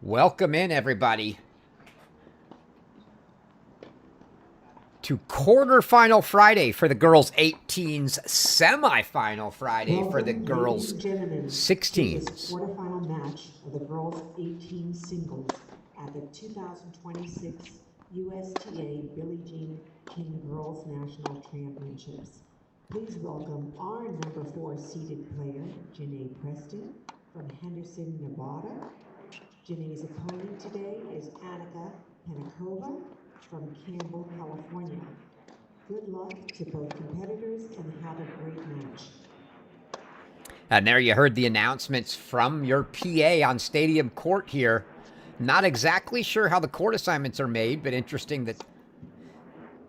Welcome in, everybody, to Quarterfinal Friday for the girls 18's, Semifinal Friday for the girls 16's. This quarterfinal match of the girls 18 singles at the 2026 USTA Billie Jean King Girls National Championships. Please welcome our number 4 seeded player, Janae Preston from Henderson, Nevada. Janae's opponent today is Annika Penakova from Campbell, California. Good luck to both competitors and have a great match. And there you heard the announcements from your PA on Stadium Court here. Not exactly sure how the court assignments are made, but interesting that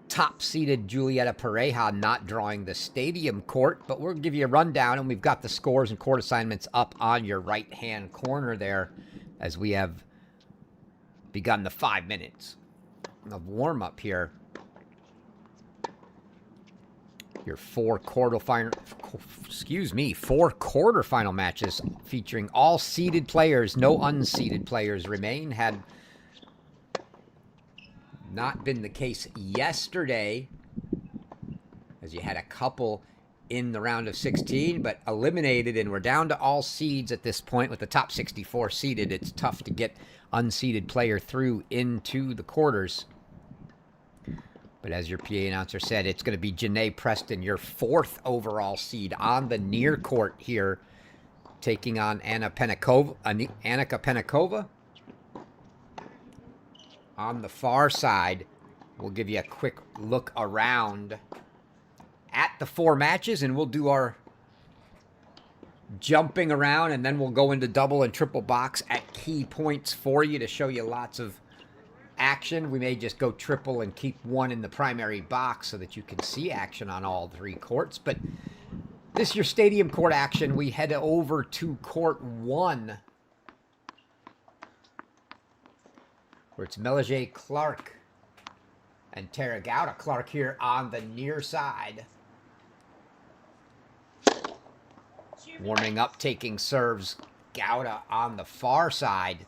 top-seeded Julieta Pareja not drawing the Stadium Court. But we'll give you a rundown, and we've got the scores and court assignments up on your right-hand corner there as we have begun the 5 minutes of warm-up here. Your four quarterfinal matches featuring all seeded players. No unseeded players remain. Had not been the case yesterday, as you had a couple in the round of 16, but eliminated, and we're down to all seeds at this point with the top 64 seeded. It's tough to get unseeded player through into the quarters. But as your PA announcer said, it's going to be Janae Preston, your 4th overall seed on the near court here, taking on Annika Penakova. On the far side, we'll give you a quick look around at the 4 matches, and we'll do our jumping around, and then we'll go into double and triple box at key points for you to show you lots of action. We may just go triple and keep one in the primary box so that you can see action on all 3 courts. But this is your Stadium Court action. We head over to Court 1, where it's Melage Clark and Tara Gauda. Clark here on the near side. Warming up, taking serves. Gauda on the far side.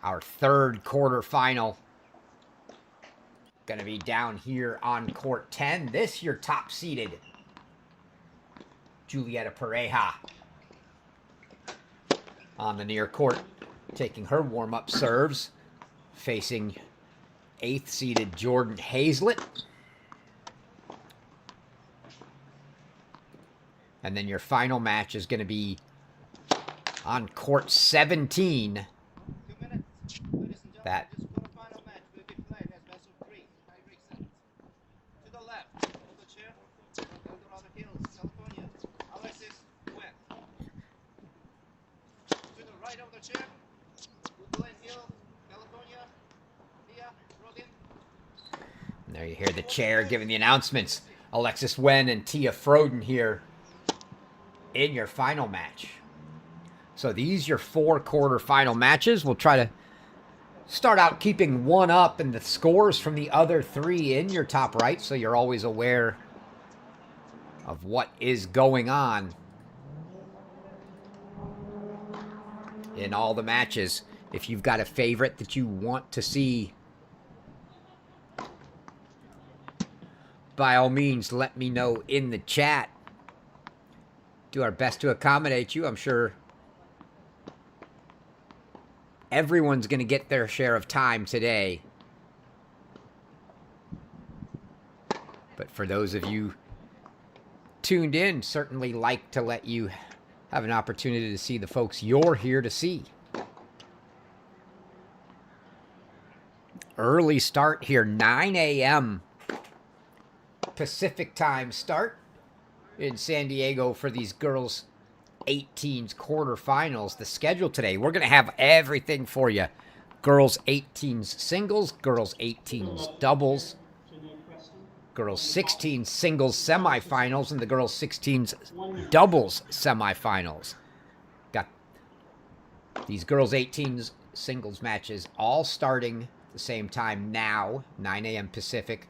Our 3rd quarterfinal going to be down here on Court 10. This your top-seeded Julieta Pareja on the near court, taking her warm-up serves, facing 8th-seeded Jordan Hazlett. And then your final match is going to be on Court 17. That and there you hear the chair giving the announcements. Alexis Wen and Tia Froden here in your final match. So these your 4 quarterfinal matches. We'll try to start out keeping one up and the scores from the other 3 in your top right, so you're always aware of what is going on in all the matches. If you've got a favorite that you want to see, by all means, let me know in the chat. Do our best to accommodate you. I'm sure everyone's going to get their share of time today. But for those of you tuned in, certainly like to let you have an opportunity to see the folks you're here to see. Early start here, 9 a.m. Pacific time start in San Diego for these girls 18's quarterfinals. The schedule today, we're going to have everything for you. Girls 18's singles, girls 18's doubles, girls 16's singles semifinals, and the girls 16's doubles semifinals. Got these girls 18's singles matches all starting at the same time now, 9 a.m. Pacific.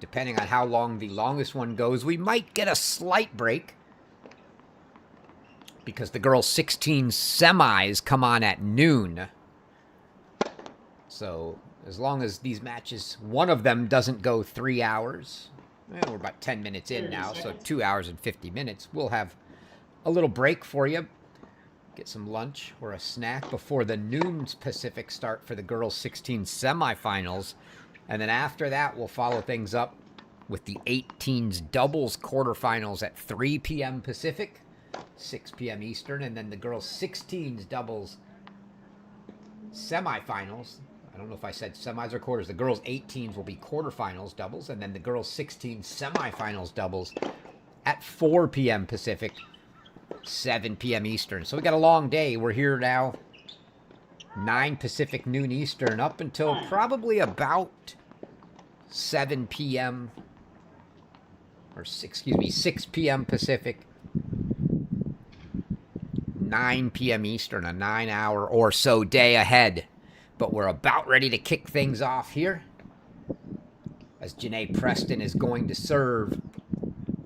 Depending on how long the longest one goes, we might get a slight break because the girls' 16's semis come on at noon. So as long as these matches, one of them doesn't go 3 hours, we're about 10 minutes in now, so 2 hours and 50 minutes. We'll have a little break for you. Get some lunch or a snack before the noon Pacific start for the girls' 16 semifinals. And then after that, we'll follow things up with the 18's doubles quarterfinals at 3 p.m. Pacific, 6 p.m. Eastern. And then the girls' 16's doubles semifinals. I don't know if I said semis or quarters. The girls' 18's will be quarterfinals doubles. And then the girls' 16 semifinals doubles at 4 p.m. Pacific, 7 p.m. Eastern. So we got a long day. We're here now, 9 Pacific, noon Eastern, up until probably about 7 p.m. or 6 p.m. Pacific, 9 p.m. Eastern, a 9-hour or so day ahead. But we're about ready to kick things off here as Janae Preston is going to serve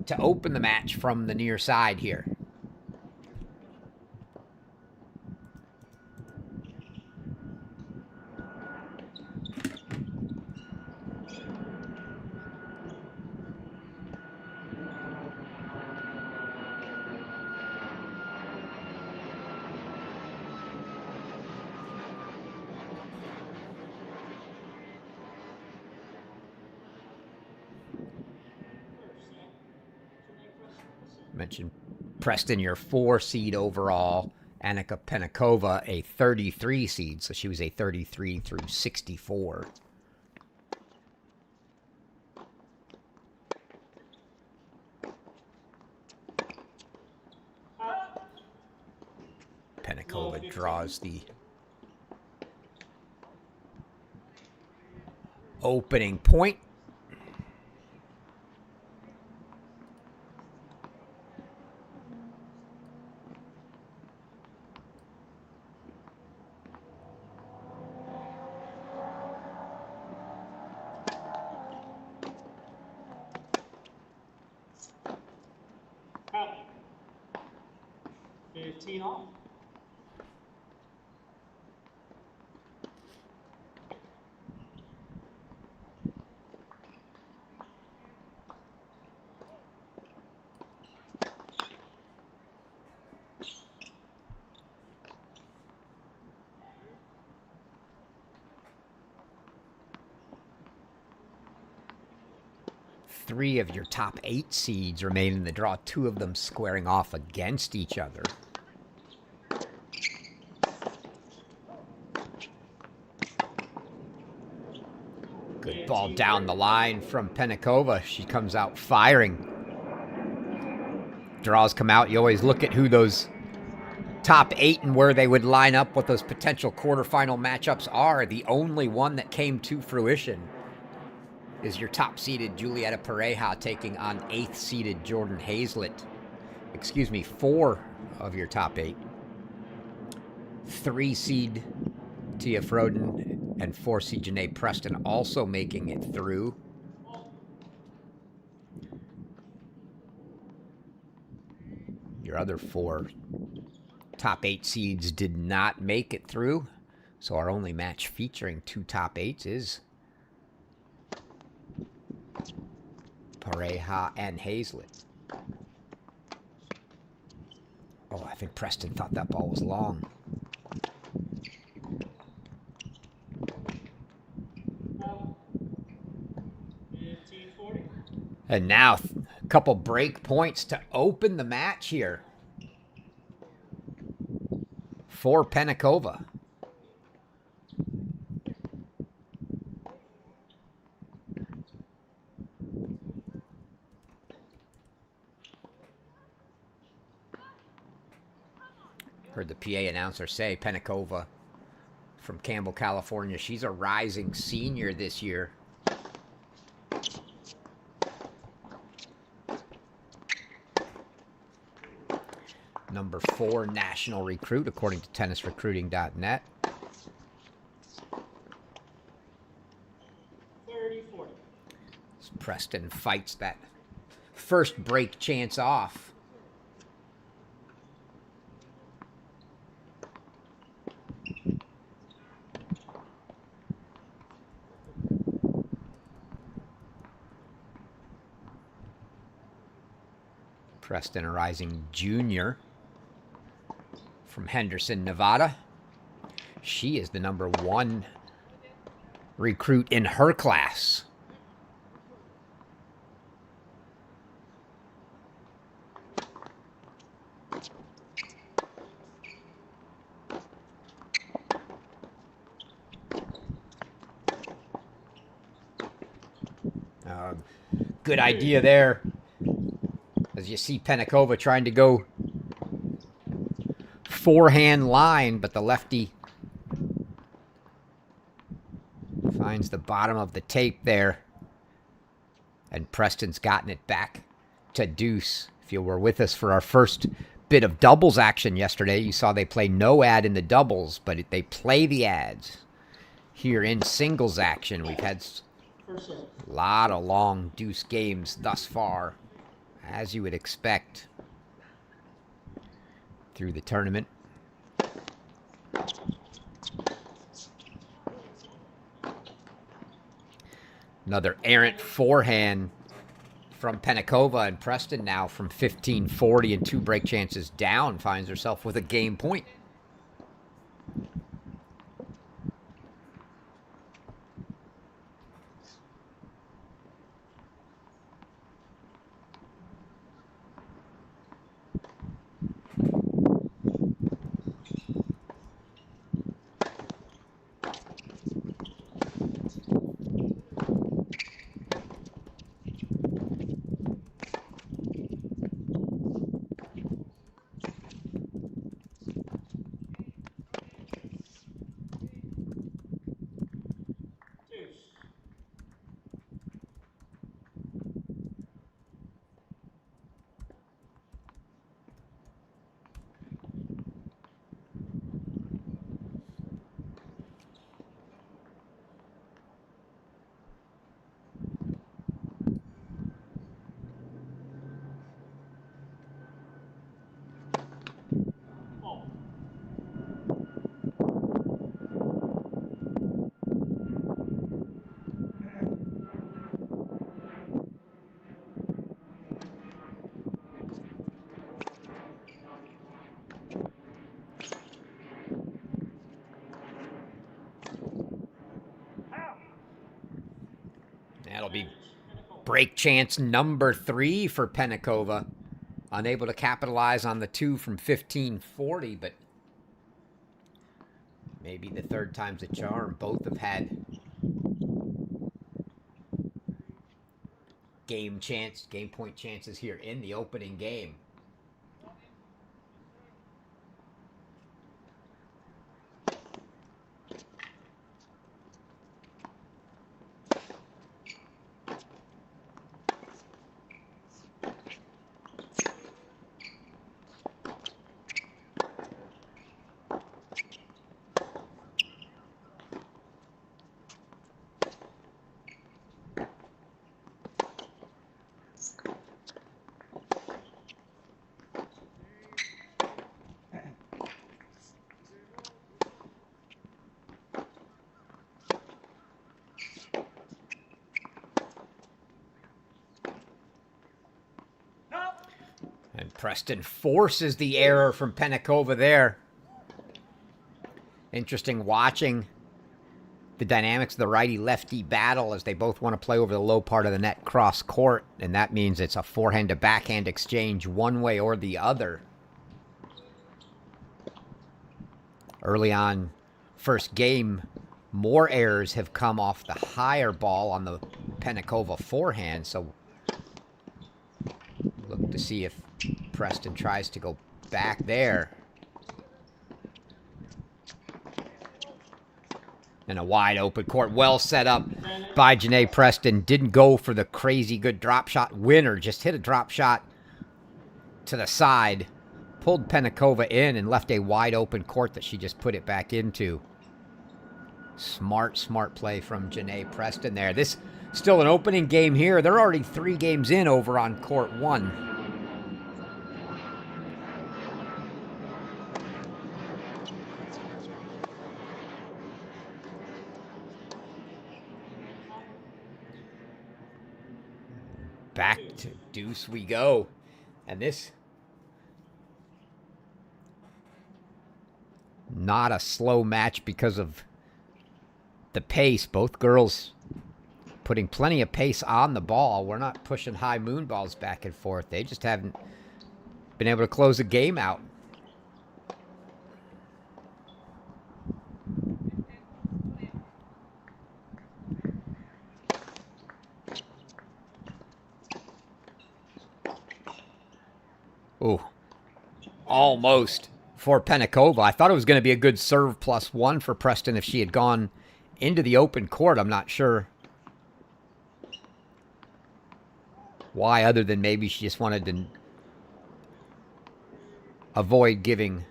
to open the match from the near side here. Mentioned Preston, your 4 seed overall. Annika Penakova, a 33 seed, so she was a 33 through 64. Penakova draws the opening point. Out. 15 off. Three of your top 8 seeds remain in the draw, 2 of them squaring off against each other. Good ball down the line from Penakova. She comes out firing. Draws come out. You always look at who those top 8 and where they would line up, what those potential quarterfinal matchups are. The only one that came to fruition is your top-seeded Julieta Pareja taking on 8th-seeded Jordan Hazlett. 4 of your top 8. 3-seed Tia Froden and 4-seed Janae Preston also making it through. Your other 4 top 8 seeds did not make it through. So our only match featuring 2 top 8s is Pareja and Hazlett. Oh, I think Preston thought that ball was long. And now a couple break points to open the match here for Penakova. Heard the PA announcer say Penakova from Campbell, California. She's a rising senior this year. Number 4 national recruit, according to tennisrecruiting.net. 30-40. Preston fights that first break chance off. Preston, a rising junior from Henderson, Nevada. She is the #1 recruit in her class. Good idea there. As you see Penakova trying to go forehand line, but the lefty finds the bottom of the tape there. And Preston's gotten it back to deuce. If you were with us for our first bit of doubles action yesterday, you saw they play no ad in the doubles, but they play the ads here in singles action. We've had a lot of long deuce games thus far, as you would expect through the tournament. Another errant forehand from Penakova, and Preston now from 15-40 and 2 break chances down finds herself with a game point. That'll be break chance #3 for Penakova. Unable to capitalize on the 2 from 15-40, but maybe the third time's a charm. Both have had game point chances here in the opening game. And Preston forces the error from Penakova there. Interesting watching the dynamics of the righty-lefty battle as they both want to play over the low part of the net cross court, and that means it's a forehand to backhand exchange one way or the other. Early on, first game, more errors have come off the higher ball on the Penakova forehand, so look to see if Preston tries to go back there. And a wide open court, well set up by Janae Preston. Didn't go for the crazy good drop shot winner, just hit a drop shot to the side. Pulled Penakova in and left a wide open court that she just put it back into. Smart play from Janae Preston there. This still an opening game here. They're already 3 games in over on court 1. Back to deuce we go. And this, not a slow match because of the pace. Both girls putting plenty of pace on the ball. We're not pushing high moon balls back and forth. They just haven't been able to close a game out. Ooh, almost for Pennikova. I thought it was going to be a good serve +1 for Preston if she had gone into the open court. I'm not sure why, other than maybe she just wanted to avoid giving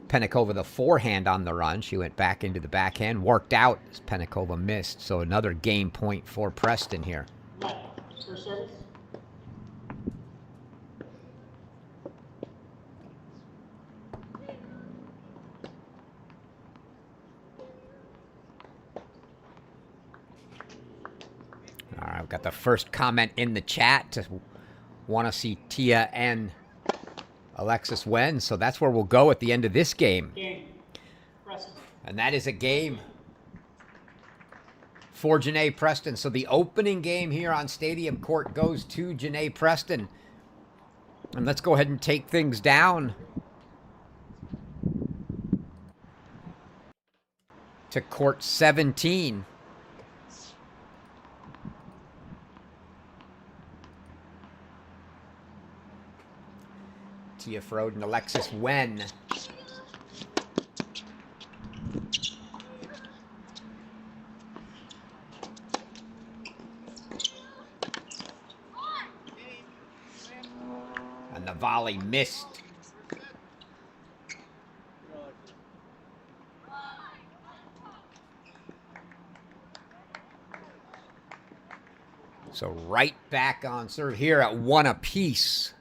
Pennikova the forehand on the run. She went back into the backhand, worked out as Pennikova missed. So another game point for Preston here. Net. First service. All right, I've got the first comment in the chat to want to see Tia and Alexis win. So that's where we'll go at the end of this game. Game. Preston. And that is a game for Janae Preston. So the opening game here on Stadium Court goes to Janae Preston. And let's go ahead and take things down to court 17. Tia Frode and Alexis Wen. And the volley missed. So right back on serve here at 1 apiece.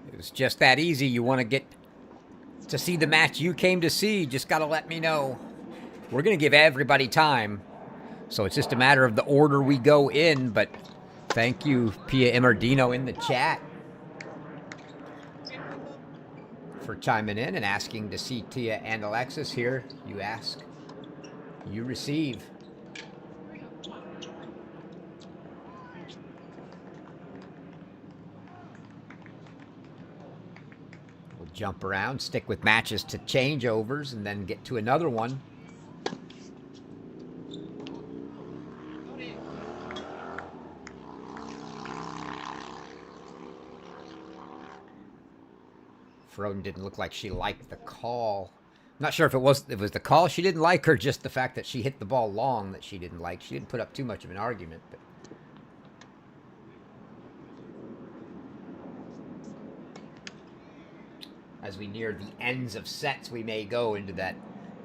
It was just that easy. You want to get to see the match you came to see, just got to let me know. We're going to give everybody time. So it's just a matter of the order we go in. But thank you, Pia Imardino, in the chat for chiming in and asking to see Tia and Alexis here. You ask, you receive. We'll jump around, stick with matches to changeovers, and then get to another one. Froden didn't look like she liked the call. I'm not sure if it was the call she didn't like or just the fact that she hit the ball long that she didn't like. She didn't put up too much of an argument. But as we near the ends of sets, we may go into that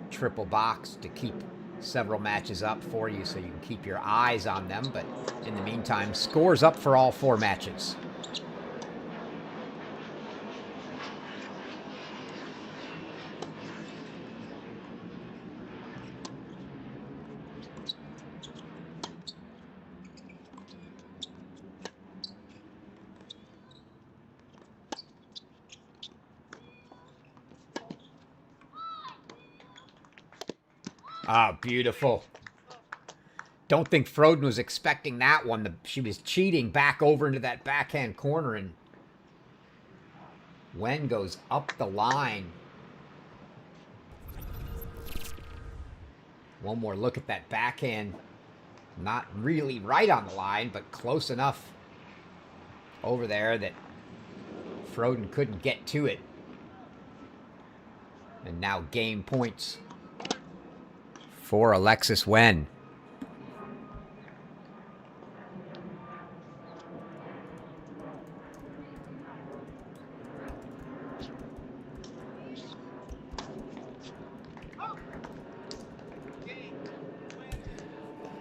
triple box to keep several matches up for you so you can keep your eyes on them. But in the meantime, scores up for all 4 matches. Ah, beautiful. Don't think Froden was expecting that one. She was cheating back over into that backhand corner, and Wen goes up the line. One more look at that backhand. Not really right on the line, but close enough over there that Froden couldn't get to it. And now game points for Alexis Wen.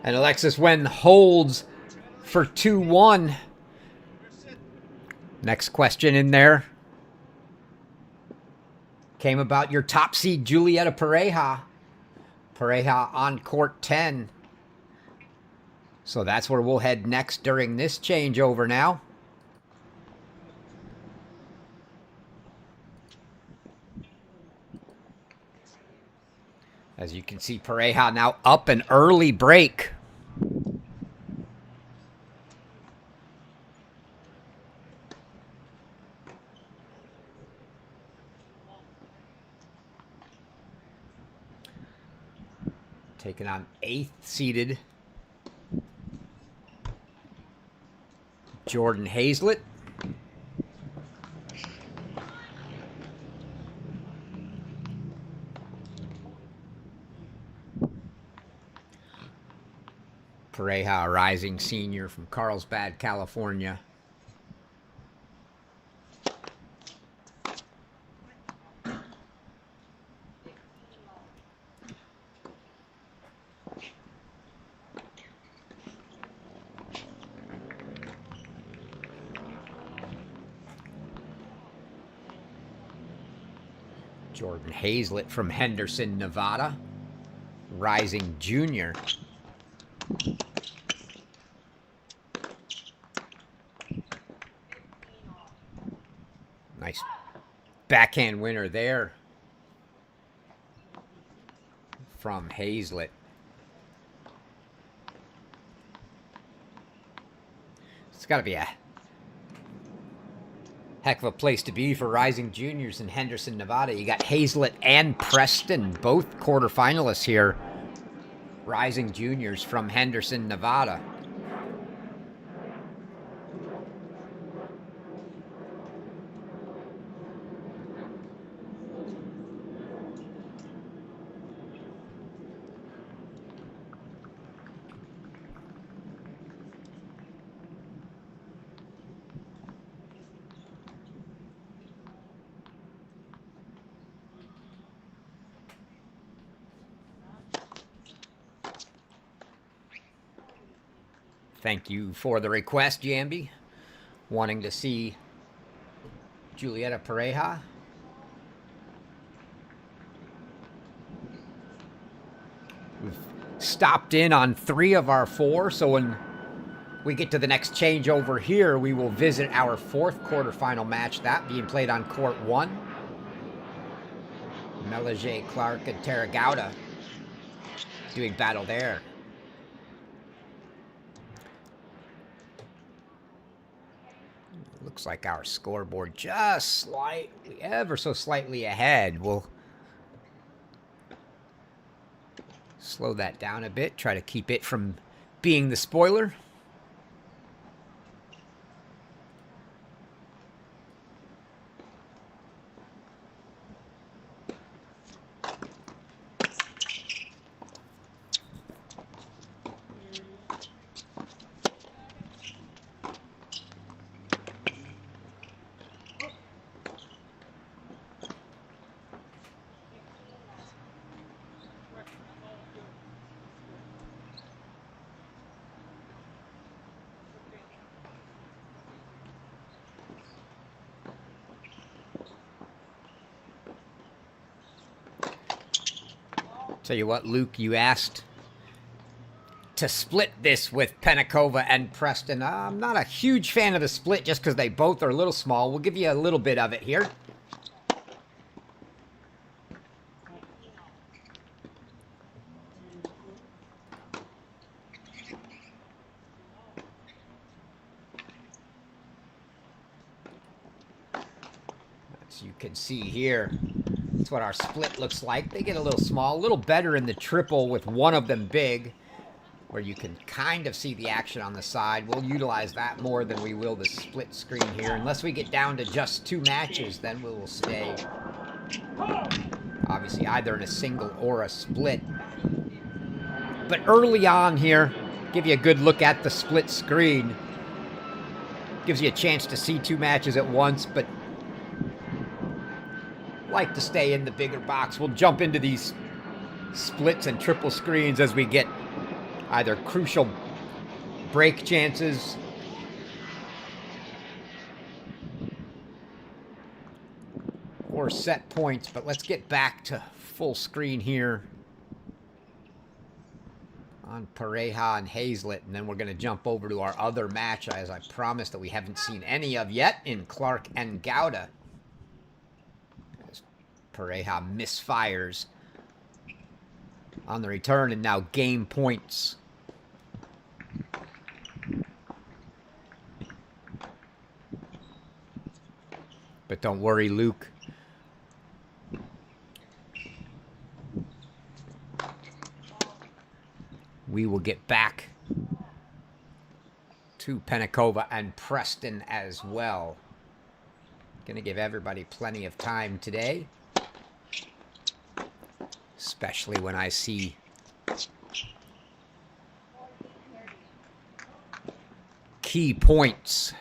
And Alexis Wen holds for 2-1. Next question in there. came about your top seed, Julieta Pareja. Pareja on court 10. So that's where we'll head next during this changeover now. As you can see, Pareja now up an early break. Taking on 8th seeded Jordan Hazlett. Pareja, a rising senior from Carlsbad, California. Jordan Hazlett from Henderson, Nevada. Rising junior. Nice backhand winner there from Hazlett. It's got to be a heck of a place to be for rising juniors in Henderson, Nevada. You got Hazlett and Preston, both quarterfinalists here. Rising juniors from Henderson, Nevada. Thank you for the request, Jambi. Wanting to see Julieta Pareja. We've stopped in on 3 of our 4, so when we get to the next changeover here, we will visit our 4th quarterfinal match, that being played on court 1. Melage Clark and Tara Gouda doing battle there. Looks like our scoreboard just slightly, ever so slightly ahead. We'll slow that down a bit, try to keep it from being the spoiler. Tell you what, Luke, you asked to split this with Penakova and Preston. I'm not a huge fan of the split just because they both are a little small. We'll give you a little bit of it here. As you can see here, that's what our split looks like. They get a little small, a little better in the triple with one of them big, where you can kind of see the action on the side. We'll utilize that more than we will the split screen here. Unless we get down to just 2 matches, then we will stay, obviously, either in a single or a split. But early on here, give you a good look at the split screen. Gives you a chance to see 2 matches at once, but like to stay in the bigger box. We'll jump into these splits and triple screens as we get either crucial break chances or for set points, but let's get back to full screen here on Pareja and Hazlett, and then we're going to jump over to our other match, as I promised, that we haven't seen any of yet, in Clark and Gauda. As Pareja misfires on the return, and now game points. But don't worry, Luke. We will get back to Penacova and Preston as well. Going to give everybody plenty of time today, especially when I see key points.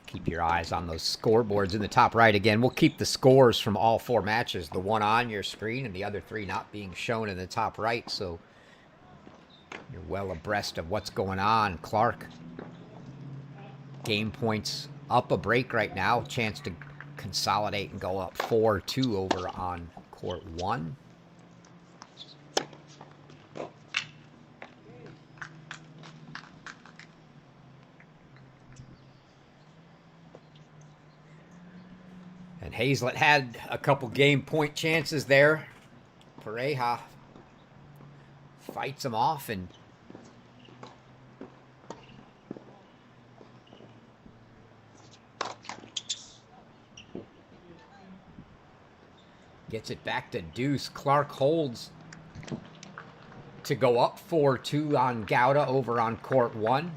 Keep your eyes on those scoreboards in the top right. Again, we'll keep the scores from all 4 matches, the one on your screen and the other 3 not being shown in the top right, so you're well abreast of what's going on. Clark, game points up a break right now. Chance to consolidate and go up 4-2 over on court 1. And Hazlett had a couple game point chances there. Pareja fights him off and gets it back to deuce. Clark holds to go up 4-2 on Gauda over on court 1.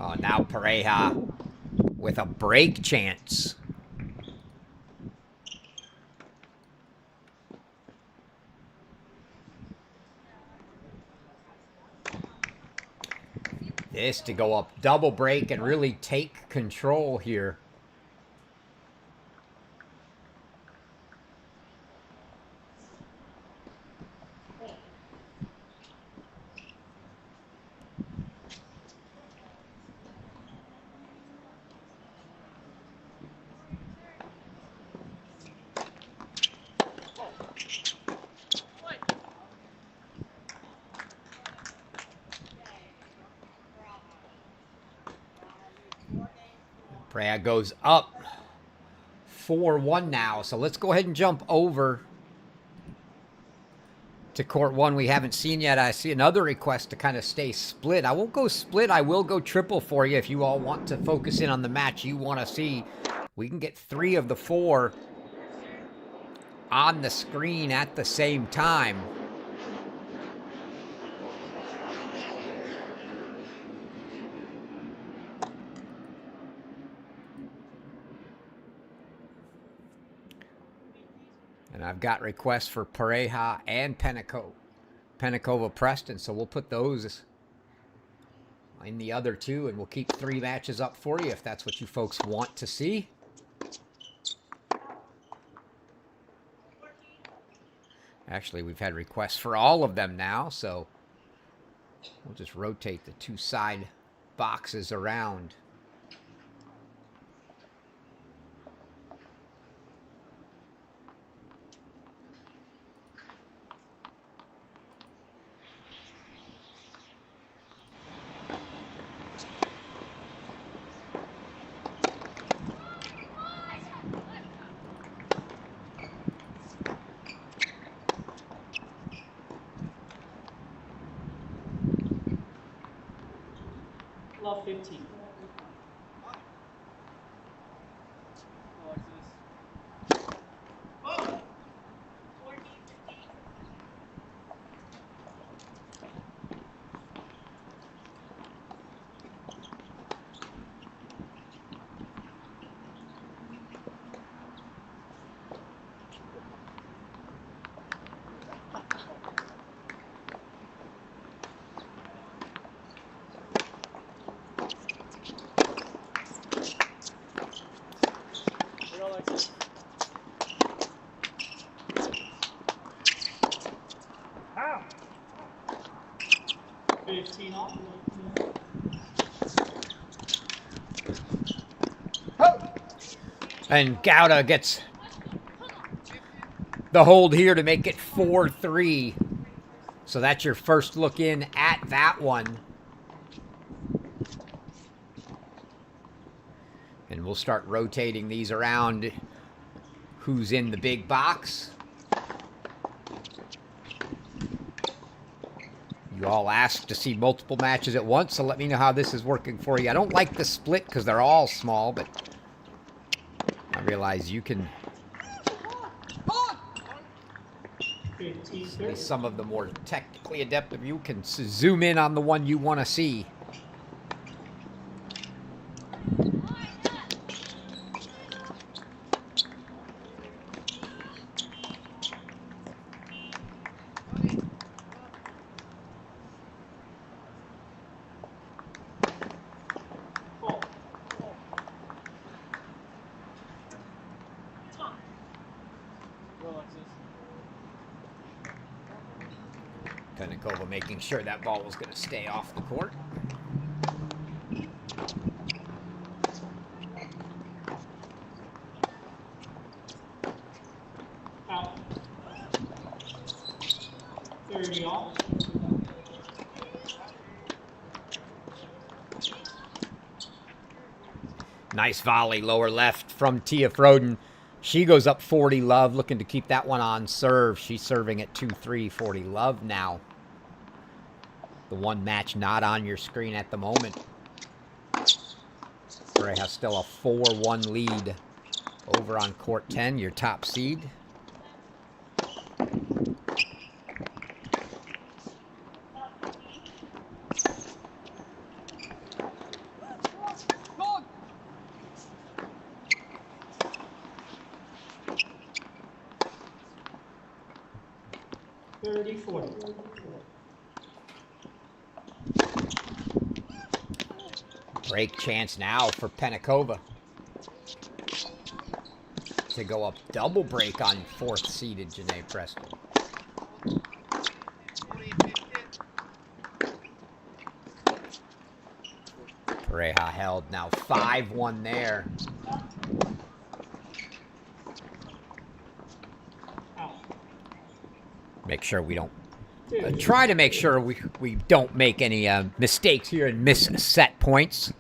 Oh, now Pareja with a break chance. This to go up double break and really take control here. Pareja goes up 4-1 now. So let's go ahead and jump over to court 1 we haven't seen yet. I see another request to kind of stay split. I won't go split. I will go triple for you if you all want to focus in on the match you want to see. We can get 3 of the 4 on the screen at the same time. And I've got requests for Pareja and Penacova Preston, so we'll put those in the other 2, and we'll keep 3 matches up for you if that's what you folks want to see. Actually, we've had requests for all of them now, so we'll just rotate the 2 side boxes around. Love 15. And Gouda gets the hold here to make it 4-3. So that's your first look in at that one. And we'll start rotating these around. Who's in the big box? You all asked to see multiple matches at once, so let me know how this is working for you. I don't like the split because they're all small, but I realize you can see some of the more technically adept of you can zoom in on the one you want to see. Penikova making sure that ball was going to stay off the court. Out. 30 off. Nice volley, lower left from Tia Froden. She goes up 40 love, looking to keep that one on serve. She's serving at 2-3, 40 love now. The one match not on your screen at the moment. Bray has still a 4-1 lead over on court 10, your top seed. Break chance now for Penikova to go up double break on fourth seeded Janae Preston. Pareja held now 5-1 there. Make sure we don't try to make sure we don't make any mistakes here and miss set points.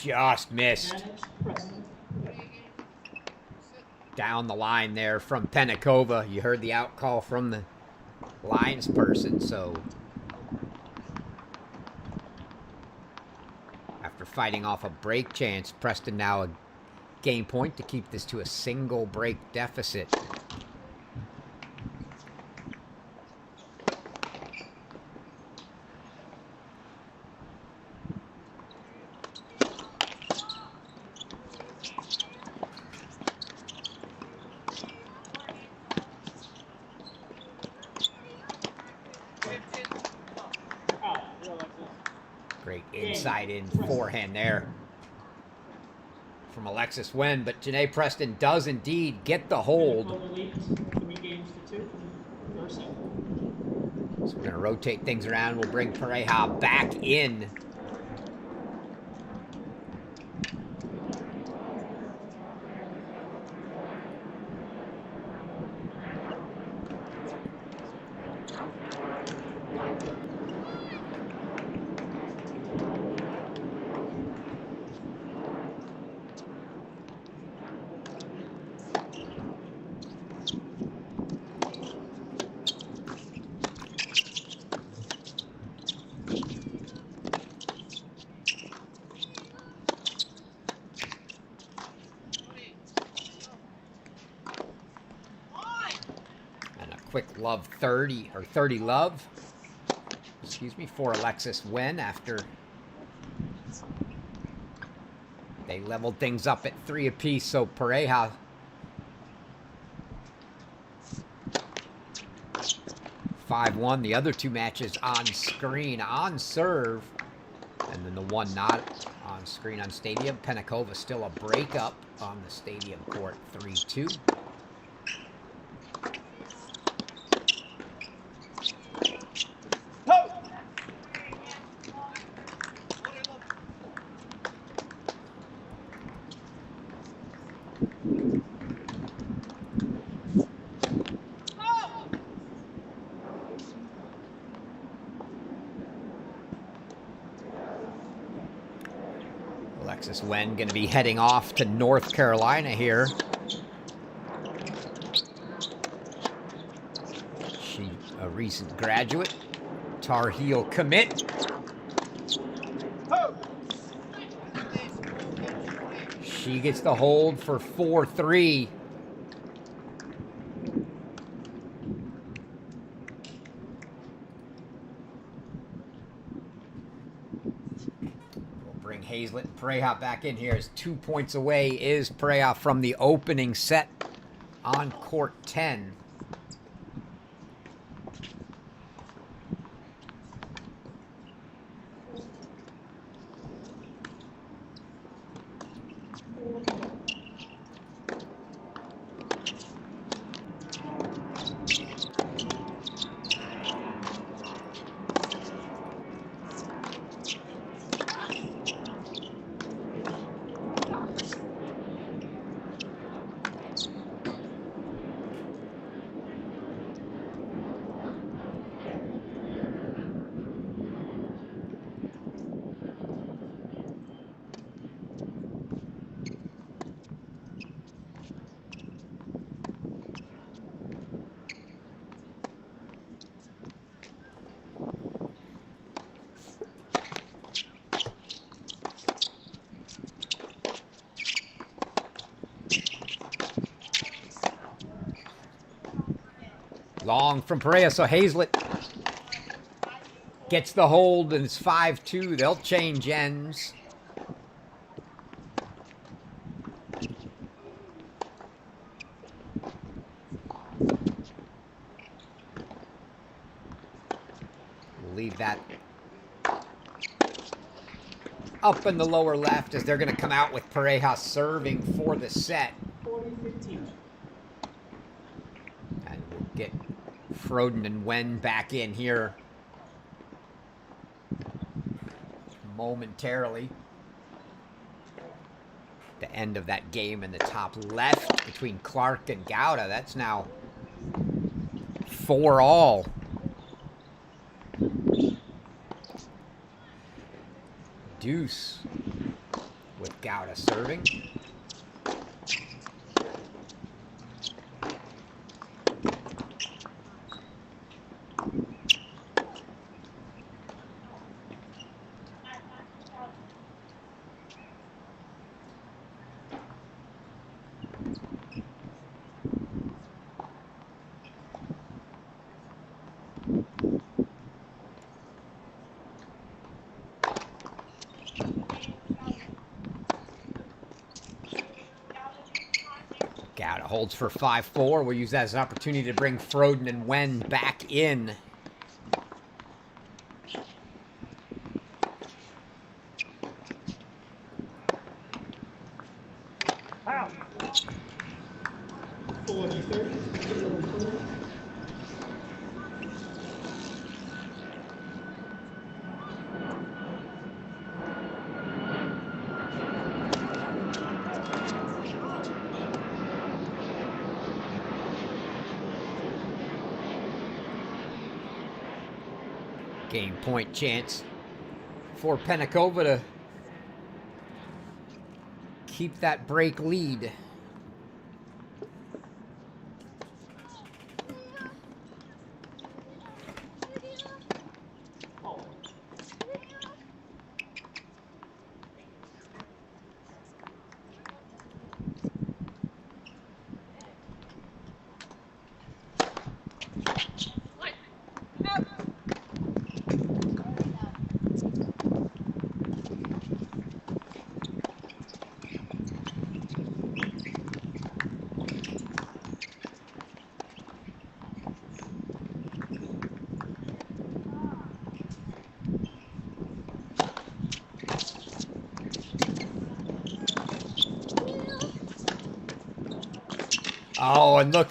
Just missed. Down the line there from Penikova. You heard the out call from the lines person, so after fighting off a break chance, Preston now a game point to keep this to a single break deficit. Great inside in forehand there from Alexis Wen, but Janae Preston does indeed get the hold. So we're going to rotate things around. We'll bring Pareja back in. Quick love 30 love, excuse me, for Alexis Wen after they leveled things up at 3 apiece. So Pareja 5-1. The other two matches on screen, on serve. And then the one not on screen on Stadium. Penakova still a breakup on the Stadium court, 3-2. Alexis Wen going to be heading off to North Carolina here. She a recent graduate. Tar Heel commit. She gets the hold for 4-3. Bring Hazlett and Pareja back in here. As 2 points away is Pareja from the opening set on court 10. Long from Pareja, so Hazlett gets the hold, and it's 5-2. They'll change ends. We'll leave that up in the lower left as they're going to come out with Pareja serving for the set. 40-15. And we'll get Froden and Wen back in here momentarily. The end of that game in the top left between Clark and Gauda. That's now 4-all. Deuce with Gauda serving. Gauda holds for 5-4. We'll use that as an opportunity to bring Froden and Wen back in. Wow. 40-30. Game point chance for Penakova to keep that break lead. Oh, and look.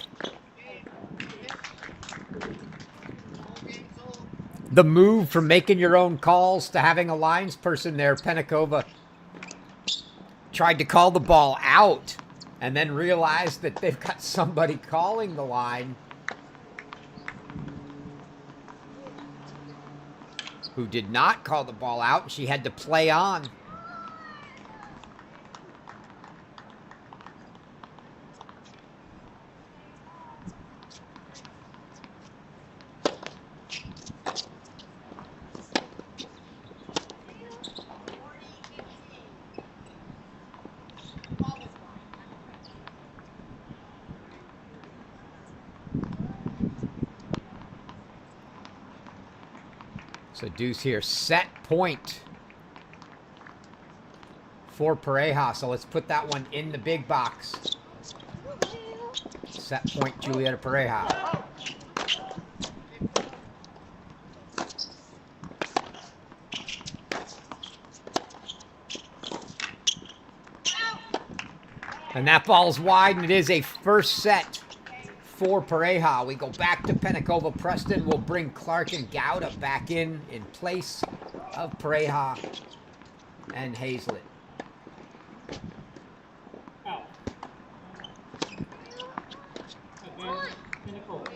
The move from making your own calls to having a lines person there, Pennikova tried to call the ball out and then realized that they've got somebody calling the line who did not call the ball out, and she had to play on. So deuce here, set point for Pareja. So let's put that one in the big box. Set point, Julieta Pareja. And that ball's wide, and it is a first set for Pareja. We go back to Pennikova. Preston will bring Clark and Gauda back in place of Pareja and Hazlett. Out. Advantage, Pennikova.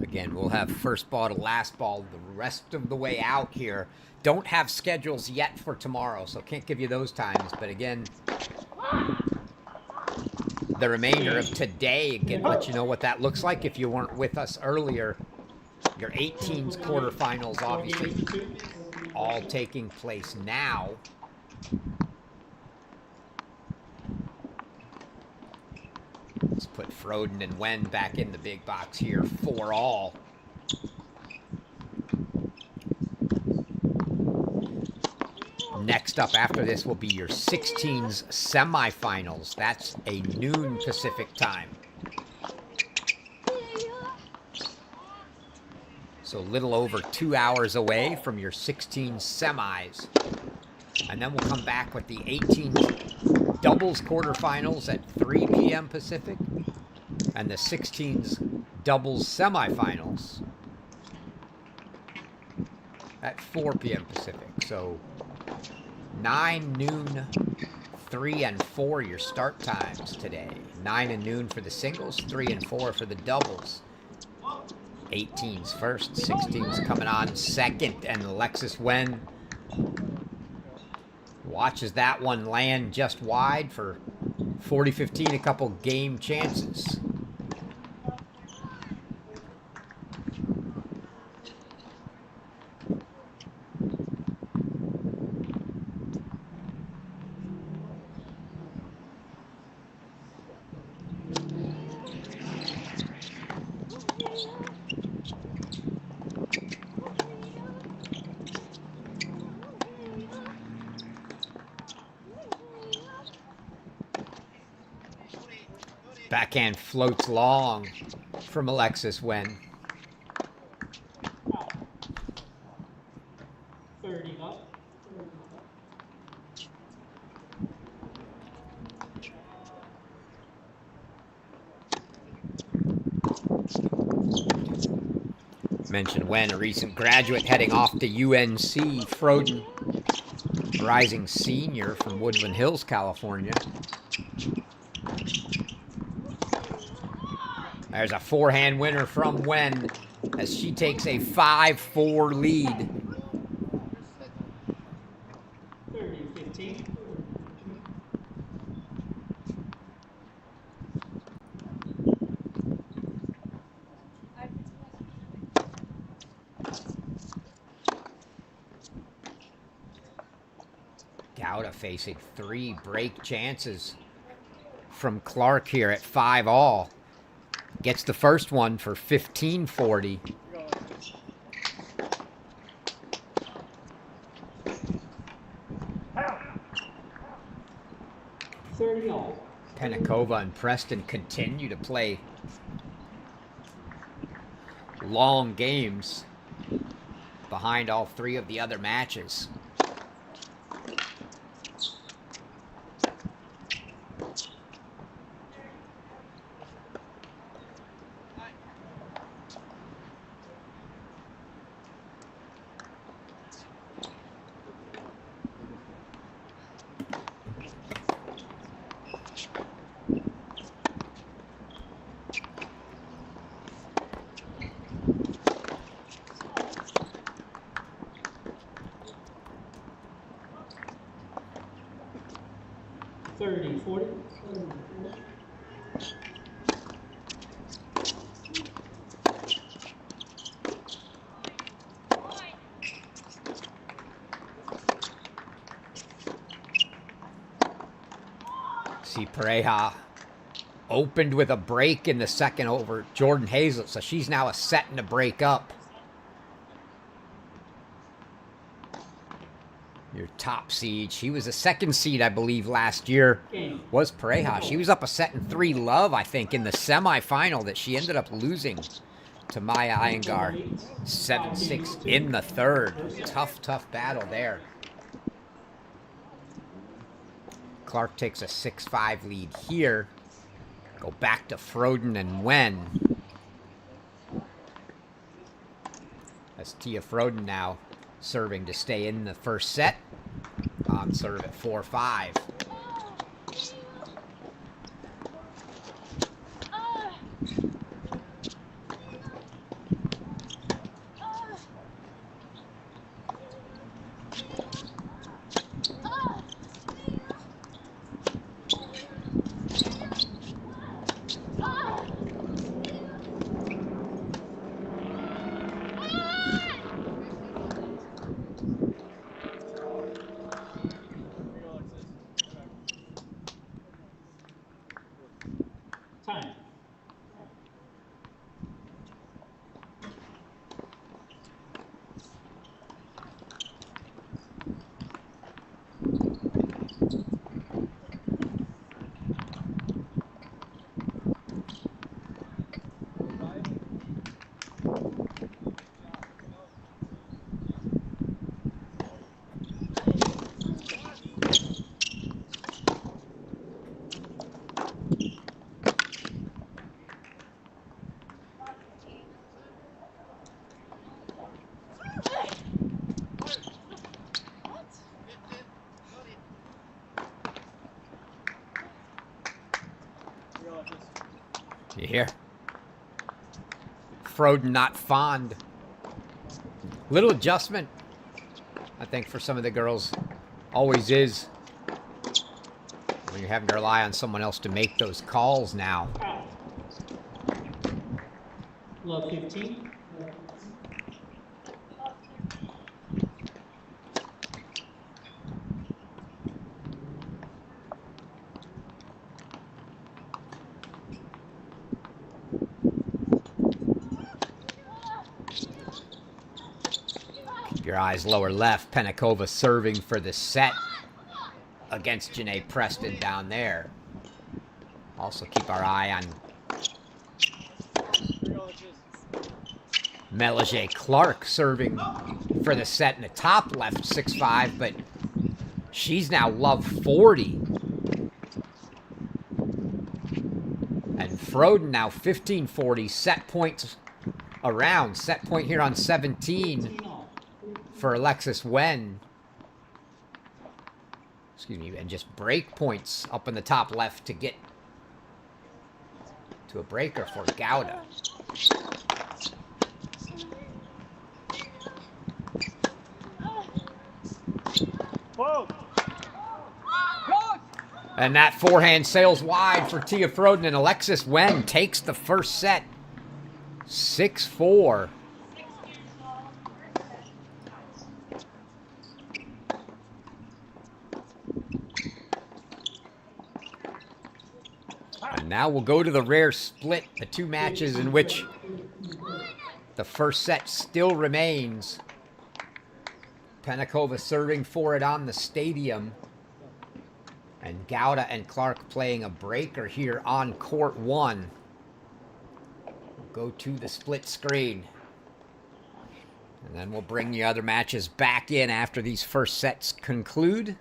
Again, we'll have first ball to last ball the rest of the way out here. Don't have schedules yet for tomorrow, so can't give you those times. But again, the remainder of today, again, let you know what that looks like if you weren't with us earlier. Your 18's quarterfinals, obviously, all taking place now. Let's put Froden and Wen back in the big box here for all. Next up after this will be your 16's semifinals. That's a noon Pacific time. So a little over 2 hours away from your 16's semis. And then we'll come back with the 18's doubles quarterfinals at 3 p.m. Pacific and the 16's doubles semifinals at 4 p.m. Pacific. So 9, noon, 3, and 4 your start times today. 9 and noon for the singles, 3 and 4 for the doubles. 18's first, 16's coming on second, and Alexis Wen watches that one land just wide for 40-15, a couple game chances. Backhand floats long from Alexis Wen. Out. 30 up. Mentioned Wen, a recent graduate heading off to UNC. Froden, rising senior from Woodland Hills, California. There's a forehand winner from Wen as she takes a 5-4 lead. 30-15. Gauda facing 3 break chances from Clark here at 5-all. Gets the first one for 15-40. 30 all. Penacova and Preston continue to play long games behind all three of the other matches. Thirty, 40. See, Pareja opened with a break in the second over Jordan Hazlett, so she's now a set and a break up. Your top seed. She was a second seed, I believe, last year. Game. Was Pareja. She was up a set and 3 love, I think, in the semifinal that she ended up losing to Maya Iyengar. 7-6 in the third. Tough, tough battle there. Clark takes a 6-5 lead here. Go back to Froden and Wen. That's Tia Froden now serving to stay in the first set. On serve at 4-5. Time. You hear? Froden not fond. Little adjustment, I think, for some of the girls. Always is. When you're having to rely on someone else to make those calls now. Out. Love 15. Keep your eyes lower left. Penacova serving for the set against Janae Preston down there. Also keep our eye on Melage Clark serving for the set in the top left, 6-5, but she's now love 40. And Froden now 15-40, set points around. Set point here on 17 for Alexis Wen. Excuse me, and just break points up in the top left to get to a breaker for Gouda. And that forehand sails wide for Tia Froden, and Alexis Wen takes the first set, 6-4. And now we'll go to the rare split, the two matches in which the first set still remains. Penacova serving for it on the stadium. And Gouda and Clark playing a breaker here on court 1. We'll go to the split screen. And then we'll bring the other matches back in after these first sets conclude.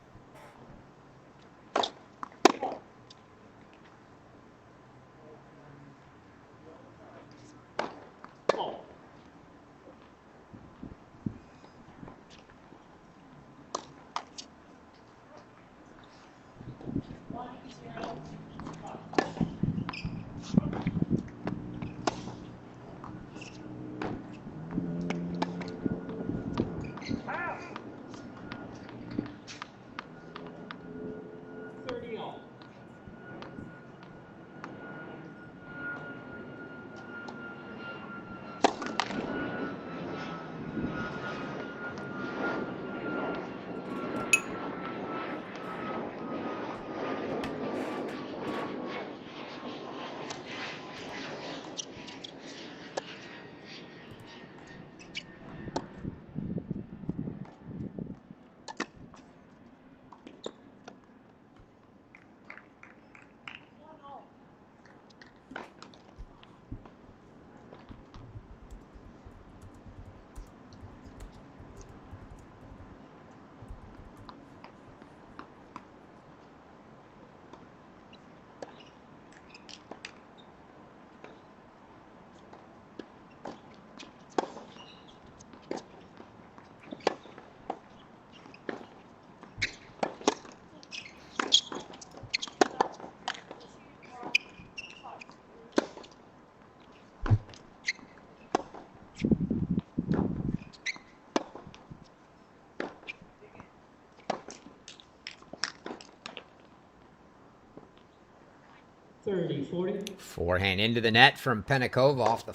Forehand into the net from Pennikova off the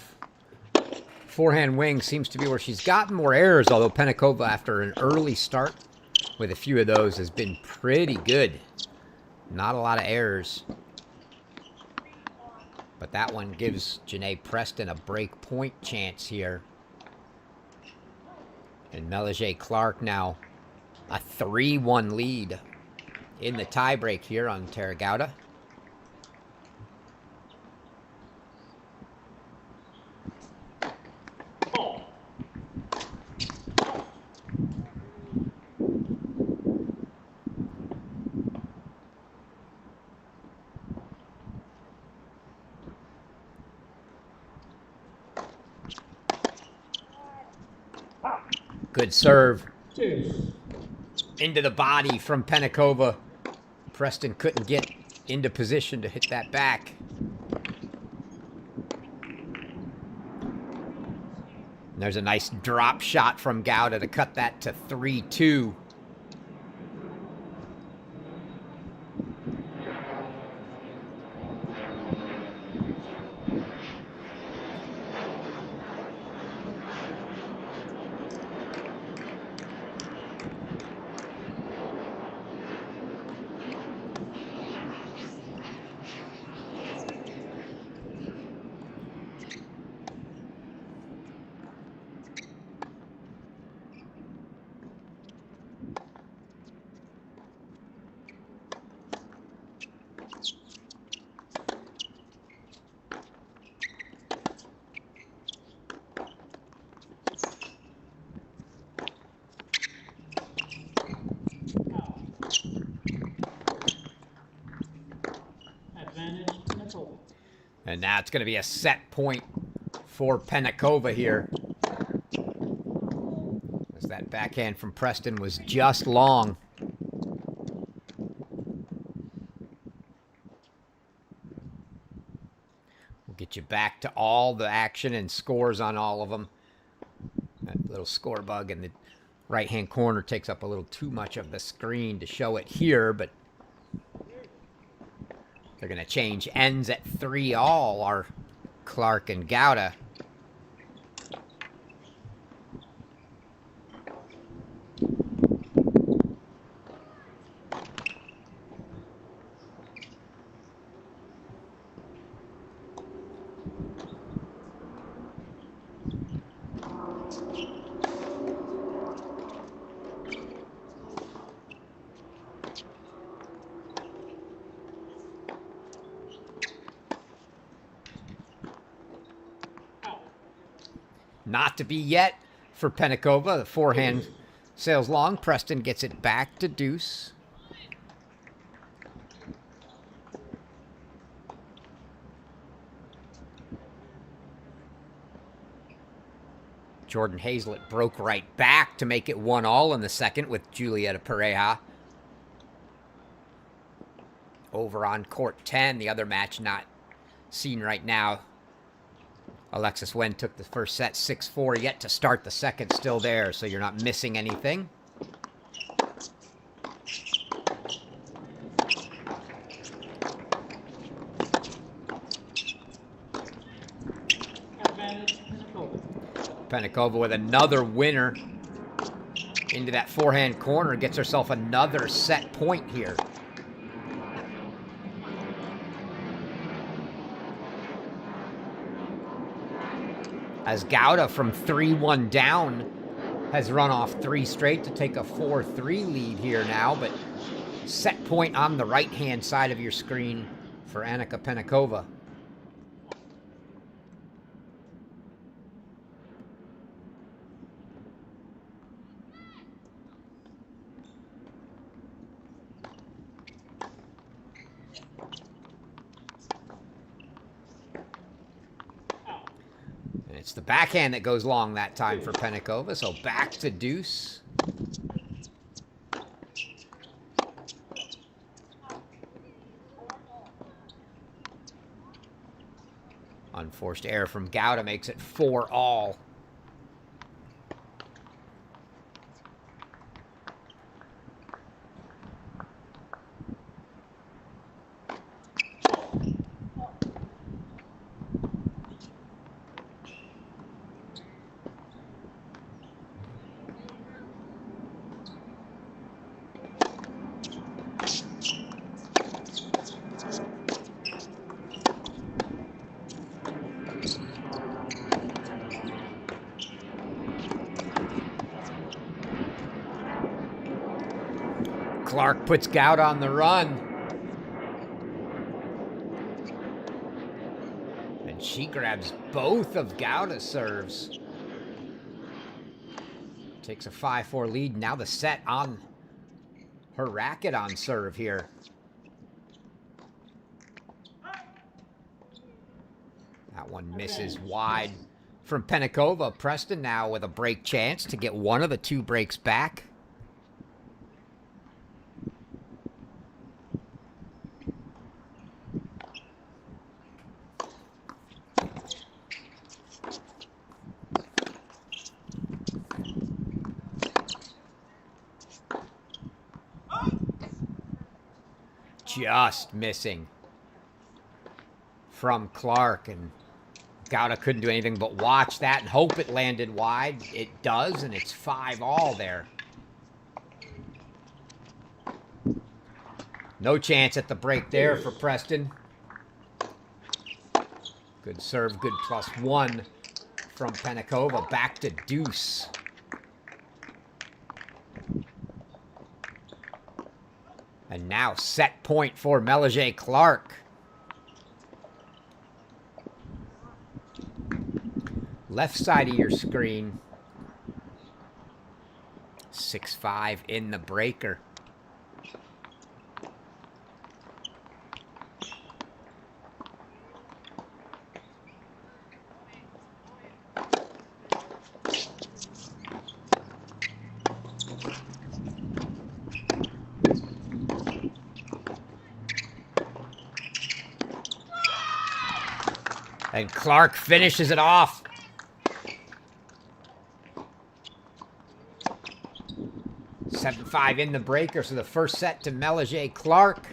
forehand wing. Seems to be where she's gotten more errors, although Pennikova, after an early start with a few of those, has been pretty good. Not a lot of errors. But that one gives Janae Preston a break point chance here. And Melige Clark now a 3-1 lead in the tiebreak here on Tara Gouda. Good serve. Into the body from Pennikova. Preston couldn't get into position to hit that back. And there's a nice drop shot from Gouda to cut that to 3-2. And now it's going to be a set point for Pennikova here. As that backhand from Preston was just long. We'll get you back to all the action and scores on all of them. That little score bug in the right-hand corner takes up a little too much of the screen to show it here, but they're going to change ends at 3-all, are Clark and Gouda. Not to be yet for Pennikova. The forehand sails long. Preston gets it back to deuce. Jordan Hazlett broke right back to make it 1-all in the second with Julieta Pareja. Over on court 10, the other match not seen right now. Alexis Wen took the first set 6-4, yet to start the second, still there, so you're not missing anything. Advantage, Pennikova. Pennikova with another winner into that forehand corner, gets herself another set point here. As Gauda from 3-1 down has run off 3 straight to take a 4-3 lead here now, but set point on the right-hand side of your screen for Annika Pennikova. And it's the backhand that goes long that time for Pennikova, so back to deuce. Unforced error from Gauda makes it 4-all. Clark puts Gauda on the run. And she grabs both of Gauda's serves. Takes a 5-4 lead. Now the set on her racket on serve here. That one misses wide from Pennikova. Preston now with a break chance to get one of the 2 breaks back. Just missing from Clark, and Gauda couldn't do anything but watch that and hope it landed wide. It does, and it's 5-all there. No chance at the break there for Preston. Good serve, good +1 from Pennikova. Back to deuce. And now set point for Melage Clark. Left side of your screen. 6-5 in the breaker. And Clark finishes it off. (7-5) in the breaker, so the first set to Melage Clark.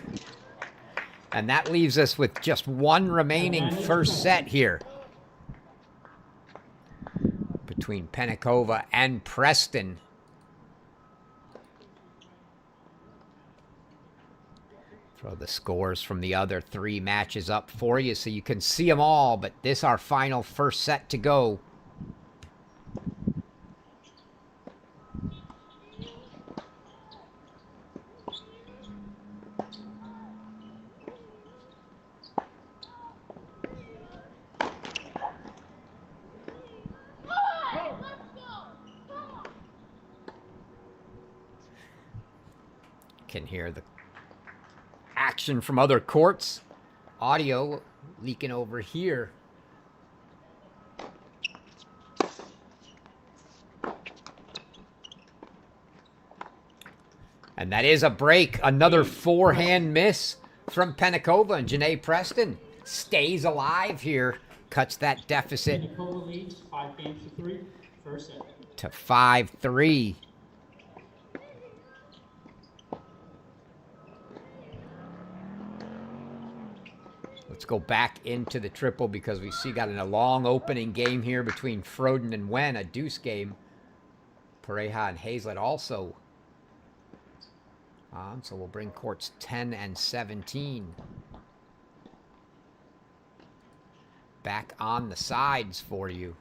And that leaves us with just one remaining first set here between Pennikova and Preston. Throw the scores from the other 3 matches up for you so you can see them all, but this our final first set to go. can hear the action from other courts. Audio leaking over here. And that is a break. Another forehand miss from Penakova. And Janae Preston stays alive here. Cuts that deficit Penakova leads 5 games to 3. First set. to 5-3. Let's go back into the triple because we see got a long opening game here between Froden and Wen, a deuce game. Pareja and Hazlett also on, so we'll bring courts 10 and 17 back on the sides for you.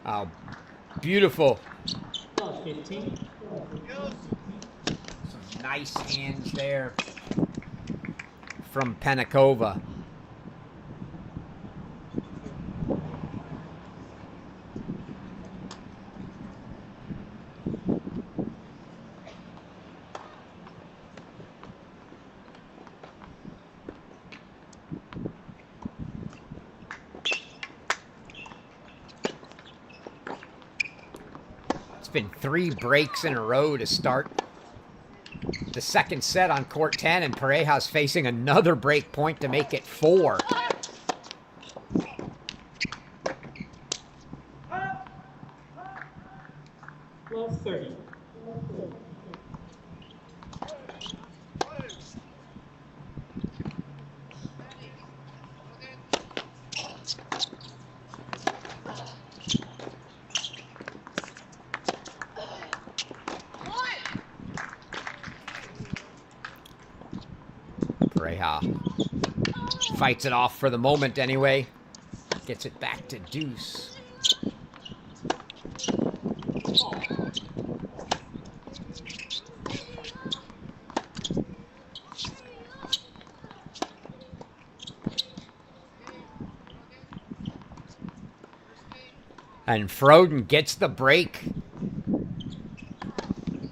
Oh, beautiful. 15. Some nice hands there from Penakova. It's been 3 breaks in a row to start the second set on court 10, and Pareja's facing another break point to make it 4. Well, 30. Pareja fights it off for the moment anyway. Gets it back to deuce. And Froden gets the break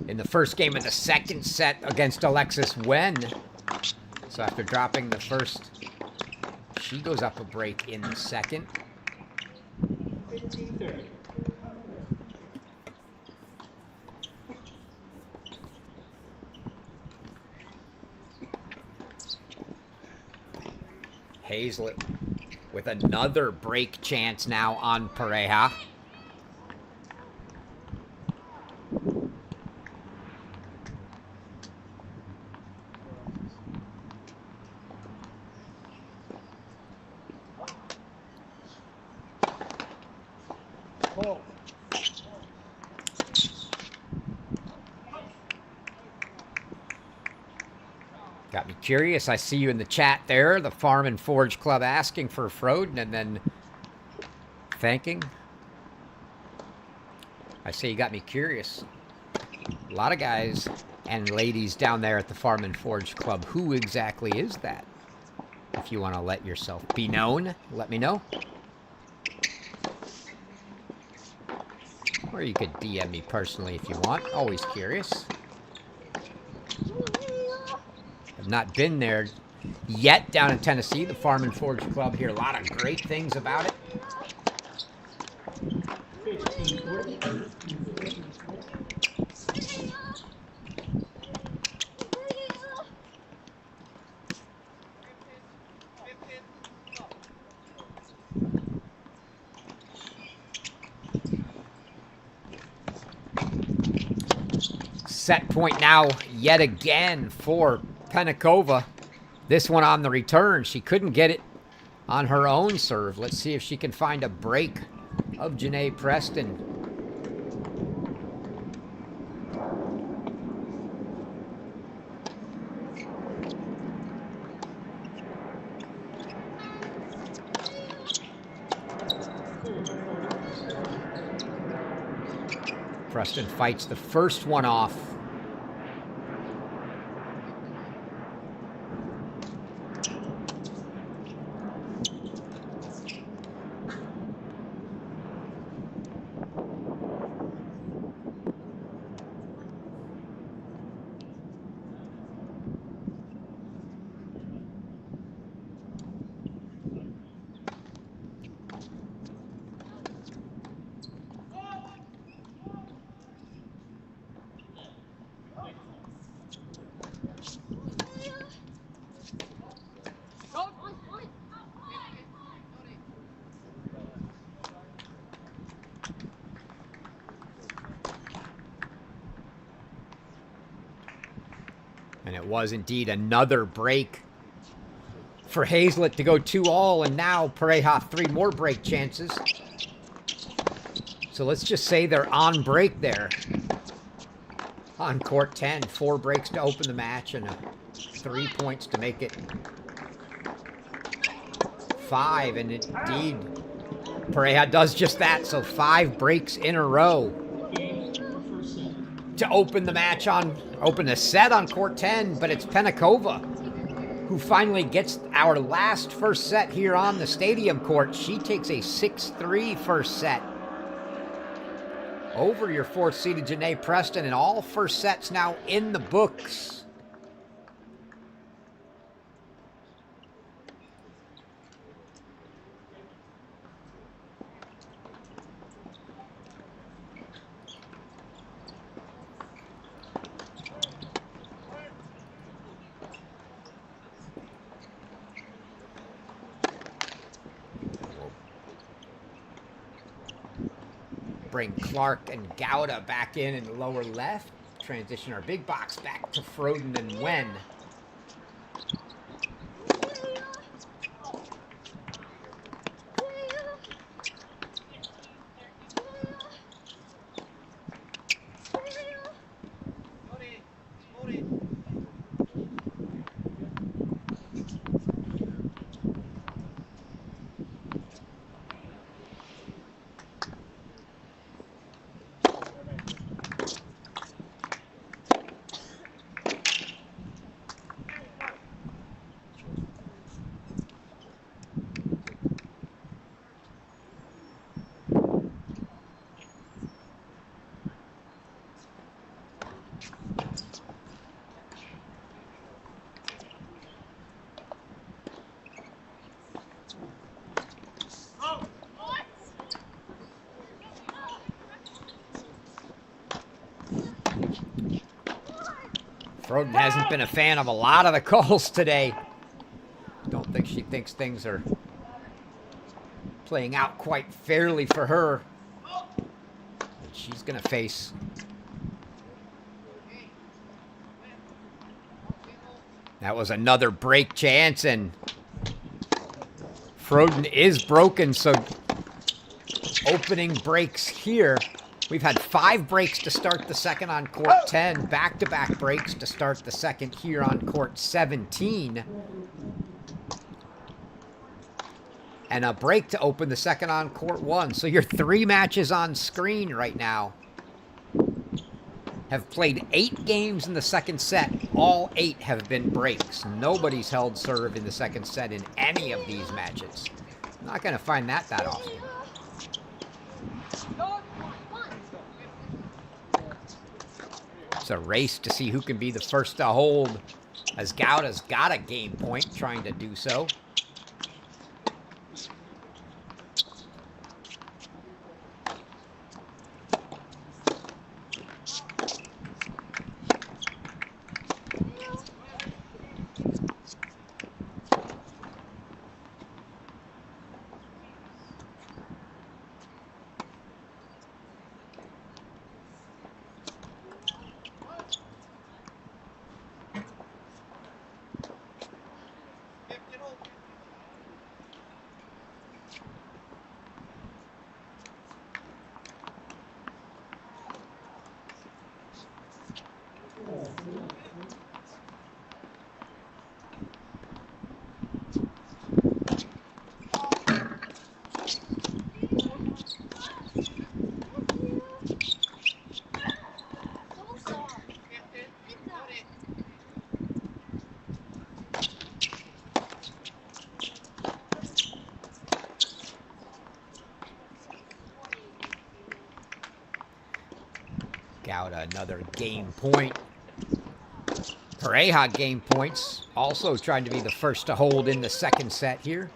in the first game of the second set against Alexis Wen. So after dropping the first, she goes up a break in the second. 15-30. Hazlett with another break chance now on Pareja. Got me curious. I see you in the chat there. The Farm and Forge Club asking for Froden and then thanking. I say you got me curious. A lot of guys and ladies down there at the Farm and Forge Club. Who exactly is that? If you want to let yourself be known, let me know. Or you could DM me personally if you want. Always curious. I've not been there yet down in Tennessee, the Farm and Forge Club. Hear a lot of great things about it. 15-40. Set point now yet again for Penakova. This one on the return. She couldn't get it on her own serve. Let's see if she can find a break of Janae Preston. Preston fights the first one off. And it was indeed another break for Hazlett to go 2-all, and now Pareja 3 more break chances. So let's just say they're on break there. On court 10, 4 breaks to open the match and 3 points to make it 5. And indeed, Pareja does just that. So 5 breaks in a row to open the match open the set on court 10. But it's Penakova who finally gets our last first set here on the stadium court. She takes a 6-3 first set over your 4th-seeded Janae Preston, and all first sets now in the books. Bring Clark and Gouda back in the lower left. Transition our big box back to Froden and Wen. Froden hasn't been a fan of a lot of the calls today. Don't think she thinks things are playing out quite fairly for her. And she's going to face that was another break chance, and Froden is broken, so opening breaks here. We've had 5 breaks to start the second on court 10, back-to-back breaks to start the second here on court 17. And a break to open the second on court 1. So your 3 matches on screen right now have played 8 games in the second set. All 8 have been breaks. Nobody's held serve in the second set in any of these matches. Not going to find that often. It's a race to see who can be the first to hold, as Gouda's got a game point trying to do so. Got another game point. Pareja game points. Also trying to be the first to hold in the second set here.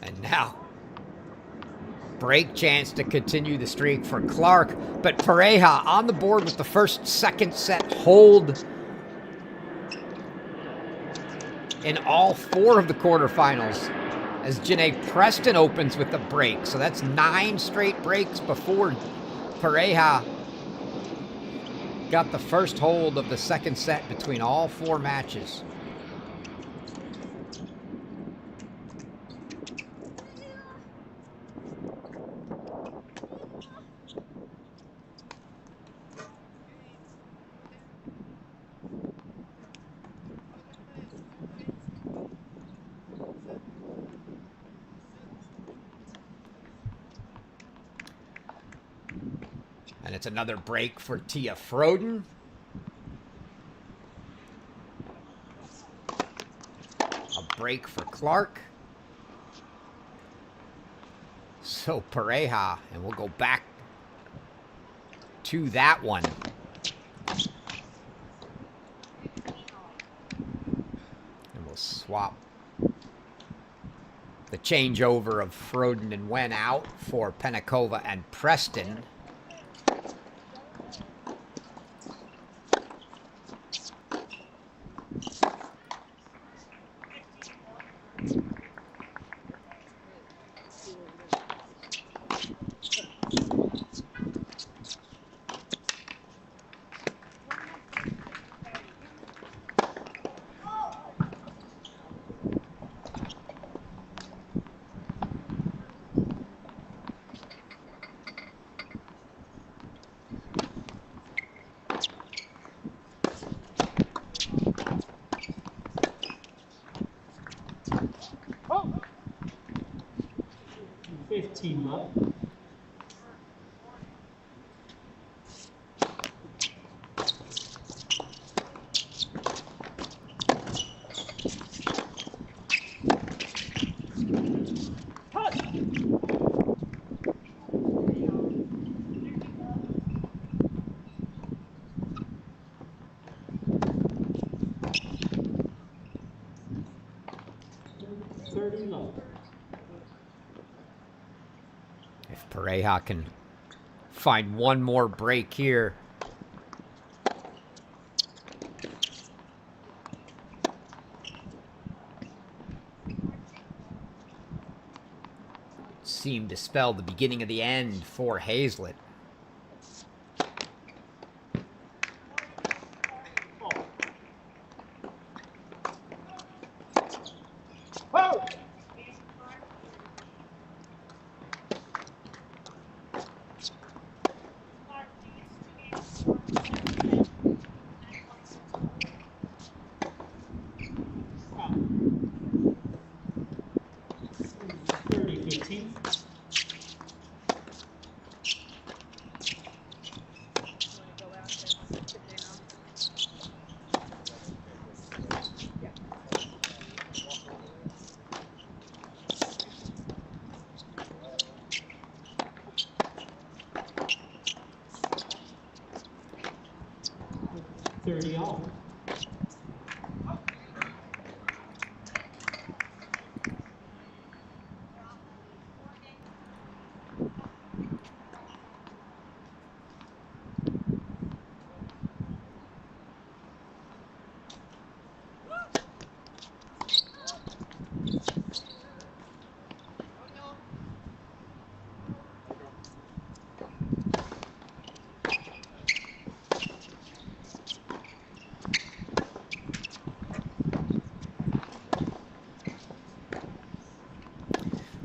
And now, break chance to continue the streak for Clark. But Pareja on the board with the first second set hold in all 4 of the quarterfinals as Janae Preston opens with the break. So that's 9 straight breaks before Pareja got the first hold of the second set between all 4 matches. And it's another break for Tia Froden. A break for Clark. So Pareja, and we'll go back to that one. And we'll swap the changeover of Froden and Wen out for Penakova and Preston. Oh. 15 love. Touch. If Pareja can find one more break here. Seemed to spell the beginning of the end for Hazlett. Whoa. Wow. 30-15. All.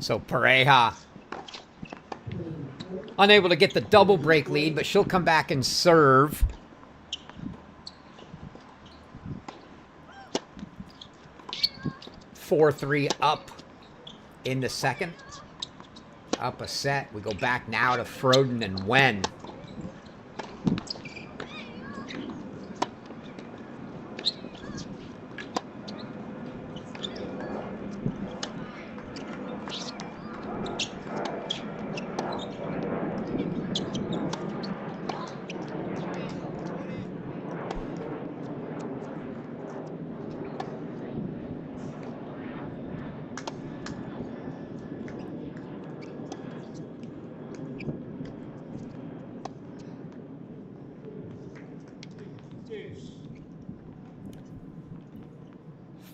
So Pareja unable to get the double break lead, but she'll come back and serve. Four-three up in the second. Up a set. We go back now to Froden and Wen.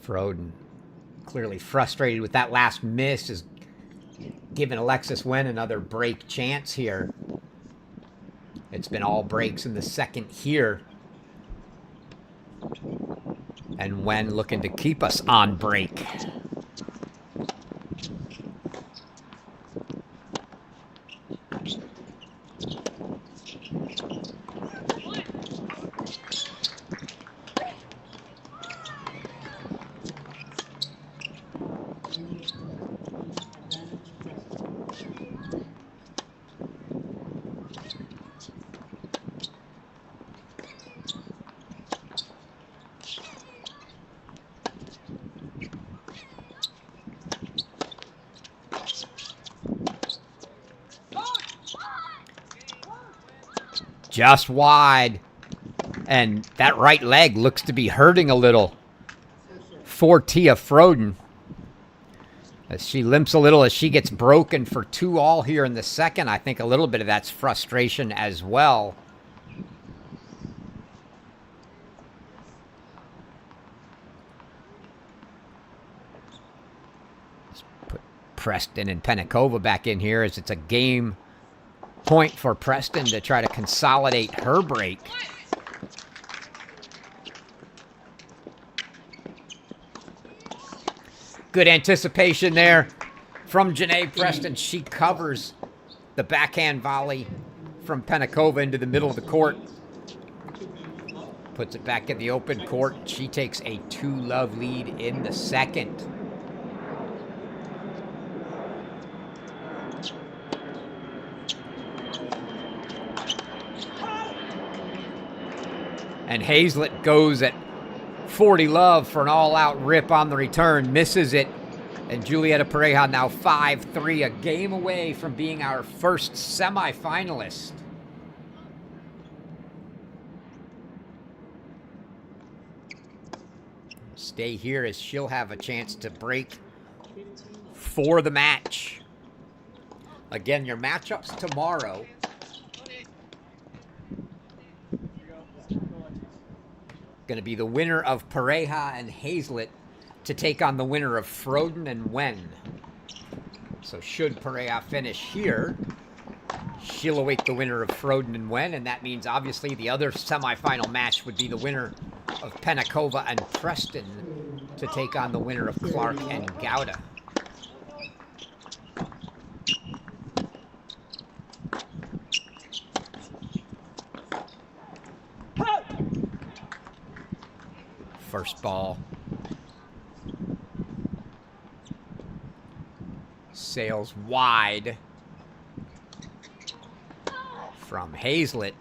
Froden, clearly frustrated with that last miss, is giving Alexis Wen another break chance here. It's been all breaks in the second here. And Wen looking to keep us on break. Just wide. And that right leg looks to be hurting a little for Tia Froden, as she limps a little as she gets broken for 2-all here in the second. I think a little bit of that's frustration as well. Let's put Preston and Penakova back in here, as it's a game point for Preston to try to consolidate her break. Good anticipation there from Janae Preston. She covers the backhand volley from Penakova into the middle of the court. Puts it back in the open court. She takes a 2-love lead in the second. And Hazlett goes at 40-love for an all-out rip on the return. Misses it. And Julieta Pareja now 5-3, a game away from being our first semifinalist. Stay here as she'll have a chance to break for the match. Again, your matchups tomorrow. Going to be the winner of Pareja and Hazlett to take on the winner of Froden and Wen. So should Pareja finish here, she'll await the winner of Froden and Wen, and that means obviously the other semifinal match would be the winner of Penakova and Preston to take on the winner of Clark and Gouda. First ball. Sails wide from Hazlett.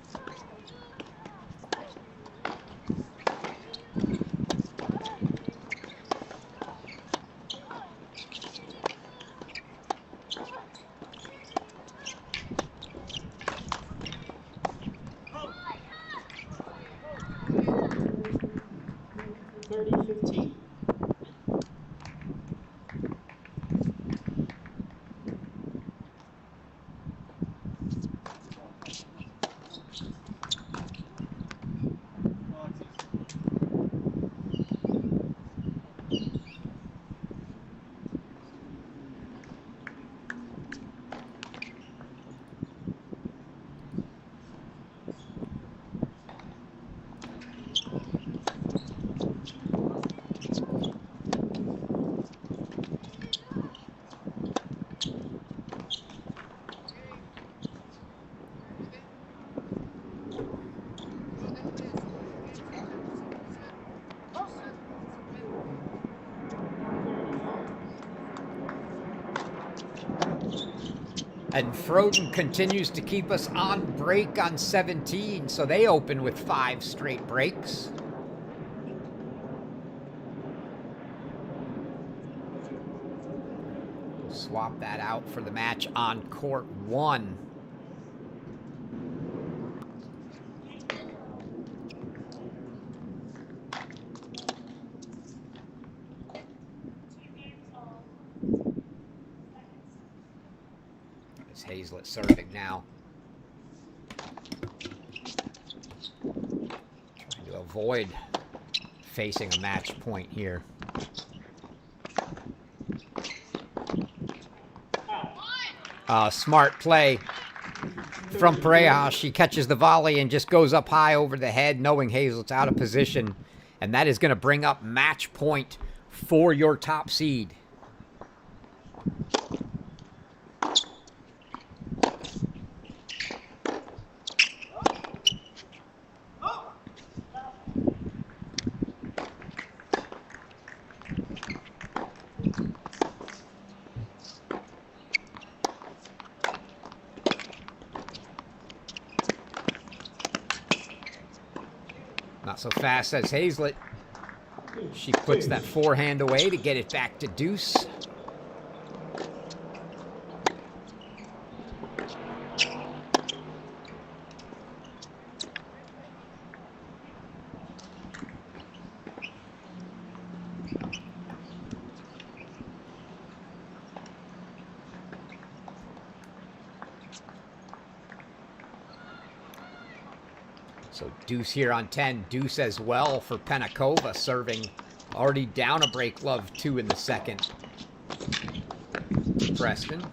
And Froden continues to keep us on break on 17, so they open with 5 straight breaks. We'll swap that out for the match on court 1. It's Hazlett serving now. Trying to avoid facing a match point here. Smart play from Pareja. She catches the volley and just goes up high over the head, knowing Hazlett's out of position. And that is going to bring up match point for your top seed. Not so fast as Hazlett. She puts that forehand away to get it back to deuce. So deuce here on 10. Deuce as well for Penakova, serving already down a break love 2 in the second. Preston.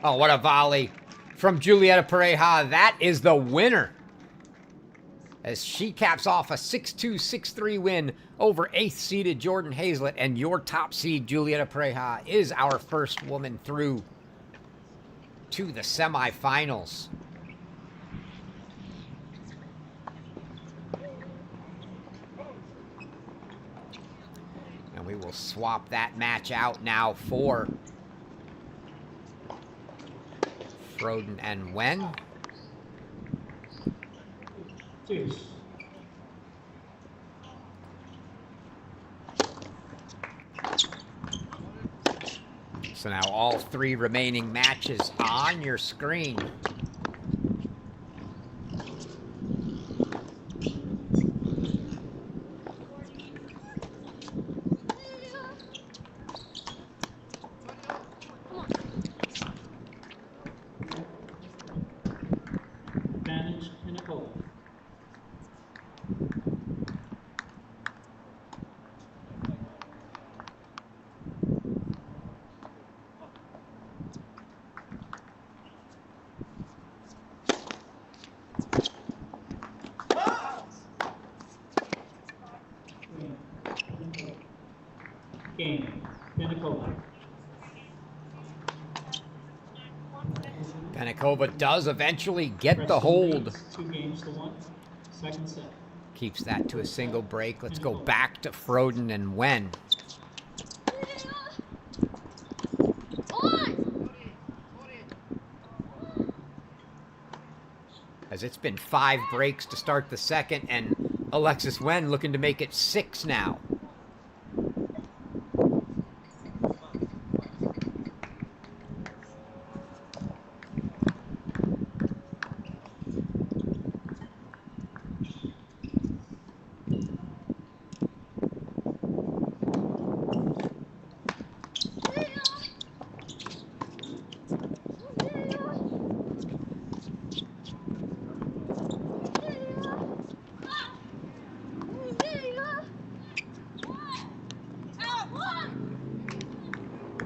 Oh, what a volley from Julieta Pareja. That is the winner, as she caps off a 6-2, 6-3 win over 8th-seeded Jordan Hazlett. And your top seed, Julieta Pareja, is our first woman through to the semifinals. And we will swap that match out now for Froden and Wen. So now all 3 remaining matches on your screen. Penakova does eventually get the hold. 2 games to 1. Second set. Keeps that to a single break. Let's go back to Froden and Wen. As it's been 5 breaks to start the second, and Alexis Wen looking to make it 6 now.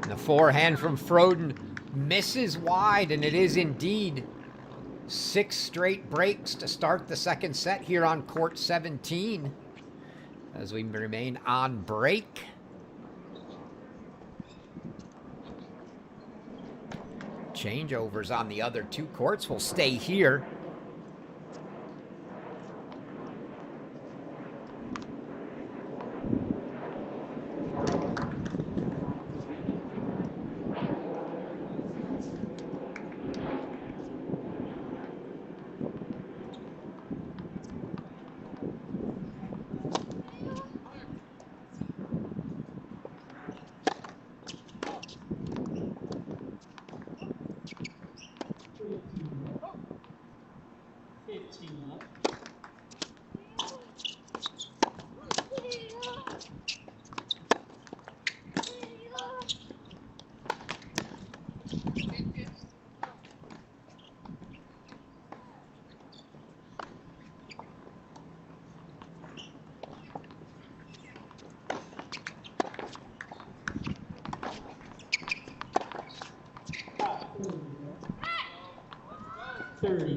The forehand from Froden misses wide, and it is indeed 6 straight breaks to start the second set here on court 17 as we remain on break. Changeovers on the other two courts will stay here.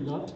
Love.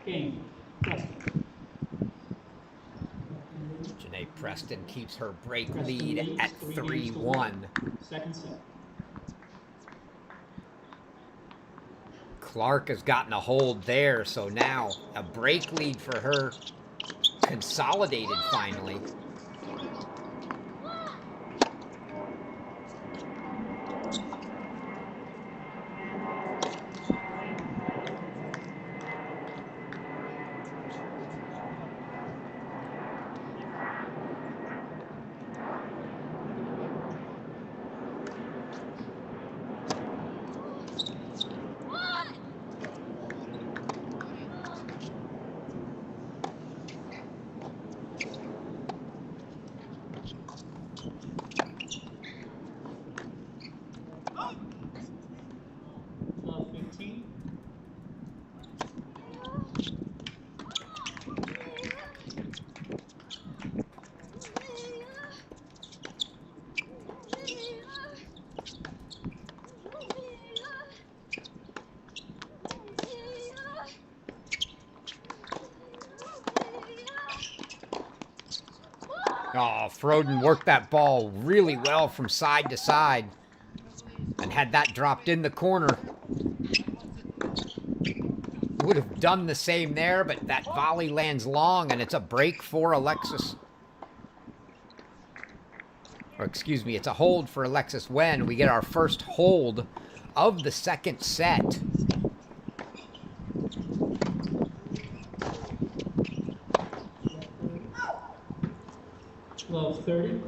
Game. Preston. Janae Preston keeps her break Preston lead leads at 3-1. 3-1. Second set. Clark has gotten a hold there, so now a break lead for her consolidated finally. Love 15. Oh, Froden worked that ball really well from side to side and had that dropped in the corner. Would have done the same there, but that volley lands long, and it's a break for Alexis. Or excuse me, it's a hold for Alexis Wen. We get our first hold of the second set. Love 30.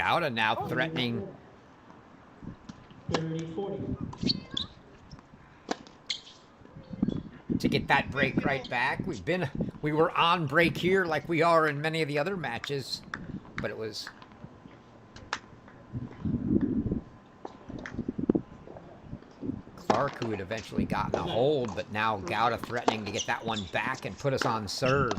Gouda now threatening 30-40. to get that break right back. We were on break here like we are in many of the other matches, but it was Clark who had eventually gotten a hold, but now Gouda threatening to get that one back and put us on serve.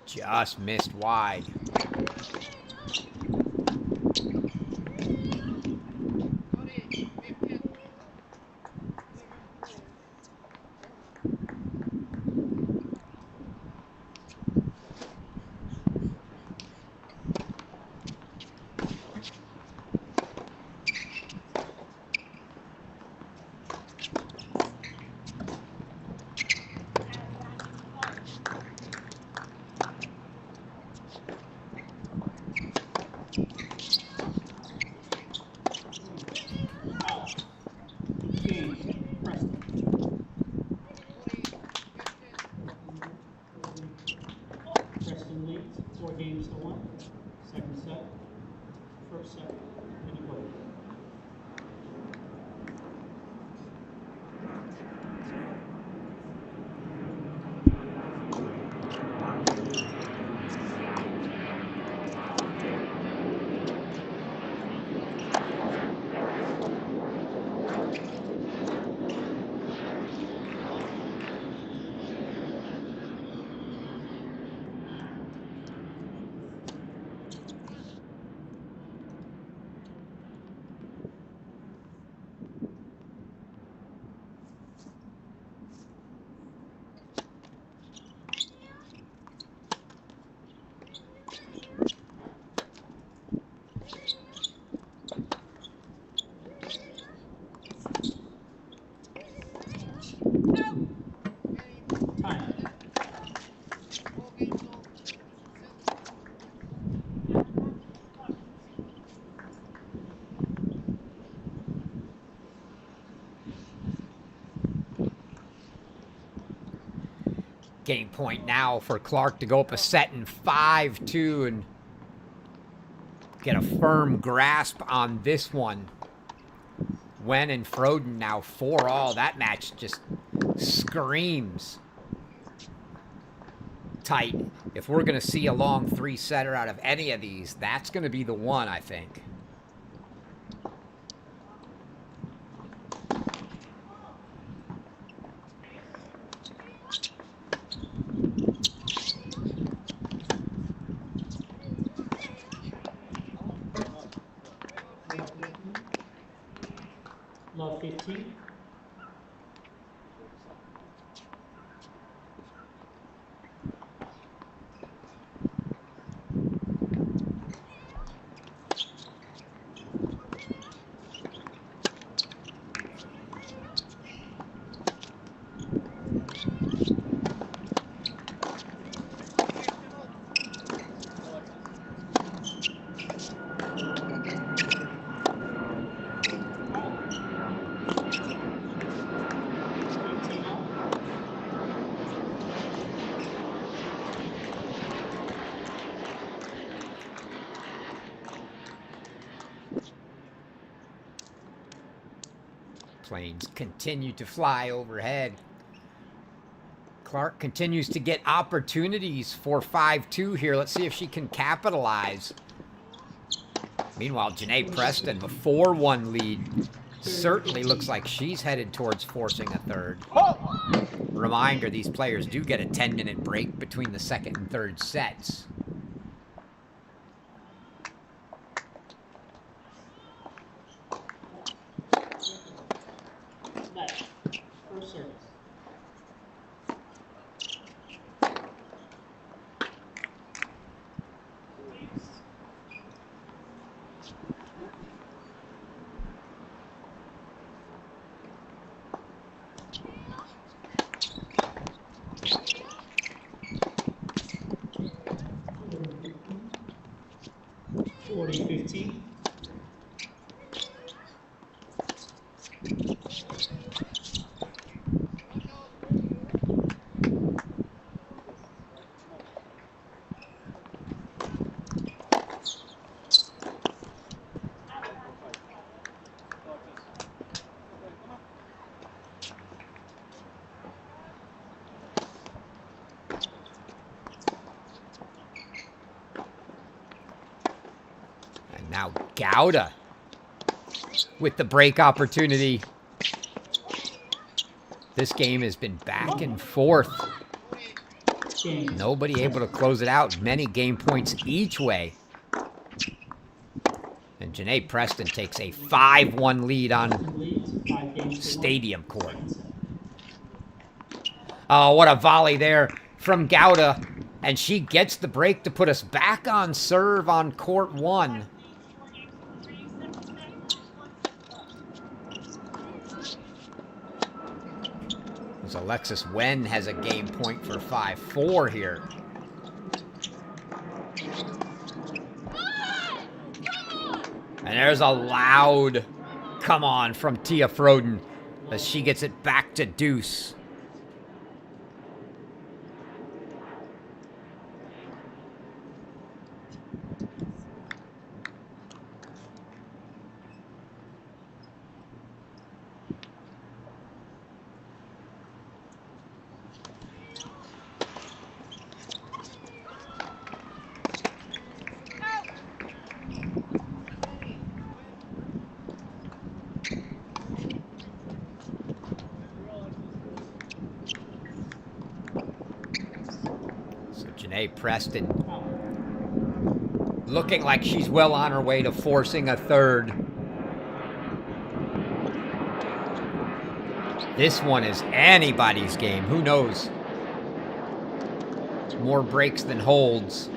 Just missed wide. Game. Preston. Preston leads 4-1. Second set. First set. Anybody. Time. Game point now for Clark to go up a set in 5-2 and get a firm grasp on this one. Wen and Froden now 4-all. That match just screams tight. If we're going to see a long 3-setter out of any of these, that's going to be the one, I think. Love 15. Planes continue to fly overhead. Clark continues to get opportunities for 5-2 here. Let's see if she can capitalize. Meanwhile, Janae Preston, the 4-1 lead, certainly looks like she's headed towards forcing a third. Reminder, these players do get a 10-minute break between the second and third sets. Left. First service. $40-15. Gouda with the break opportunity. This game has been back and forth. Game. Nobody able to close it out. Many game points each way. And Janae Preston takes a 5-1 lead on Leads 5 games to 1. Stadium Court. Second set. Oh, what a volley there from Gouda. And she gets the break to put us back on serve on court 1. As Alexis Wen has a game point for 5-4 here. And there's a loud come on from Tia Froden as she gets it back to deuce. Janae Preston looking like she's well on her way to forcing a third. This one is anybody's game. Who knows? More breaks than holds.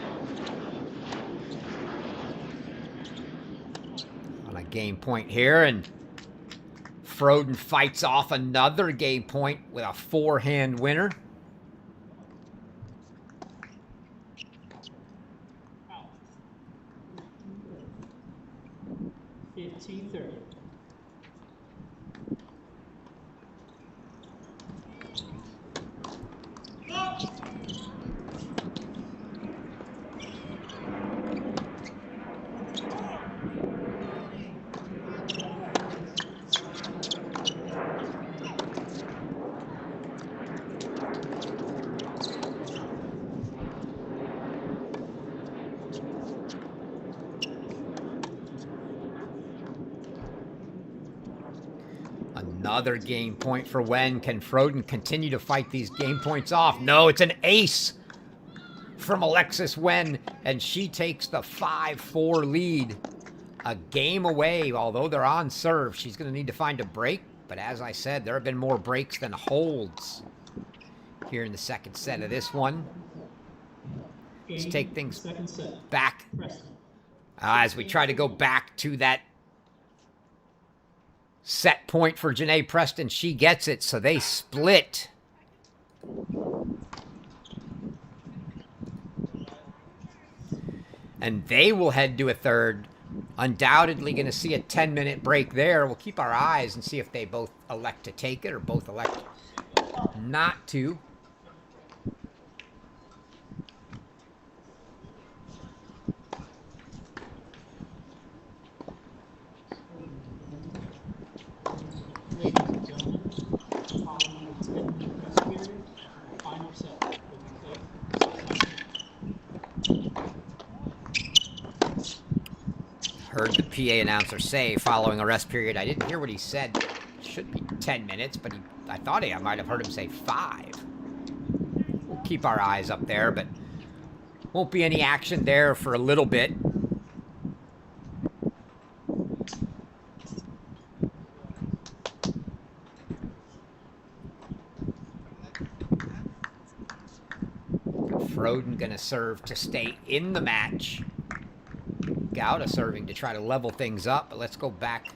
On a game point here, and Froden fights off another game point with a 4-hand winner. 15-30. Another game point for Wen. Can Froden continue to fight these game points off? No, it's an ace from Alexis Wen, and she takes the 5-4 lead. A game away, although they're on serve. She's going to need to find a break, but as I said, there have been more breaks than holds here in the second set of this one. Let's take things back as we try to go back to that set point for Janae Preston. She gets it, so they split. And they will head to a third. Undoubtedly going to see a 10-minute break there. We'll keep our eyes and see if they both elect to take it or both elect not to. Ladies and gentlemen, following the 10-minute rest period, final set will be played. Heard the PA announcer say following a rest period. I didn't hear what he said. It should be 10 minutes, but I thought I might have heard him say 5. We'll keep our eyes up there, but won't be any action there for a little bit. Froden gonna serve to stay in the match. Gouda serving to try to level things up, but let's go back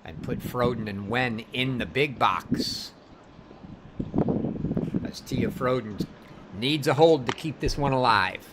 and put Froden and Wen in the big box. As Tia Froden needs a hold to keep this one alive.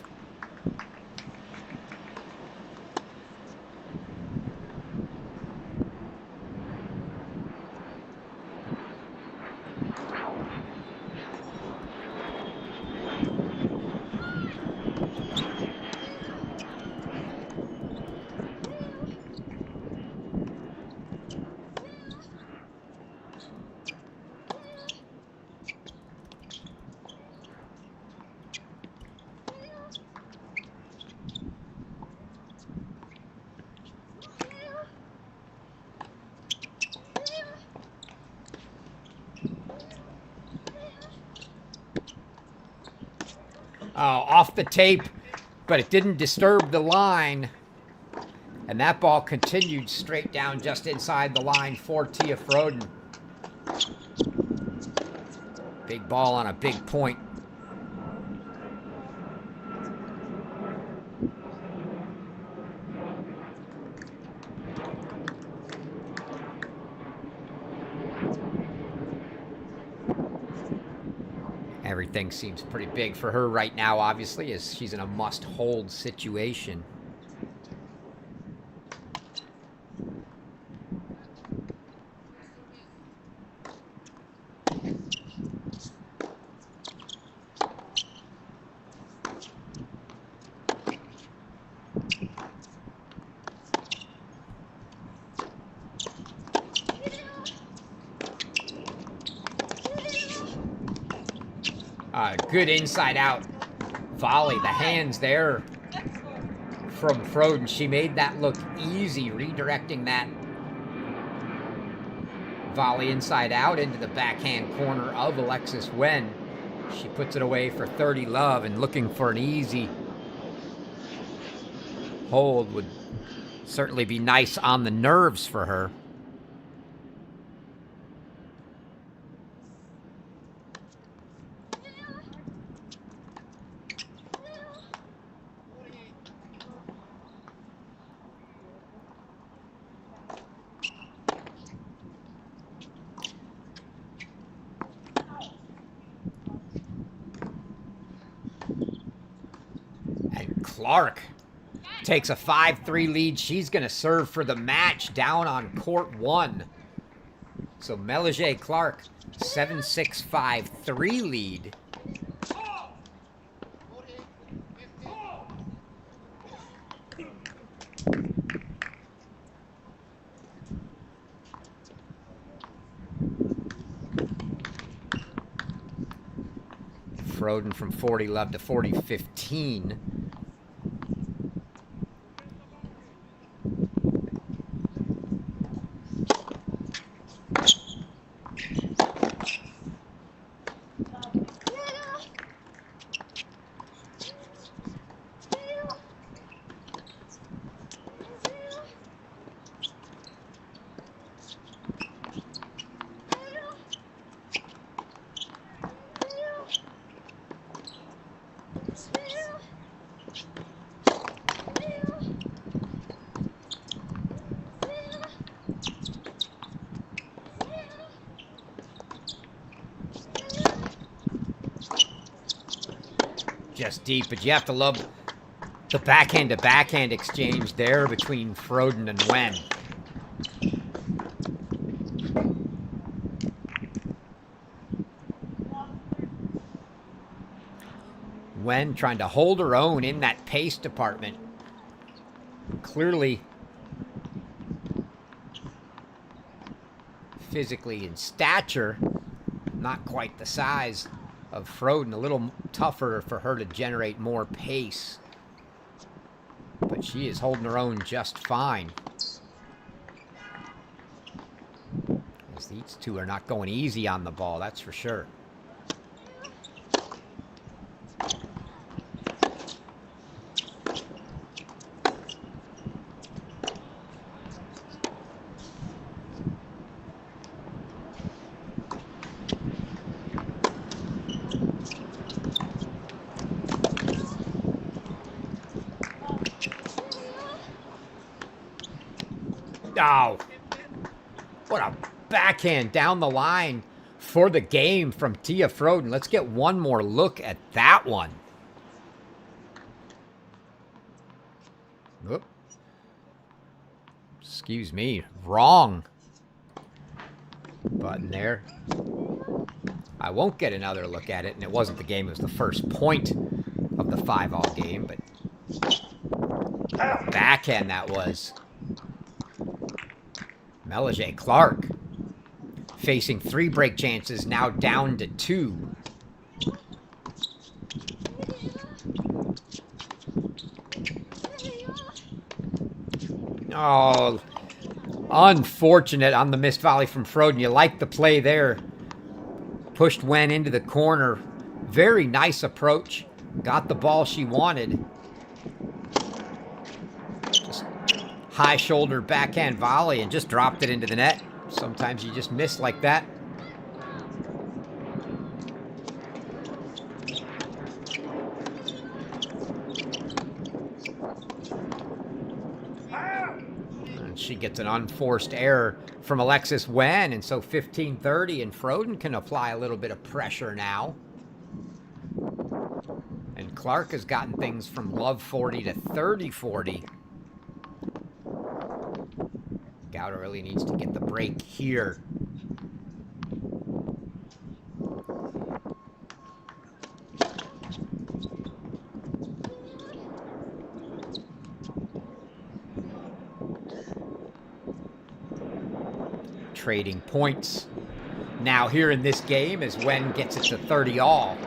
Off the tape, but it didn't disturb the line. And that ball continued straight down just inside the line for Tia Froden. Big ball on a big point. Everything seems pretty big for her right now, obviously, as she's in a must-hold situation. Good inside-out volley. The hands there from Froden. She made that look easy, redirecting that volley inside out into the backhand corner of Alexis Wen. She puts it away for 30 love, and looking for an easy hold would certainly be nice on the nerves for her. Clark takes a 5-3 lead. She's going to serve for the match down on court 1. So Melige Clark, 7-6, 5-3 lead. Froden from 40 love to 40-15. Just deep, but you have to love the backhand-to-backhand exchange there between Froden and Wen. Wen trying to hold her own in that pace department. Clearly physically in stature, not quite the size of Froden, a little tougher for her to generate more pace. But she is holding her own just fine. As these two are not going easy on the ball, that's for sure. Oh, what a backhand down the line for the game from Tia Froden. Let's get one more look at that one. Oop. Excuse me, wrong button there. I won't get another look at it, and it wasn't the game. It was the first point of the 5-all game, but backhand that was. Melige Clark facing 3 break chances, now down to 2. Oh, unfortunate on the missed volley from Froden. You like the play there. Pushed Wen into the corner. Very nice approach got the ball she wanted. Just high shoulder backhand volley and just dropped it into the net. Sometimes you just miss like that. And she gets an unforced error from Alexis Wen, and so 15-30, and Froden can apply a little bit of pressure now. And Clark has gotten things from love 40 to 30-40. Gowda really needs to get the break here. Trading points now here in this game as Wen gets it to 30 all.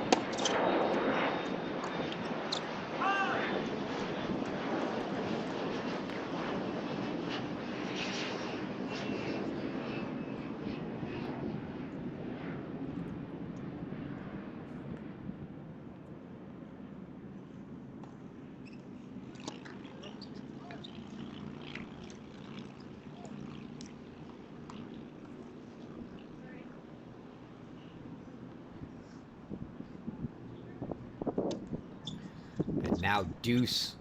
And now deuce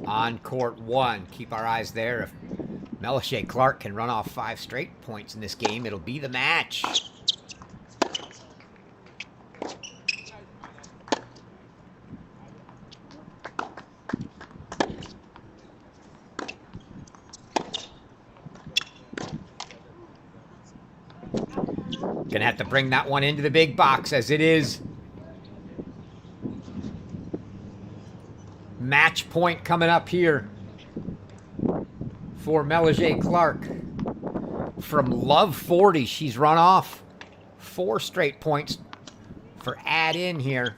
on court one. Keep our eyes there. If Melissa Clark can run off 5 straight points in this game, it'll be the match. Gonna have to bring that one into the big box as it is. Match point coming up here for Melissa Clark. From love 40, she's run off 4 straight points for add in here.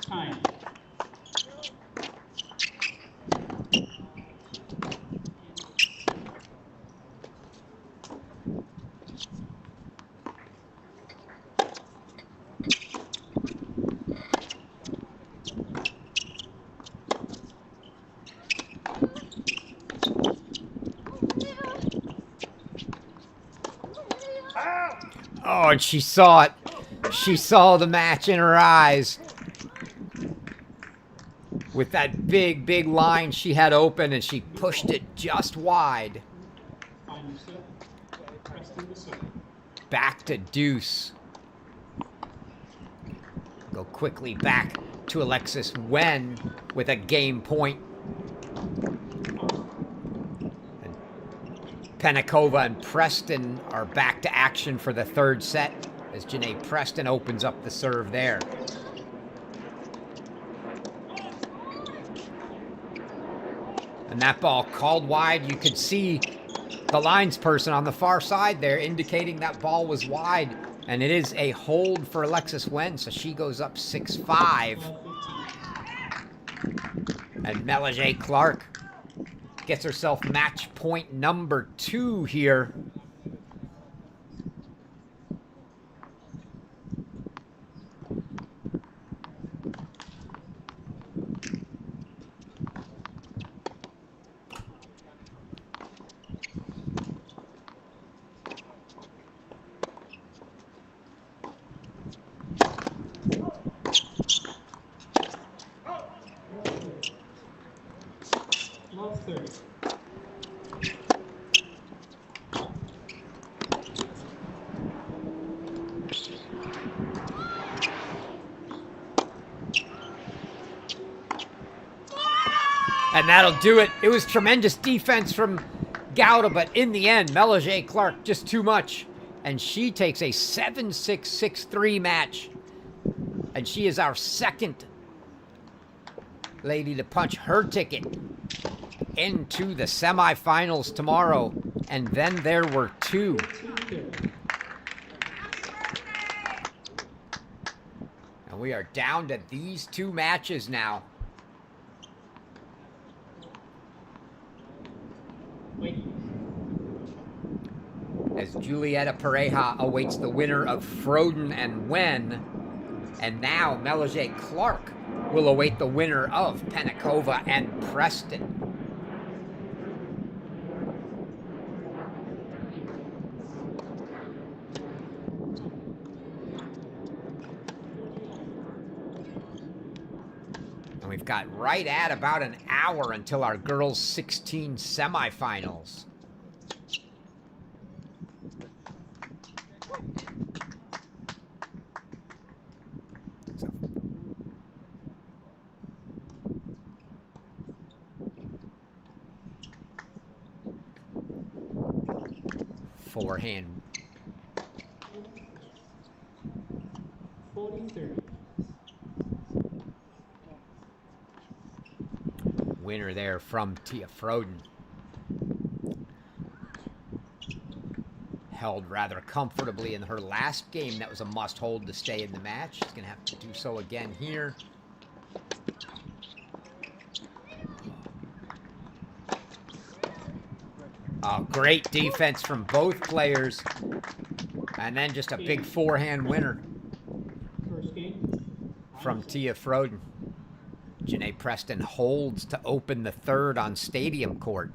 Time. Oh, and she saw it. She saw the match in her eyes. With that big, big line she had open, and she pushed it just wide. Final set. Preston to serve. Back to deuce. Go quickly back to Alexis Wen with a game point. And Pennikova and Preston are back to action for the 3rd set as Janae Preston opens up the serve there. And that ball called wide. You could see the lines person on the far side there indicating that ball was wide. And it is a hold for Alexis Wen, so she goes up 6-5. 12-15. And Melissa Clark gets herself match point number 2 here. Love 30. And that'll do it. It was tremendous defense from Gowda, but in the end, Melissa Clark just too much. And she takes a 7-6, 6-3 match. And she is our 2nd lady to punch her ticket into the semifinals tomorrow. And then there were 2. 2-30. And we are down to these 2 matches now. Wait. Julieta Pareja awaits the winner of Froden and Wen. And now Melaje Clark will await the winner of Pennikova and Preston. And we've got right at about an hour until our girls' 16 semifinals. Forehand. 40-30. Winner there from Tia Froden. Held rather comfortably in her last game. That was a must-hold to stay in the match. She's going to have to do so again here. Oh, great defense from both players. And then just a big forehand winner First game. from Tia Froden. Janae Preston holds to open the third on Stadium Court.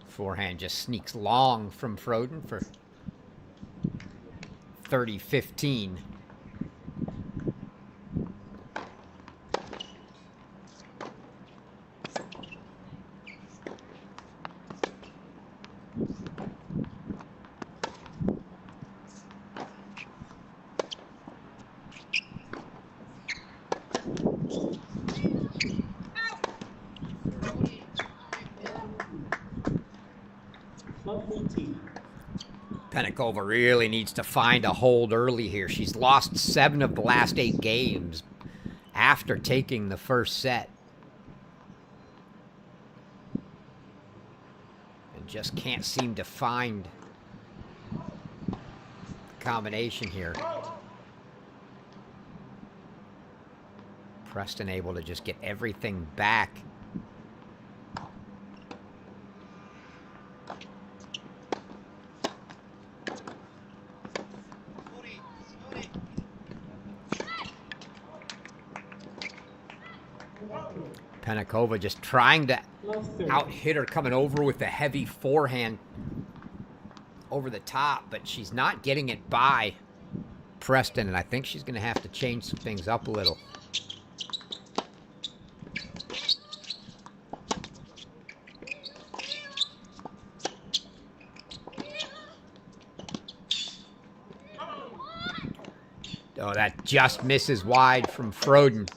Forehand just sneaks long from Froden for 30-15. Love 14. Pennikova really needs to find a hold early here. She's lost 7 of the last 8 games after taking the first set. And just can't seem to find the combination here. Preston able to just get everything back. Pennikova just trying to out-hit her, coming over with the heavy forehand over the top, but she's not getting it by Preston, and I think she's going to have to change some things up a little. Oh, that just misses wide from Froden.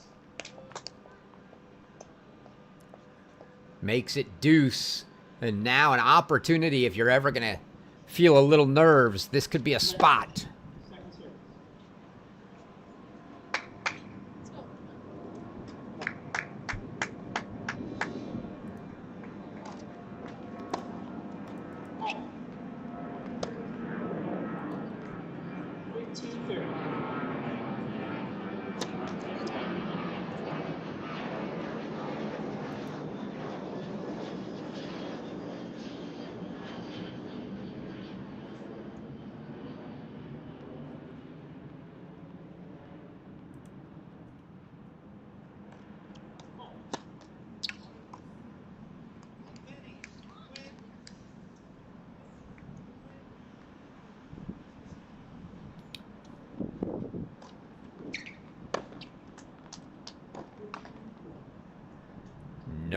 Makes it deuce. And now an opportunity, if you're ever going to feel a little nerves, this could be a spot. Second service.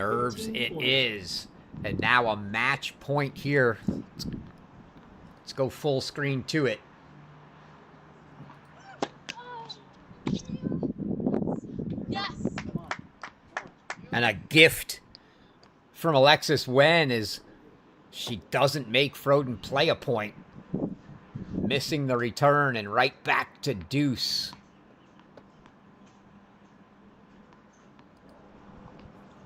Nerves 15 it points. is. And now a match point here. Let's go full screen to it. And a gift from Alexis Wen is she doesn't make Froden play a point. Missing the return and right back to deuce.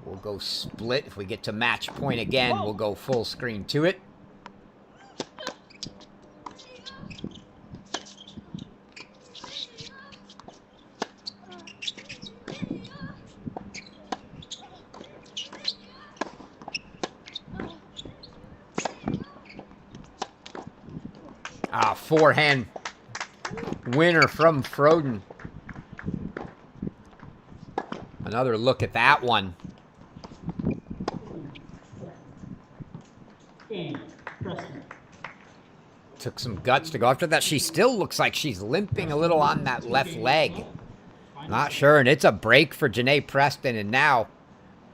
We'll go split. If we get to match point again, we'll go full screen to it. Forehand winner from Froden. Another look at that one. Game. Preston. Took some guts to go after that. She still looks like she's limping a little on that left leg. Not sure, and it's a break for Janae Preston, and now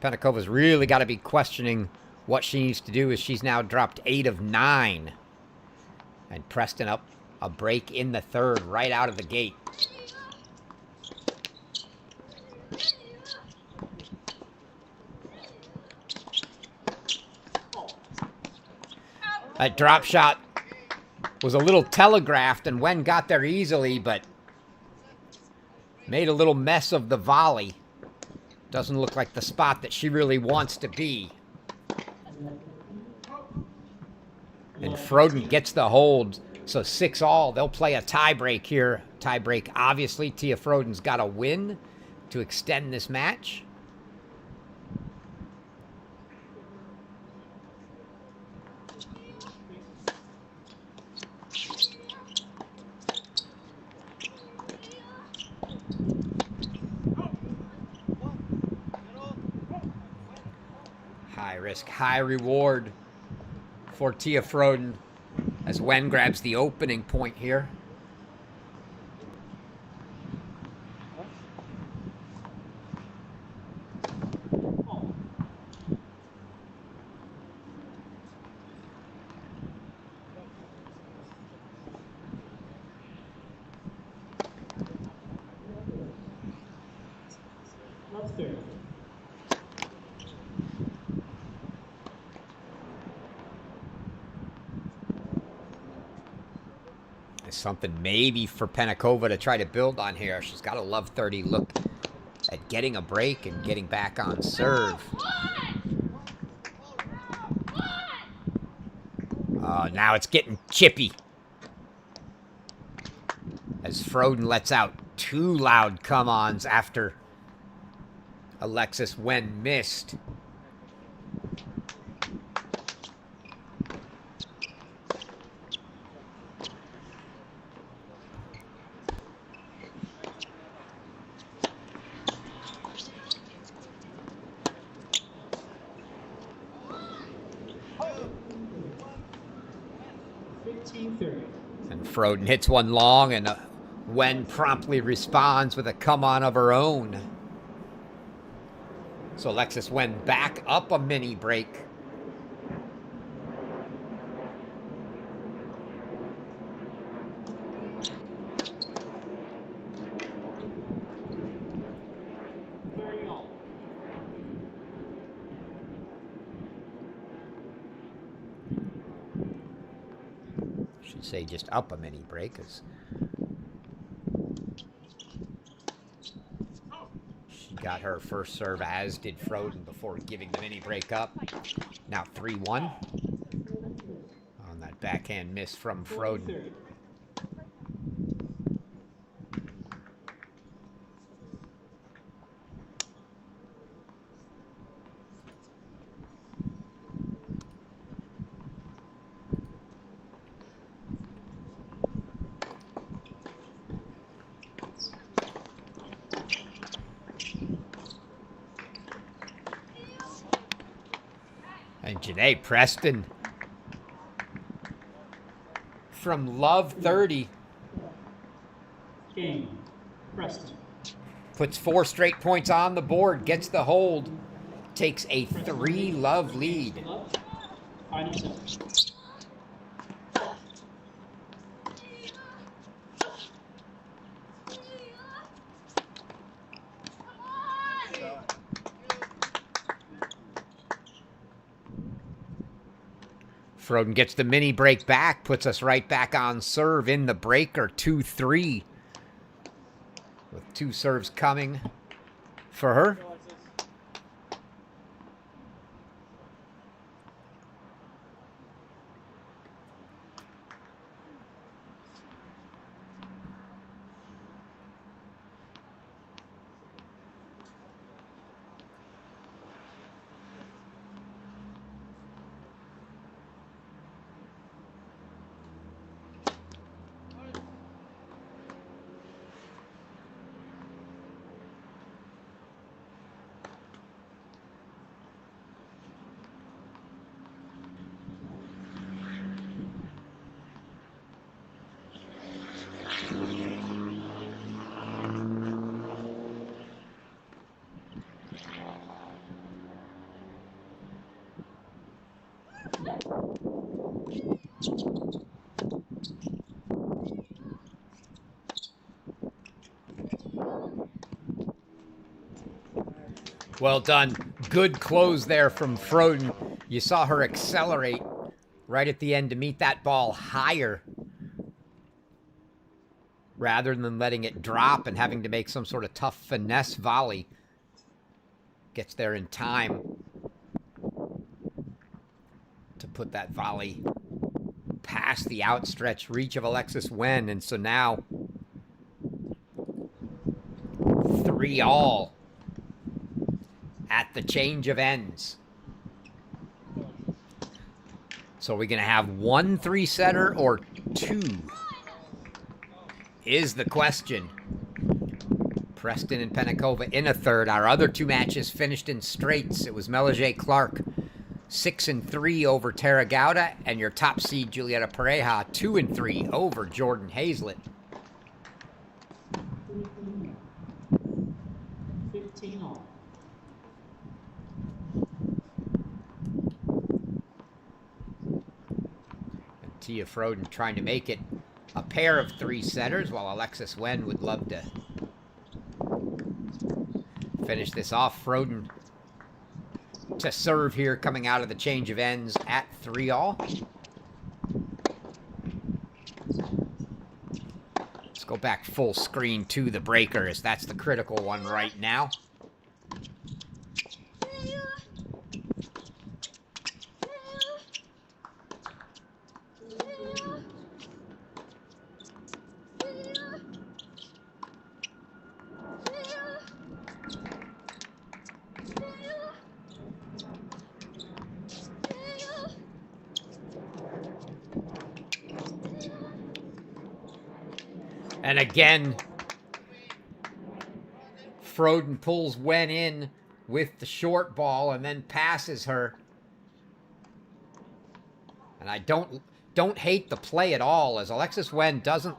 Penakova's really got to be questioning what she needs to do as she's now dropped 8 of 9. And Preston up a break in the third right out of the gate. That drop shot was a little telegraphed, and Wen got there easily, but made a little mess of the volley. Doesn't look like the spot that she really wants to be. And Froden gets the hold. So 6-all. They'll play a tiebreak here. Tiebreak, obviously. Tia Froden's got to win to extend this match. High risk, high reward for Tia Froden as Wen grabs the opening point here. Love 30. Something maybe for Penakova to try to build on here. She's got a love 30 look at getting a break and getting back on serve. Now it's getting chippy as Froden lets out 2 loud come-ons after Alexis Wen missed. And Froden hits one long, and Wen promptly responds with a come-on of her own. So Alexis Wen back up a mini break. Should say just up a mini break, as she got her first serve, as did Froden, before giving the mini break up. Now 3-1 on that backhand miss from Froden. And Janae Preston from love 30 Game. Preston. puts 4 straight points on the board, gets the hold. takes a 3-love lead. Love. Final set. Froden gets the mini break back, puts us right back on serve in the breaker, 2-3. With 2 serves coming for her. Well done. Good close there from Froden. You saw her accelerate right at the end to meet that ball higher rather than letting it drop and having to make some sort of tough finesse volley. Gets there in time to put that volley past the outstretched reach of Alexis Wen. And so now 3-all at the change of ends. So we're going to have 1 3-setter or 2 is the question. Preston and Penacova in a third. Our other 2 matches finished in straights. It was Meliger Clark 6-3 over Tara Gauda, and your top seed Julieta Pareja 2-3 over Jordan Hazlett. 15 all. And Tia Froden trying to make it a pair of 3-setters, while Alexis Wen would love to finish this off. Froden to serve here coming out of the change of ends at 3-all. Let's go back full screen to the breaker, as that's the critical one right now. And again, Froden pulls Wen in with the short ball and then passes her. And I don't hate the play at all, as Alexis Wen doesn't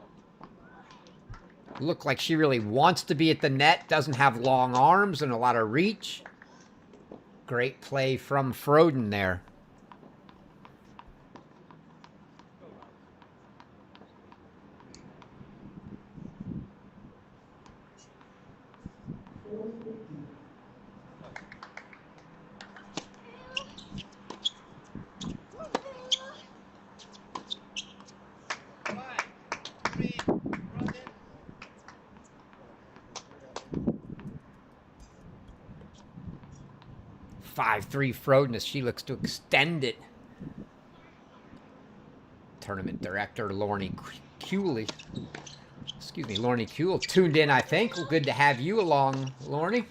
look like she really wants to be at the net, doesn't have long arms and a lot of reach. Great play from Froden there. Five, 5-3 Froden as she looks to extend it. Tournament director Lorne Cooley. Lorne Kuehl tuned in, I think. Well, good to have you along, Lorne.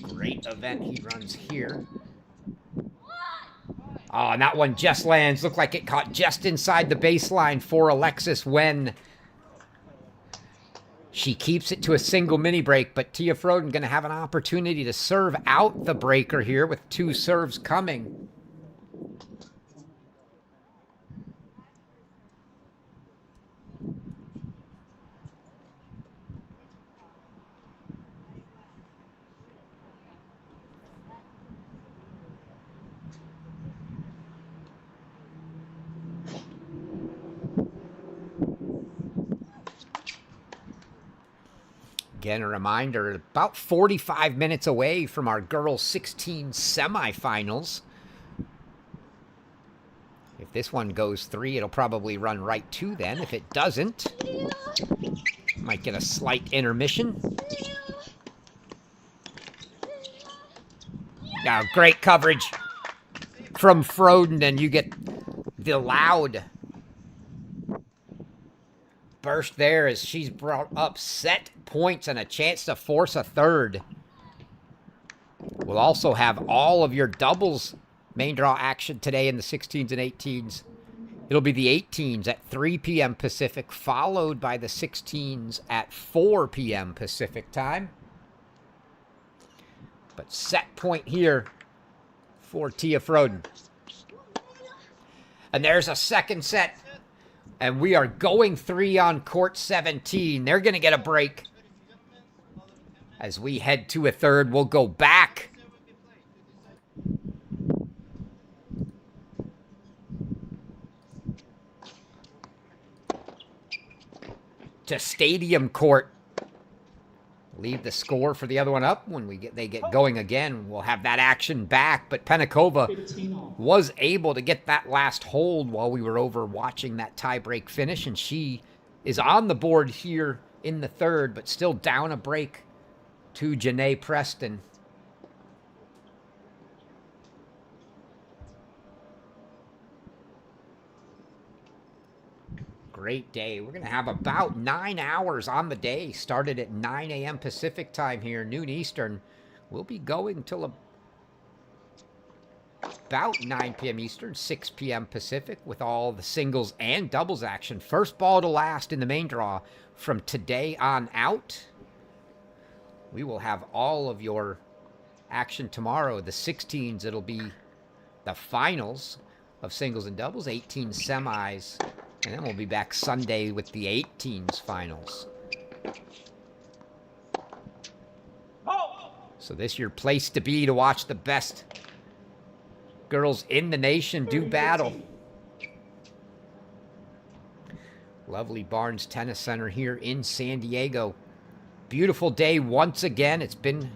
Great event he runs here. Oh, and that one just lands. Looked like it caught just inside the baseline for Alexis Wen. She keeps it to a single mini break, but Tia Froden going to have an opportunity to serve out the breaker here with 2 serves coming. Again, a reminder, about 45 minutes away from our girls 16 semifinals. If this one goes 3, it'll probably run right to then. If it doesn't, might get a slight intermission. Now, great coverage from Froden, and you get the loud burst there as she's brought up set points and a chance to force a third. We'll also have all of your doubles main draw action today in the 16s and 18s. It'll be the 18s at 3 p.m. Pacific, followed by the 16s at 4 p.m. Pacific time. But set point here for Tia Froden. And there's a second set. And we are going 3 on court 17. They're going to get a break. As we head to a third, we'll go back to stadium court. Leave the score for the other one up. When they get going again, we'll have that action back. But Penakova was able to get that last hold while we were over watching that tiebreak finish, and she is on the board here in the third, but still down a break to Janae Preston. Great day. We're going to have about 9 hours on the day. Started at 9 a.m. Pacific time here, noon Eastern. We'll be going till about 9 p.m. Eastern, 6 p.m. Pacific, with all the singles and doubles action. First ball to last in the main draw from today on out. We will have all of your action tomorrow. The 16s, it'll be the finals of singles and doubles, 18 semis. And then we'll be back Sunday with the 18's finals. So this is your place to be to watch the best girls in the nation do battle. Lovely Barnes Tennis Center here in San Diego. Beautiful day once again. It's been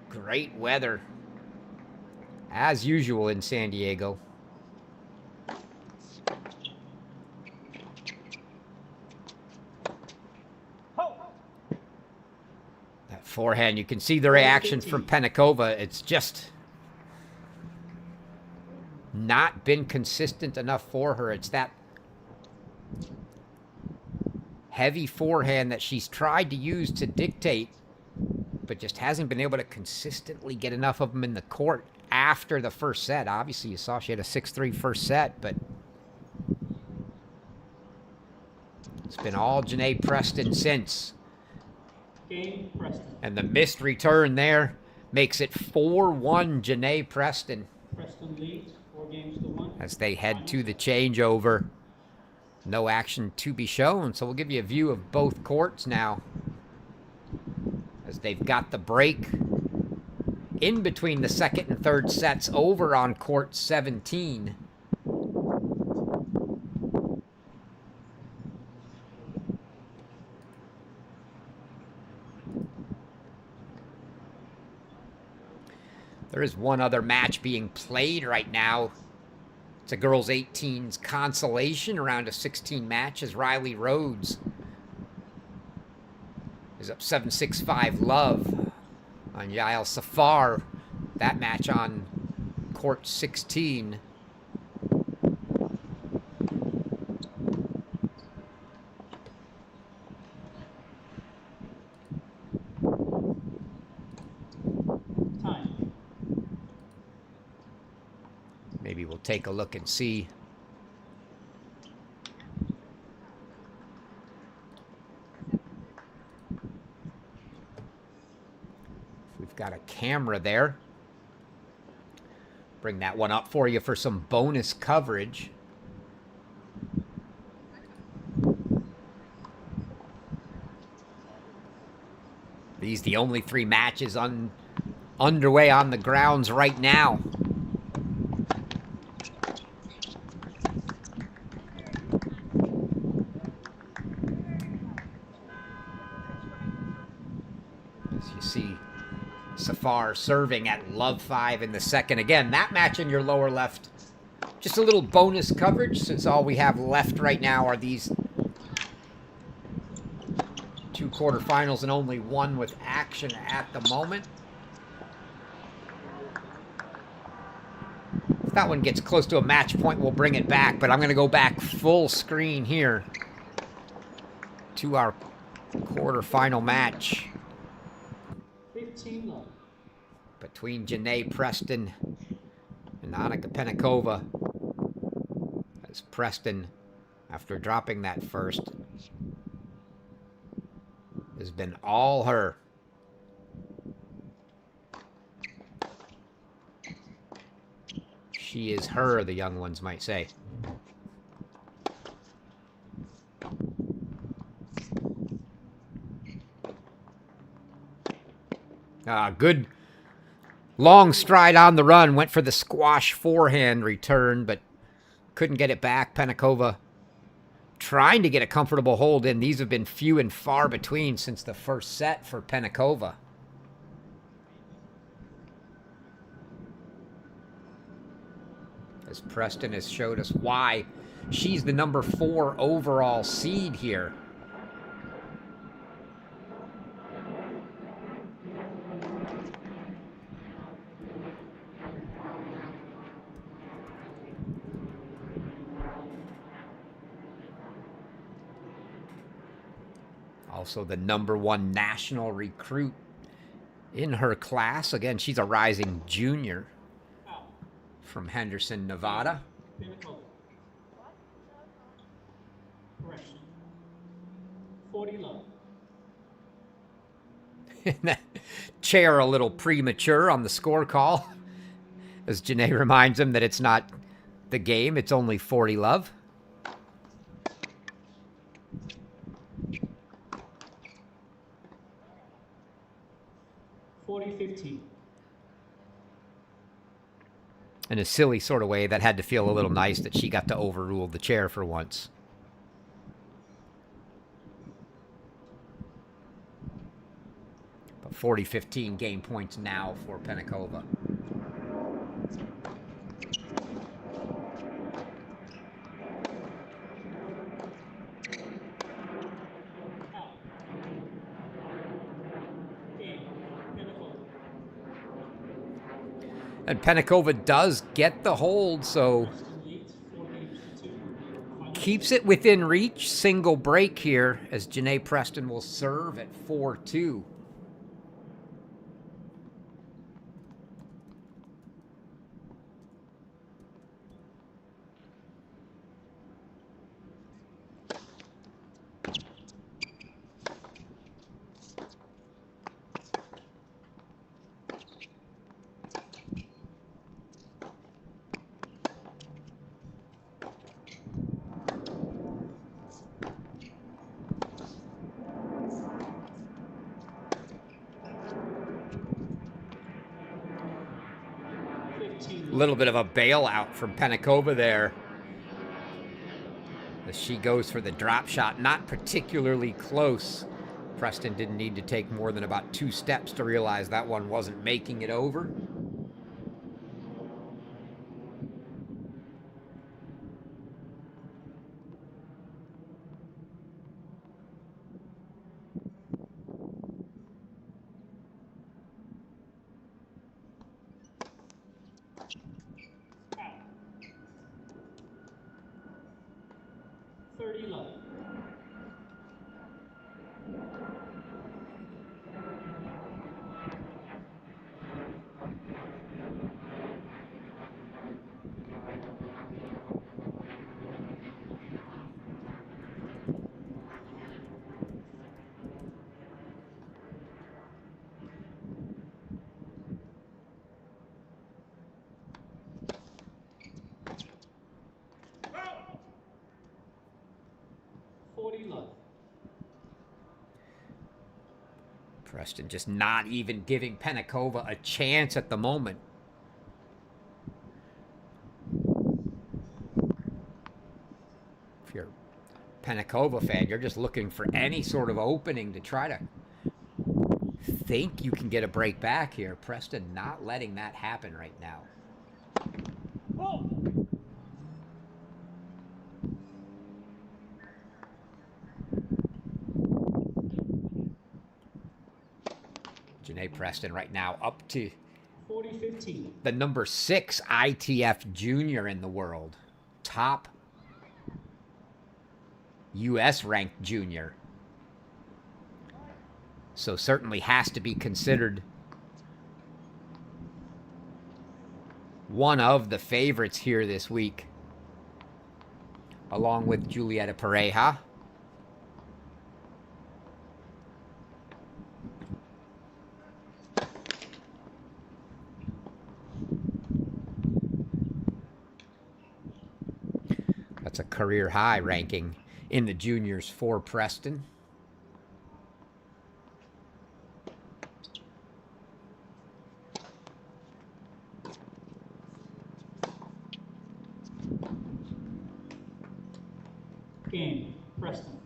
great weather, as usual in San Diego. That forehand, you can see the reaction from Penakova. It's just not been consistent enough for her. It's that heavy forehand that she's tried to use to dictate, but just hasn't been able to consistently get enough of them in the court. After the first set, obviously you saw she had a 6-3 first set, but it's been all Janae Preston since. Game Preston. And the missed return there makes it 4-1 Janae Preston. Preston leads 4-1. As they head to the changeover. No action to be shown, so we'll give you a view of both courts now, as they've got the break in between the second and third sets over on court 17. There is one other match being played right now. It's a girls 18's consolation round of 16 matches. Riley Rhodes is up 7-6-5 love on Yael Safar. That match on court 16. Time. Maybe we'll take a look and see. We've got a camera there. Bring that one up for you for some bonus coverage. These the only 3 matches underway on the grounds right now. see Safar serving at love 5 in the second. Again, that match in your lower left. Just a little bonus coverage since all we have left right now are these 2 quarterfinals and only one with action at the moment. If that one gets close to a match point, we'll bring it back, but I'm going to go back full screen here to our quarterfinal match 15 love. between Janae Preston and Annika Pennikova. As Preston, after dropping that first, has been all her. She is her, the young ones might say. Good long stride on the run. Went for the squash forehand return, but couldn't get it back. Pennikova trying to get a comfortable hold in. These have been few and far between since the first set for Pennikova. As Preston has showed us why she's the number 4 overall seed here. Also the number 1 national recruit in her class. Again, she's a rising junior from Henderson, Nevada. Pennikova. Correction. 40 love. That chair a little premature on the score call, as Janae reminds him that it's not the game, it's only 40 love. In a silly sort of way, that had to feel a little nice that she got to overrule the chair for once. But 40-15 game points now for Pennikova. And Pennikova does get the hold, so keeps it within reach. Single break here as Janae Preston will serve at 4-2. A little bit of a bailout from Pennikova there, as she goes for the drop shot. Not particularly close. Preston didn't need to take more than about 2 steps to realize that one wasn't making it over. Preston just not even giving Pennikova a chance at the moment. If you're a Pennikova fan, you're just looking for any sort of opening to try to think you can get a break back here. Preston not letting that happen right now. Oh! Janae Preston right now up to 40-15. the number 6 ITF junior in the world. Top U.S. ranked junior. So certainly has to be considered one of the favorites here this week, along with Julieta Pareja. That's a career high ranking in the juniors for Preston. Game. Preston.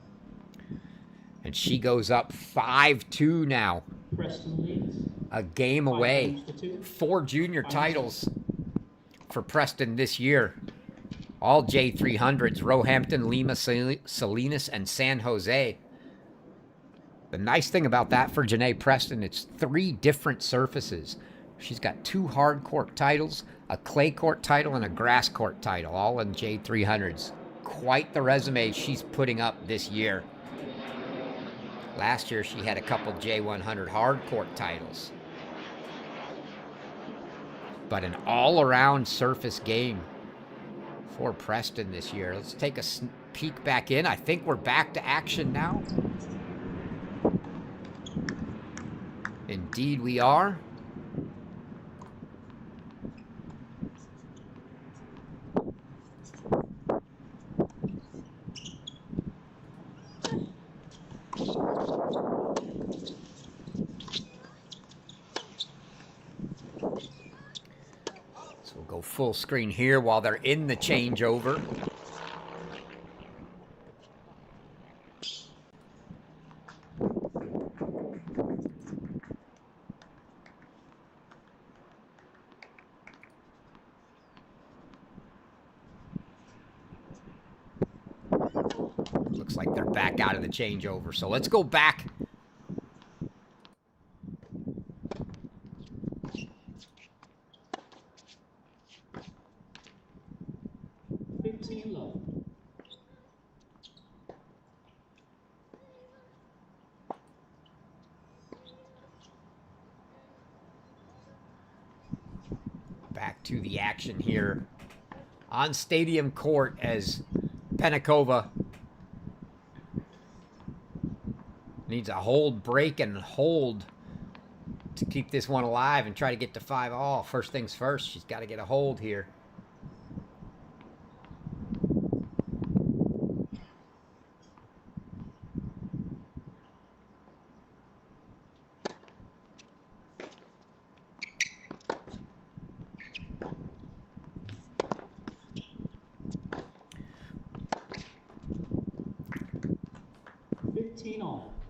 And she goes up 5-2 now. Preston leads. A game 5 away. games to 2. 4 junior Final titles for Preston this year. All J300s, Roehampton, Lima, Salinas, and San Jose. The nice thing about that for Janae Preston, it's 3 different surfaces. She's got 2 hard court titles, a clay court title, and a grass court title, all in J300s. Quite the resume she's putting up this year. Last year, she had a couple J100 hard court titles. But an all-around surface game for Preston this year. Let's take a peek back in. I think we're back to action now. Indeed we are. So we'll go full screen here while they're in the changeover. Looks like they're back out of the changeover. So let's go back. Low. Back to the action here on Stadium Court as Penakova needs a hold, break, and hold to keep this one alive and try to get to 5-all. First things first, she's got to get a hold here.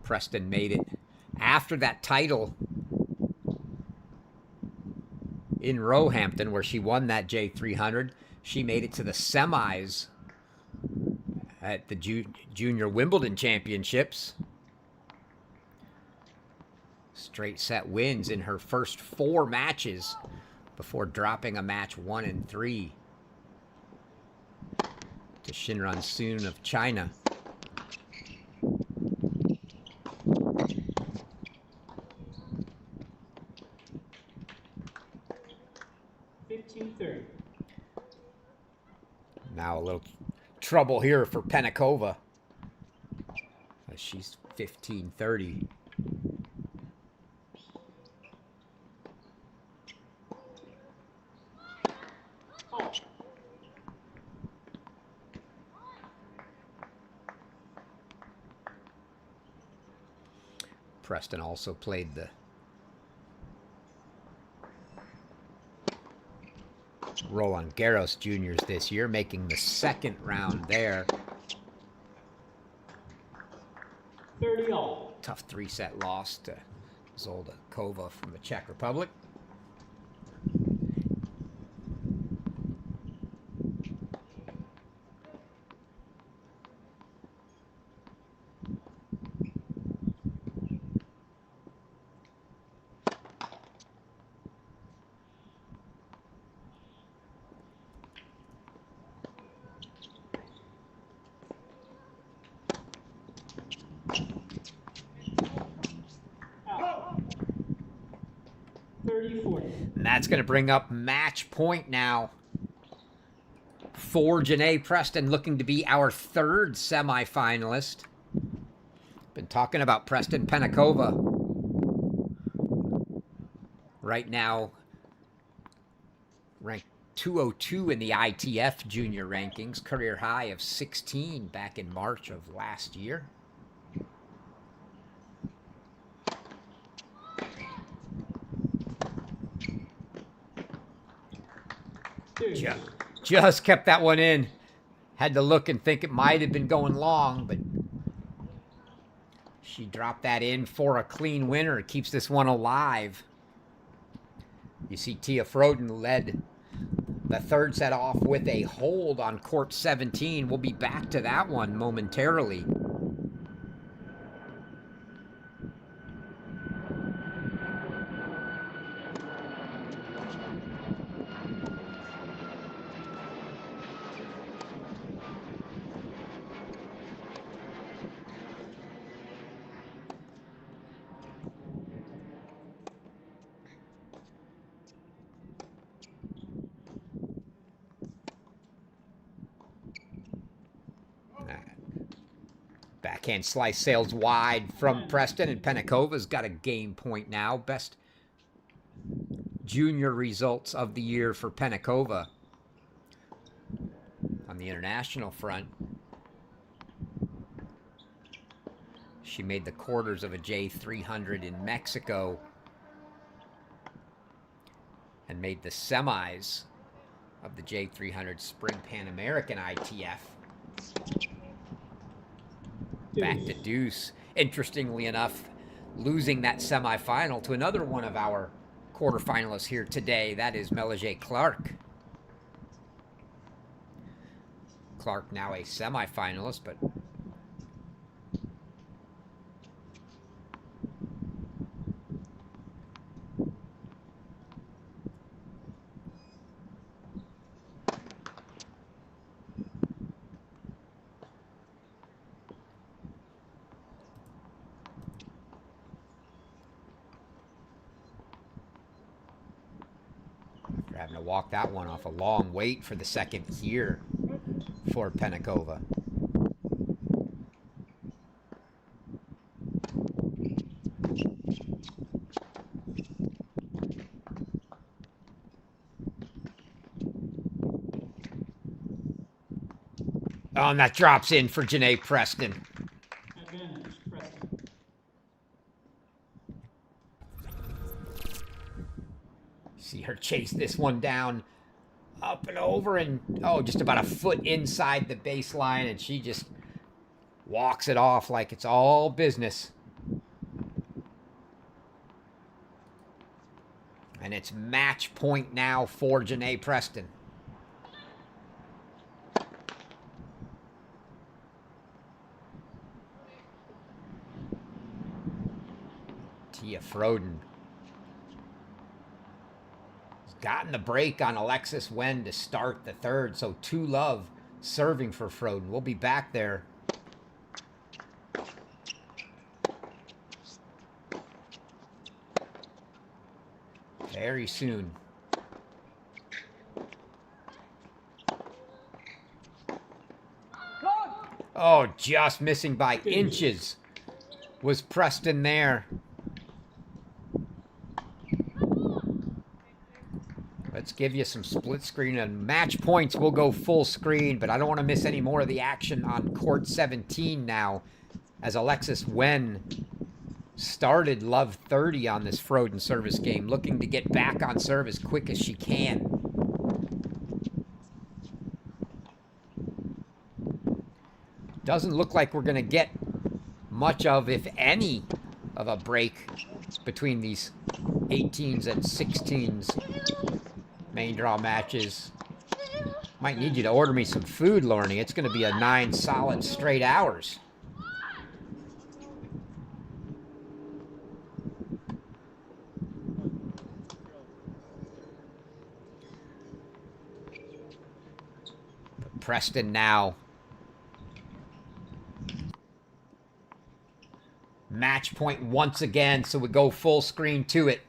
Preston made it after that title in Roehampton where she won that J300. She made it to the semis at the Junior Wimbledon Championships. Straight set wins in her first 4 matches before dropping a match 1 and 3 to Shinran Soon of China. Now a little trouble here for Penakova. She's 15-30. Preston also played the Roland Garros Juniors this year, making the 2nd round there. 30-all. Tough 3-set loss to Zoldakova from the Czech Republic. Out. 30-40. And that's going to bring up match point now for Janae Preston, looking to be our third semifinalist. Been talking about Preston Penakova. Right now, ranked 202 in the ITF junior rankings, career high of 16 back in March of last year. Just kept that one in. Had to look and think it might have been going long, but she dropped that in for a clean winner. It keeps this one alive. You see Tia Froden led the third set off with a hold on court 17. We'll be back to that one momentarily. Backhand slice sails wide from Preston, and Penakova's got a game point now. Best junior results of the year for Penakova. On the international front, she made the quarters of a J300 in Mexico and made the semis of the J300 Spring Pan American ITF. Back to deuce. Interestingly enough, losing that semifinal to another one of our quarterfinalists here today. That is Melage Clark. Clark now a semifinalist, but having to walk that one off. A long wait for the second here for Penakova. Oh, and that drops in for Janae Preston. Advantage, Preston. See her chase this one down, up and over, and oh, just about a foot inside the baseline, and she just walks it off like it's all business. And it's match point now for Janae Preston. Tia Froden has gotten the break on Alexis Wen to start the third, so 2-love serving for Froden. We'll be back there. Very soon. Oh, just missing by inches was Preston there. Let's give you some split screen, and match points will go full screen, but I don't want to miss any more of the action on court 17 now, as Alexis Wen started love 30 on this Froden service game, looking to get back on serve as quick as she can. Doesn't look like we're going to get much of, if any, of a break between these 18s and 16s main draw matches. Might need you to order me some food, Lorne. It's going to be a 9 solid straight hours. But Preston now. Match point once again, so we go full screen to it.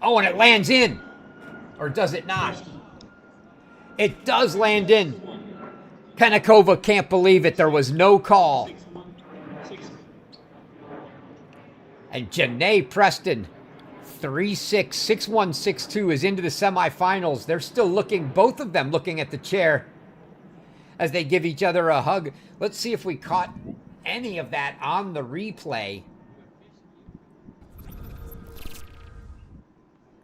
Oh, and it lands in. Or does it not? It does land in. Penakova can't believe it. There was no call. 6-1, 6. And Janae Preston, 3-6, 6-1, 6-2 is into the semifinals. They're still looking, both of them looking at the chair as they give each other a hug. Let's see if we caught any of that on the replay.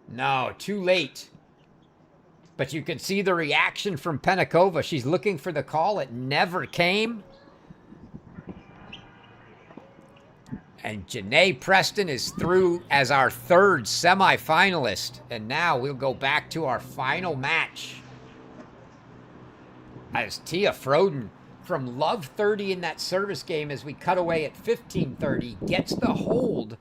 No, too late. But you can see the reaction from Penakova. She's looking for the call. It never came. And Janae Preston is through as our third semifinalist. And now we'll go back to our final match. As Tia Froden from love 30 in that service game as we cut away at 15:30 gets the hold.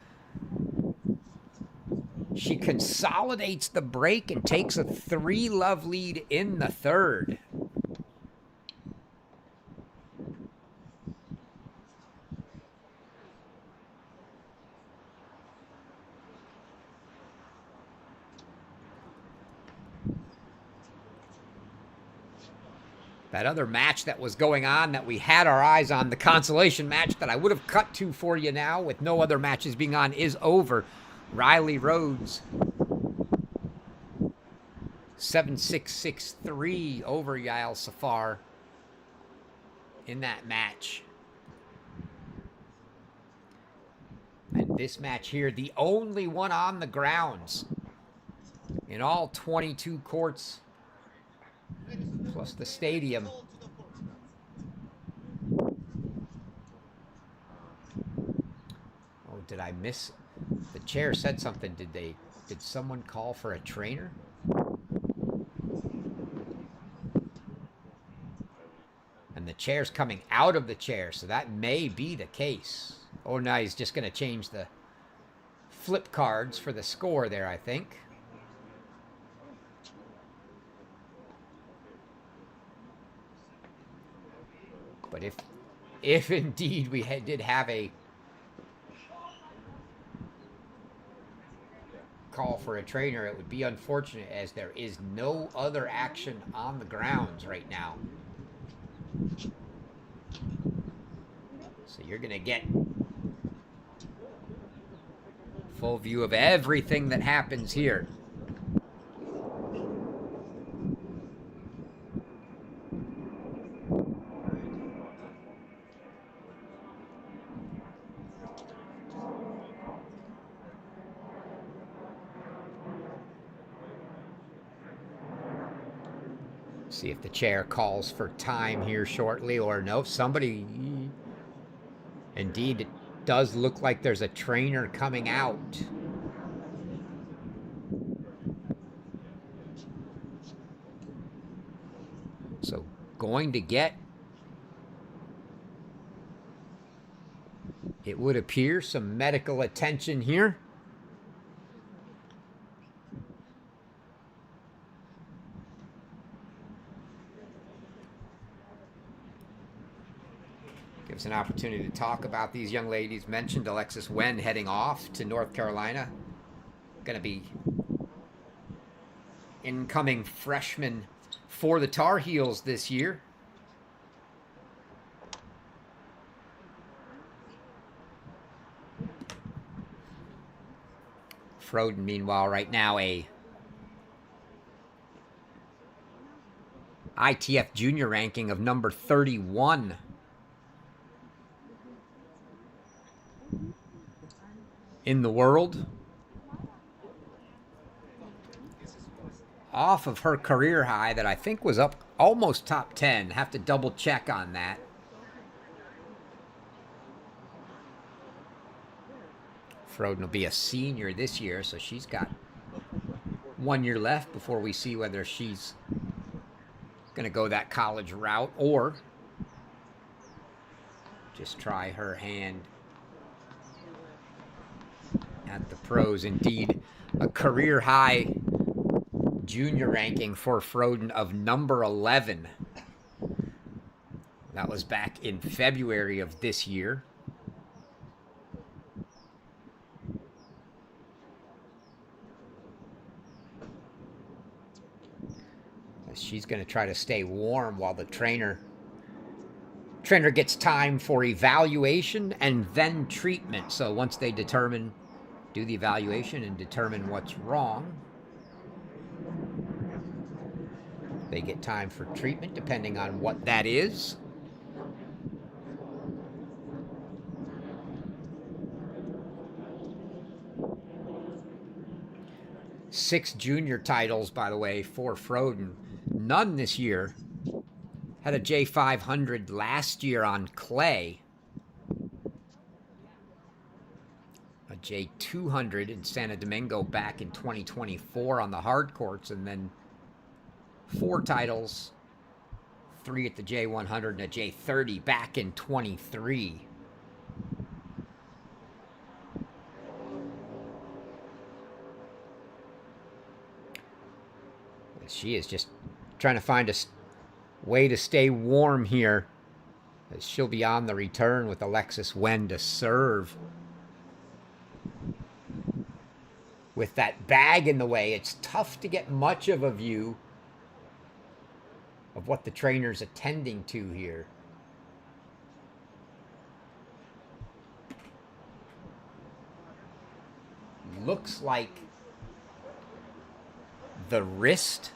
She consolidates the break and takes a 3-love lead in the third. That other match that was going on that we had our eyes on, the consolation match that I would have cut to for you now with no other matches being on, is over. Riley Rhodes, 7-6, 6-3 over Yael Safar in that match. And this match here, the only one on the grounds in all 22 courts, plus the stadium. Oh, did I miss? The chair said something. Did someone call for a trainer? And the chair's coming out of the chair, so that may be the case. Oh, no, he's just going to change the flip cards for the score there, I think. But if indeed we did have a call for a trainer, it would be unfortunate as there is no other action on the grounds right now. So you're going to get full view of everything that happens here. See if the chair calls for time here shortly, or no, somebody. Indeed, it does look like there's a trainer coming out. So going to get, it would appear, some medical attention here. Gives an opportunity to talk about these young ladies. Mentioned Alexis Wen heading off to North Carolina. Going to be incoming freshman for the Tar Heels this year. Froden, meanwhile, right now a ITF junior ranking of number 31. In the world. off of her career high that I think was up almost top 10. Have to double check on that. Froden will be a senior this year, so she's got 1 year left before we see whether she's going to go that college route or just try her hand at the pros. Indeed, a career high junior ranking for Froden of number 11. That was back in February of this year. She's going to try to stay warm while the trainer gets time for evaluation and then treatment. So once they do the evaluation and determine what's wrong, they get time for treatment depending on what that is. Six junior titles, by the way, for Froden. None this year. Had a J500 last year on clay. A J200 in Santo Domingo back in 2024 on the hard courts. And then 4 titles. 3 at the J100 and a J30 back in 23. She is just trying to find a way to stay warm here. As she'll be on the return with Alexis Wen to serve. With that bag in the way, it's tough to get much of a view of what the trainer's attending to here. Looks like the wrist.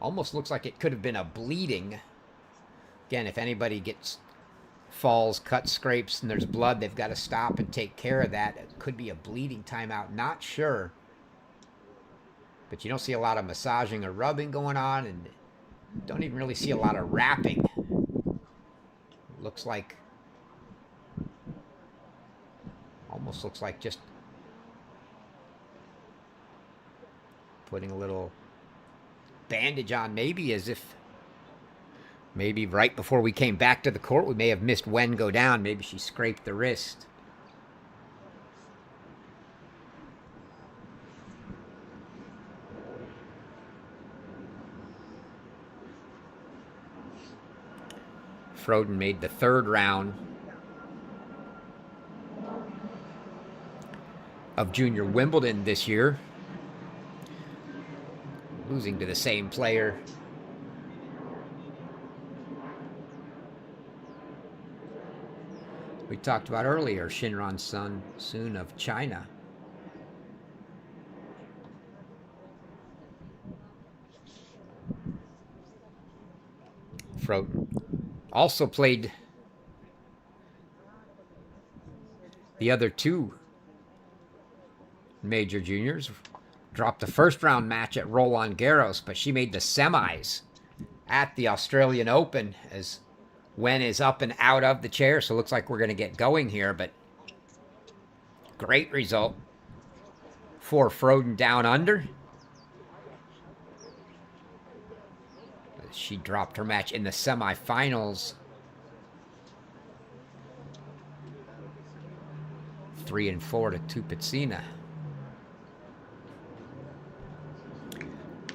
Almost looks like it could have been a bleeding. Again, if anybody falls, cuts, scrapes, and there's blood, they've got to stop and take care of that. It could be a bleeding timeout. Not sure. But you don't see a lot of massaging or rubbing going on, and don't even really see a lot of wrapping. Looks like, almost looks like just putting a little bandage on, maybe as if maybe right before we came back to the court we may have missed Wen go down. Maybe she scraped the wrist. Froden made the 3rd round of Junior Wimbledon this year, losing to the same player we talked about earlier, Shinran Sun of China. Froden also played the other 2 major juniors. Dropped the 1st round match at Roland Garros, but she made the semis at the Australian Open as Wen is up and out of the chair. So it looks like we're going to get going here, but great result for Froden down under. She dropped her match in the semifinals. 3-4 to Tupetsina.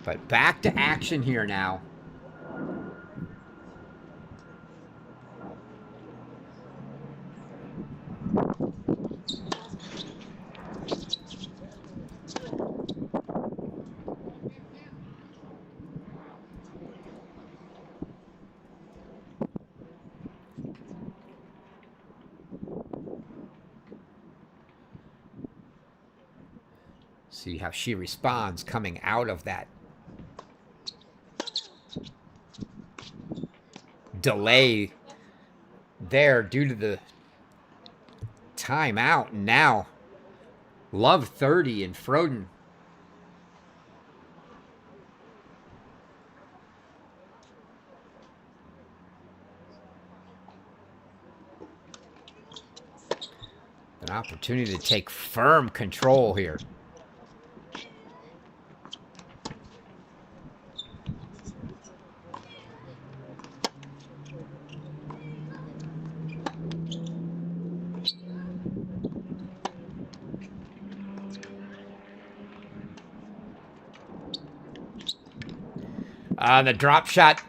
But back to action here now. See how she responds coming out of that delay there due to the timeout. Now, Love 30 and Froden. An opportunity to take firm control here. The drop shot,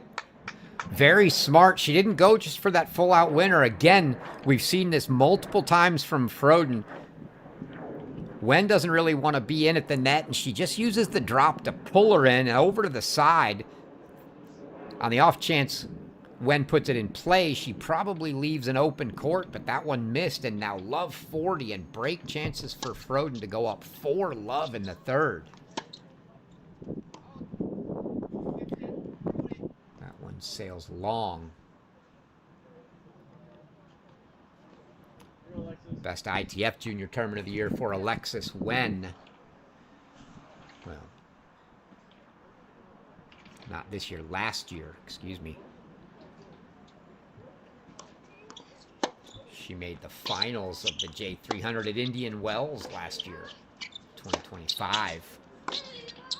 very smart. She didn't go just for that full-out winner. Again, we've seen this multiple times from Froden. Wen doesn't really want to be in at the net, and she just uses the drop to pull her in and over to the side. On the off chance Wen puts it in play, she probably leaves an open court, but that one missed, and now Love 40 and break chances for Froden to go up 4-love in the third. That one sails long. Best ITF Junior Tournament of the Year for Alexis Wen. Well, not this year, last year, excuse me. She made the finals of the J300 at Indian Wells last year, 2025.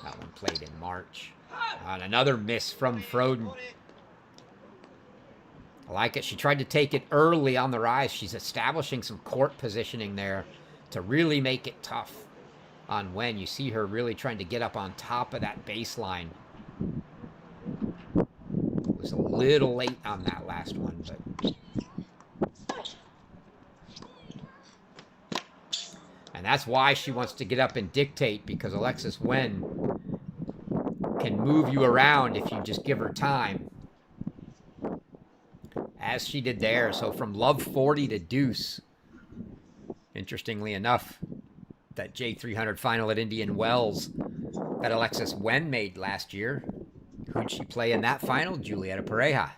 That one played in March. And another miss from Froden. I like it. She tried to take it early on the rise. She's establishing some court positioning there to really make it tough on Wen. You see her really trying to get up on top of that baseline. Was a little late on that last one, but... And that's why she wants to get up and dictate, because Alexis Wen can move you around if you just give her time. As she did there. So from Love 40 to deuce. Interestingly enough, that J300 final at Indian Wells that Alexis Wen made last year. Who'd she play in that final? Julieta Pareja.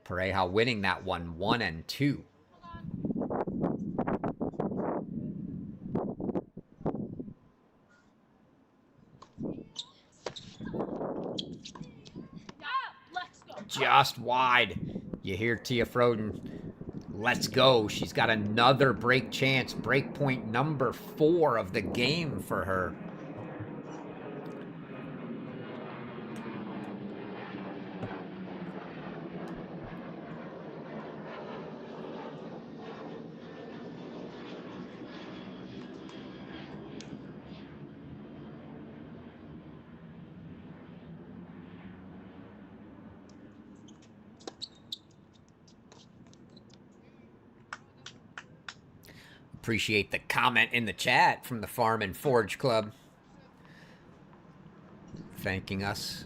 Pareja winning that one 1-2. Just wide. You hear Tia Froden, let's go. She's got another break chance. Break point number 4 of the game for her. Appreciate the comment in the chat from the Farm and Forge Club. Thanking us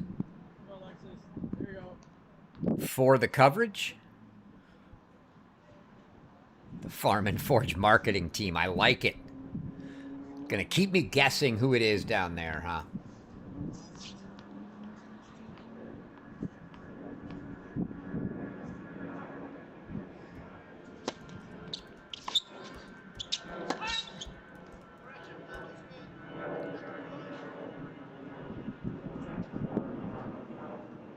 for the coverage. The Farm and Forge marketing team. I like it. Gonna keep me guessing who it is down there, huh?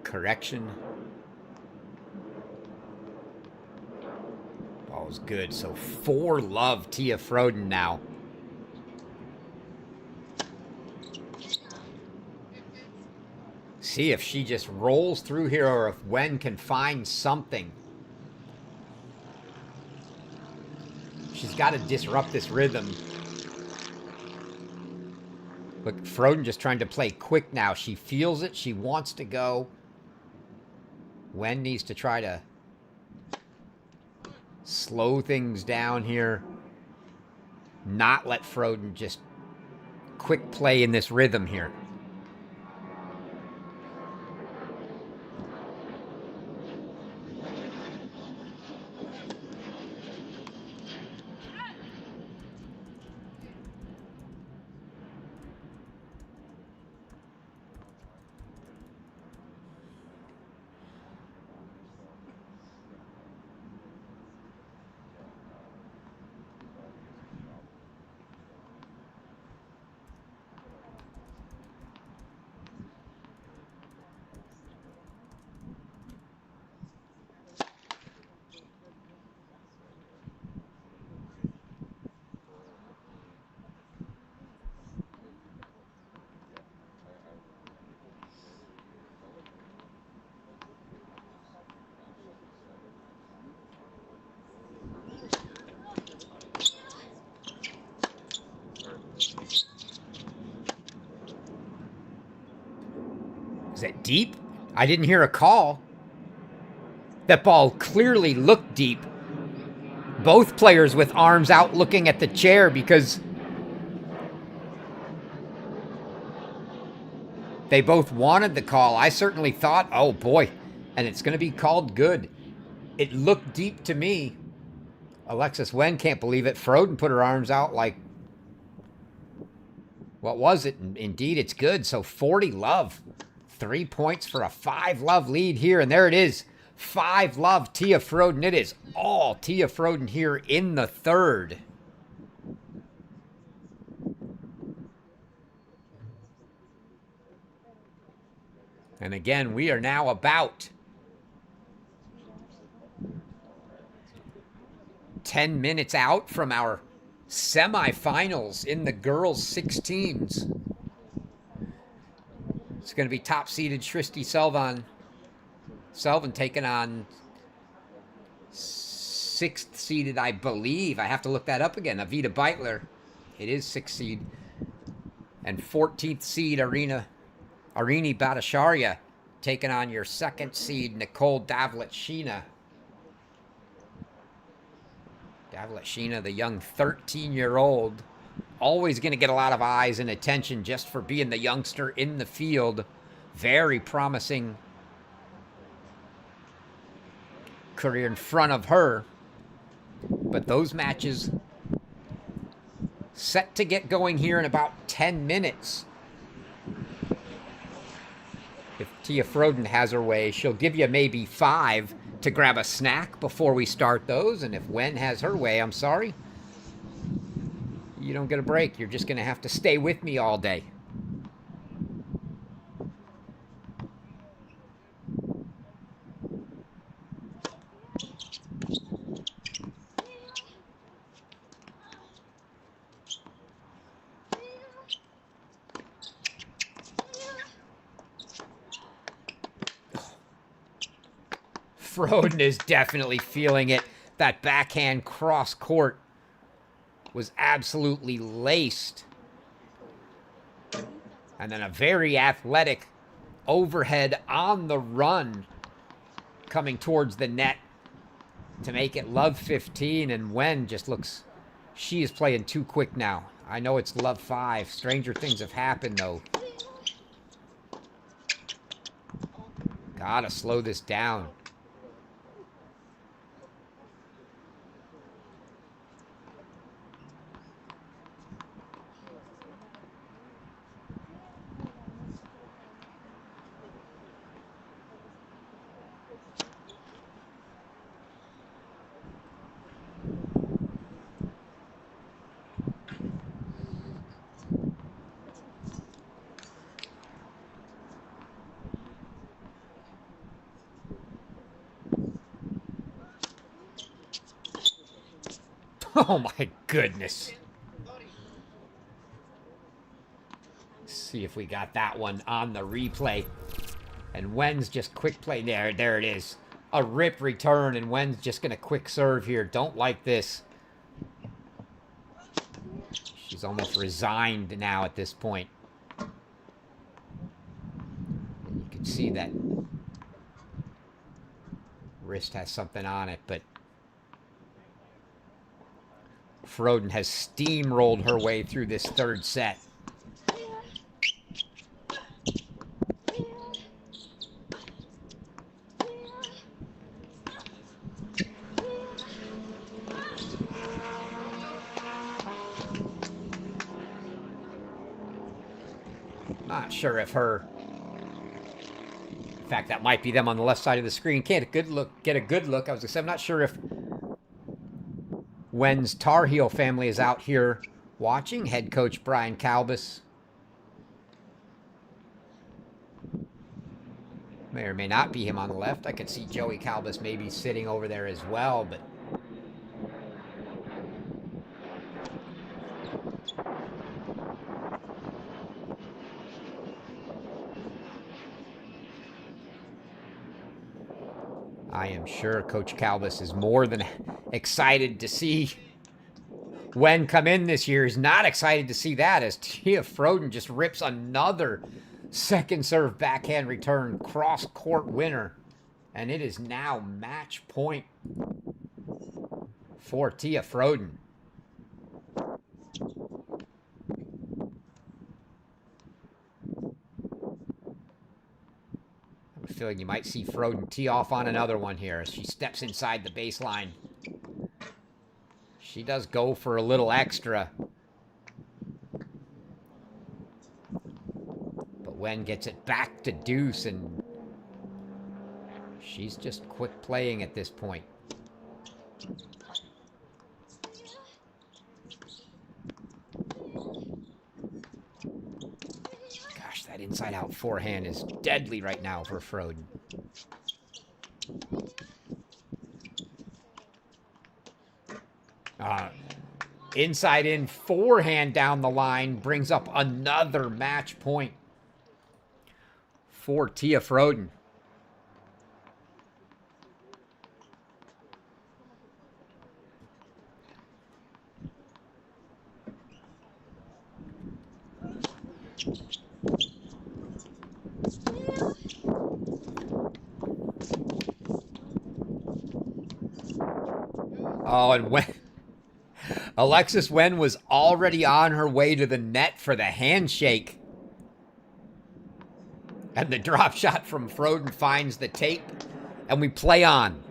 Correction. Ball's good. So 4-love Tia Froden now. See if she just rolls through here or if Wen can find something. She's got to disrupt this rhythm. Look, Froden just trying to play quick now. She feels it. She wants to go. Wen needs to try to slow things down here. Not let Froden just quick play in this rhythm here. Is it deep? I didn't hear a call. That ball clearly looked deep. Both players with arms out looking at the chair because they both wanted the call. I certainly thought, oh boy, and it's going to be called good. It looked deep to me. Alexis Wen can't believe it. Froden put her arms out like, what was it? Indeed, it's good. So 40-love. 3 points for a 5-love lead here. And there it is. 5-love, Tia Froden. It is all Tia Froden here in the third. And again, we are now about 10 minutes out from our semifinals in the girls' 16's. It's going to be top-seeded Srishti Selvin taking on 6th-seeded, I believe. I have to look that up again. Avita Beitler. It is 6th seed. And 14th seed Arini Bhattacharya taking on your 2nd seed Nicole Davletsina. Davletsina, the young 13-year-old, always going to get a lot of eyes and attention just for being the youngster in the field. Very promising career in front of her. But those matches set to get going here in about 10 minutes. If Tia Froden has her way, she'll give you maybe 5 to grab a snack before we start those. And if Wen has her way, I'm sorry, you don't get a break. You're just going to have to stay with me all day. Froden is definitely feeling it. That backhand cross court was absolutely laced. And then a very athletic overhead on the run coming towards the net to make it love 15. And Wen just looks, she is playing too quick now. I know it's love 5. Stranger things have happened, though. Gotta slow this down. Oh my goodness. Let's see if we got that one on the replay. And Wen's just quick play. There it is. A rip return, and Wen's just going to quick serve here. Don't like this. She's almost resigned now at this point. And you can see that wrist has something on it, but Froden has steamrolled her way through this third set. Not sure if her... In fact, that might be them on the left side of the screen. Can't get a good look. I was going to say, I'm not sure if Wen's Tar Heel family is out here watching. Head coach Brian Kalbas. May or may not be him on the left. I could see Joey Kalbas maybe sitting over there as well, but... I am sure Coach Kalbas is more than excited to see Wen come in this year. He's not excited to see that as Tia Froden just rips another Second serve backhand return, cross court winner. And it is now match point for Tia Froden. I have a feeling you might see Froden tee off on another one here as she steps inside the baseline. She does go for a little extra. But Wen gets it back to deuce, and she's just quick playing at this point. Gosh, that inside-out forehand is deadly right now for Froden. Inside-in forehand down the line brings up another match point for Tia Froden. Oh, and when Alexis Wen was already on her way to the net for the handshake. And the drop shot from Froden finds the tape, and we play on.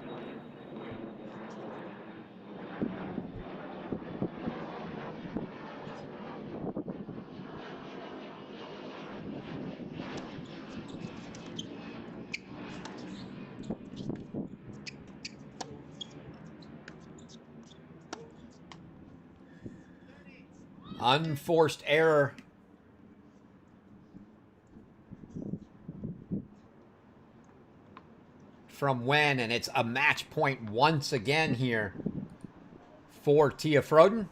Unforced error. From Wen, and it's a match point once again here for Tia Froden.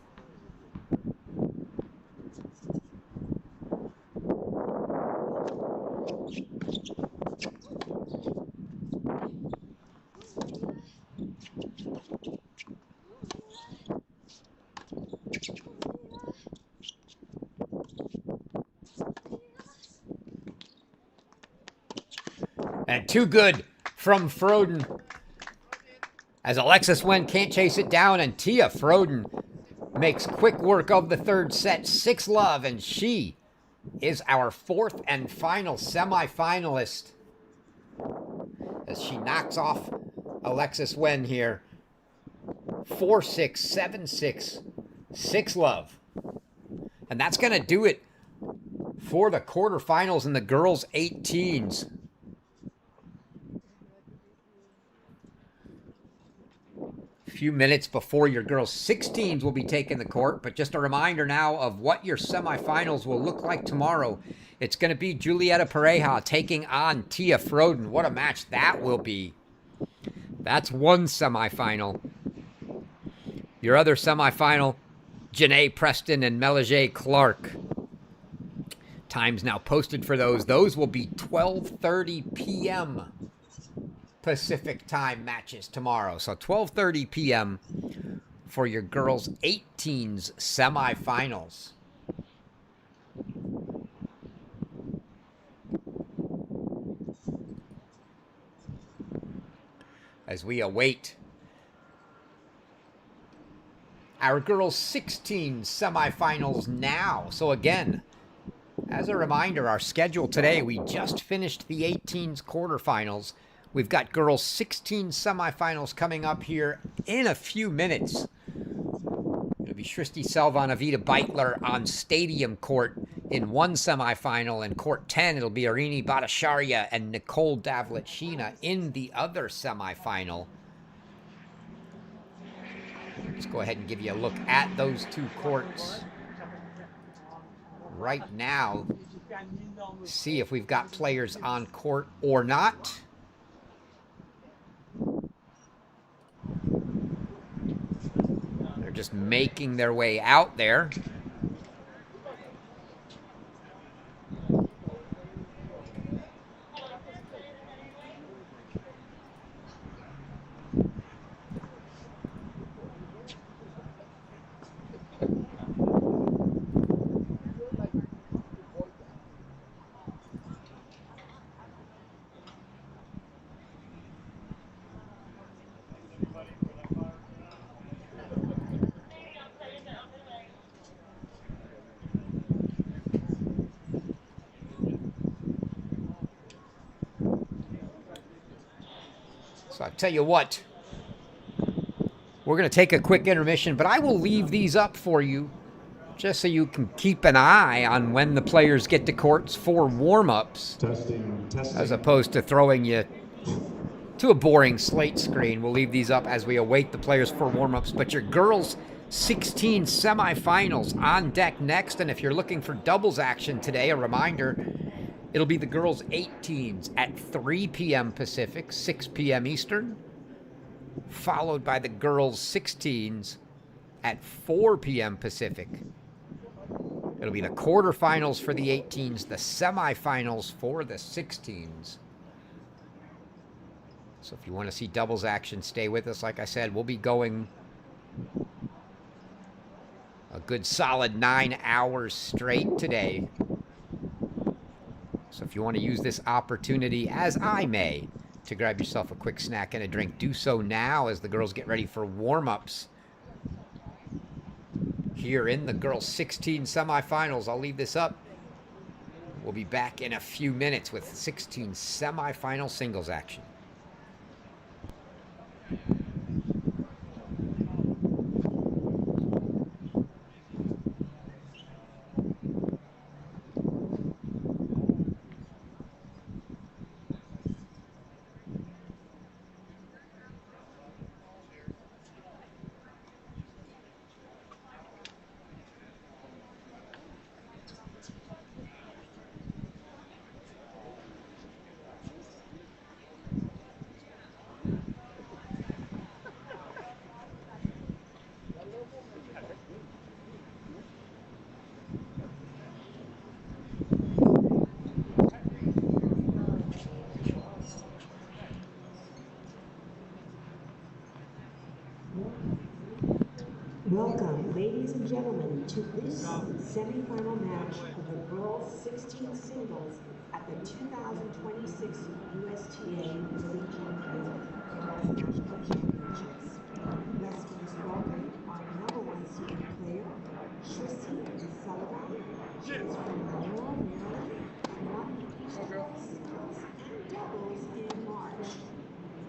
And too good from Froden, as Alexis Wen can't chase it down, and Tia Froden makes quick work of the third set, 6-love, and she is our fourth and final semifinalist as she knocks off Alexis Wen here. 4-6, 7-6, 6-love. And that's going to do it for the quarterfinals in the girls' 18s. Few minutes before your girls' 16s will be taking the court, but just a reminder now of what your semifinals will look like tomorrow. It's going to be Julieta Pareja taking on Tia Froden. What a match that will be. That's one semifinal. Your other semifinal, Janae Preston and Melige Clark. Times now posted for those. Those will be 12:30 p.m. Pacific time matches tomorrow. So 12:30 p.m. for your girls' 18's semifinals. As we await our girls' 16 semifinals now. So again, as a reminder, our schedule today, we just finished the 18's quarterfinals. We've got girls' 16 semifinals coming up here in a few minutes. It'll be Shristi Selva and Avita Beitler on Stadium Court in one semifinal. In Court 10, it'll be Arini Bhattacharya and Nicole Davletsina in the other semifinal. Let's go ahead and give you a look at those two courts right now. See if we've got players on court or not. They're just making their way out there. tell you what, we're going to take a quick intermission, but I will leave these up for you just so you can keep an eye on when the players get to courts for warm-ups, as opposed to throwing you to a boring slate screen. We'll leave these up as we await the players for warm-ups. But your girls' 16 semifinals on deck next. And if you're looking for doubles action today, a reminder, it'll be the girls' 18s at 3 p.m. Pacific, 6 p.m. Eastern, followed by the girls' 16s at 4 p.m. Pacific. It'll be the quarterfinals for the 18s, the semifinals for the 16s. So if you want to see doubles action, stay with us. Like I said, we'll be going a good solid 9 hours straight today. So if you want to use this opportunity, as I may, to grab yourself a quick snack and a drink, do so now as the girls get ready for warm-ups here in the girls' 16 semifinals. I'll leave this up. We'll be back in a few minutes with 16 semifinal singles action. Welcome, ladies and gentlemen, to this semifinal match of the girls 16 singles at the 2026 USTA Billie Jean Girls National Championships. Let's first welcome our #1 seeded player, Trissy Sullivan. She is from Monroe, Maryland, and won the East Coast Singles and Doubles in March.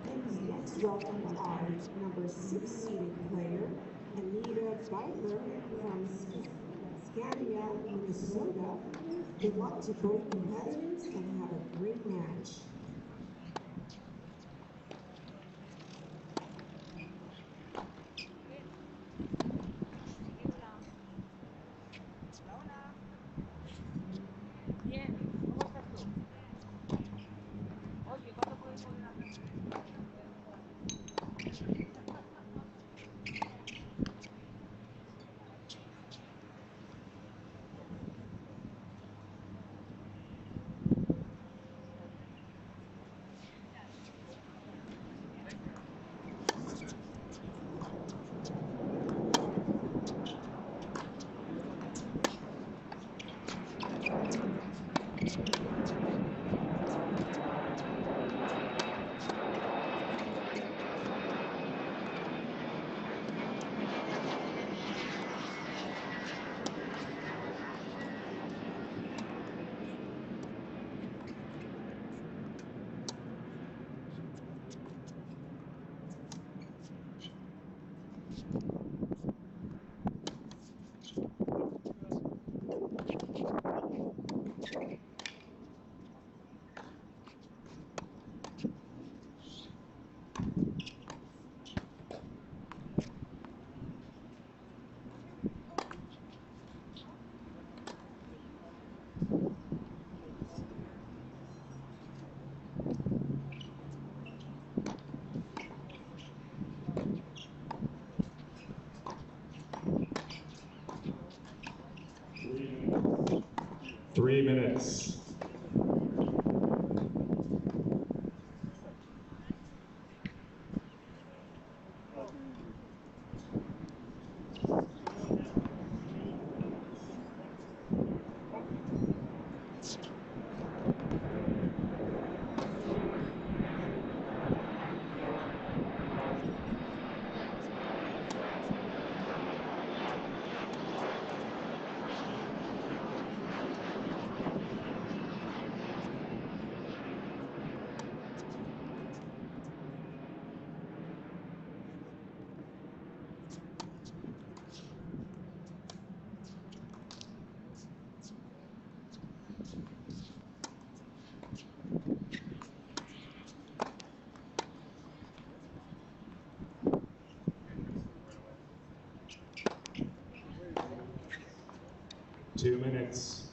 Please next welcome our #6 seeded player, Anita Beitler from Scandia, Minnesota. Good luck to both competitors and have a great match. Three minutes. 2 minutes.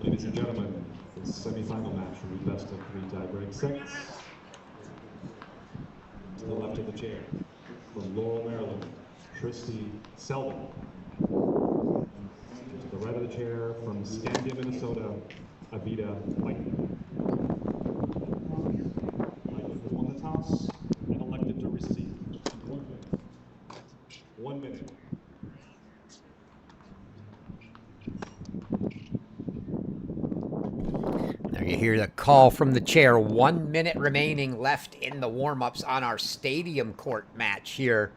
Ladies and gentlemen, the semifinal match will be best of 3 tiebreak sets. To the left of the chair, from Laurel, Maryland, Tristy Selvin. To the right of the chair, from Scandia, Minnesota, Avita White. White won the toss and elected to receive. 1 minute. Now you hear the call from the chair. 1 minute remaining left in the warm-ups on our stadium court match here.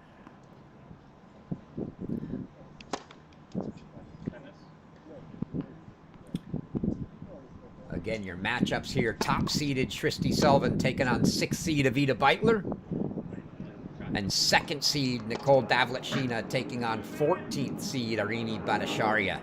Again, your matchups here. Top-seeded Tristy Selvin taking on 6th seed Avita Beitler. And 2nd seed Nicole Davlechina taking on 14th seed Arini Bhattacharya.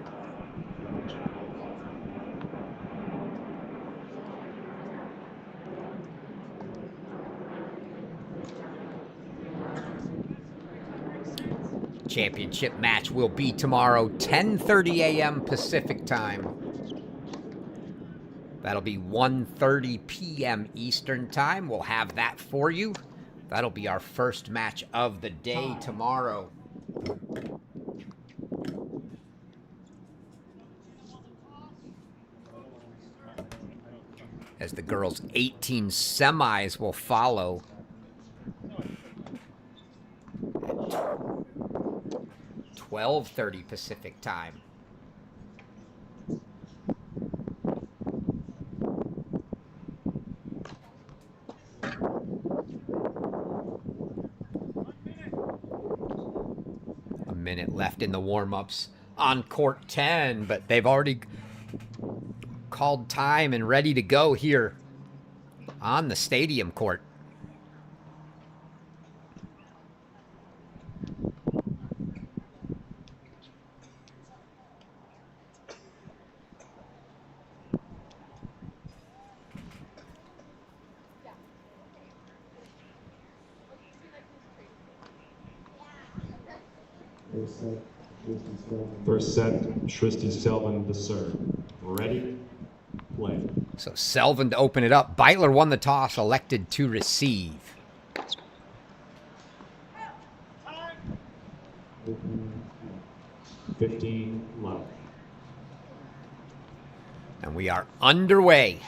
Championship match will be tomorrow, 10:30 a.m. Pacific time. That'll be 1:30 p.m. Eastern time. We'll have that for you. That'll be our first match of the day tomorrow. As the girls' 18 semis will follow. 12:30 Pacific time. A minute left in the warm-ups on court 10, but they've already called time and ready to go here on the stadium court. First set, Tristy Selvin to serve. Ready, play. So Selvin to open it up. Beitler won the toss, elected to receive. Time. 15 left. And we are underway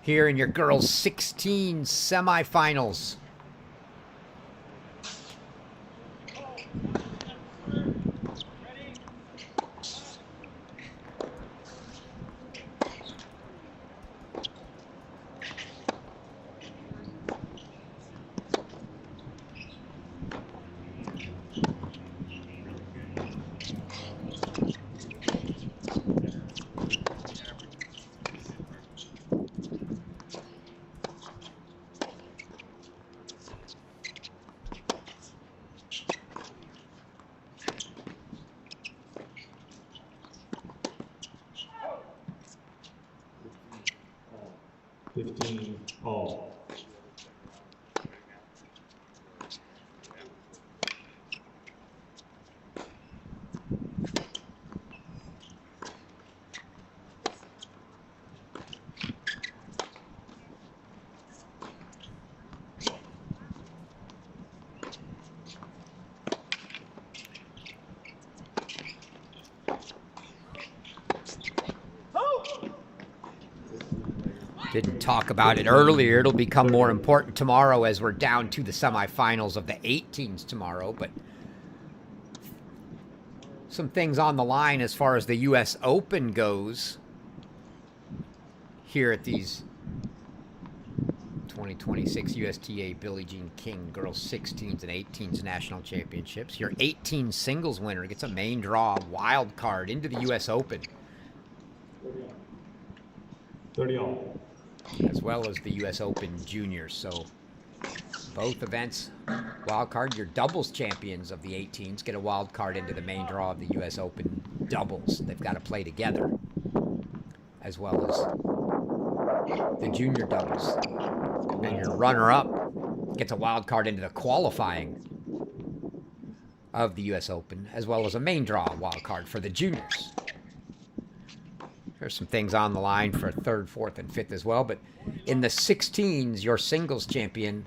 here in your girls' 16 semifinals. All. Didn't talk about it earlier. It'll become more important tomorrow as we're down to the semifinals of the 18s tomorrow. But some things on the line as far as the U.S. Open goes here at these 2026 USTA Billie Jean King Girls 16s and 18s National Championships. Your 18 singles winner gets a main draw wild card into the US Open, 30 all. as well as the US Open Juniors. So both events, wild card. Your doubles champions of the 18s get a wild card into the main draw of the US Open doubles. They've got to play together, as well as the junior doubles. And your runner-up gets a wild card into the qualifying of the US Open, as well as a main draw wild card for the juniors. There's some things on the line for third, fourth, and fifth as well. But in the 16s, your singles champion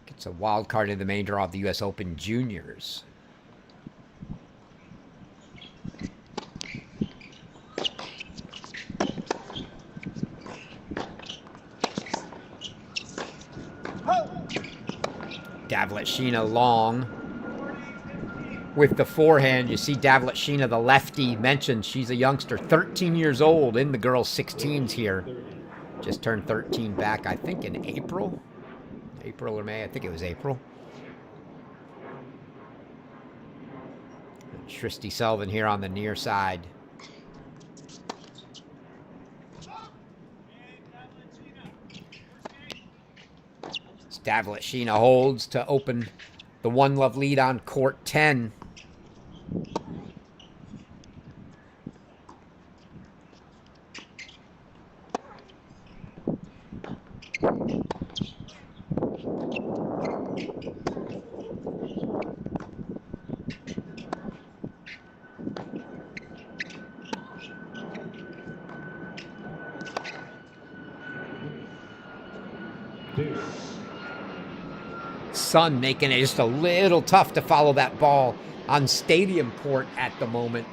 gets a wild card in the main draw of the US Open Juniors. Davletsina long with the forehand. You see Davletsina, the lefty, mentioned she's a youngster, 13 years old in the girls' 16s here. Just turned 13 back, I think, in April. April or May, I think it was April. And Tristy Sullivan here on the near side. Davletsina holds to open the 1-love lead on court 10. Sun making it just a little tough to follow that ball on stadium court at the moment.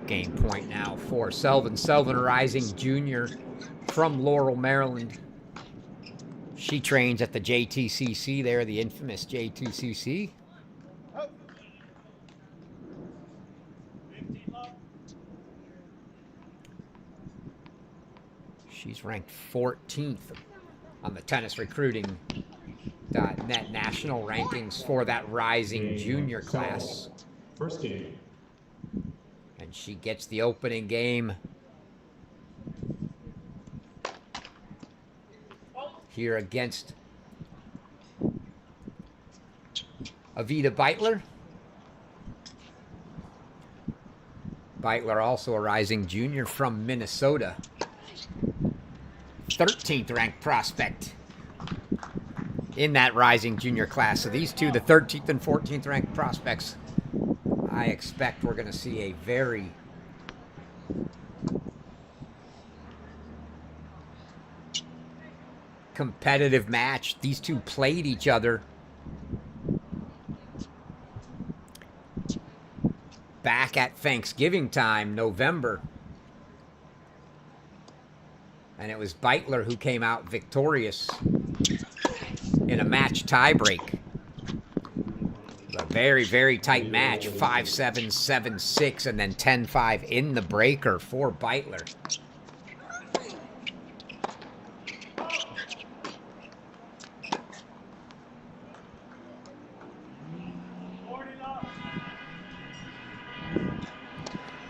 Game point now for Selvin. Selvin, a rising junior from Laurel, Maryland. She trains at the JTCC there, the infamous JTCC. She's ranked 14th on the tennisrecruiting.net national rankings for that rising junior class. First game. And she gets the opening game here against Avita Beitler. Beitler, also a rising junior from Minnesota. 13th ranked prospect in that rising junior class. So these two, the 13th and 14th ranked prospects, I expect we're going to see a very competitive match. These two played each other back at Thanksgiving time, November. And it was Beitler who came out victorious in a match tiebreak. A very, very tight match, 5-7, 7-6, and then 10-5 in the breaker for Beitler.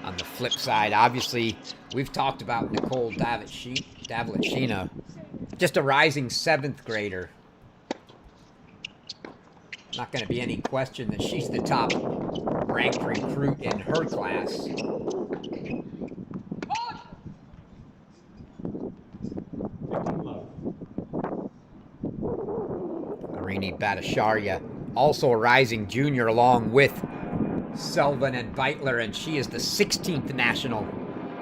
On the flip side, obviously, we've talked about Nicole Davletsina, just a rising 7th grader. Not going to be any question that she's the top ranked recruit in her class. Bhattacharya, also a rising junior along with Selvin and Beitler, and she is the 16th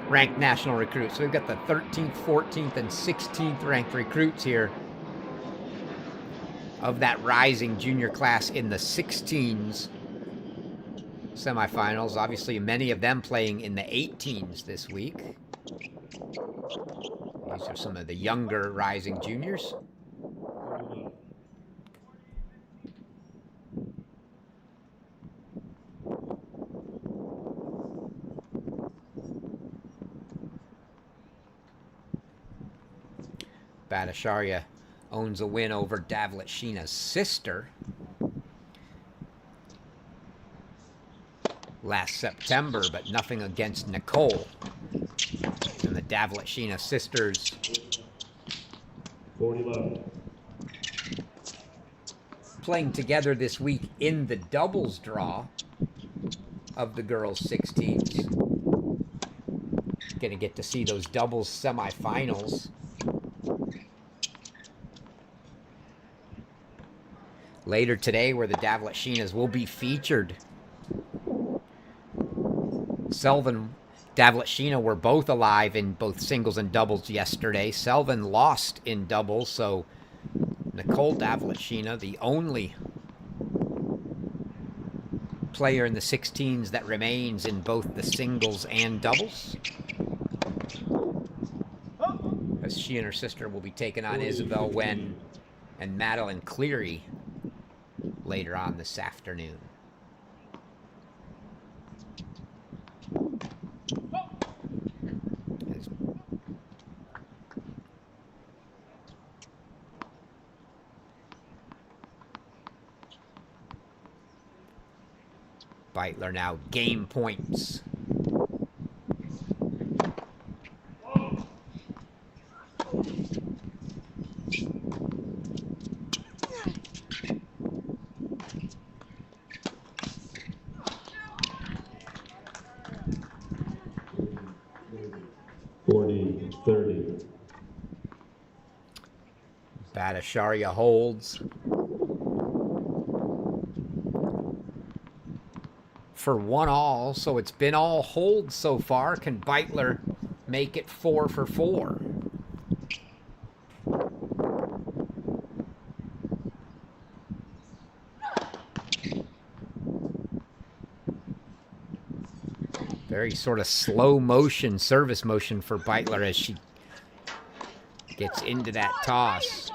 ranked national recruit. So we've got the 13th, 14th, and 16th ranked recruits here of that rising junior class in the 16s semifinals. Obviously, many of them playing in the 18s this week. These are some of the younger rising juniors. Bhattacharya owns a win over Davletshyna's sister last September, but nothing against Nicole. And the Davletshyna sisters 40 love. playing together this week in the doubles draw of the girls' 16s. Gonna get to see those doubles semifinals. Later today, where the Davletshynas will be featured. Selvin, Davletshyna were both alive in both singles and doubles yesterday. Selvin lost in doubles, so Nicole Davletshyna, the only player in the 16s that remains in both the singles and doubles. As she and her sister will be taking on Isabel Wen and Madeline Cleary later on this afternoon. Beitler now game points. Bhattacharya holds for 1-all, so it's been all holds so far. Can Beitler make it 4 for 4? Very sort of slow motion, service motion for Beitler as she gets into that toss.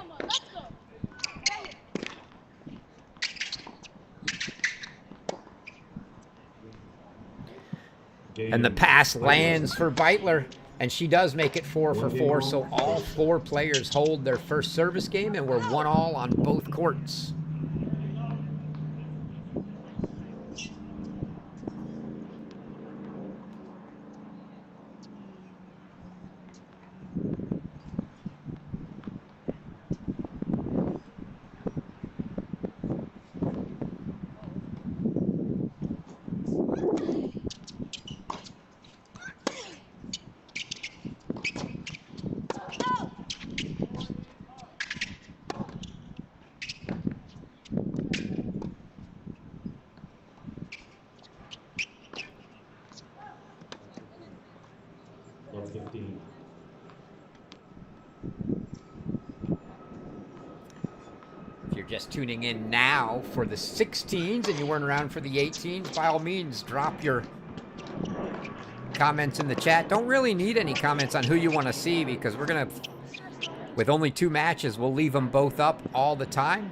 And the pass lands for Beitler, and she does make it 4 for 4, so all 4 players hold their first service game, and we're 1-all on both courts. If you're just tuning in now for the 16s and you weren't around for the 18s, by all means, drop your comments in the chat. Don't really need any comments on who you want to see because we're going to, with only 2 matches, we'll leave them both up all the time.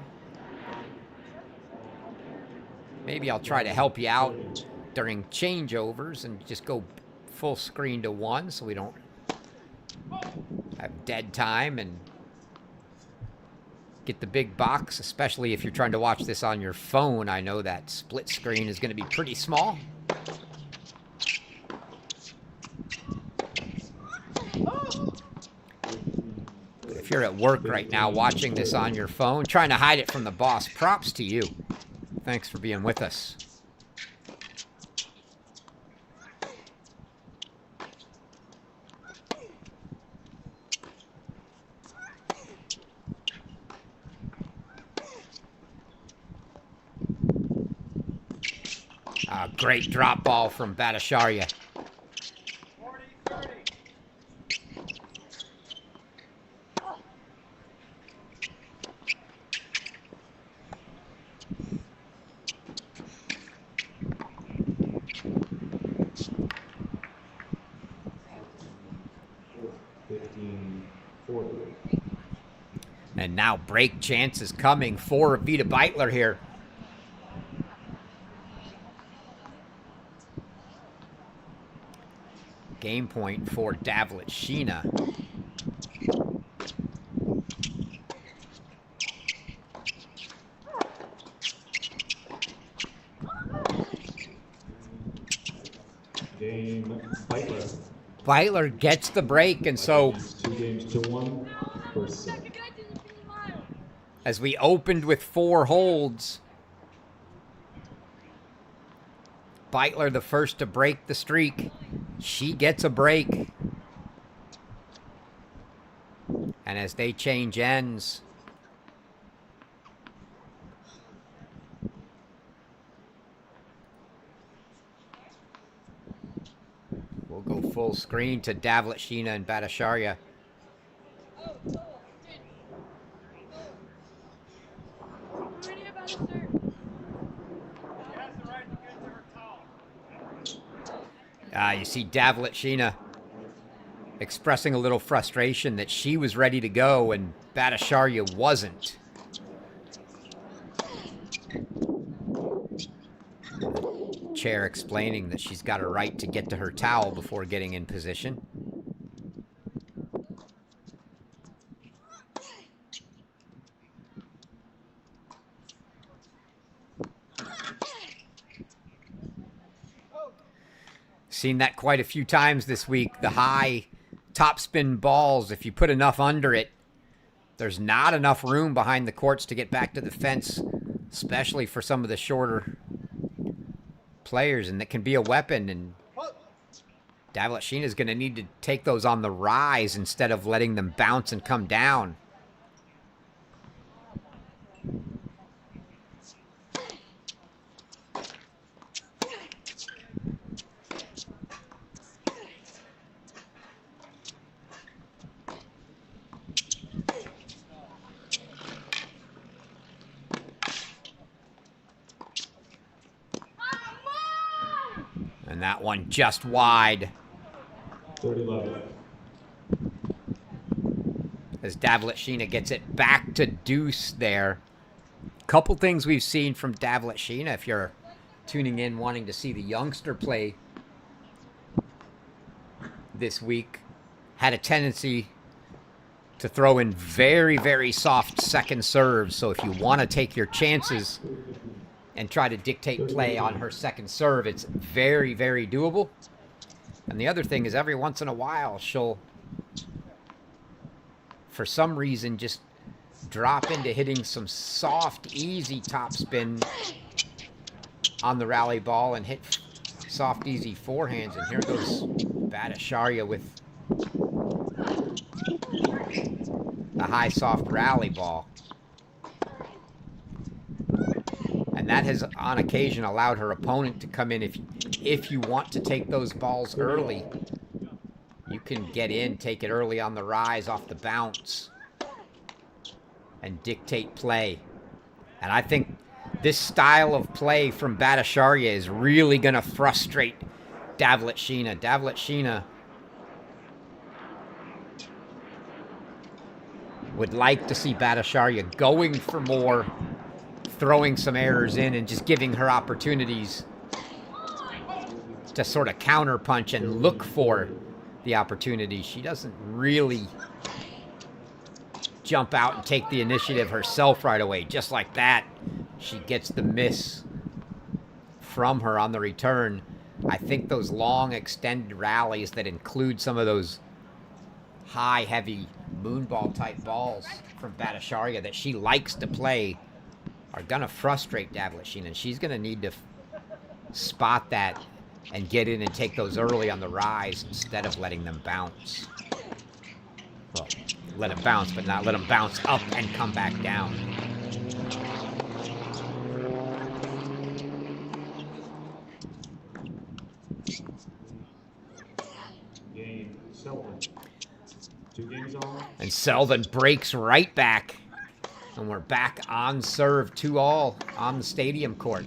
Maybe I'll try to help you out during changeovers and just go full screen to one so we don't have dead time and get the big box, especially if you're trying to watch this on your phone. I know that split screen is going to be pretty small. If you're at work right now watching this on your phone, trying to hide it from the boss, props to you. Thanks for being with us. Great drop ball from Bhattacharya. 40-30. 15-40. And now break chances coming for Vida Beitler here. Game point for Davletshyna. Game Beitler. Beitler gets the break, and so 2-1 first set. as we opened with 4 holds, Beitler the first to break the streak. She gets a break. And as they change ends, we'll go full screen to Davletshyna and Bhattacharya. You see Davletshyna expressing a little frustration that she was ready to go and Bhattacharya wasn't. Chair explaining that she's got a right to get to her towel before getting in position. Seen that quite a few times this week. The high topspin balls, if you put enough under it, there's not enough room behind the courts to get back to the fence, especially for some of the shorter players, and that can be a weapon. And Davletshyna is going to need to take those on the rise instead of letting them bounce and come down. And that one just wide. 30-11. As Davletshyna gets it back to deuce there. Couple things we've seen from Davletshyna, if you're tuning in wanting to see the youngster play this week, had a tendency to throw in very, very soft second serves. So if you want to take your chances and try to dictate play on her second serve, it's very, very doable. And the other thing is every once in a while she'll, for some reason, just drop into hitting some soft, easy topspin on the rally ball and hit soft, easy forehands. And here goes Bhattacharya with the high, soft rally ball. And that has, on occasion, allowed her opponent to come in. If you want to take those balls early, you can get in, take it early on the rise off the bounce, and dictate play. And I think this style of play from Bhattacharya is really going to frustrate Davletshyna. Davletshyna would like to see Bhattacharya going for more, throwing some errors in and just giving her opportunities to sort of counterpunch and look for the opportunity. She doesn't really jump out and take the initiative herself right away. Just like that, she gets the miss from her on the return. I think those long extended rallies that include some of those high, heavy moonball type balls from Bhattacharya that she likes to play are going to frustrate Davletshyna, and she's going to need to spot that and get in and take those early on the rise instead of letting them bounce. Well, let them bounce, but not let them bounce up and come back down. Game, Selvin. 2 games on. And Selvin breaks right back. And we're back on serve 2-all on the stadium court.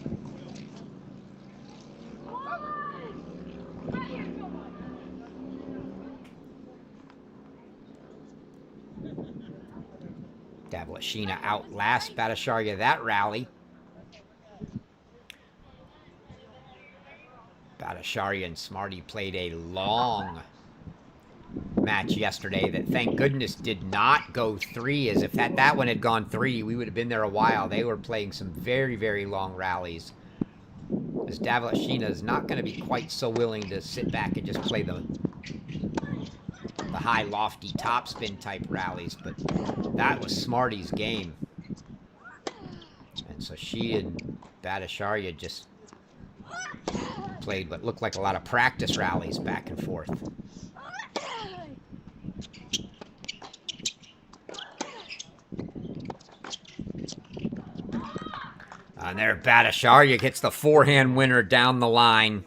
Davlashina outlast Bhattacharya that rally. Bhattacharya and Smarty played a long match yesterday that, thank goodness, did not go 3. As if that one had gone 3, we would have been there a while. They were playing some very, very long rallies. As Davlashina is not going to be quite so willing to sit back and just play the high, lofty topspin type rallies, but that was Smarty's game. And so she and Bhattacharya just played what looked like a lot of practice rallies back and forth. And there, Bhattacharya gets the forehand winner down the line.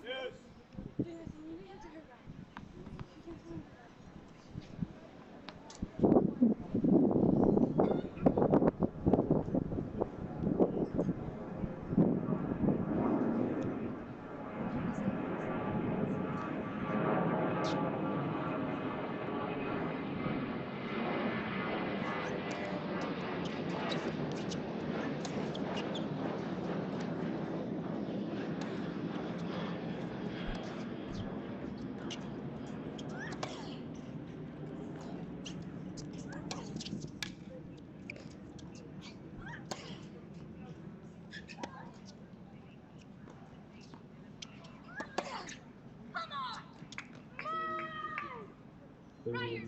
You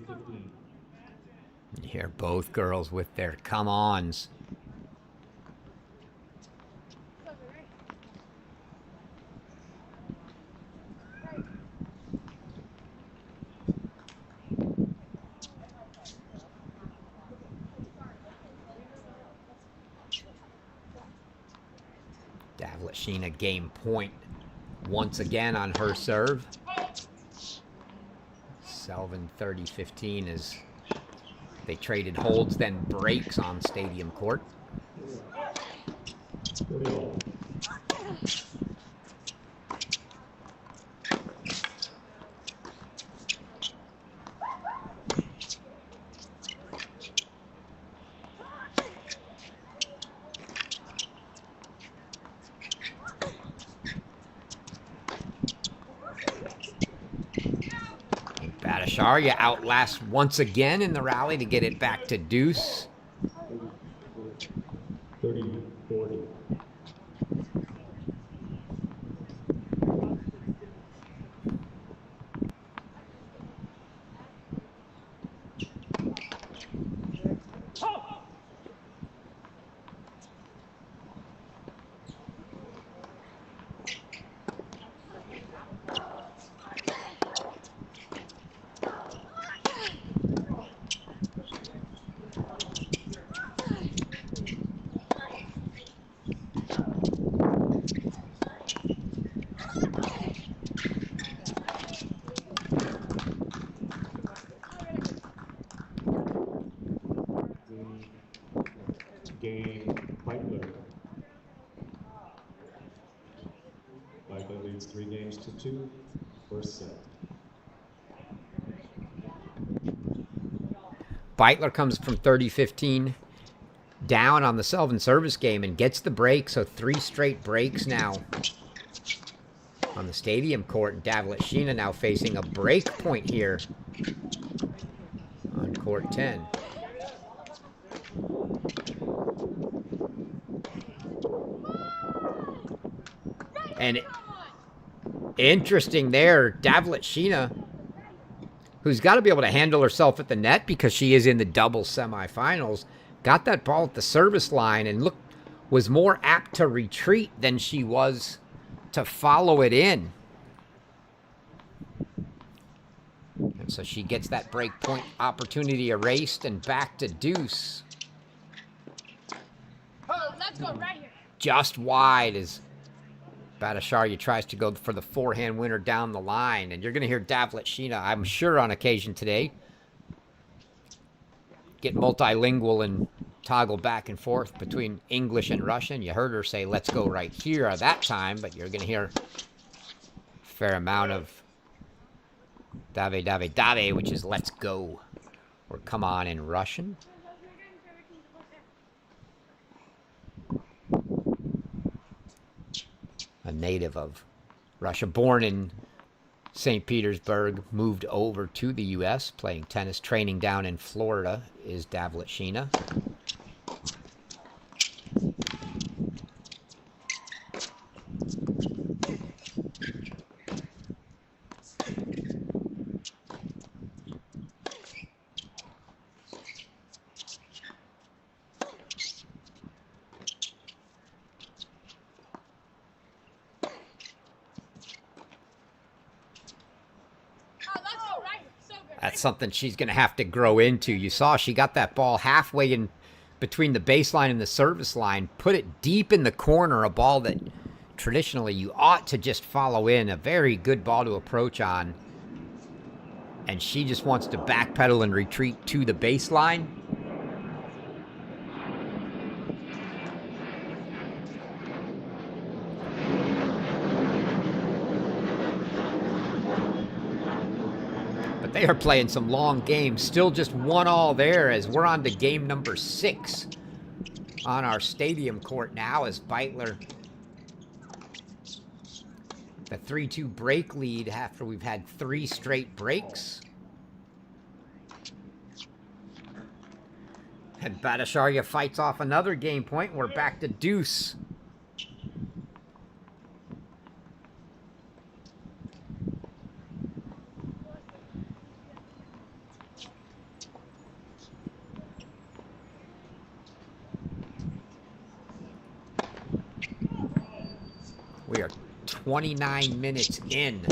hear both girls with their come-ons. Davlashina game point once again on her serve. Selvin 30-15 as they traded holds, then breaks on stadium court. Bhattacharya outlasts once again in the rally to get it back to deuce. 30-40. Game, Beitler. Beitler leads 3 games to 2. First set. Beitler comes from 30-15 down on the Selvin service game and gets the break, so 3 straight breaks now on the stadium court. And Davlashina now facing a break point here on court 10. And interesting there, Davlashina, who's got to be able to handle herself at the net because she is in the doubles semifinals, got that ball at the service line and was more apt to retreat than she was to follow it in. And so she gets that break point opportunity erased and back to deuce. Oh, let's go right here. Just wide as Bhattacharya tries to go for the forehand winner down the line. And you're going to hear Davletshyna, I'm sure, on occasion today, get multilingual and toggle back and forth between English and Russian. You heard her say, let's go right here at that time, but you're going to hear a fair amount of dave, dave, dave, which is let's go, or come on in Russian. A native of Russia, born in St. Petersburg, moved over to the U.S., playing tennis, training down in Florida, is Davletshyna. That's something she's going to have to grow into. You saw she got that ball halfway in between the baseline and the service line, put it deep in the corner, a ball that traditionally you ought to just follow in. A very good ball to approach on. And she just wants to backpedal and retreat to the baseline. They are playing some long games. Still just 1-1 there as we're on to game number 6 on our stadium court now as Beitler, the 3-2 break lead after we've had 3 straight breaks. And Bhattacharya fights off another game point. We're back to deuce. We are 29 minutes in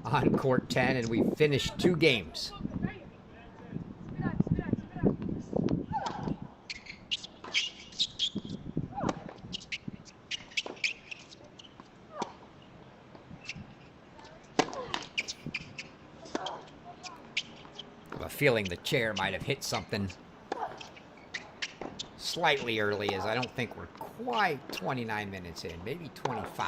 on court 10, and we've finished 2 games. I have a feeling the chair might have hit something slightly early, as I don't think we're quite 29 minutes in, maybe 25.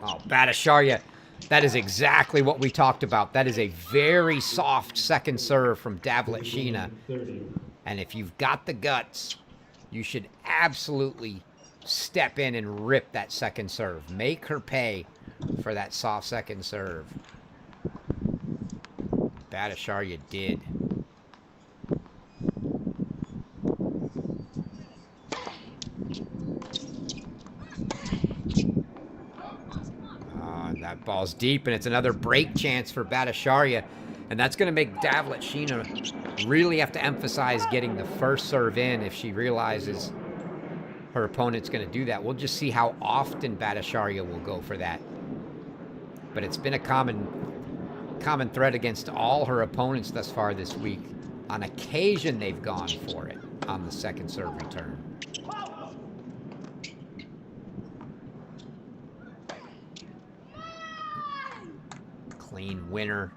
Oh, Bhattacharya, that is exactly what we talked about. That is a very soft second serve from Davletshyna. And if you've got the guts, you should absolutely step in and rip that second serve. Make her pay for that soft second serve. Bhattacharya did. That ball's deep, and it's another break chance for Bhattacharya. And that's going to make Davletshyna really have to emphasize getting the first serve in if she realizes her opponent's going to do that. We'll just see how often Bhattacharya will go for that. But it's been a common thread against all her opponents thus far this week. On occasion, they've gone for it on the second serve return. Clean winner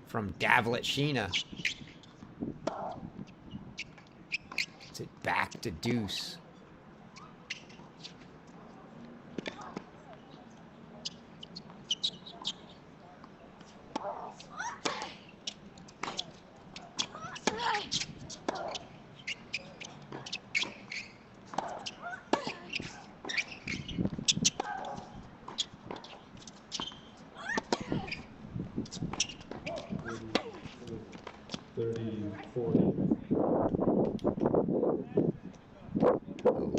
from Davletshyna. It's it back to deuce.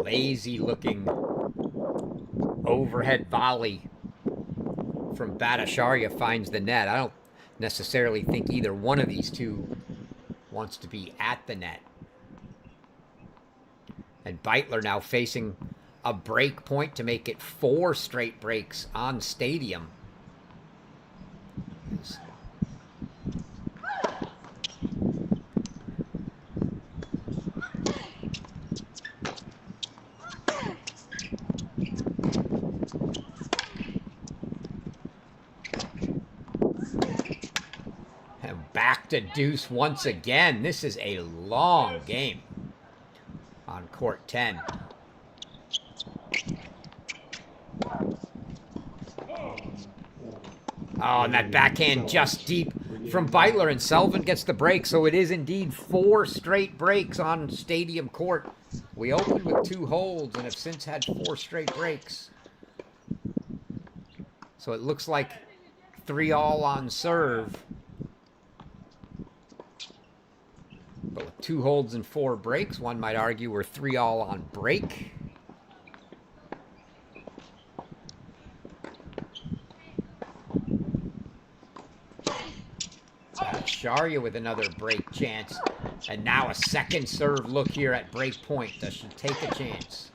Lazy looking overhead volley from Bhattacharya finds the net. I don't necessarily think either one of these two wants to be at the net. And Beitler now facing a break point to make it 4 straight breaks on stadium. to deuce once again. This is a long game on court 10. Oh, and that backhand just deep from Beitler, and Selvin gets the break. So it is indeed 4 straight breaks on Stadium Court. We opened with 2 holds and have since had 4 straight breaks. So it looks like 3-all on serve. But with 2 holds and 4 breaks, one might argue we're 3-all on break. Sharia with another break chance. And now a second serve look here at break point. Does she take a chance?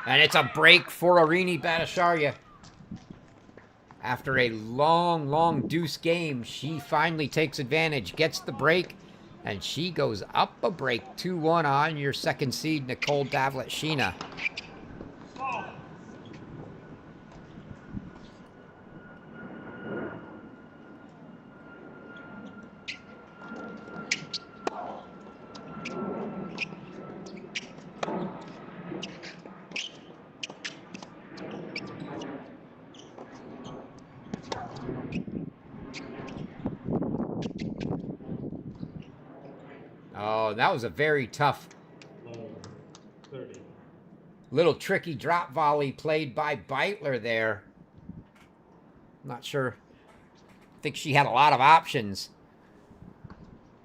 And it's a break for Arini Bhattacharya. After a long deuce game, she finally takes advantage, gets the break, and she goes up a break 2-1 on your second seed, Nicole Davlet-Sheena. Oh, that was a very tough, little tricky drop volley played by Beitler there. Not sure. I think she had a lot of options.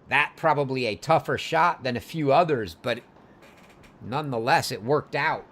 That probably a tougher shot than a few others, but nonetheless, it worked out.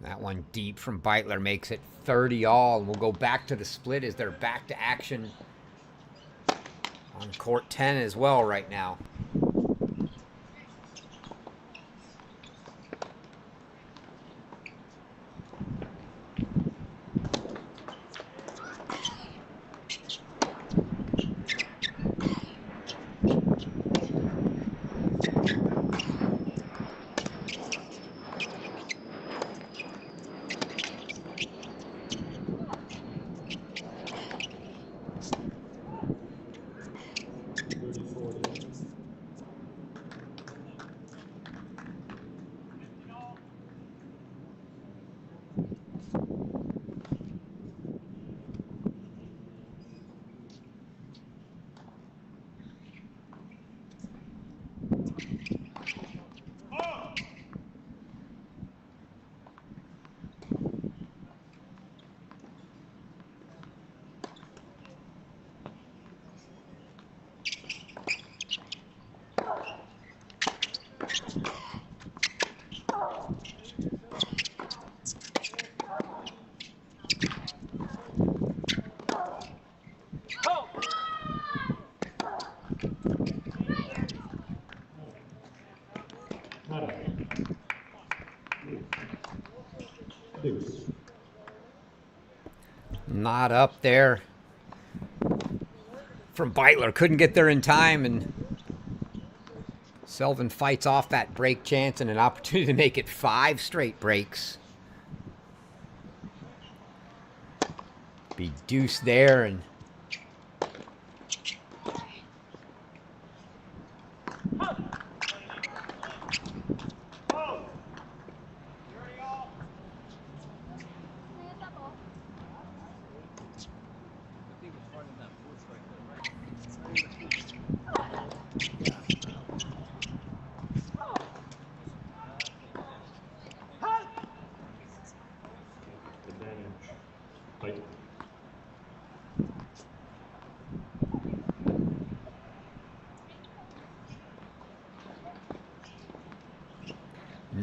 That one deep from Beitler makes it 30-all. We'll go back to the split as they're back to action on court 10 as well right now. Deuce. Not up there from Beitler. Couldn't get there in time, and Selvin fights off that break chance and an opportunity to make it 5 straight breaks. Be deuce there, and Advantage. Fight.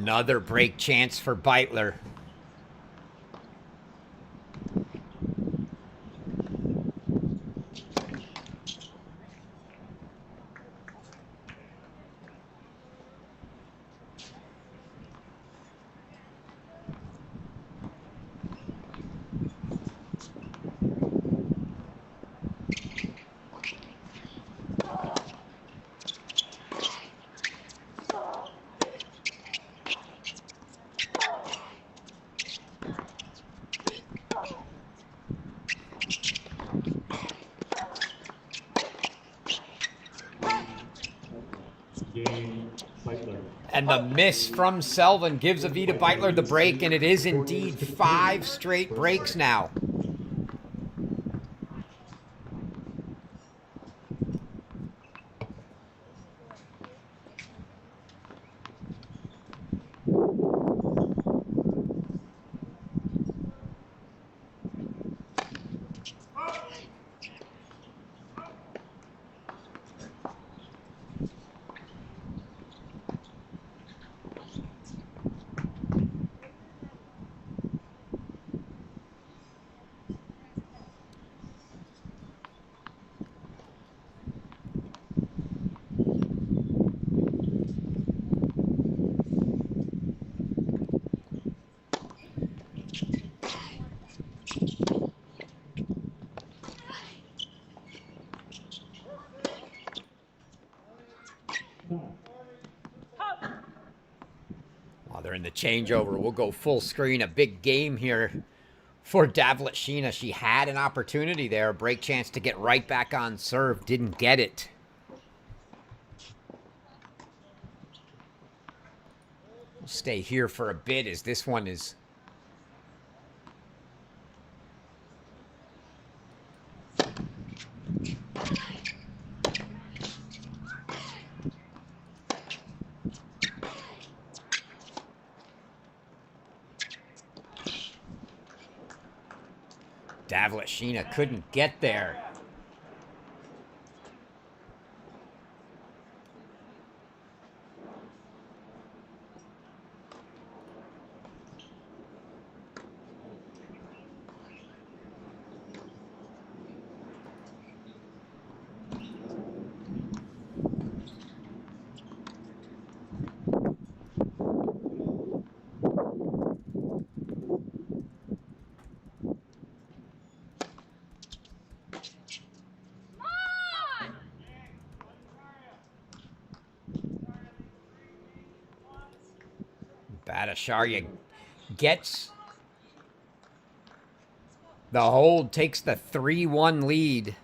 another break chance for Beitler. Game. Beitler. And the miss from Selvin gives Evita Beitler the break, and it is indeed 5 straight breaks now. While they're in the changeover, we'll go full screen. A big game here for Davletsina. She had an opportunity there, a break chance to get right back on serve, didn't get it. We'll stay here for a bit as this one is Davletsina couldn't get there. Bhattacharya gets the hold, takes the 3-1 lead.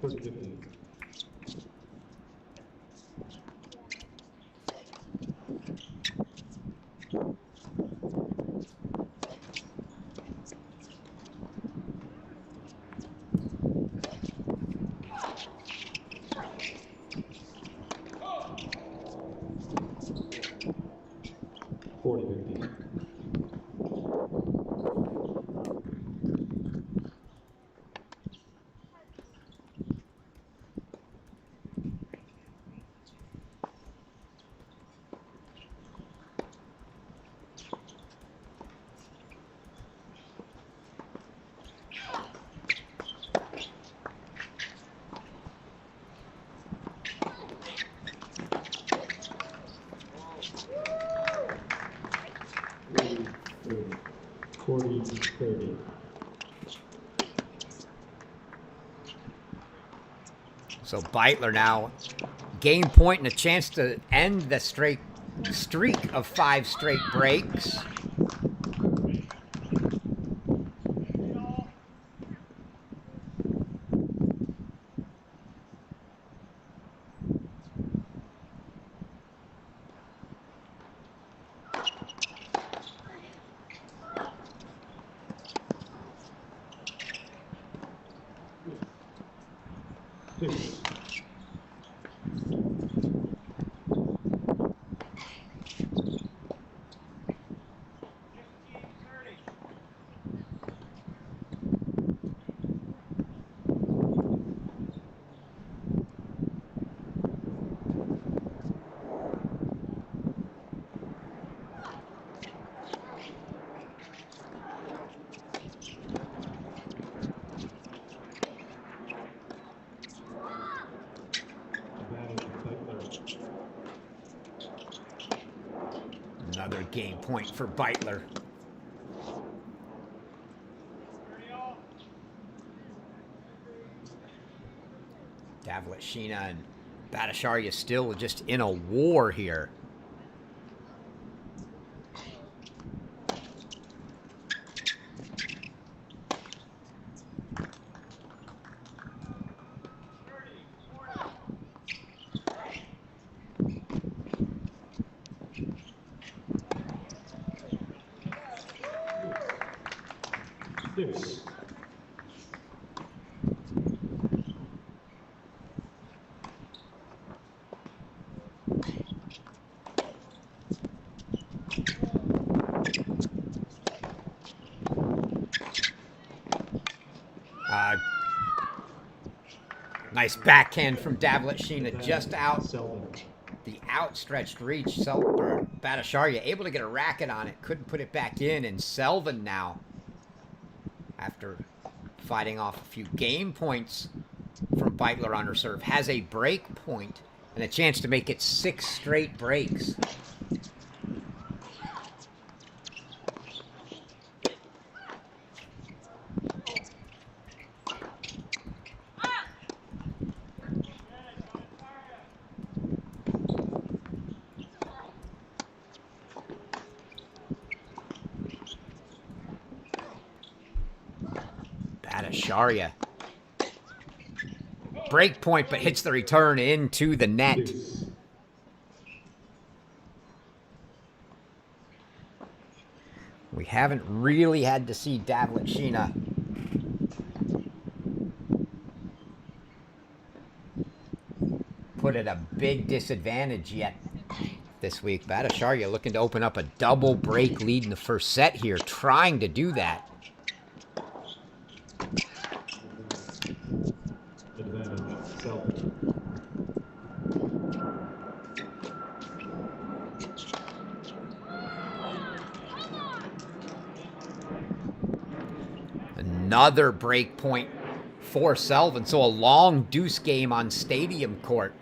First 15. So Beitler now game point and a chance to end the streak of 5 straight breaks. Deuce. Advantage Beitler. Another game point for Beitler. Davletsina and Bhattacharya still just in a war here. Deuce. Nice backhand from Davletsina just out Selvin. the outstretched reach. Bhattacharya able to get a racket on it, couldn't put it back in, and Selvin now, after fighting off a few game points from Beitler on her serve, has a break point and a chance to make it 6 straight breaks. Bhattacharya. Break point, but hits the return into the net. Deuce. We haven't really had to see Davletsina put at a big disadvantage yet this week. Bhattacharya looking to open up a double break lead in the first set here, trying to do that. Advantage Selvin. Another break point for Selvin. So a long deuce game on Stadium Court.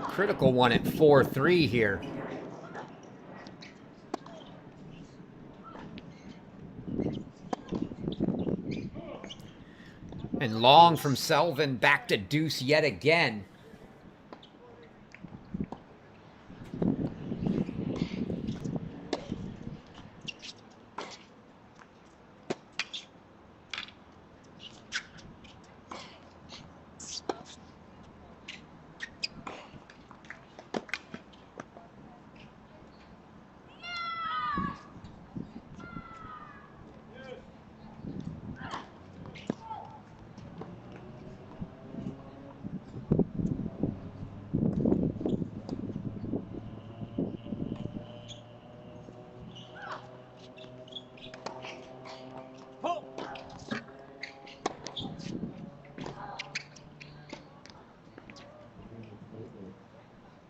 Critical one at 4-3 here. And long from Selvin, back to deuce yet again.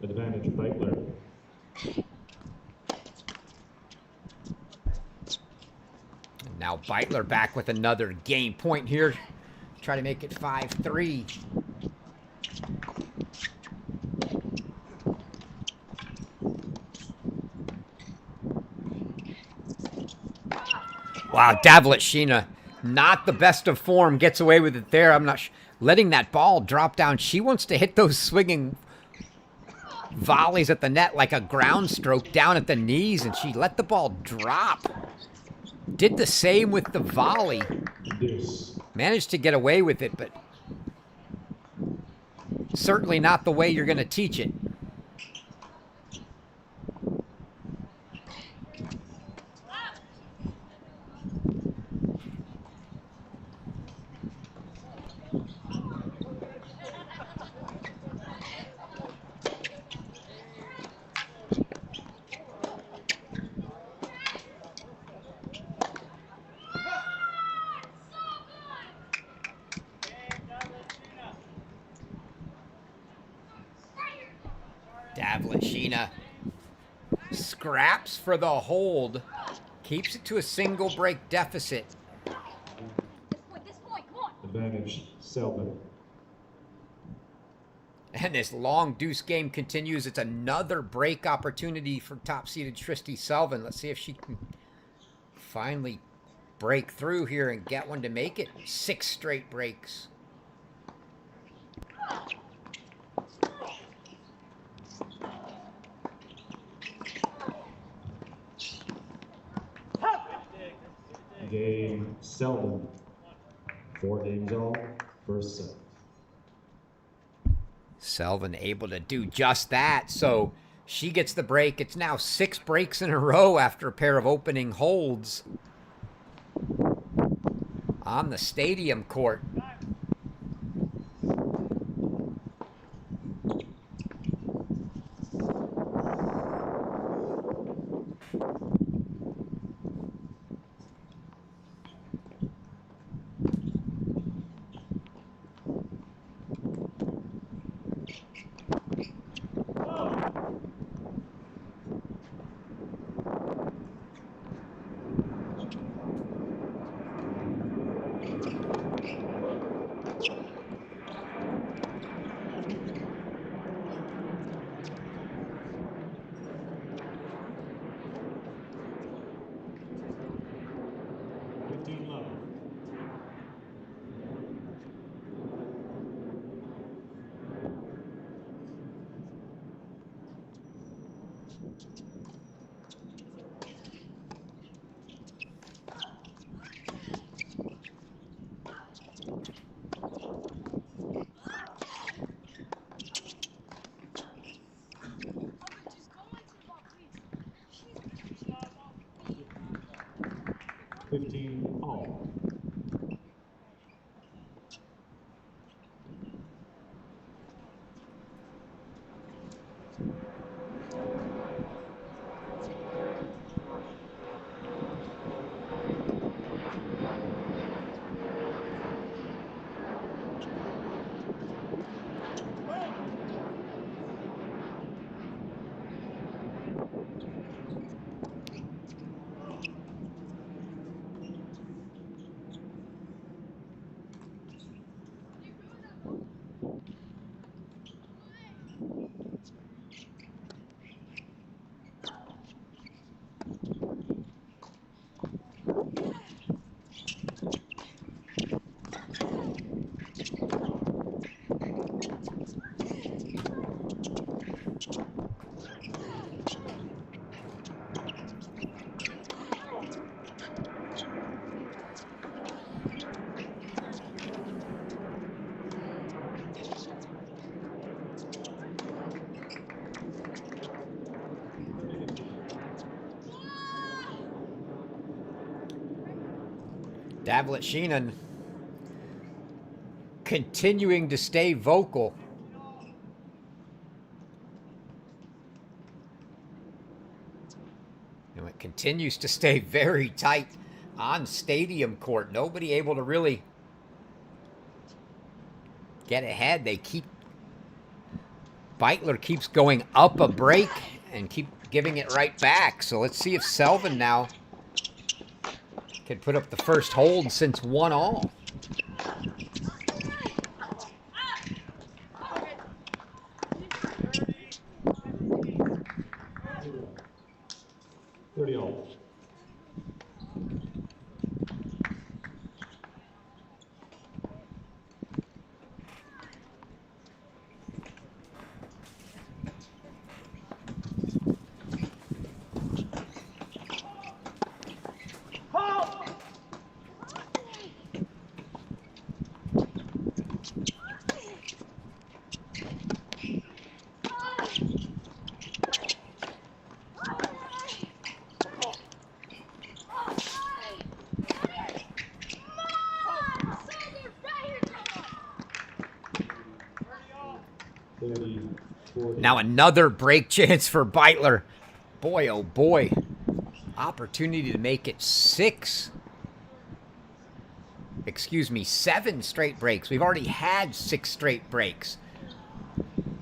Advantage Beitler. Now Beitler back with another game point here. Try to make it 5-3. Wow, Davletsina, not the best of form, gets away with it there. I'm not sure. letting that ball drop down. She wants to hit those swinging volleys at the net like a ground stroke down at the knees, and she let the ball drop. Did the same with the volley. Deuce. Managed to get away with it, but certainly not the way you're going to teach it. Davlashina scraps for the hold. Keeps it to a single break deficit. This point, come on. Advantage, Selvin. And this long deuce game continues. It's another break opportunity for top-seeded Tristy Selvin. Let's see if she can finally break through here and get one to make it 6 straight breaks. Game, Selvin. 4 games all, first set. Selvin able to do just that, so she gets the break. It's now 6 breaks in a row after a pair of opening holds on the stadium court. All. Davlashina continuing to stay vocal. And it continues to stay very tight on stadium court. Nobody able to really get ahead. They keep... Beitler keeps going up a break and keep giving it right back. So let's see if Selvin now can put up the first hold since 1-all. All. Now another break chance for Beitler. Boy, oh boy. Opportunity to make it 7 straight breaks. We've already had 6 straight breaks.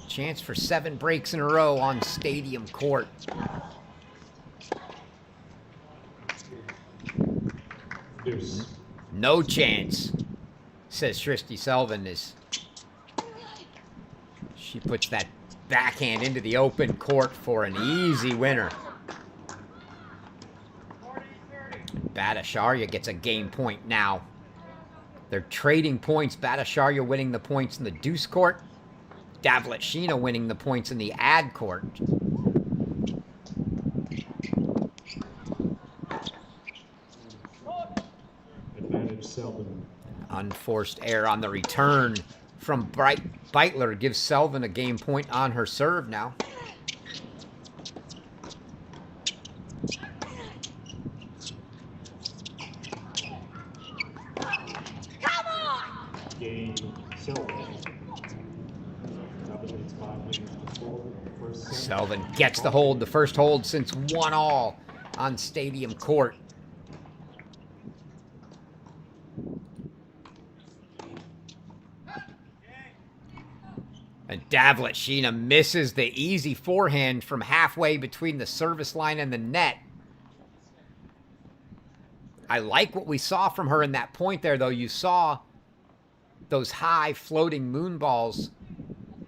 Chance for 7 breaks in a row on Stadium Court. Deuce. No chance, says Tristy Selvin as she puts that backhand into the open court for an easy winner. Bhattacharya gets a game point now. They're trading points. Bhattacharya winning the points in the deuce court. Davletshyna winning the points in the ad court. Advantage Selvin. Unforced error on the return from Beitler gives Selvin a game point on her serve now. Game Selvin. Dominates 5 games to 4 in the first set. Selvin gets the hold, the first hold since 1-all on Stadium Court. And Davletshyna misses the easy forehand from halfway between the service line and the net. I like what we saw from her in that point there, though. You saw those high floating moon balls.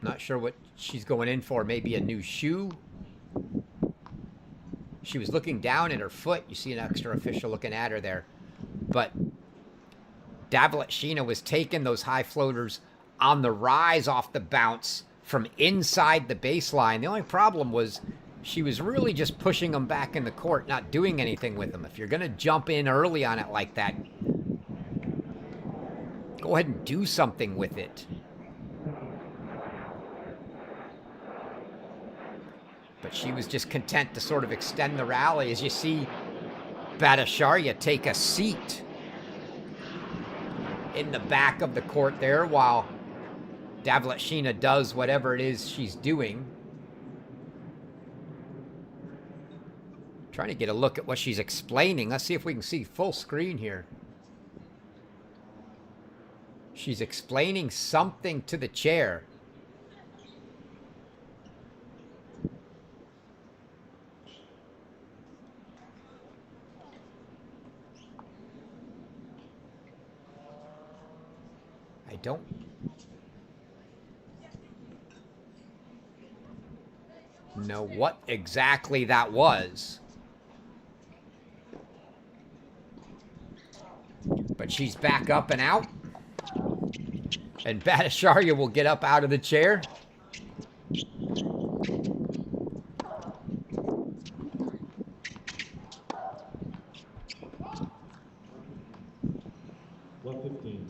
Not sure what she's going in for. Maybe a new shoe. She was looking down at her foot. You see an extra official looking at her there. But Davletshyna was taking those high floaters on the rise off the bounce from inside the baseline. The only problem was she was really just pushing them back in the court, not doing anything with them. If you're going to jump in early on it like that, go ahead and do something with it. But she was just content to sort of extend the rally. As you see Bhattacharya take a seat in the back of the court there while Davletshyna does whatever it is she's doing. Trying to get a look at what she's explaining. Let's see if we can see full screen here. She's explaining something to the chair. I don't know what exactly that was. But she's back up and out. And Bhattacharya will get up out of the chair. Left 15.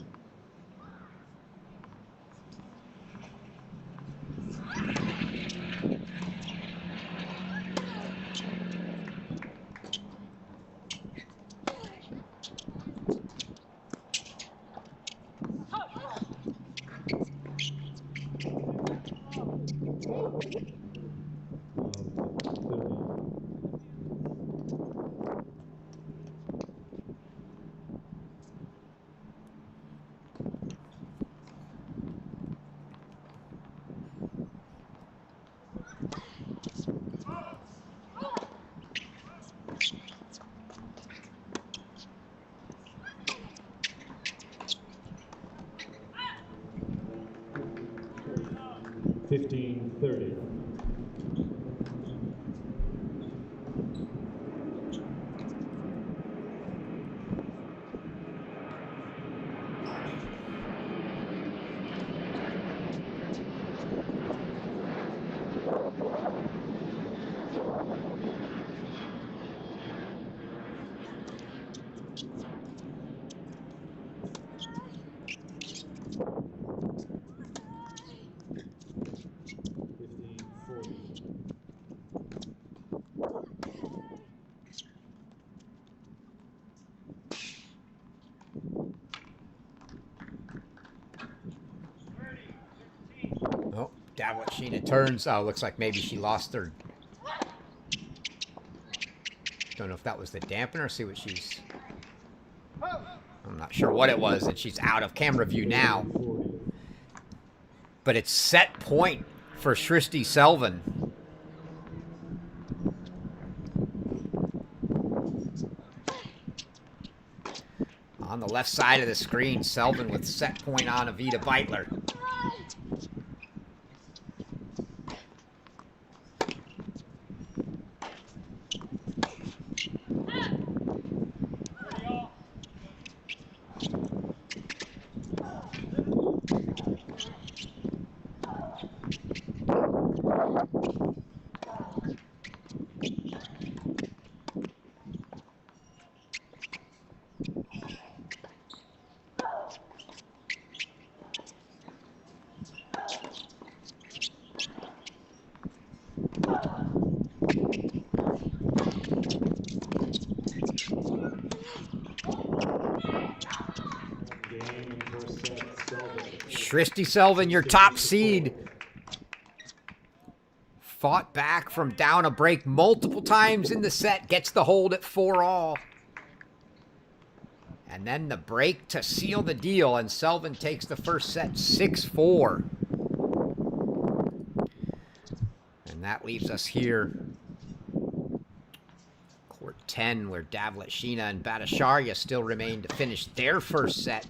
Davletsina turns. Oh, looks like maybe she lost her. Don't know if that was the dampener. See what she's... I'm not sure what it was, and she's out of camera view now. But it's set point for Srishti Selvin. On the left side of the screen, Selvin with set point on Evita Beitler. Srishti Selvin, your top seed, fought back from down a break multiple times in the set, gets the hold at 4-all. And then the break to seal the deal, and Selvin takes the first set 6-4. And that leaves us here, court 10, where Davletsina and Bhattacharya still remain to finish their first set.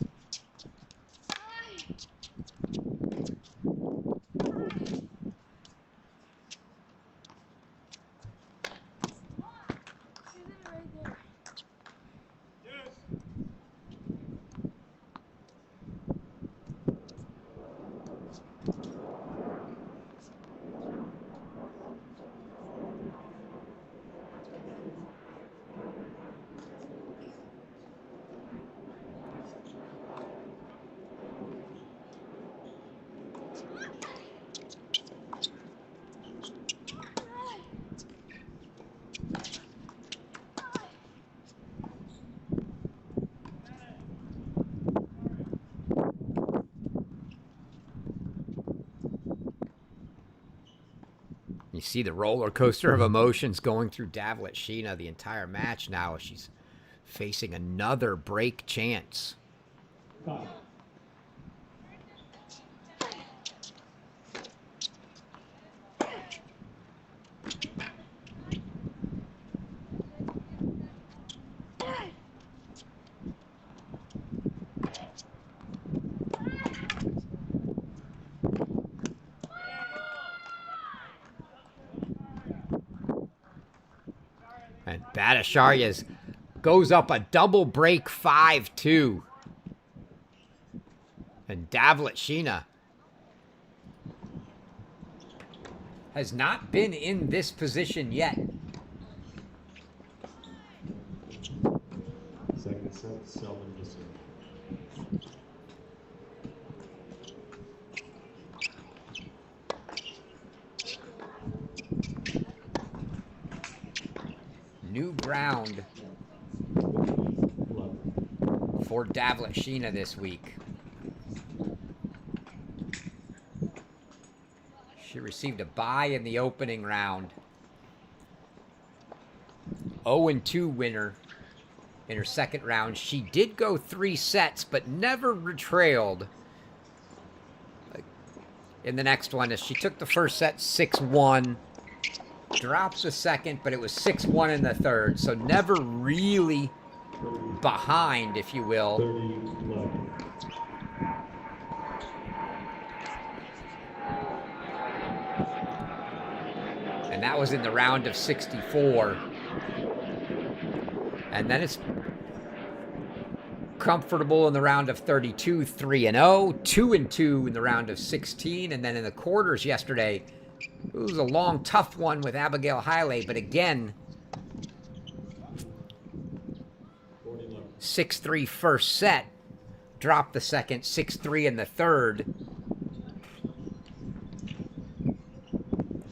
You see the roller coaster of emotions going through Davletsina the entire match now as she's facing another break chance. And Bhattacharya goes up a double break 5-2. And Davletsina has not been in this position yet. Second set, Selvin to serve. New ground for Davletsina this week. She received a bye in the opening round. 0-2 winner in her second round. She did go 3 sets, but never trailed in the next one as she took the first set 6-1. Dropped the second, but it was 6-1 in the third, so never really behind, if you will. 30-11. And that was in the round of 64. And then it's comfortable in the round of 32, 3-0, 2-2 in the round of 16, and then in the quarters yesterday, it was a long, tough one with Abigail Haile, but again, 6-3 first set, dropped the second, 6-3 in the third.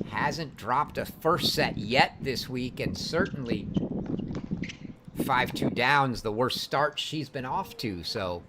Hasn't dropped a first set yet this week, and certainly 5-2 down's the worst start she's been off to, so...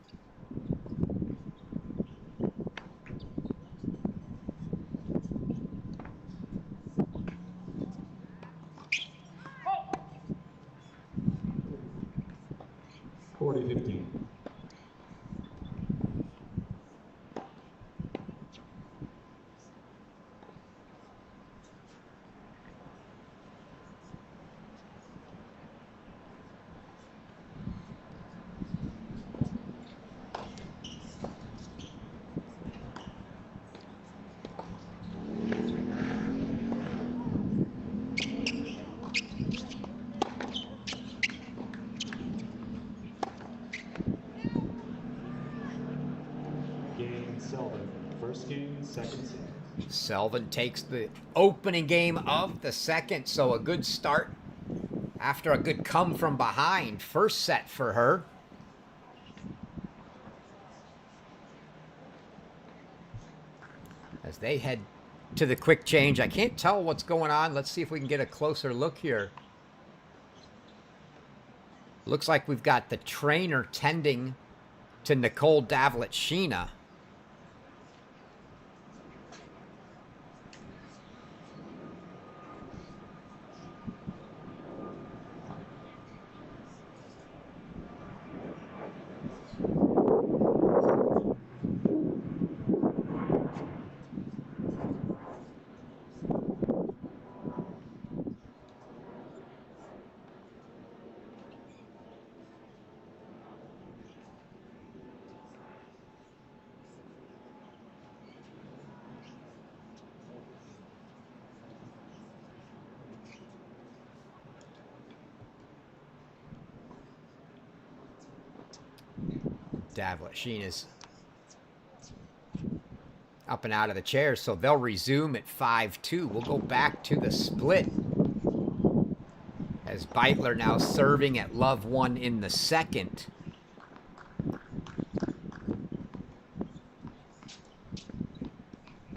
Second set. Selvin takes the opening game of the second, so a good start after a good come from behind first set for her. As they head to the quick change, I can't tell what's going on. Let's see if we can get a closer look here. Looks like we've got the trainer tending to Nicole Davlet-Sheena. Davlet-Sheena's up and out of the chair, so they'll resume at 5-2. We'll go back to the split. As Beitler now serving at love 1 in the second.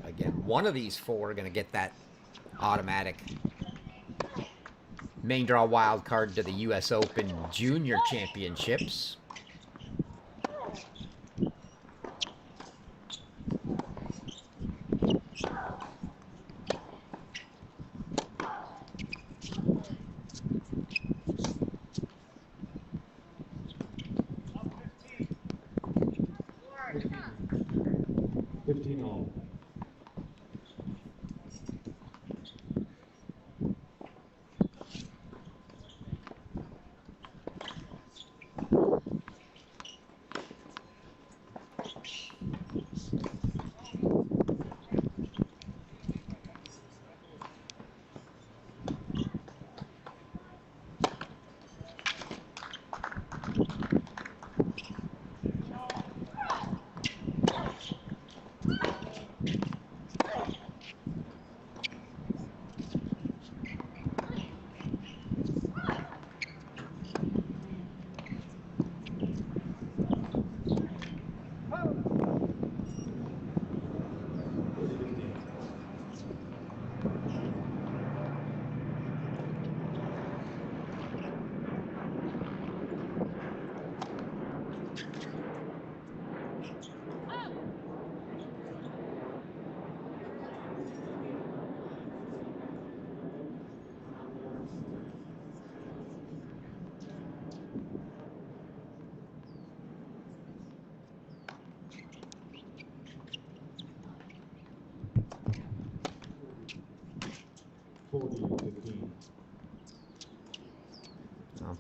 Again, one of these four are going to get that automatic main draw wild card to the US Open Junior Championships.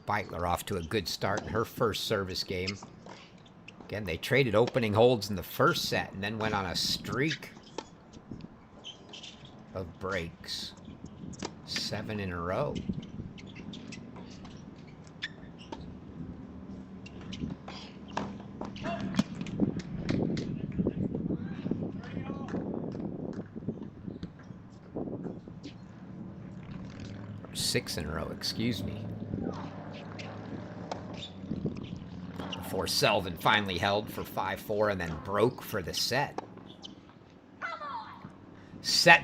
Beitler off to a good start in her first service game. Again, they traded opening holds in the first set and then went on a streak of breaks. 7 in a row. Or 6 in a row, excuse me. Before Selvin finally held for 5-4 and then broke for the set. Set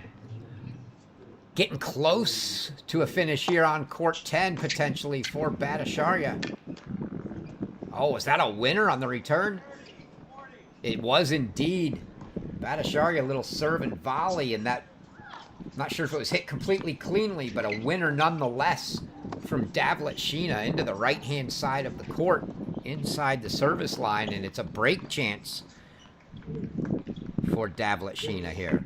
getting close to a finish here on court 10, potentially for Bhattacharya. Oh, is that a winner on the return? It was indeed. Bhattacharya, a little serve and volley, and that, I'm not sure if it was hit completely cleanly, but a winner nonetheless from Davlet-Sheena into the right-hand side of the court, inside the service line, and it's a break chance for Davlet-Sheena here.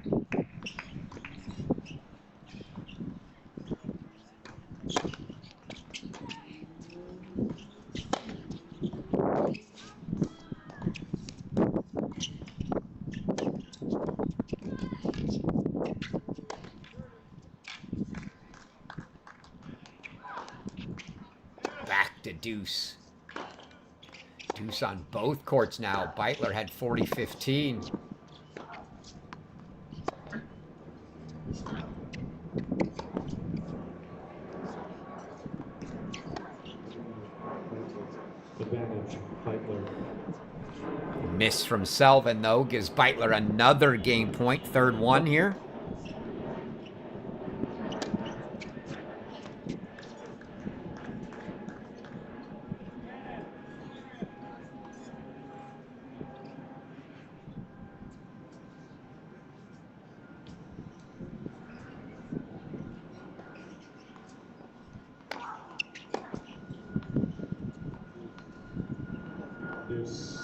Back to deuce. Deuce on both courts now. Beitler had 40-15. Advantage, Beitler. Miss from Selvin, though, gives Beitler another game point. Third one here. Deuce.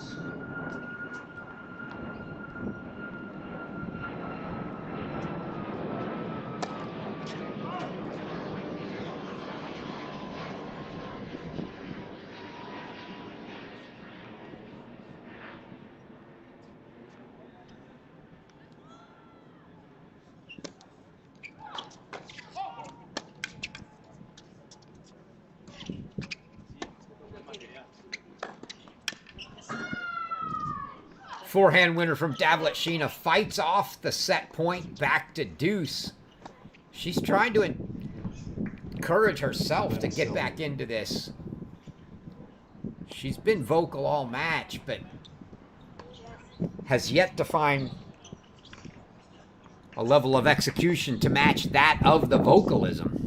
Forehand winner from Davlet fights off the set point back to deuce. She's trying to encourage herself to get back into this. She's been vocal all match, but has yet to find a level of execution to match that of the vocalism.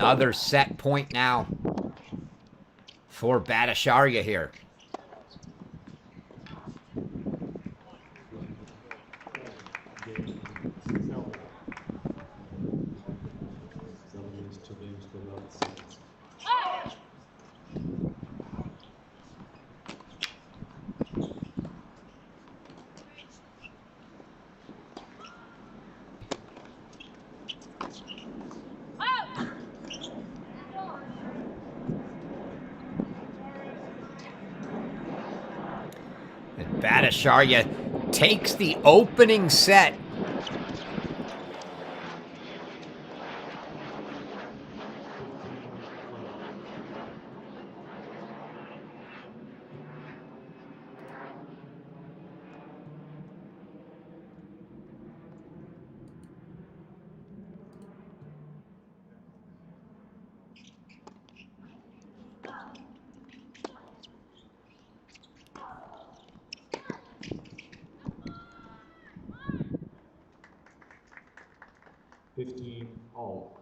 Another set point now for Bhattacharya here. Selvin is 2 games without sets. And Bhattacharya takes the opening set. All.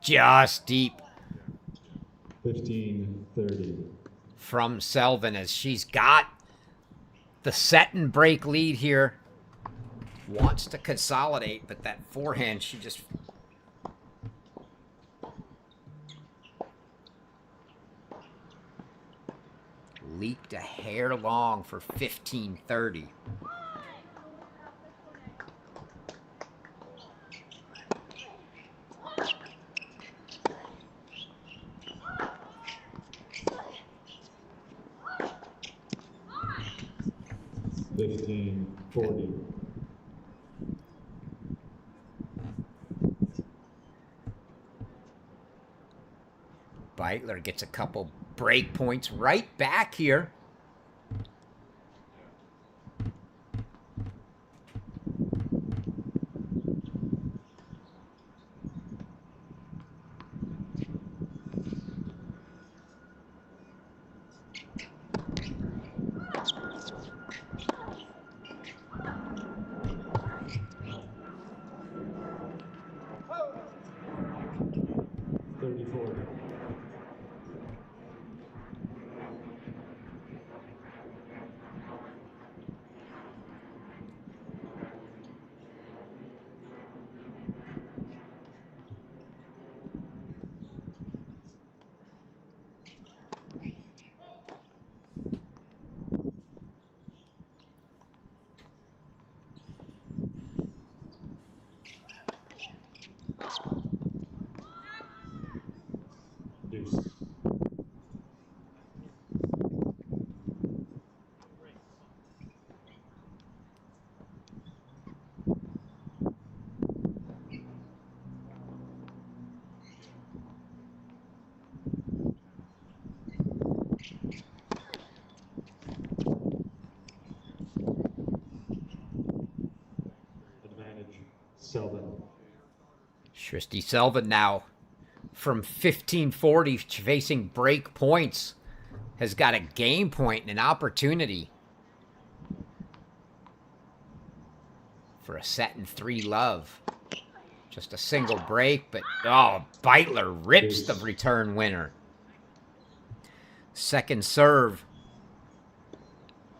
Just deep 15-30. from Selvin as she's got the set and break lead here. Wants to consolidate, but that forehand, she just leaked a hair long for 15-30. Beitler gets a couple break points right back here. Selvin. Shristi Selvin now from 1540 facing break points has got a game point and an opportunity for a set in 3 love. Just a single break, but oh, Beitler rips the return winner. Second serve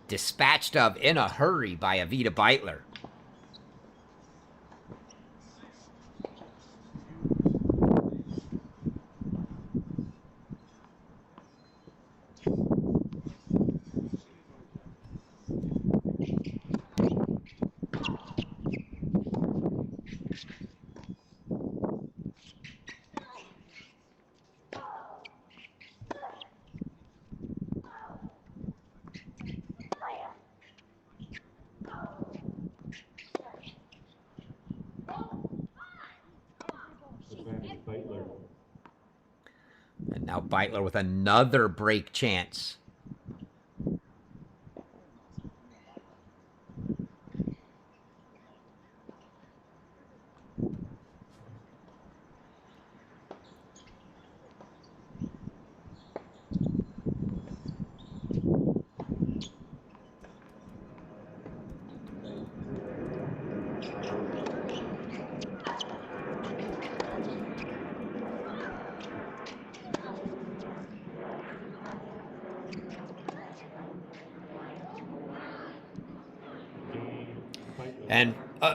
dispatched of in a hurry by Evita Beitler. Advantage Beitler. And now Beitler with another break chance. And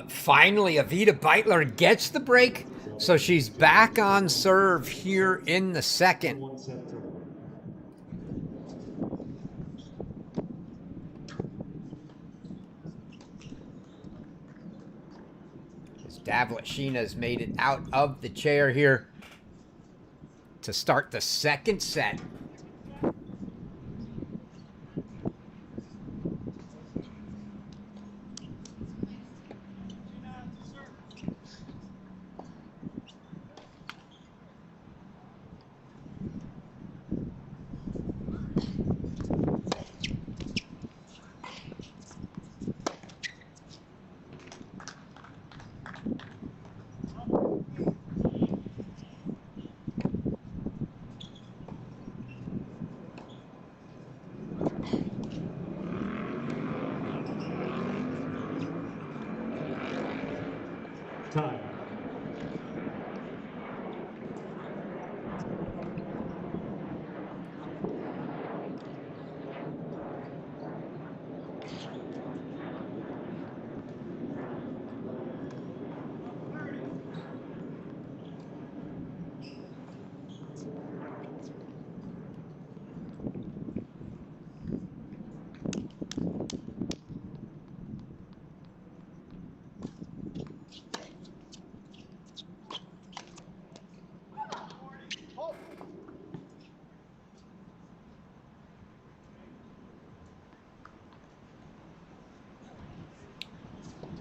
finally, Evita Beitler gets the break, so she's back on serve here in the second. 1 set to 1. As Davletsina has made it out of the chair here to start the second set. Time.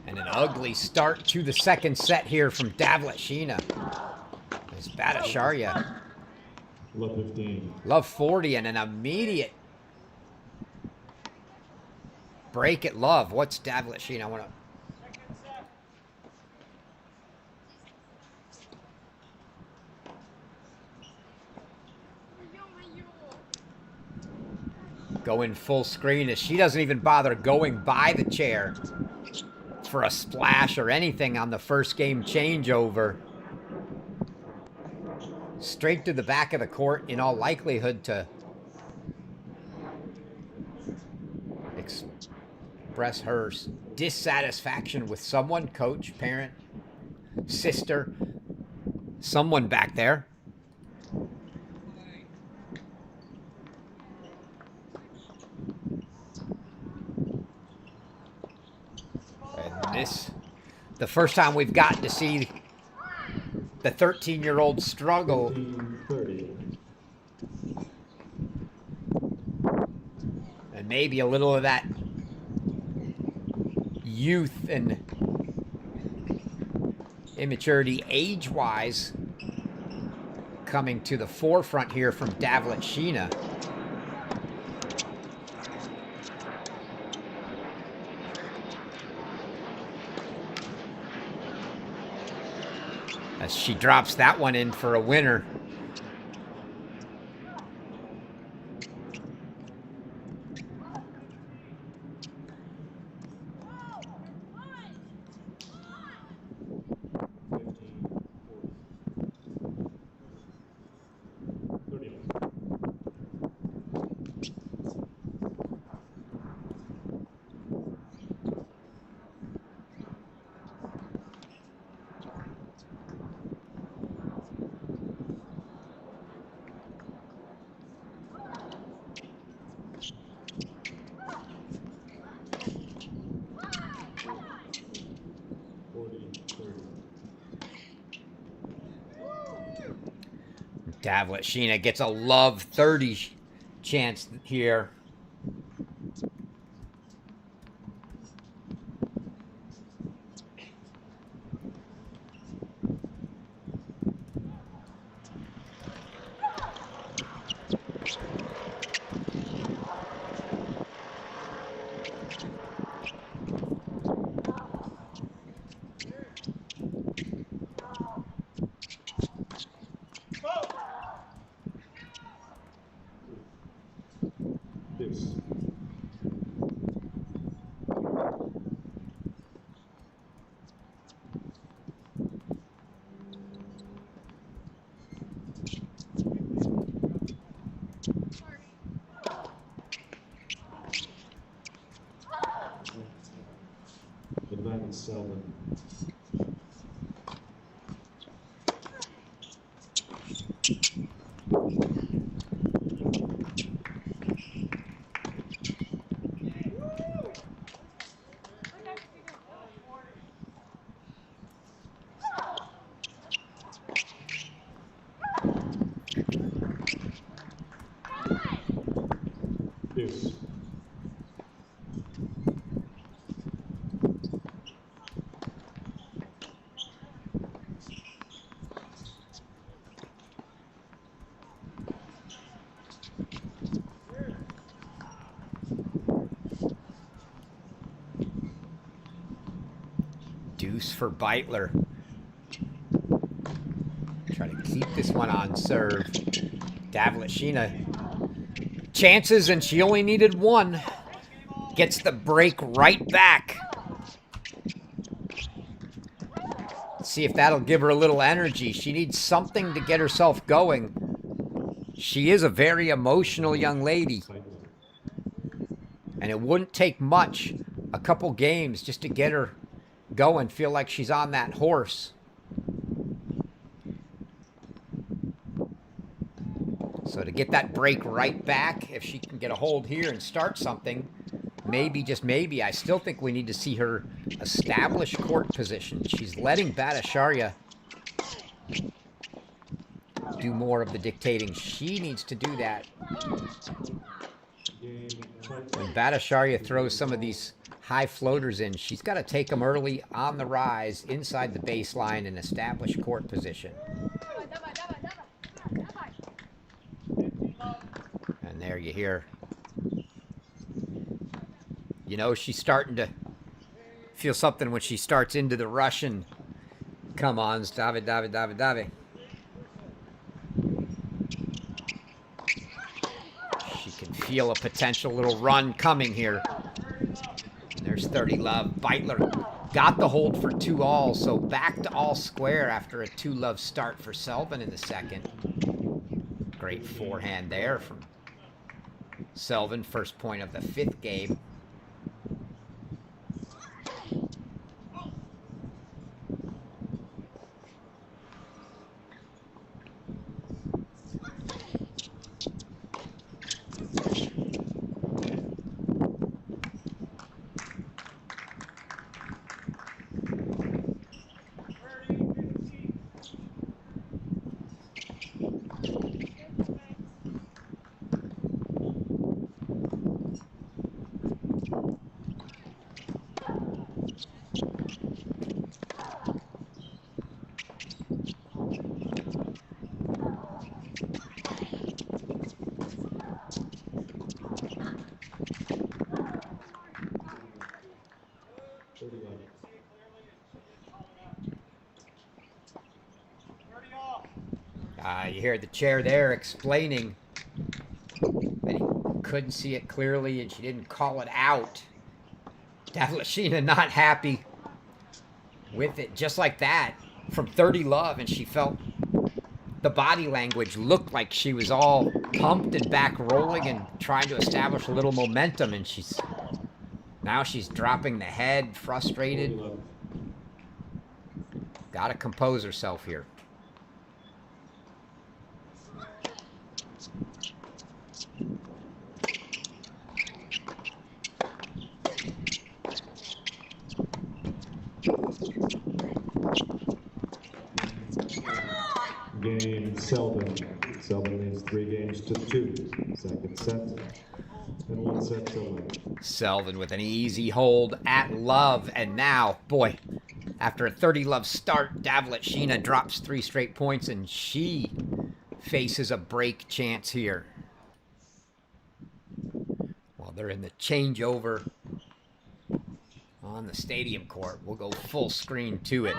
And an ugly start to the second set here from Davletsina. As Bhattacharya. Love 15. Love 40 and an immediate break at love. What's Davletsina? I want to... go in full screen as she doesn't even bother going by the chair for a splash or anything on the first game changeover. Straight to the back of the court, in all likelihood to express her dissatisfaction with someone, coach, parent, sister, someone back there. And this, the first time we've gotten to see the 13-year-old struggle. 15-30. And maybe a little of that youth and immaturity age-wise coming to the forefront here from Davletsina. As she drops that one in for a winner. Davlashina gets a love 30 chance here. Advantage Selvin. Deuce. Deuce for Beitler. Try to keep this one on serve. Davlashina chances, and she only needed one. Gets the break right back. Let's see if that'll give her a little energy. She needs something to get herself going. She is a very emotional young lady. And it wouldn't take much, a couple games, just to get her going, feel like she's on that horse. So to get that break right back, if she can get a hold here and start something, maybe, just maybe, I still think we need to see her establish court position. She's letting Bhattacharya do more of the dictating. She needs to do that. When Bhattacharya throws some of these high floaters in, she's got to take them early on the rise, inside the baseline, and establish court position. And there you hear. You know she's starting to feel something when she starts into the Russian come-ons. David, David, David, David. She can feel a potential little run coming here. There's 30 love. Beitler got the hold for 2-all, so back to all square after a 2-love start for Selvin in the second. Great forehand there from Selvin, first point of the 5th game. You hear the chair there explaining that he couldn't see it clearly and she didn't call it out. Davlashina not happy with it, just like that, from 30 love, and she felt the body language looked like she was all pumped and back rolling and trying to establish a little momentum, and she's dropping the head, frustrated. Gotta compose herself here. Game Selvin. Selvin leads 3 games to 2. Second set. And 1 set to love. Selvin with an easy hold at love. And now, boy, after a 30 love start, Davlashina drops 3 straight points and she faces a break chance here. Well, they're in the changeover on the stadium court. We'll go full screen to it.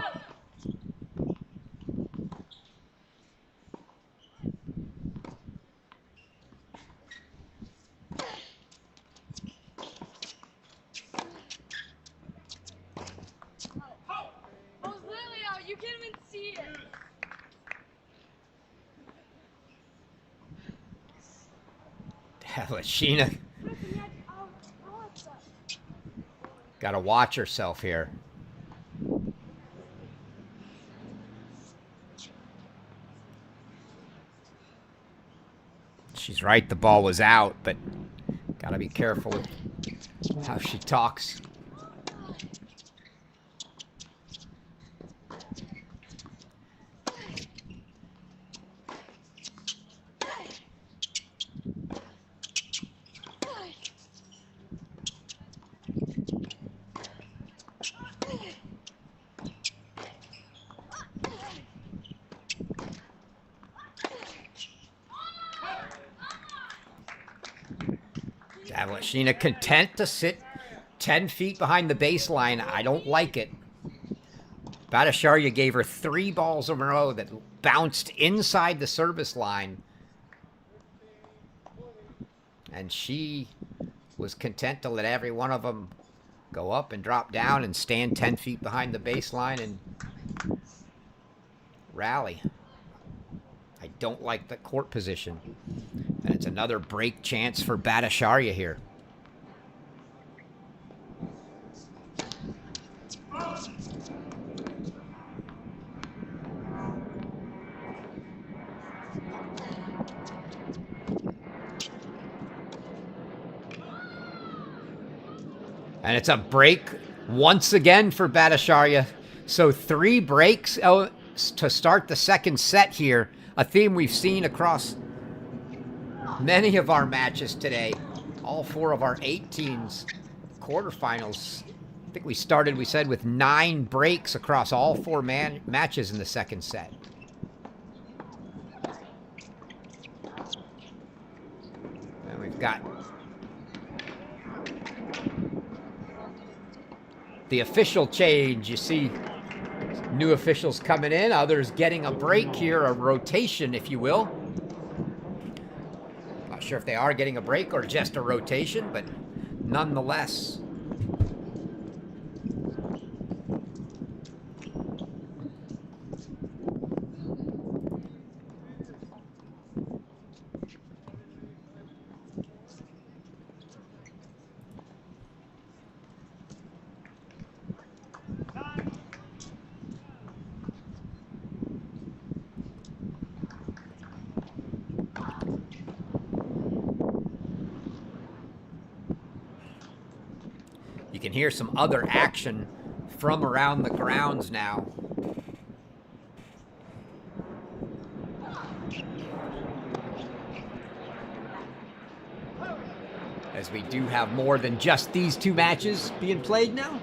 You can't even see it. Davlashina gotta watch herself here. She's right, the ball was out, but gotta be careful with how she talks. Davlashina content to sit 10 feet behind the baseline. I don't like it. Bhattacharya gave her 3 balls in a row that bounced inside the service line. And she was content to let every one of them go up and drop down and stand 10 feet behind the baseline and rally. I don't like the court position. And it's another break chance for Bhattacharya here. And it's a break once again for Bhattacharya. So 3 breaks to start the second set here. A theme we've seen across many of our matches today. All 4 of our 18's quarterfinals. I think we started, we said, with 9 breaks across all 4 matches in the second set. And we've got the official change. You see new officials coming in, others getting a break here, a rotation, if you will. Not sure if they are getting a break or just a rotation, but nonetheless. You can hear some other action from around the grounds now. As we do have more than just these 2 matches being played now.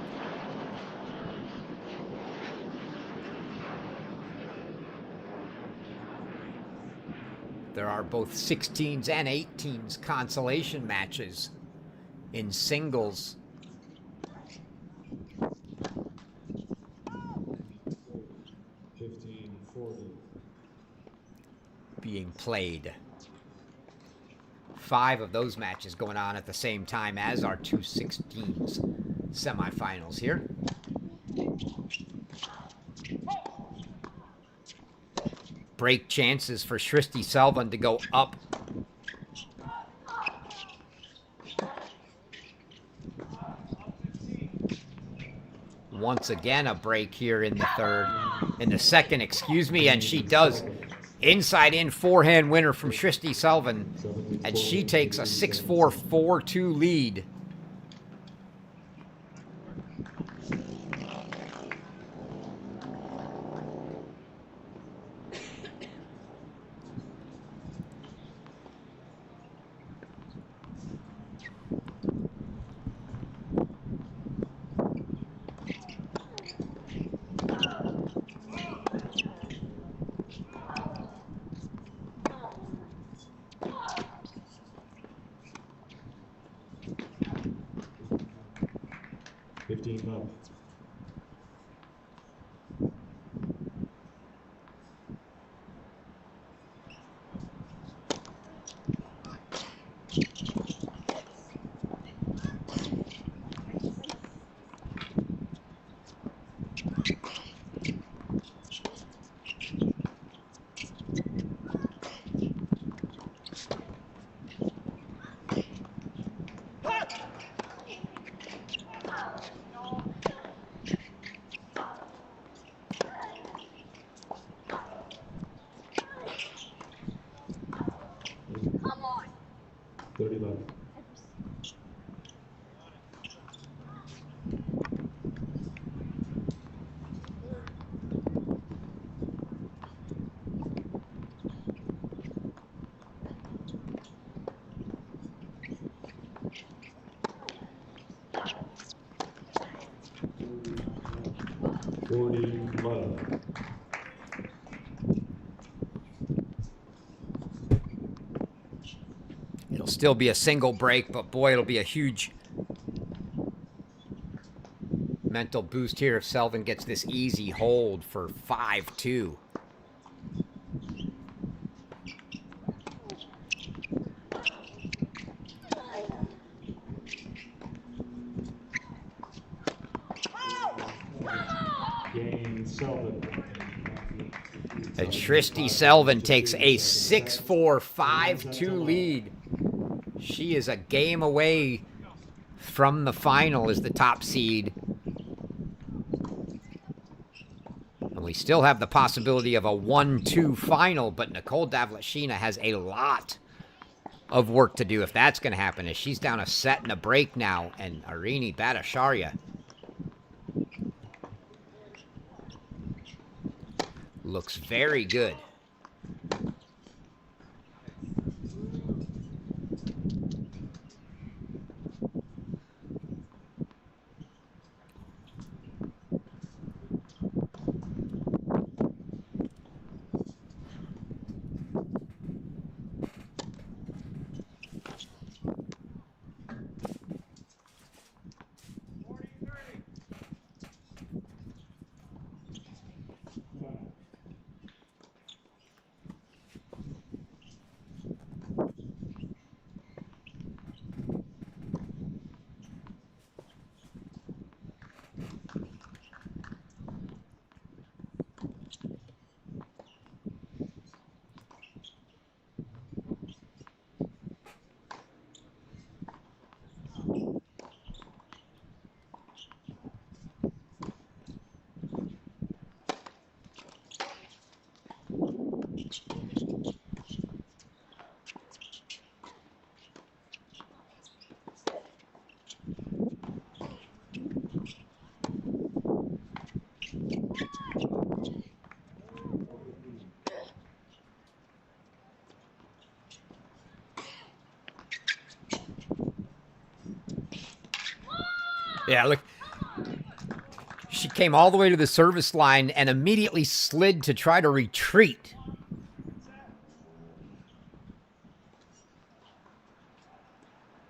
There are both 16's and 18's consolation matches in singles. being played. 5 of those matches going on at the same time as our 216's semifinals here. Break chances for Srishti Selvan to go up. Once again, a break here in the second, excuse me, and she does. Inside in forehand winner from Srishti Selvan, and she takes a 6-4, 4-2 lead. Love. Come on. 30 love. It'll still be a single break, but boy, it'll be a huge mental boost here if Selvan gets this easy hold for 5-2. And Srishti Selvan takes a 6-4, 5-2 lead. She is a game away from the final as the top seed. And we still have the possibility of a 1-2 final, but Nicole Davlashina has a lot of work to do if that's going to happen, as she's down a set and a break now, and Arini Bhattacharya looks very good. Yeah, look. She came all the way to the service line and immediately slid to try to retreat.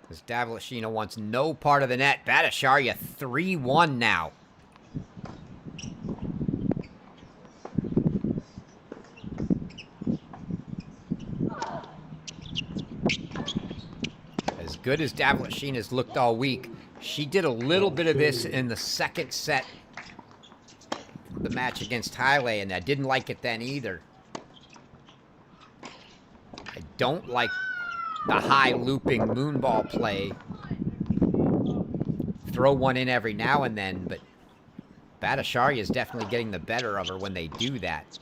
Because Davlashina wants no part of the net. Bhattacharya 3-1 now. good as Davlashina has looked all week, she did a little bit of this in the second set of the match against Haile, and I didn't like it then either. I don't like the high looping moonball play. Throw one in every now and then, but Bhattacharya is definitely getting the better of her when they do that.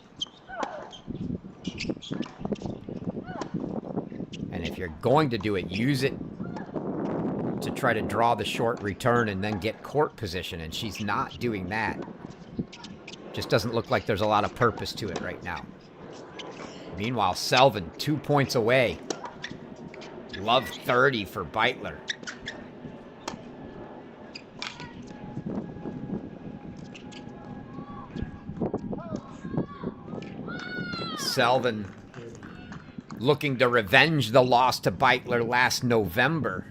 And if you're going to do it, use it to try to draw the short return and then get court position, and she's not doing that. Just doesn't look like there's a lot of purpose to it right now. Meanwhile, Selvin, 2 points away. Love 30 for Beitler. Selvin looking to revenge the loss to Beitler last November.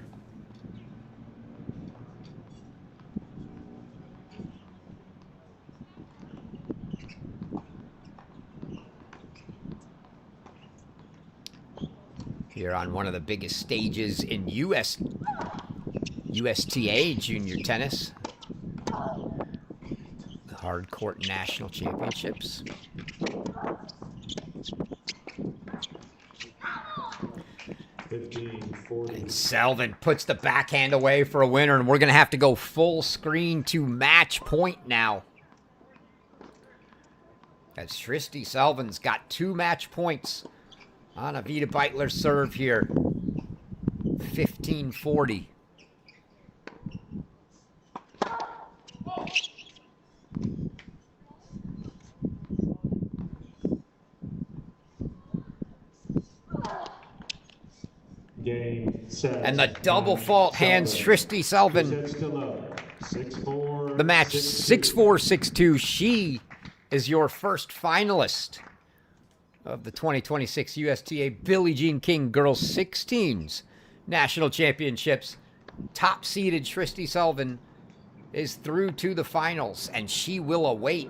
Here on one of the biggest stages in USTA junior tennis. The Hard Court National Championships. And Selvin puts the backhand away for a winner, and we're going to have to go full screen to match point now. As Shristi Selvin's got 2 match points on Avita Beitler's serve here. 15-40. Game, set, And the double fault hands Shristi Selvin the match 6-4, 6-2. She is your first finalist of the 2026 USTA Billie Jean King Girls 16's National Championships. Top-seeded Shristi Selvin is through to the finals, and she will await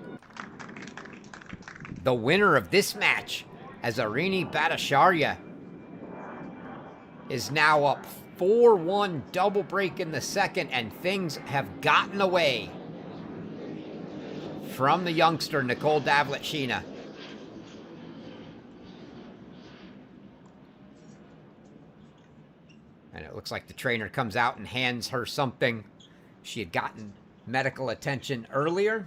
the winner of this match, as Arini Bhattacharya is now up 4-1, double break in the second, and things have gotten away from the youngster, Nicole Davlashina. And it looks like the trainer comes out and hands her something. She had gotten medical attention earlier.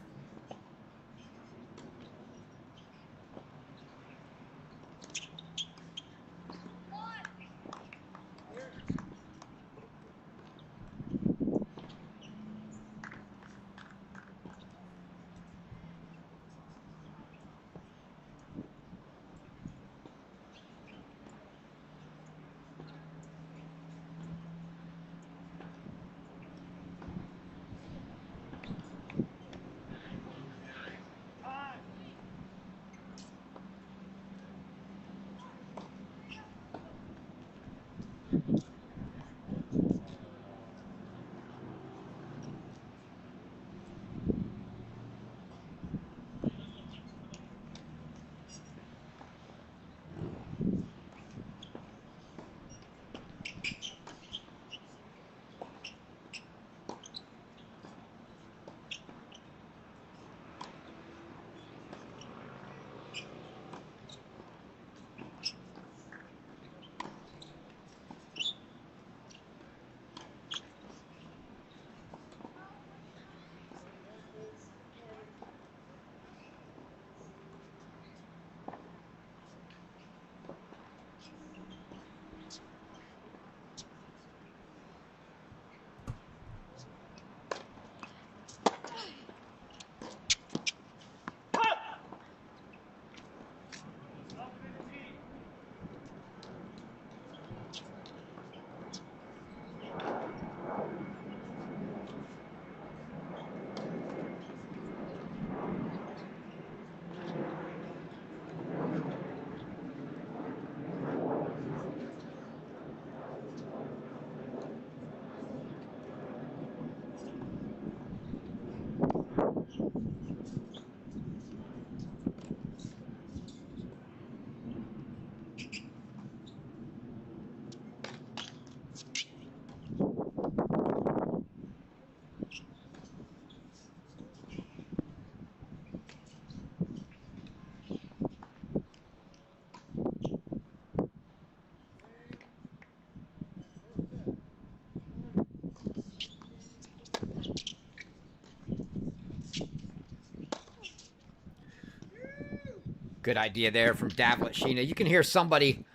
Good idea there from Davletsina. You can hear somebody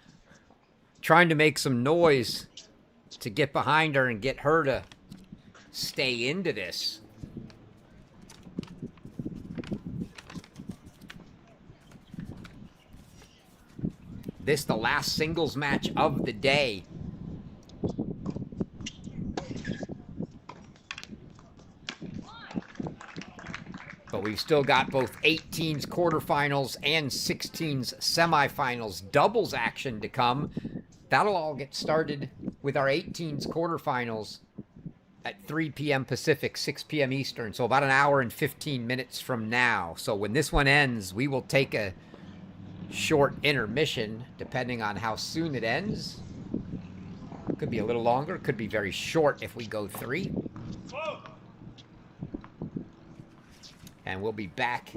trying to make some noise to get behind her and get her to stay into this. This the last singles match of the day. But we've still got both 18's quarterfinals and 16's semifinals doubles action to come. That'll all get started with our 18's quarterfinals at 3 p.m. Pacific, 6 p.m. Eastern. So about an hour and 15 minutes from now. So when this one ends, we will take a short intermission, depending on how soon it ends. Could be a little longer. Could be very short if we go 3. And we'll be back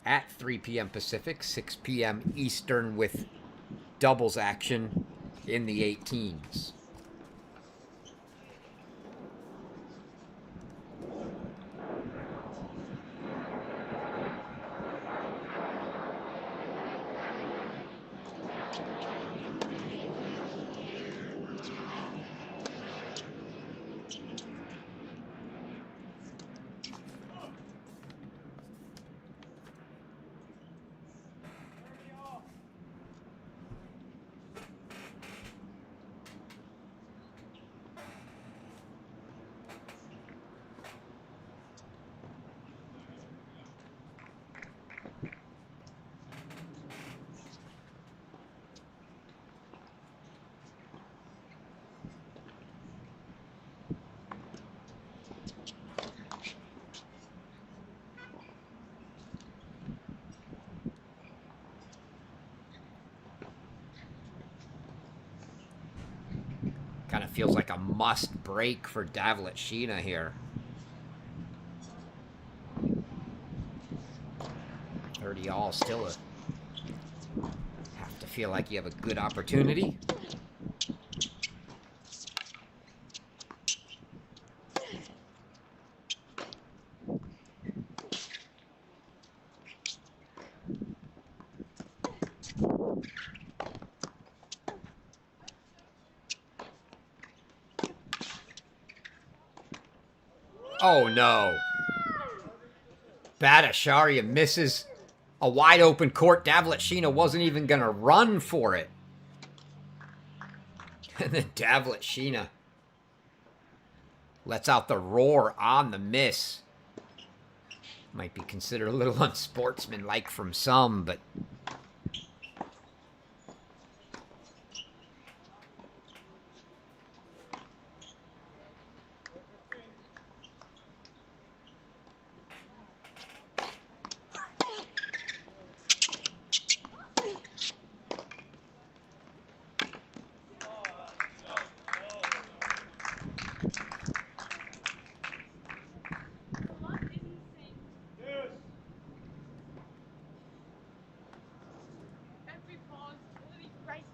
at 3 p.m. Pacific, 6 p.m. Eastern with doubles action in the 18s. Kind of feels like a must break for Davletsina here. 30 all, still have to feel like you have a good opportunity. Oh no. Bhattacharya misses a wide open court. Davletsina wasn't even going to run for it. And then Davletsina lets out the roar on the miss. Might be considered a little unsportsmanlike from some, but every ball is really racing.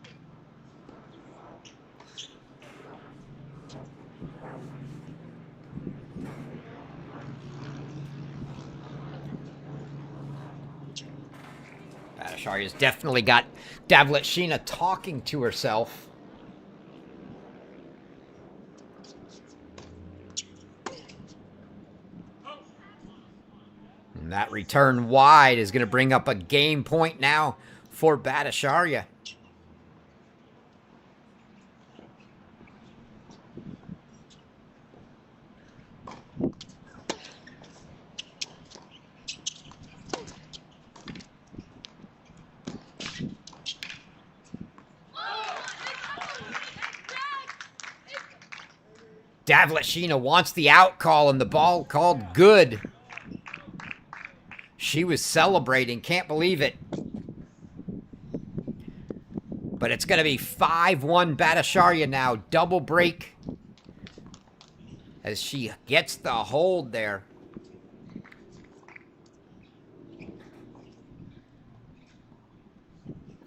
Bhattacharya's definitely got Davletsina talking to herself. And that return wide is going to bring up a game point now for Bhattacharya. Davletsina wants the out call and the ball called good. She was celebrating, can't believe it. But it's going to be 5-1 Bhattacharya now. Double break as she gets the hold there.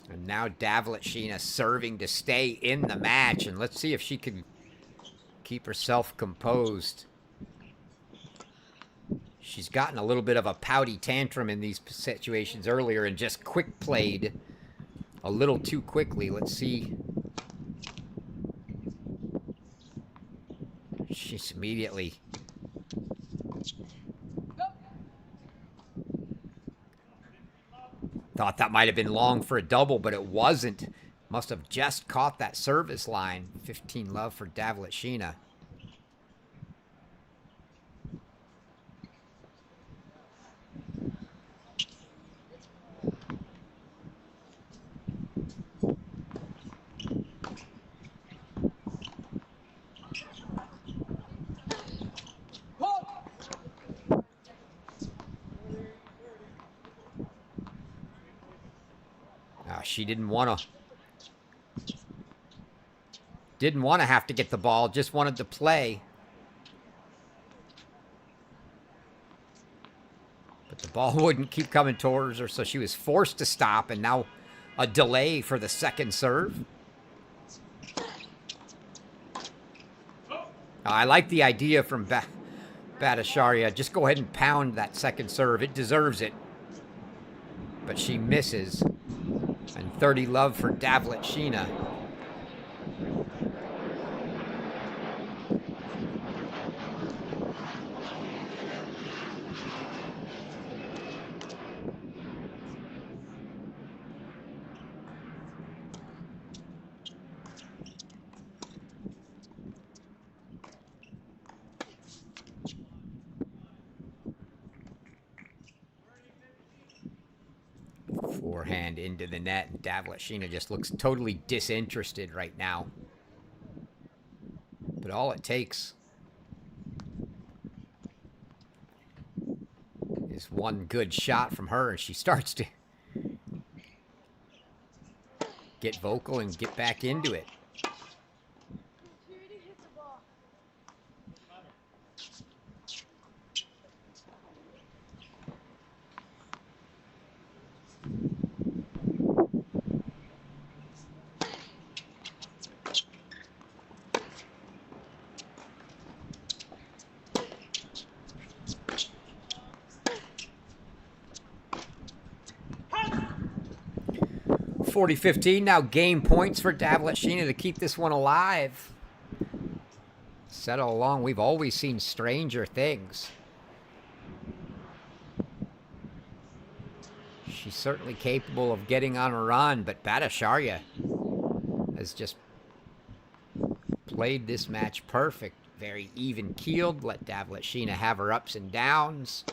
And now Davletsina serving to stay in the match. And let's see if she can keep herself composed. She's gotten a little bit of a pouty tantrum in these situations earlier and just quick played a little too quickly. Let's see. She's immediately thought that might have been long for a double, but it wasn't. Must have just caught that service line. 15 love for Davletsina. She didn't want to have to get the ball, just wanted to play. But the ball wouldn't keep coming towards her, so she was forced to stop, and now a delay for the second serve. I like the idea from Bhattacharya. Just go ahead and pound that second serve. It deserves it. But she misses. And 30 love for Davletsina. Forehand into the net, and Davletsina just looks totally disinterested right now. But all it takes is one good shot from her, and she starts to get vocal and get back into it. Security hit the ball. 40-15, now game points for Davletsina to keep this one alive. Said all along, we've always seen stranger things. She's certainly capable of getting on a run, but Bhattacharya has just played this match perfect. Very even-keeled, let Davletsina have her ups and downs.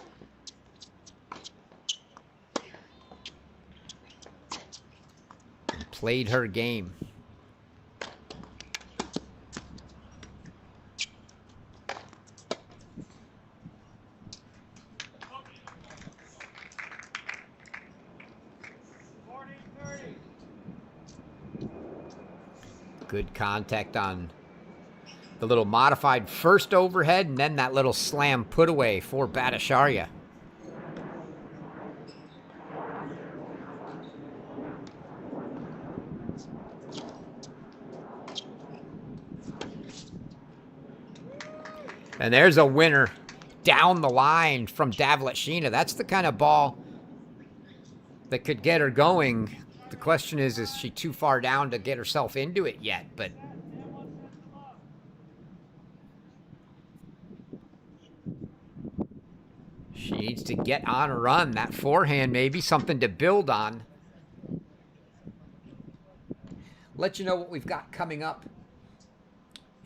Played her game. Good contact on the little modified first overhead, and then that little slam put away for Bhattacharya. And there's a winner down the line from Davletsina. That's the kind of ball that could get her going. The question is she too far down to get herself into it yet? But she needs to get on a run. That forehand may be something to build on. Let you know what we've got coming up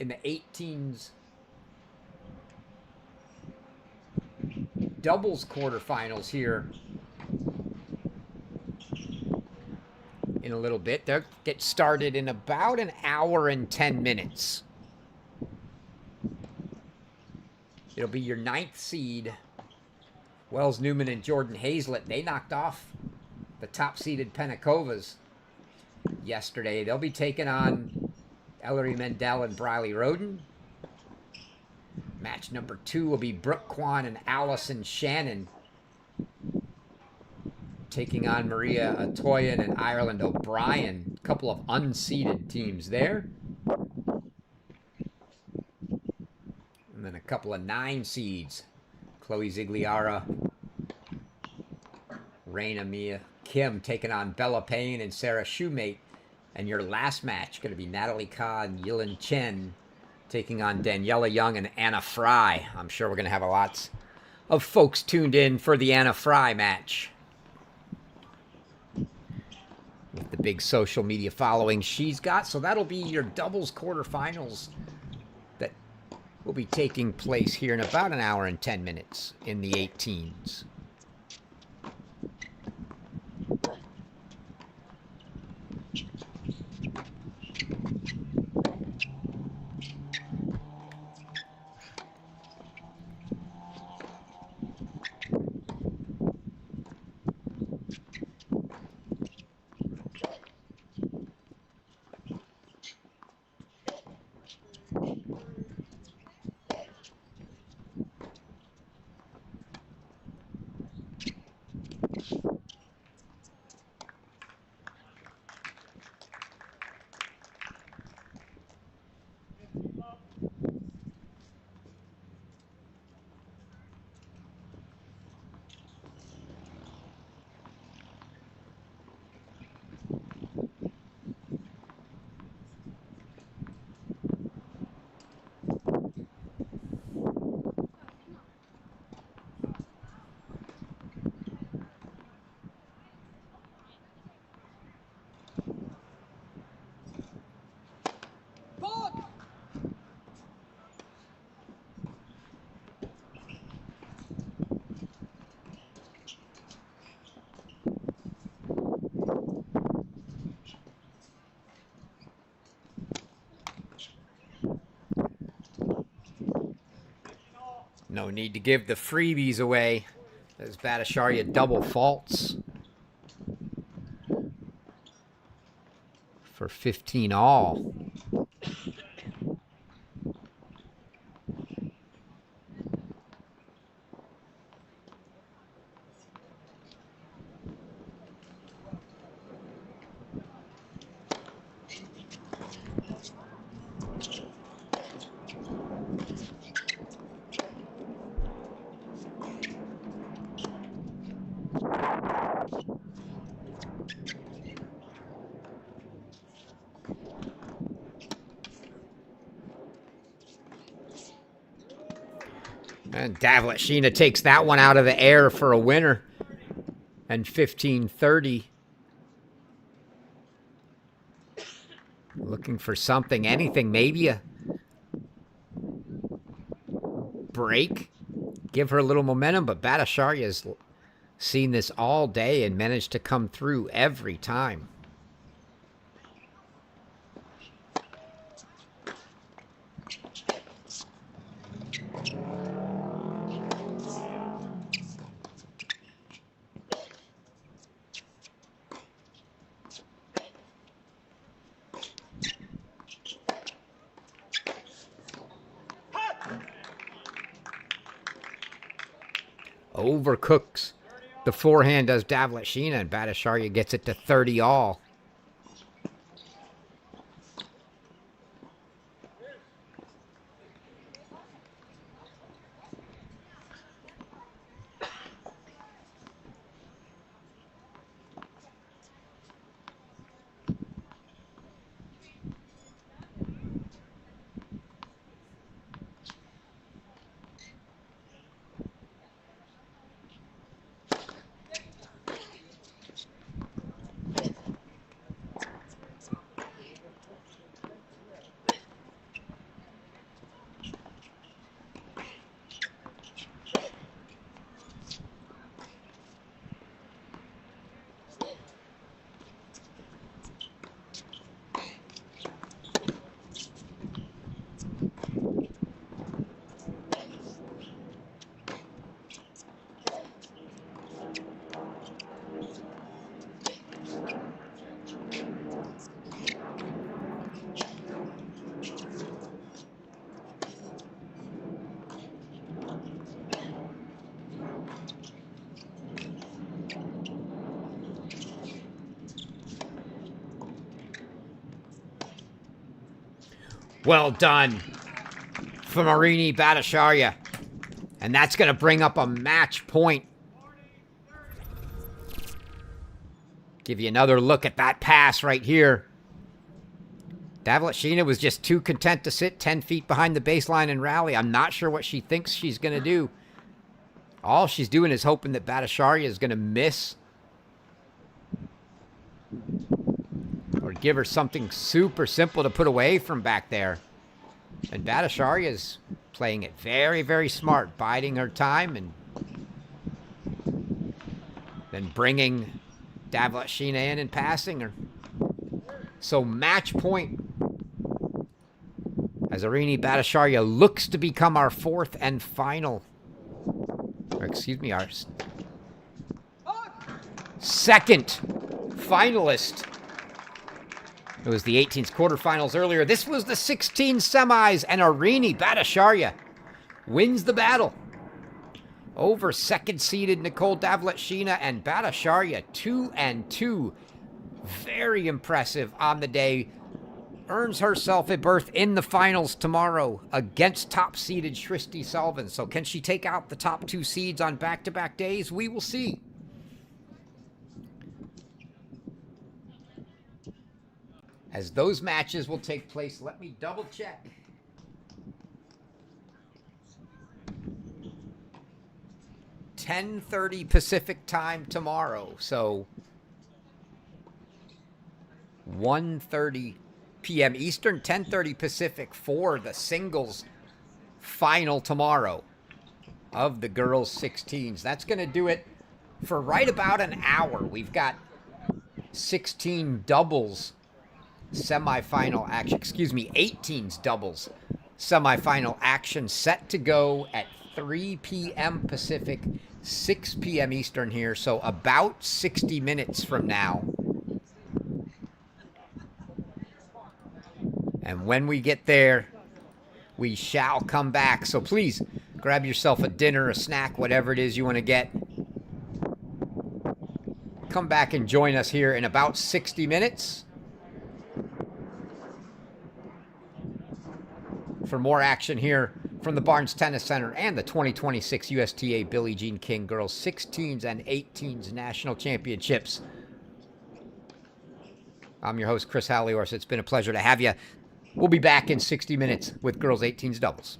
in the 18's doubles quarterfinals here in a little bit. They'll get started in about an hour and 10 minutes. It'll be your 9th seed, Wells Newman and Jordan Hazlett. They knocked off the top-seeded Penakovas yesterday. They'll be taking on Ellery Mendel and Briley Roden. Match number 2 will be Brooke Kwan and Allison Shannon taking on Maria Atoyan and Ireland O'Brien. A couple of unseeded teams there. And then a couple of 9 seeds Chloe Zigliara, Raina Mia Kim taking on Bella Payne and Sarah Shoemate. And your last match going to be Natalie Kahn, Yilin Chen taking on Daniela Young and Anna Fry. I'm sure we're going to have a lot of folks tuned in for the Anna Fry match. With the big social media following she's got. So that'll be your doubles quarterfinals that will be taking place here in about an hour and 10 minutes in the 18s. No need to give the freebies away as Bhattacharya double faults for 15 all. And Davletsina takes that one out of the air for a winner. And 15-30. Looking for something, anything, maybe a break. Give her a little momentum, but Bhattacharya's seen this all day and managed to come through every time. Overcooks the forehand does Davletsina, and Bhattacharya gets it to 30 all. Well done for Marini Bhattacharya. And that's going to bring up a match point. Give you another look at that pass right here. Davleshina was just too content to sit 10 feet behind the baseline and rally. I'm not sure what she thinks she's going to do. All she's doing is hoping that Bhattacharya is going to miss. Or give her something super simple to put away from back there. And Bhattacharya is playing it very, very smart. Biding her time and then bringing Davleshina in and passing her. So match point as Arini Bhattacharya looks to become our fourth and final, or excuse me, our second finalist. It was the 18's quarterfinals earlier. This was the 16 semis, and Arini Bhattacharya wins the battle over second-seeded Nicole Davleshina, and Bhattacharya 2-2. Very impressive on the day. Earns herself a berth in the finals tomorrow against top-seeded Shristi Salvan. So can she take out the top 2 seeds on back-to-back days? We will see. As those matches will take place, let me double-check. $10:30 Pacific time tomorrow. So 1:30 p.m. Eastern, 10:30 Pacific for the singles final tomorrow of the girls 16s. That's going to do it for right about an hour. We've got 16 doubles semifinal action, 18's doubles semifinal action set to go at 3 p.m. Pacific, 6 p.m. Eastern here, so about 60 minutes from now. And when we get there, we shall come back. So please grab yourself a dinner, a snack, whatever it is you want to get. Come back and join us here in about 60 minutes for more action here from the Barnes Tennis Center and the 2026 USTA Billie Jean King Girls 16's and 18's National Championships. I'm your host, Chris Halliors. It's been a pleasure to have you. We'll be back in 60 minutes with Girls 18's doubles.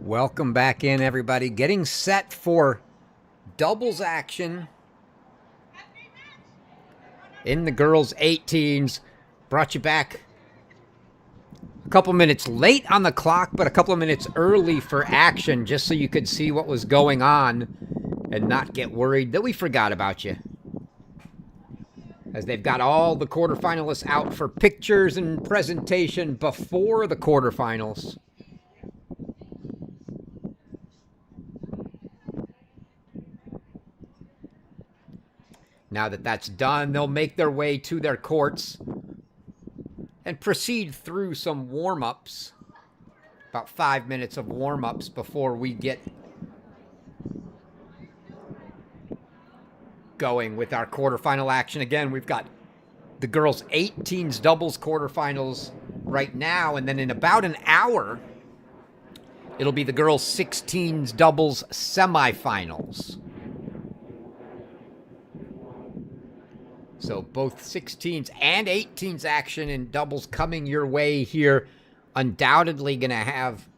Welcome back in, everybody. Getting set for doubles action in the girls' 18s. Brought you back a couple minutes late on the clock, but a couple of minutes early for action, just so you could see what was going on and not get worried that we forgot about you. As they've got all the quarterfinalists out for pictures and presentation before the quarterfinals. Now that that's done, they'll make their way to their courts and proceed through some warm-ups. About 5 minutes of warm-ups before we get going with our quarterfinal action. Again, we've got the girls' 18s doubles quarterfinals right now, and then in about an hour, it'll be the girls' 16s doubles semifinals. So both 16s and 18s action in doubles coming your way here. Undoubtedly going to have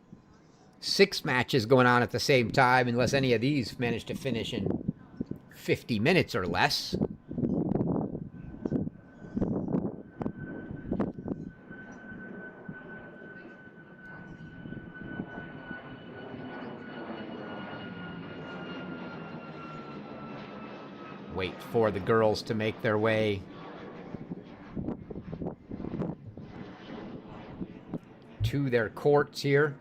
6 matches going on at the same time, unless any of these manage to finish in 50 minutes or less. Wait for the girls to make their way to their courts here.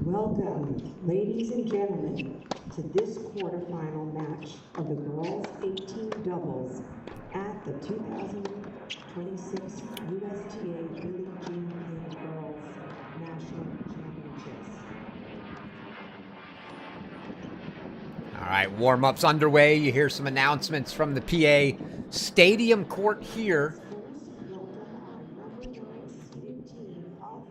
Welcome, ladies and gentlemen, to this quarterfinal match of the girls 18 doubles at the 2026 USTA Billie Jean King Girls National Championships. All right, warm-ups underway. You hear some announcements from the PA Stadium court here. First, welcome our number 9 seeded team of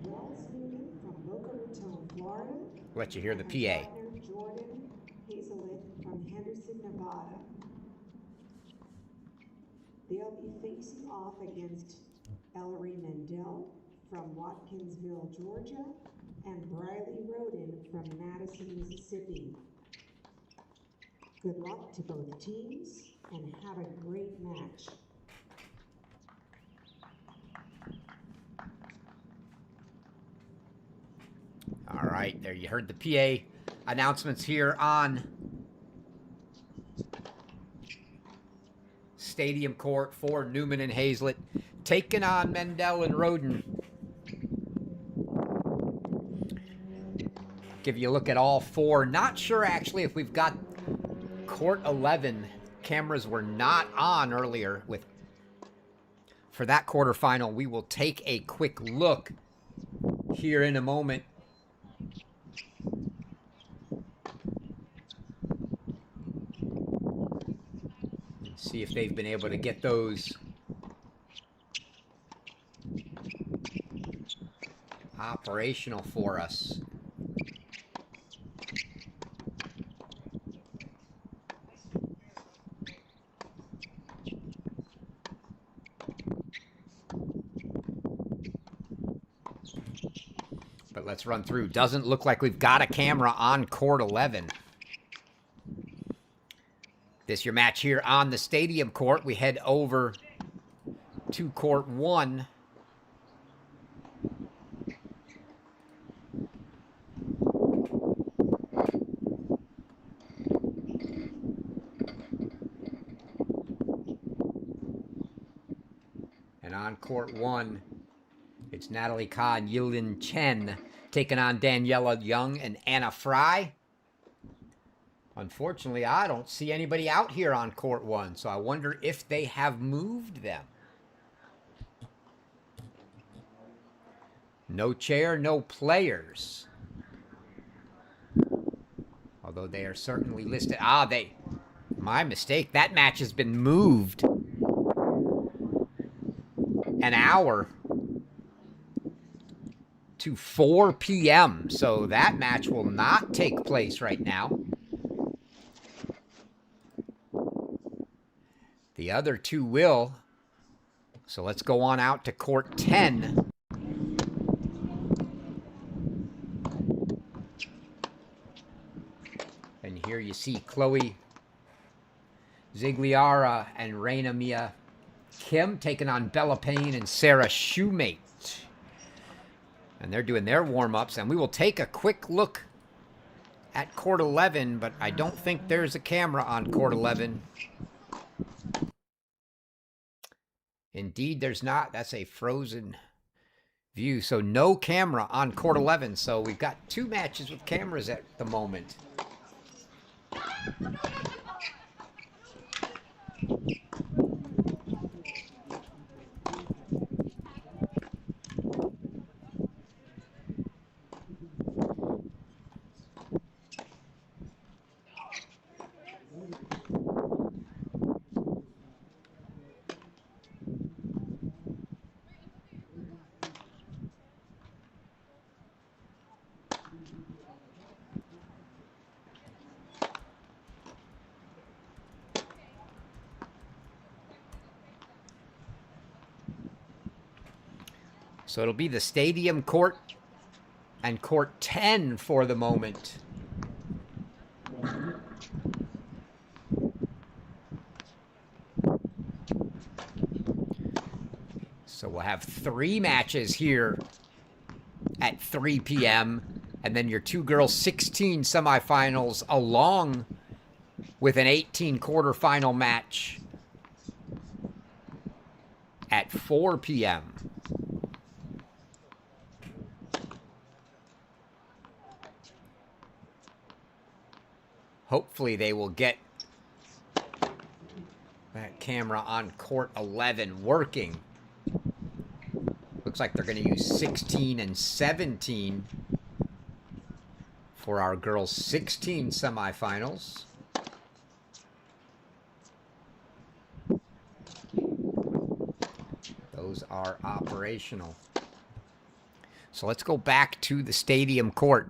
Wells Newman from Boca Raton, Florida. Let you hear the and PA. partner Jordan Hazelit from Henderson, Nevada. They'll be facing off against Ellery Mendel from Watkinsville, Georgia, and Briley Roden from Madison, Mississippi. Good luck to both teams and have a great match. All right, there you heard the PA announcements here on Stadium Court for Newman and Hazlett, taking on Mendel and Roden. Give you a look at all four. Not sure actually if we've got Court 11. Cameras were not on earlier for that quarterfinal. We will take a quick look here in a moment. See if they've been able to get those operational for us. But let's run through. Doesn't look like we've got a camera on Court 11. This your match here on the Stadium Court. We head over to Court 1. And on Court 1, it's Natalie Kahn, Yilin Chen taking on Daniela Young and Anna Fry. Unfortunately, I don't see anybody out here on Court 1, so I wonder if they have moved them. No chair, no players. Although they are certainly listed. My mistake. That match has been moved an hour to 4 p.m. So that match will not take place right now. The other two will. So let's go on out to Court 10. And here you see Chloe Zigliara and Raina Mia Kim taking on Bella Payne and Sarah Shoemate. And they're doing their warm-ups. And we will take a quick look at Court 11, but I don't think there's a camera on Court 11. Indeed, there's not. That's a frozen view. So no camera on Court 11. So we've got two matches with cameras at the moment. So it'll be the Stadium Court and Court 10 for the moment. So we'll have 3 matches here at 3 p.m. and then your two girls 16 semifinals along with an 18 quarterfinal match at 4 p.m. Hopefully they will get that camera on Court 11 working. Looks like they're going to use 16 and 17 for our girls 16 semifinals. Those are operational. So let's go back to the Stadium Court.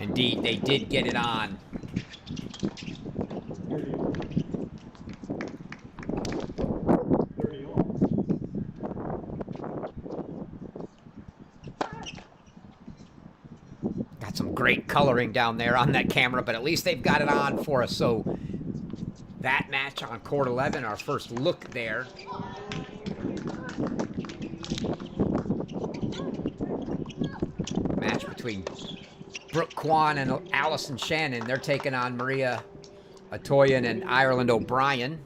Indeed, they did get it on. Got some great coloring down there on that camera, but at least they've got it on for us. So that match on court 11, our first look there. Match between Brooke Kwan and Allison Shannon. They're taking on Maria Atoyan and Ireland O'Brien.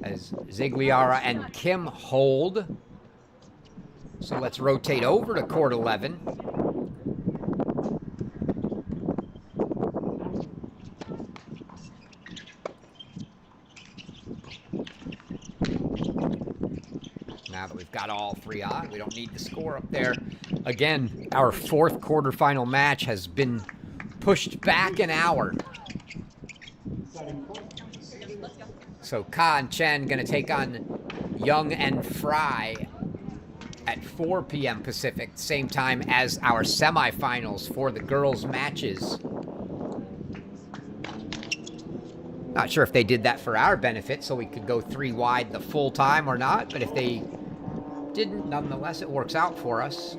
As Zigliara and Kim hold. So let's rotate over to court 11. Now that we've got all three on, we don't need the score up there. Again, our fourth quarterfinal match has been pushed back an hour. So Ka and Chen going to take on Young and Fry at 4 p.m. Pacific, same time as our semifinals for the girls' matches. Not sure if they did that for our benefit so we could go 3 wide the full time or not, but if they didn't, nonetheless, it works out for us.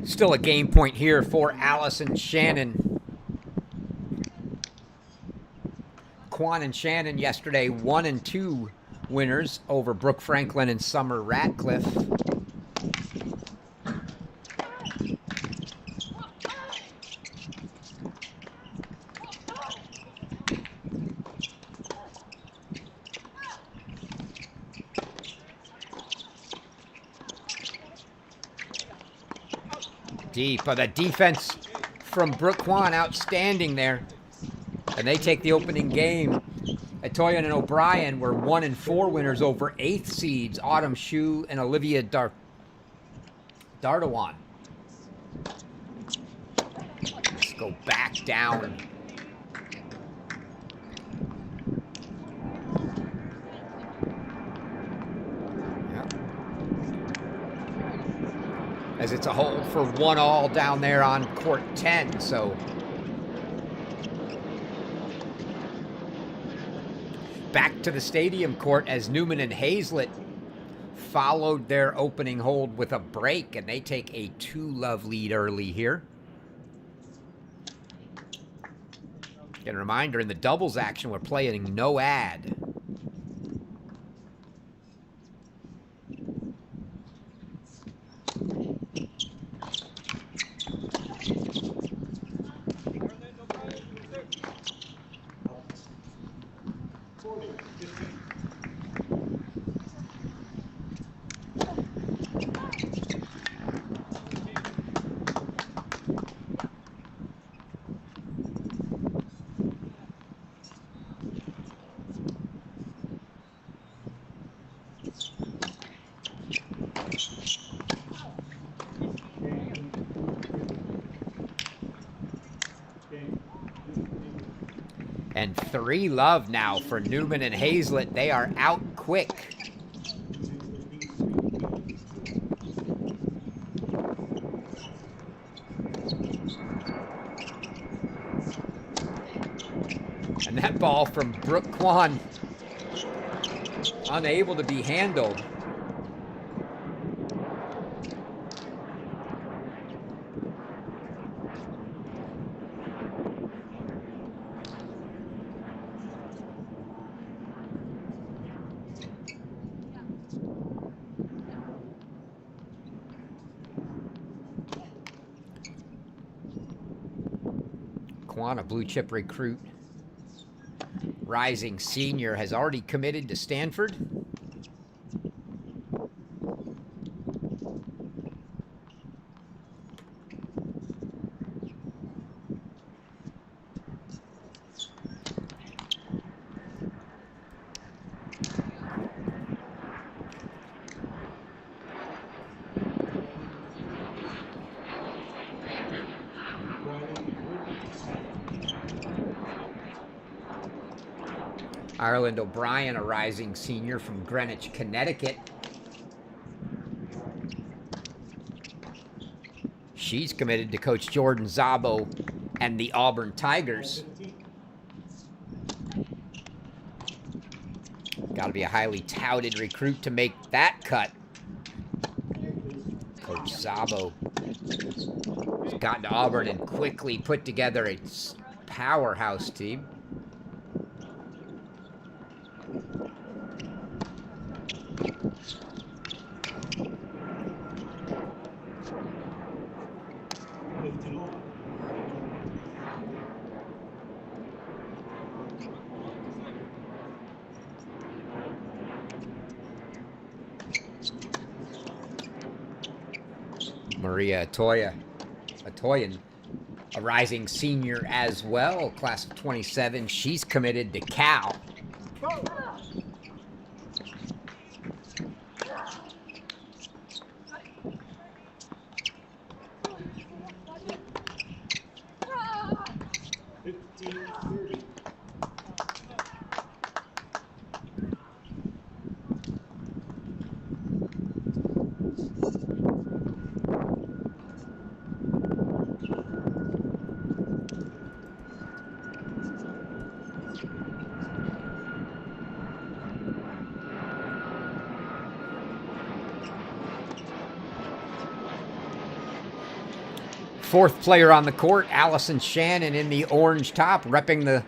Still a game point here for Allison Shannon. Kwan and Shannon yesterday 1 and 2 winners over Brooke Franklin and Summer Ratcliffe. Deep, but the defense from Brooke Kwan outstanding there. And they take the opening game. Atoyan and O'Brien were 1 and 4 winners over 8th seeds Autumn Shu and Olivia Dardawan. Let's go back down. As it's a hold for 1-all down there on court 10, so back to the stadium court as Newman and Hazlett followed their opening hold with a break, and they take a 2-love lead early here. And a reminder, in the doubles action, we're playing no ad. And 3-love now for Newman and Hazlett. They are out quick. And that ball from Brooke Kwan, unable to be handled. Kwan, a blue chip recruit, rising senior, has already committed to Stanford. Ireland O'Brien, a rising senior from Greenwich, Connecticut. She's committed to Coach Jordan Zabo and the Auburn Tigers. Got to be a highly touted recruit to make that cut. Coach Zabo has gotten to Auburn and quickly put together a powerhouse team. Maria Atoyan, a rising senior as well, class of 27. She's committed to Cal. Fourth player on the court, Allison Shannon in the orange top, repping the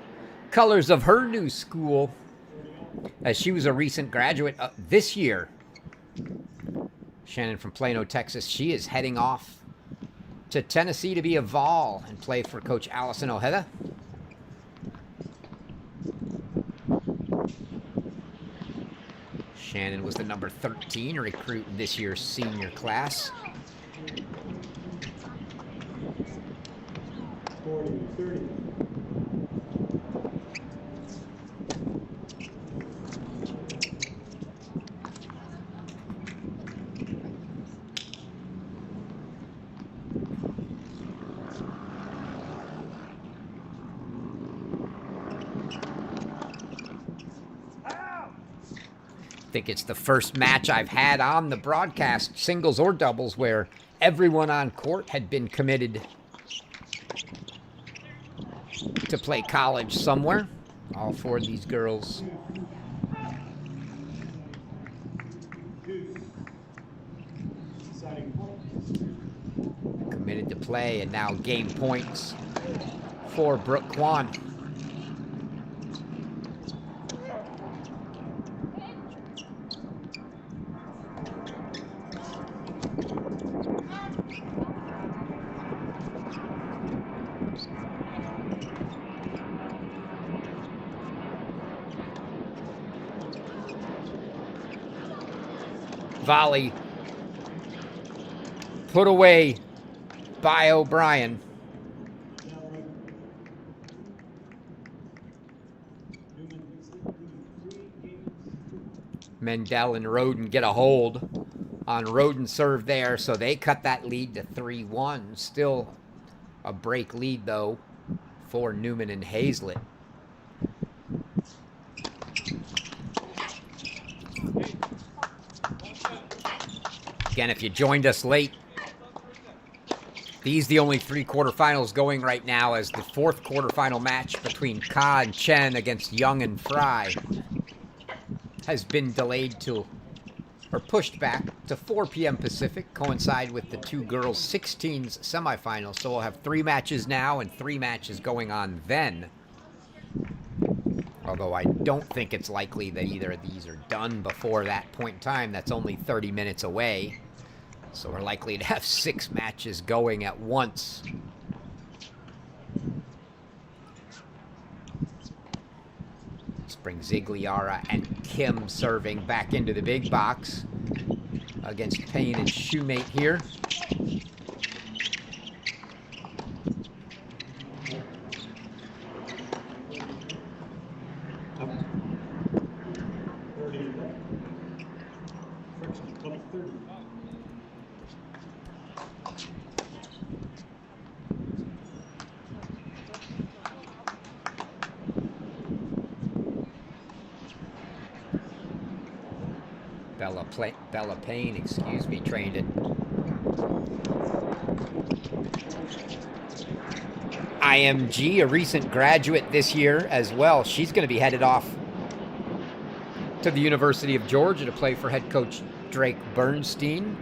colors of her new school, as she was a recent graduate this year. Shannon from Plano, Texas. She is heading off to Tennessee to be a Vol and play for Coach Allison Ojeda. Shannon was the number 13 recruit in this year's senior class. 40-30. I think it's the first match I've had on the broadcast, singles or doubles, where everyone on court had been committed to play college somewhere. All four of these girls committed to play, and now game points for Brooke Kwan. Volley put away by O'Brien. Mendel and Roden get a hold on Roden's serve there, so they cut that lead to 3-1. Still a break lead, though, for Newman and Hazlett. Again, if you joined us late, these are the only three quarterfinals going right now, as the fourth quarterfinal match between Ka and Chen against Young and Fry has been delayed to, or pushed back to 4 p.m. Pacific, coincide with the two girls' 16's semifinals. So we'll have 3 matches now and 3 matches going on then. Although I don't think it's likely that either of these are done before that point in time. That's only 30 minutes away. So we're likely to have 6 matches going at once. Bring Zigliara and Kim serving back into the big box against Payne and Shoemate here. Up. 30 left. Friction club 30. Bella Payne, excuse me, trained at IMG, a recent graduate this year as well. She's going to be headed off to the University of Georgia to play for head coach Drake Bernstein.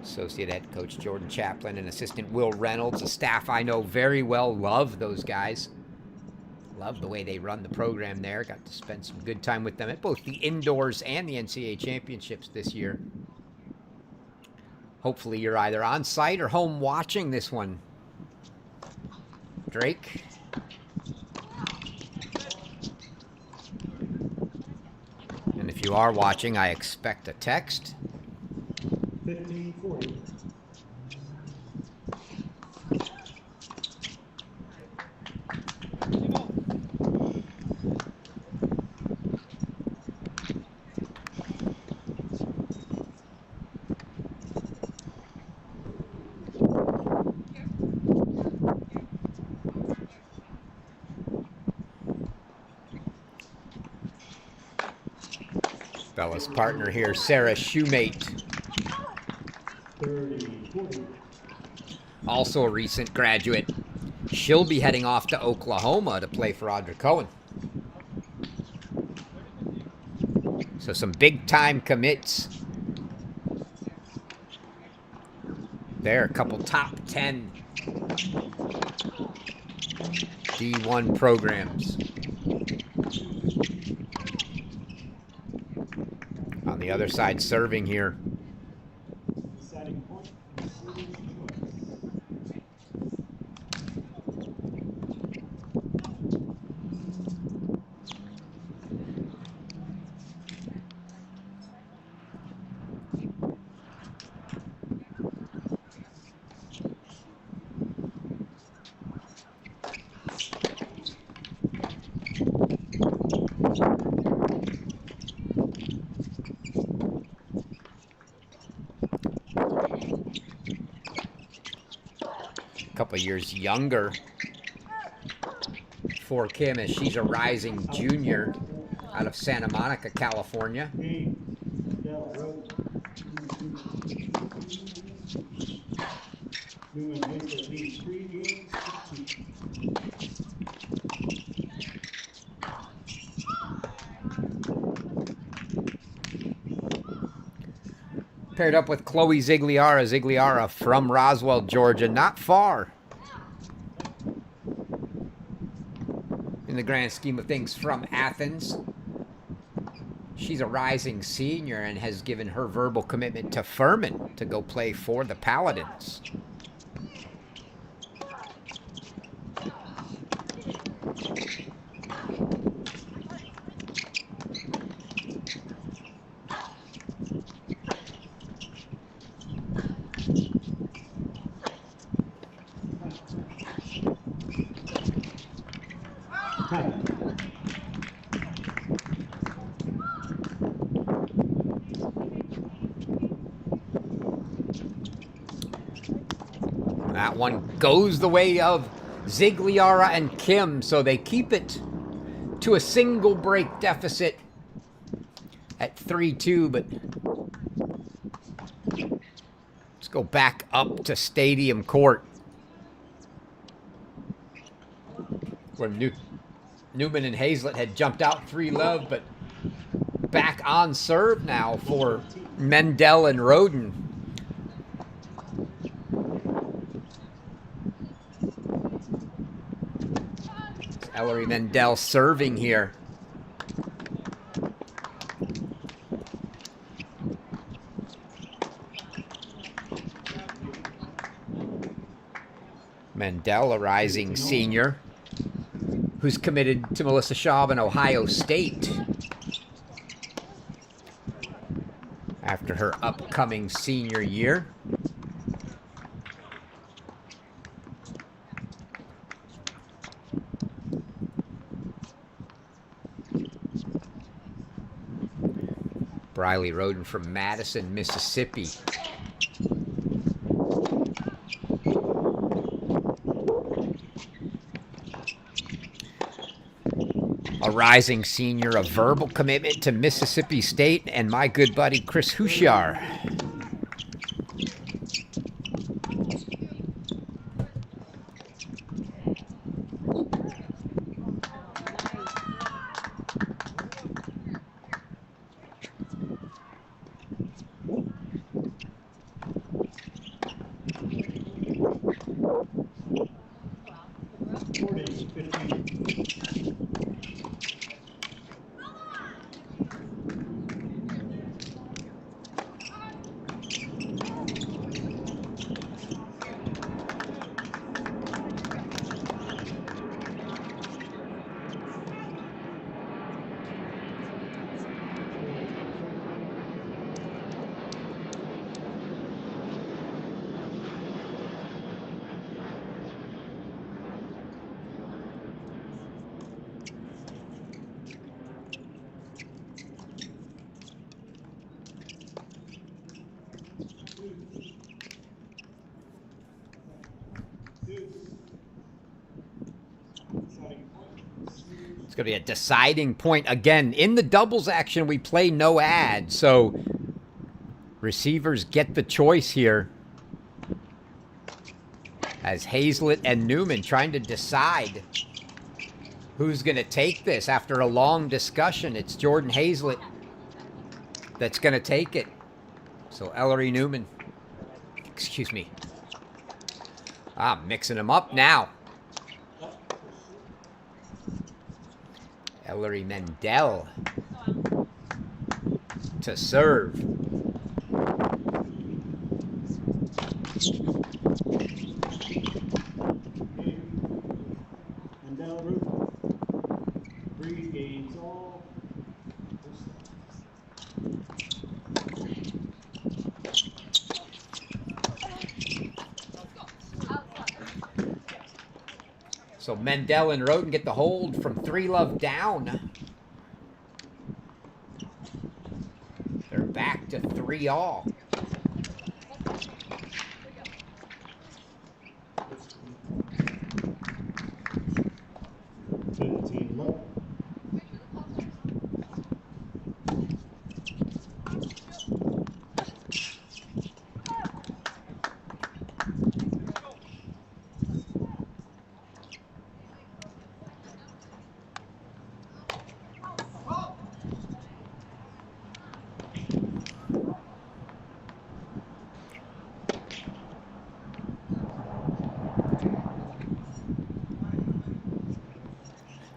Associate head coach Jordan Chaplin and assistant Will Reynolds, a staff I know very well. Love those guys. Love the way they run the program there. Got to spend some good time with them at both the indoors and the NCAA championships this year. Hopefully you're either on site or home watching this one. Drake. And if you are watching, I expect a text. 1540. Bella's partner here, Sarah Shoemate. 30, 40. Also a recent graduate. She'll be heading off to Oklahoma to play for Audra Cohen. So some big-time commits. There, a couple top 10 D1 programs. On the other side, serving here. Deciding point. Service choice. Couple years younger for Kim as she's a rising junior out of Santa Monica, California. Game. Dell Road. Newman Hayes leads 3 games to 2. Paired up with Chloe Zigliara. Zigliara from Roswell, Georgia. Not far in the grand scheme of things from Athens. She's a rising senior and has given her verbal commitment to Furman to go play for the Paladins. That one goes the way of Zigliara and Kim, so they keep it to a single break deficit at 3-2, but let's go back up to Stadium Court, where Newman and Hazlett had jumped out 3-love, but back on serve now for Mendel and Roden. Ellery Mendel serving here. Mendel, a rising senior who's committed to Melissa Schaub and Ohio State after her upcoming senior year. Briley Roden from Madison, Mississippi. A rising senior, a verbal commitment to Mississippi State, and my good buddy Chris Hushar. It's going to be a deciding point. Again, in the doubles action, we play no ad, so receivers get the choice here. As Hazlett and Newman trying to decide who's going to take this. After a long discussion, it's Jordan Hazlett that's going to take it. So Ellery Newman, excuse me. I'm mixing them up now. Ellery Mendel to serve. So Mendel and Roden get the hold from 3-love down. They're back to 3-all.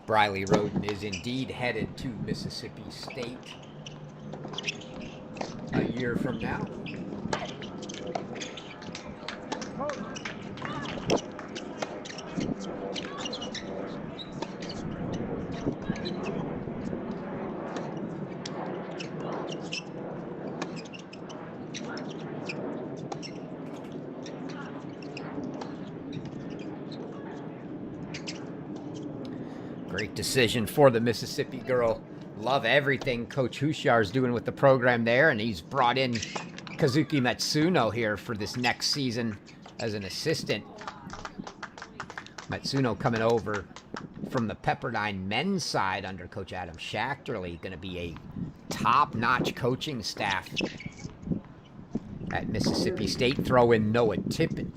Briley Roden is indeed headed to Mississippi State a year from now. Great decision for the Mississippi girl. Love everything Coach Hushar's doing with the program there, and he's brought in Kazuki Matsuno here for this next season as an assistant. Matsuno coming over from the Pepperdine men's side under Coach Adam Schachterly. Going to be a top-notch coaching staff at Mississippi State. Throw in Noah Tippett.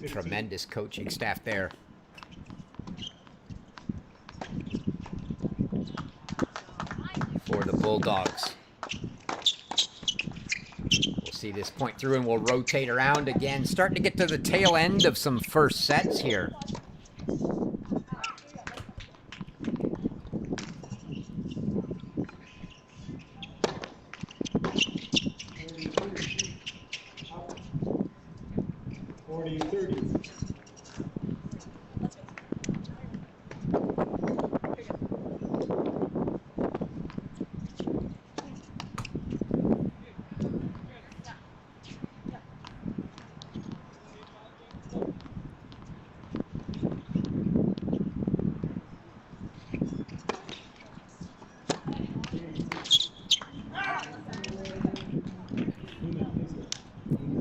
Tremendous coaching staff there. for the Bulldogs. We'll see this point through and we'll rotate around again. Starting to get to the tail end of some first sets here.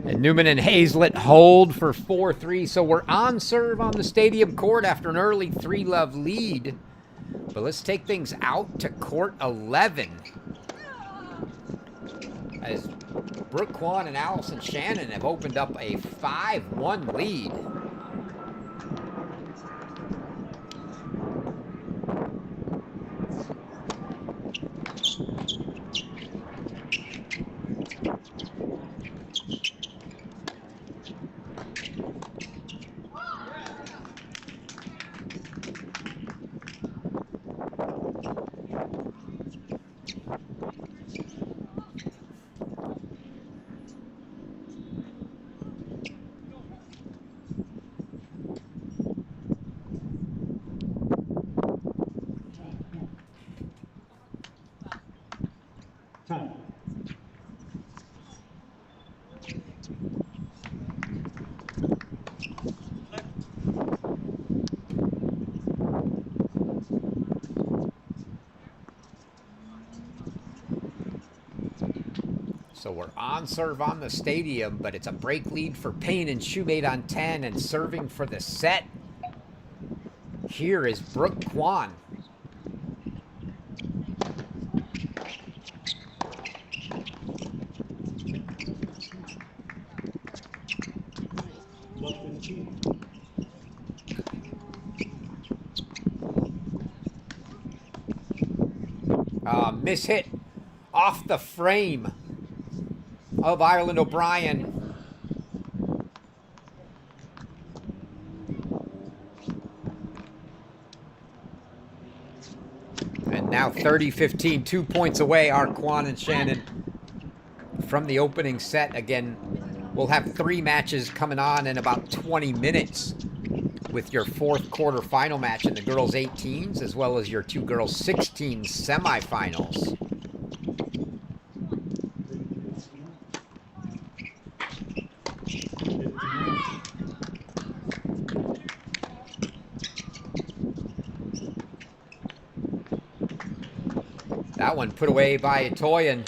And Newman and Hazlett hold for 4-3. So we're on serve on the stadium court after an early 3-love lead. But let's take things out to court 11. As Brooke Kwan and Allison Shannon have opened up a 5-1 lead. Time. So we're on serve on the stadium, but it's a break lead for Payne and Shoemate on 10, and serving for the set. Here is Brooke Kwan. Mishit off the frame of Ireland O'Brien. And now 30-15, 2 points away are Kwan and Shannon from the opening set. Again, we'll have 3 matches coming on in about 20 minutes with your 4th quarterfinal match in the girls 18s, as well as your 2 girls 16s semifinals. That one put away by Itoyen.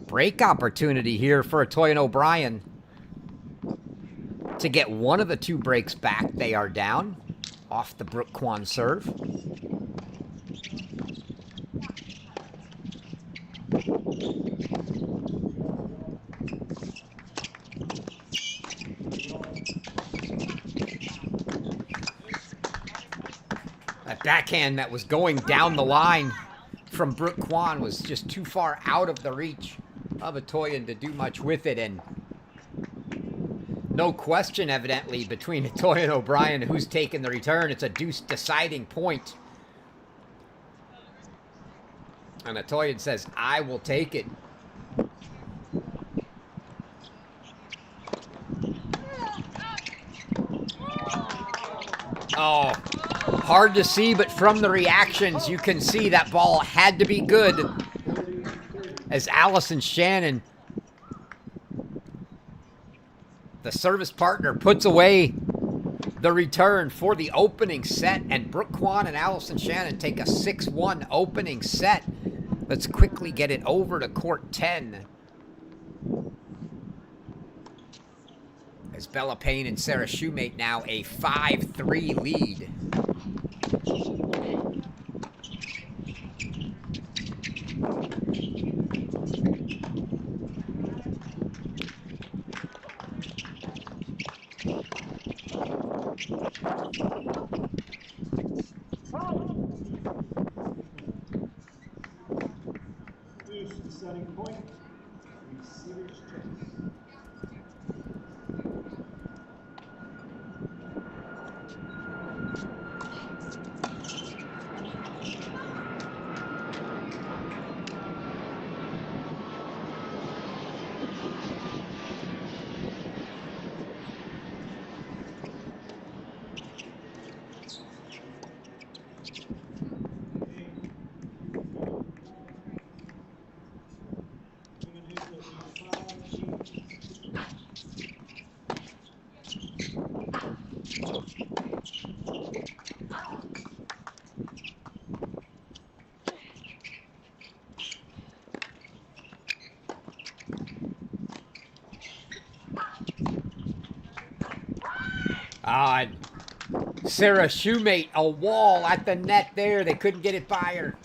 Break opportunity here for Itoyen O'Brien to get one of the 2 breaks back. They are down off the Brooke Kwan serve. That backhand that was going down the line from Brooke Kwan was just too far out of the reach of Itoyen to do much with it, and no question evidently between Itoyen and O'Brien who's taken the return. It's a deuce deciding point. And Itoyen says, I will take it. Oh, hard to see, but from the reactions, you can see that ball had to be good. as Allison Shannon, the service partner, puts away the return for the opening set, and Brooke Kwan and Allison Shannon take a 6-1 opening set. Let's quickly get it over to court 10. As Bella Payne and Sarah Shoemate now a 5-3 lead. Deuce to setting point. Receiver's choice. Sarah Shoemate, a wall at the net there. They couldn't get it by her.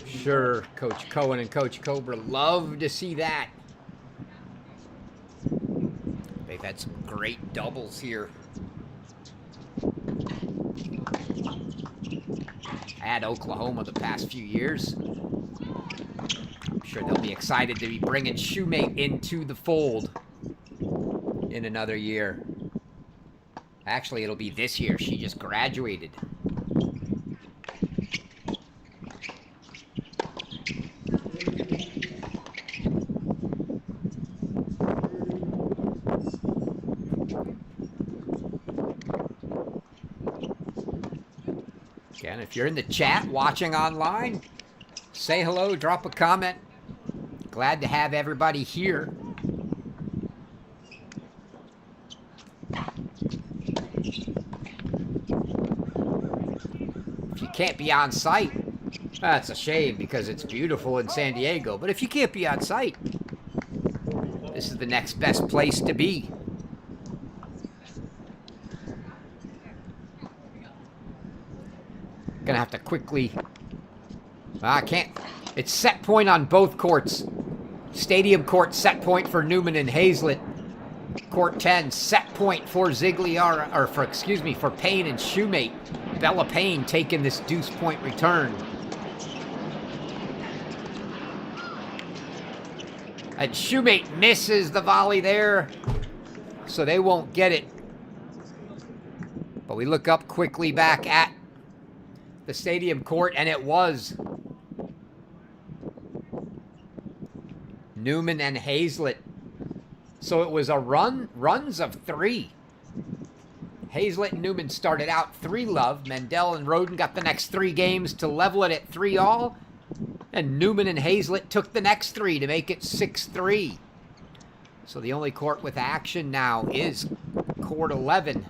Sure, Coach Cohen and Coach Cobra love to see that. They've had some great doubles here. At Oklahoma the past few years. I'm sure they'll be excited to be bringing Shoemate into the fold in another year. Actually, it'll be this year. She just graduated. Again, if you're in the chat watching online, say hello, drop a comment. Glad to have everybody here. If you can't be on site, that's a shame because it's beautiful in San Diego. But if you can't be on site, this is the next best place to be. Gonna have to quickly. I can't. It's set point on both courts. Stadium court set point for Newman and Hazlett. Court 10 set point for Zigliara, or for Payne and Shoemate. Bella Payne taking this deuce point return. And Shoemate misses the volley there, so they won't get it. But we look up quickly back at the stadium court, and it was Newman and Hazlett. So it was a runs of 3. Hazlett and Newman started out 3-love. Mendel and Roden got the next 3 games to level it at 3-all. And Newman and Hazlett took the next 3 to make it 6-3. So the only court with action now is court 11.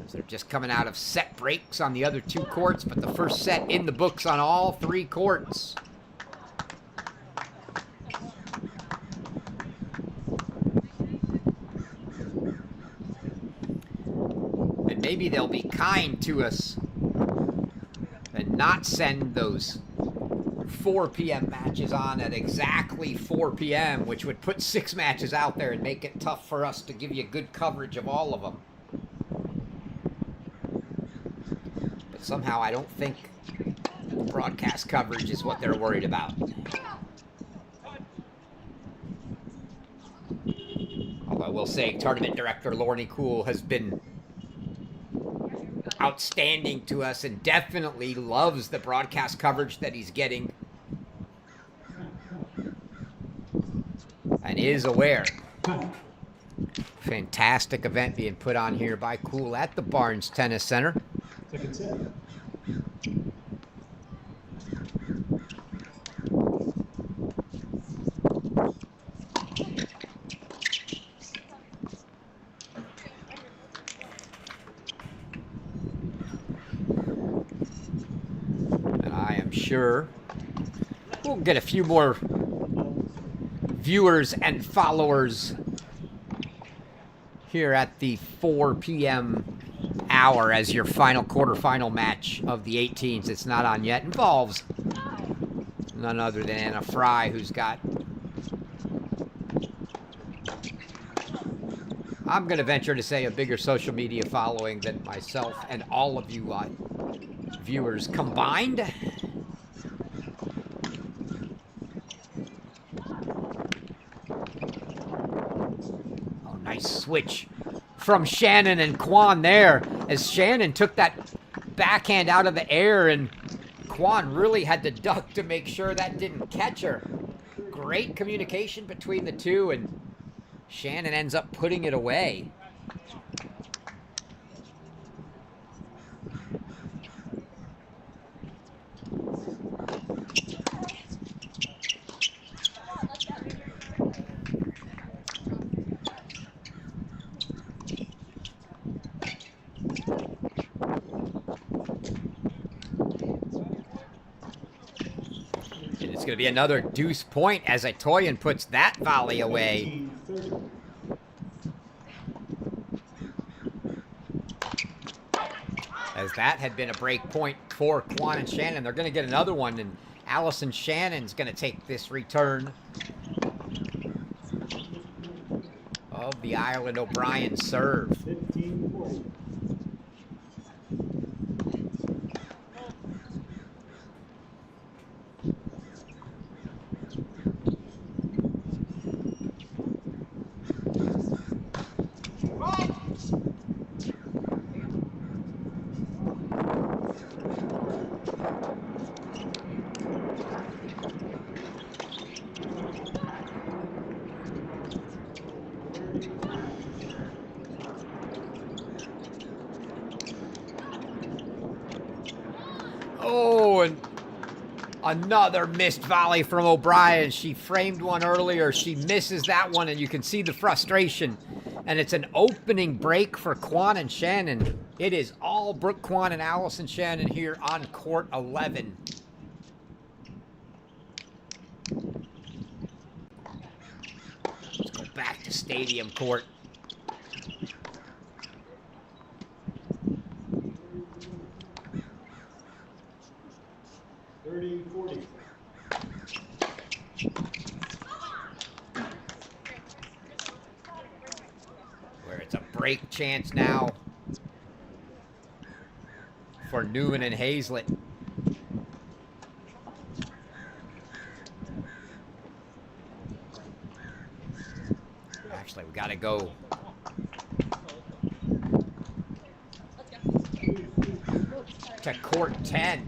So they're just coming out of set breaks on the other 2 courts, but the first set in the books on all 3 courts. And maybe they'll be kind to us and not send those 4 p.m. matches on at exactly 4 p.m., which would put 6 matches out there and make it tough for us to give you good coverage of all of them. But somehow I don't think broadcast coverage is what they're worried about. Although I will say, tournament director Lorne Cool has been outstanding to us and definitely loves the broadcast coverage that he's getting and is aware. Fantastic event being put on here by Cool at the Barnes Tennis Center. Second set. And I am sure we'll get a few more viewers and followers here at the 4 p.m. hour as your final quarterfinal match of the 18s. It's not on yet. Involves none other than Anna Fry, who's got, I'm going to venture to say, a bigger social media following than myself and all of you viewers combined. Oh, nice switch from Shannon and Kwan there, as Shannon took that backhand out of the air and Kwan really had to duck to make sure that didn't catch her. Great communication between the two, and Shannon ends up putting it away. It's going to be another deuce point as Itoyen puts that volley away. As that had been a break point for Kwan and Shannon. They're going to get another one, and Allison Shannon's going to take this return of the Ireland O'Brien serve. 15-40. Oh, and another missed volley from O'Brien. She framed one earlier. She misses that one, and you can see the frustration. And it's an opening break for Kwan and Shannon. It is all Brooke Kwan and Allison Shannon here on court 11. Let's go back to stadium court. Where it's a break chance now for Newman and Hazlett. Actually, we got to go to court 10.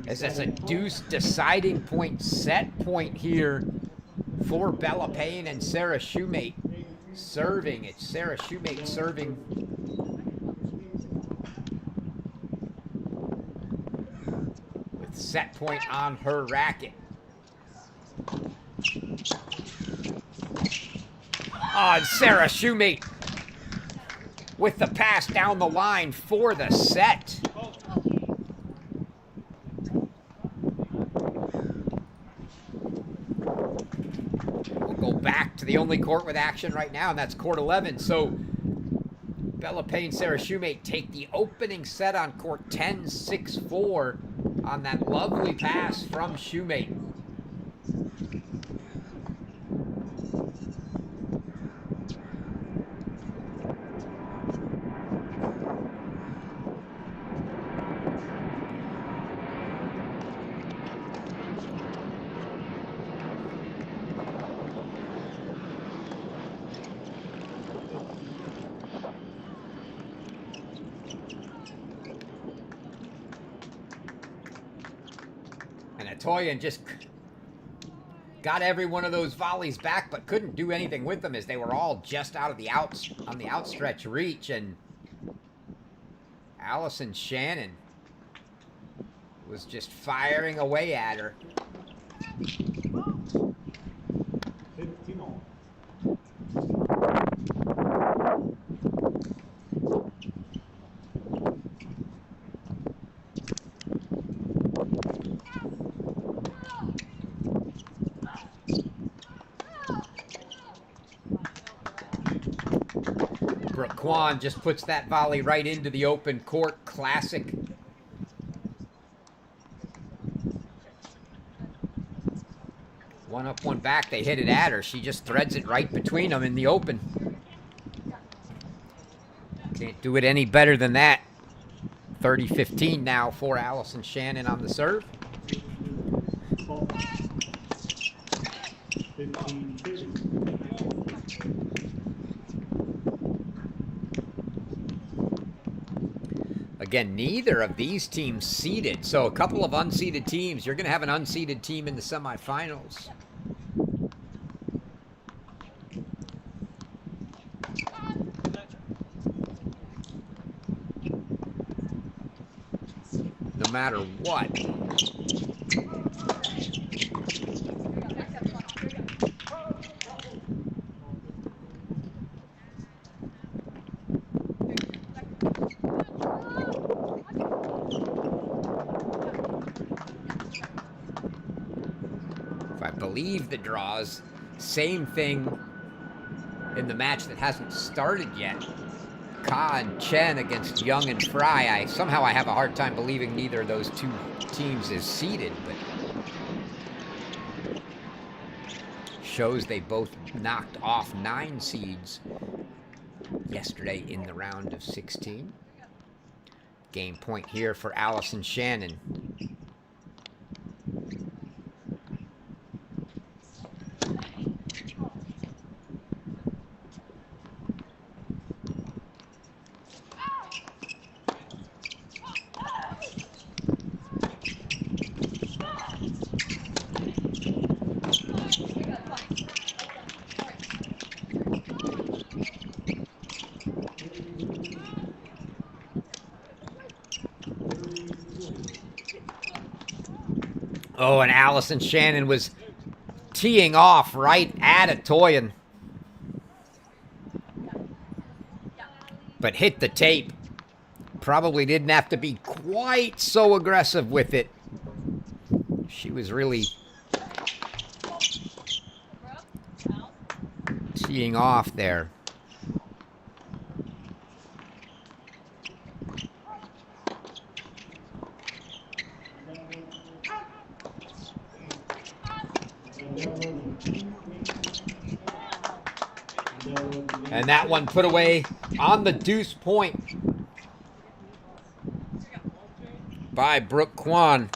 As that's a deuce deciding point, set point here for Bella Payne and Sarah Shoemate serving. It's Sarah Shoemate serving. With set point on her racket. Oh, and Sarah Shoemate with the pass down the line for the set. We'll go back to the only court with action right now, and that's court 11. So Bella Payne, Sarah Shoemate take the opening set on court 10, 6-4 on that lovely pass from Shoemate. Toyen just got every one of those volleys back, but couldn't do anything with them as they were all just out of the on the outstretched reach. And Allison Shannon was just firing away at her. 15 all. Brooke Kwan just puts that volley right into the open court. Classic. One up, one back. They hit it at her. She just threads it right between them in the open. Can't do it any better than that. 30-15 now for Allison Shannon on the serve. 15-30. Again, neither of these teams seeded. So a couple of unseeded teams. You're going to have an unseeded team in the semifinals. No matter what. If I believe the draws, same thing in the match that hasn't started yet. Ka and Chen against Young and Fry. I have a hard time believing neither of those two teams is seeded, but shows they both knocked off 9 seeds yesterday in the round of 16. Game point here for Allison Shannon. Oh, and Allison Shannon was teeing off right at Atoyan. But hit the tape. Probably didn't have to be quite so aggressive with it. She was really teeing off there. And that one put away on the deuce point by Brooke Kwan.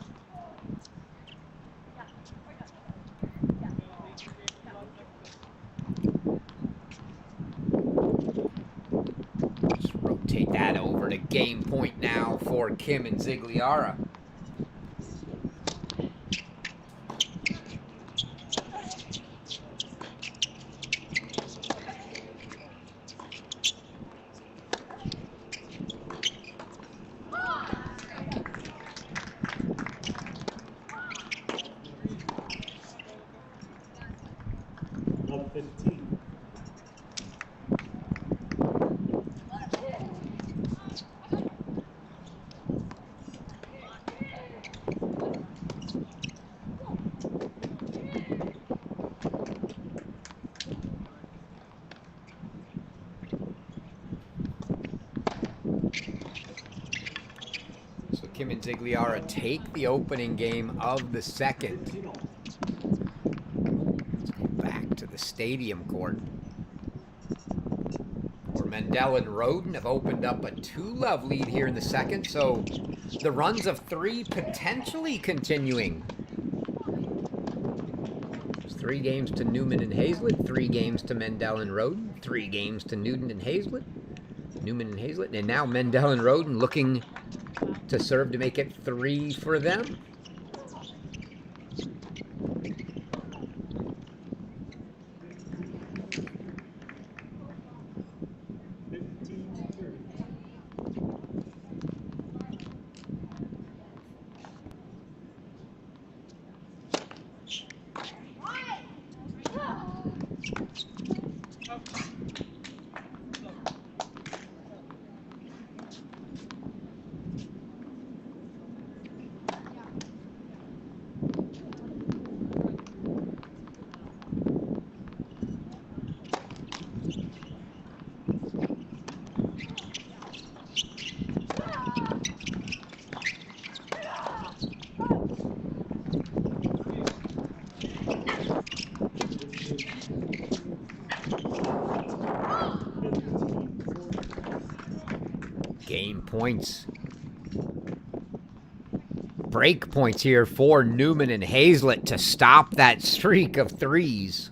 Just rotate that over to game point now for Kim and Zigliara. Up 15. So Kim and Zigliara take the opening game of the second. 15 all. Back to the stadium court, where Mendel and Roden have opened up a 2-love lead here in the second, so the runs of 3 potentially continuing. There's 3 games to Newman and Hazlett, 3 games to Mendel and Roden, 3 games to Newman and Hazlett, and now Mendel and Roden looking to serve to make it 3 for them. Game points. Break points here for Newman and Hazlett to stop that streak of threes.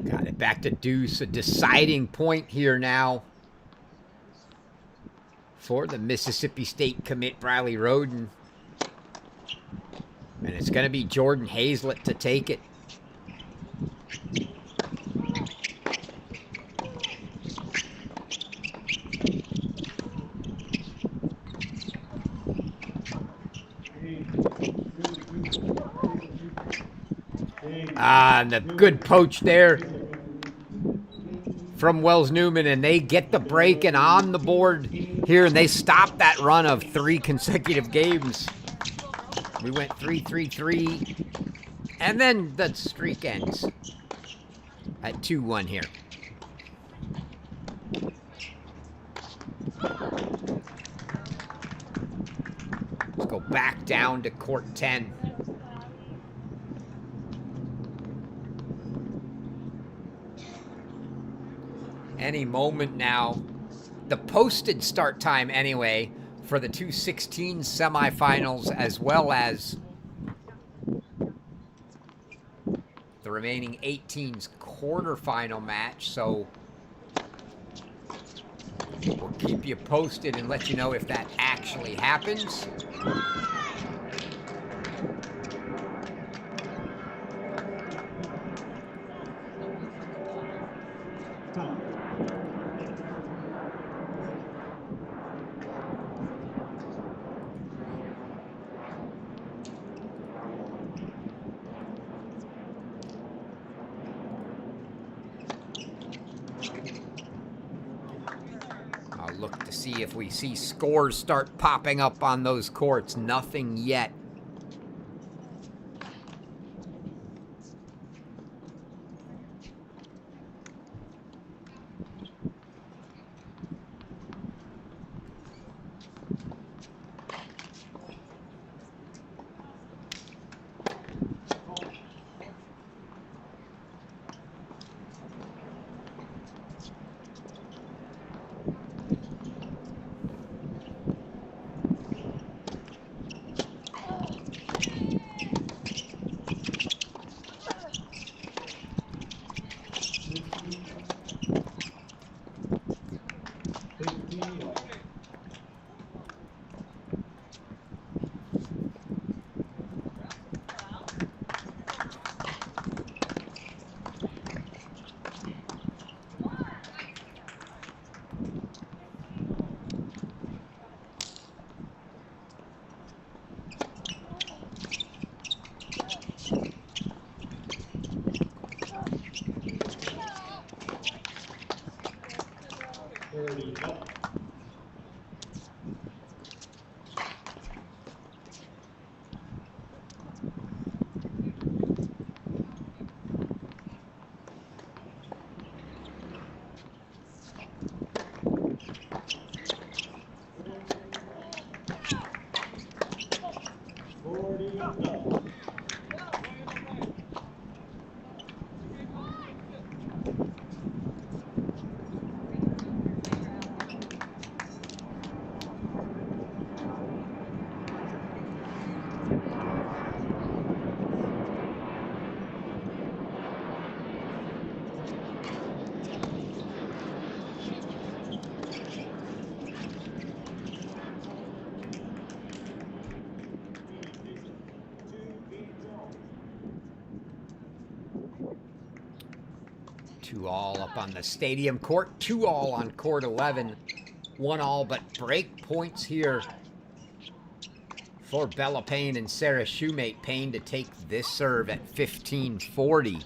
Got it back to deuce, a deciding point here now for the Mississippi State commit Briley Roden. And it's going to be Jordan Hazlett to take it. And the good poach there from Wells Newman, and they get the break and on the board here, and they stop that run of 3 consecutive games. We went 3-3-3, and then the streak ends at 2-1 here. Let's go back down to court 10. Any moment now. The posted start time anyway for the 2 16's semifinals, as well as the remaining 18's quarterfinal match. So we'll keep you posted and let you know if that actually happens. I'll look to see if we see scores start popping up on those courts. Nothing yet. 2-all up on the stadium court. 2-all on court 11. 1-all, but break points here for Bella Payne and Sarah Shoemate. Payne to take this serve at 15-40.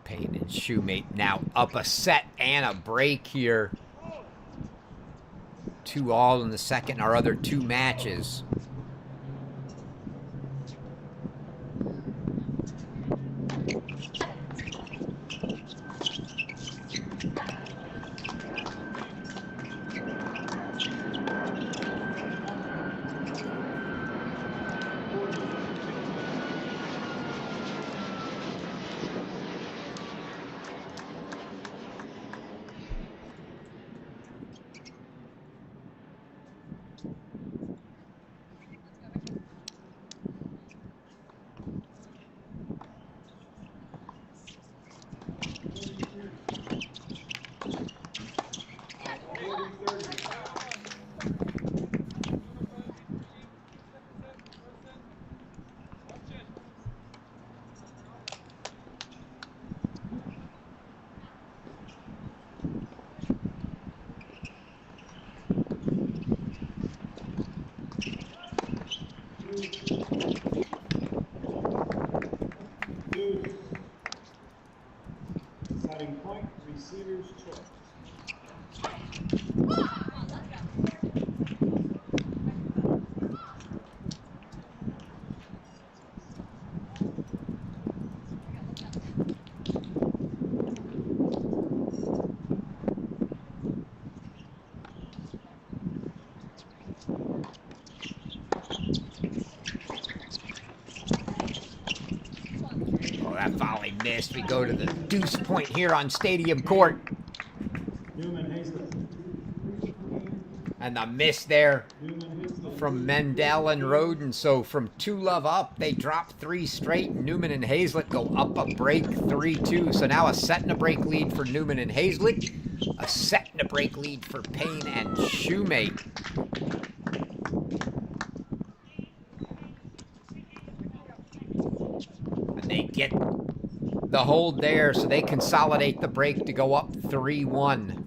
Payne and Shoemate now up a set and a break here. 2-all in the second, our other two matches. Deciding point, receiver's choice. Oh, that volley missed. We go to the deuce point here on stadium court. Newman Hazlett. And the miss there from Mendel and Roden. So from 2-love up, they drop 3 straight. Newman and Hazlett go up a break 3-2. So now a set and a break lead for Newman and Hazlett. A set and a break lead for Payne and Shoemate. And they get the hold there, so they consolidate the break to go up 3-1.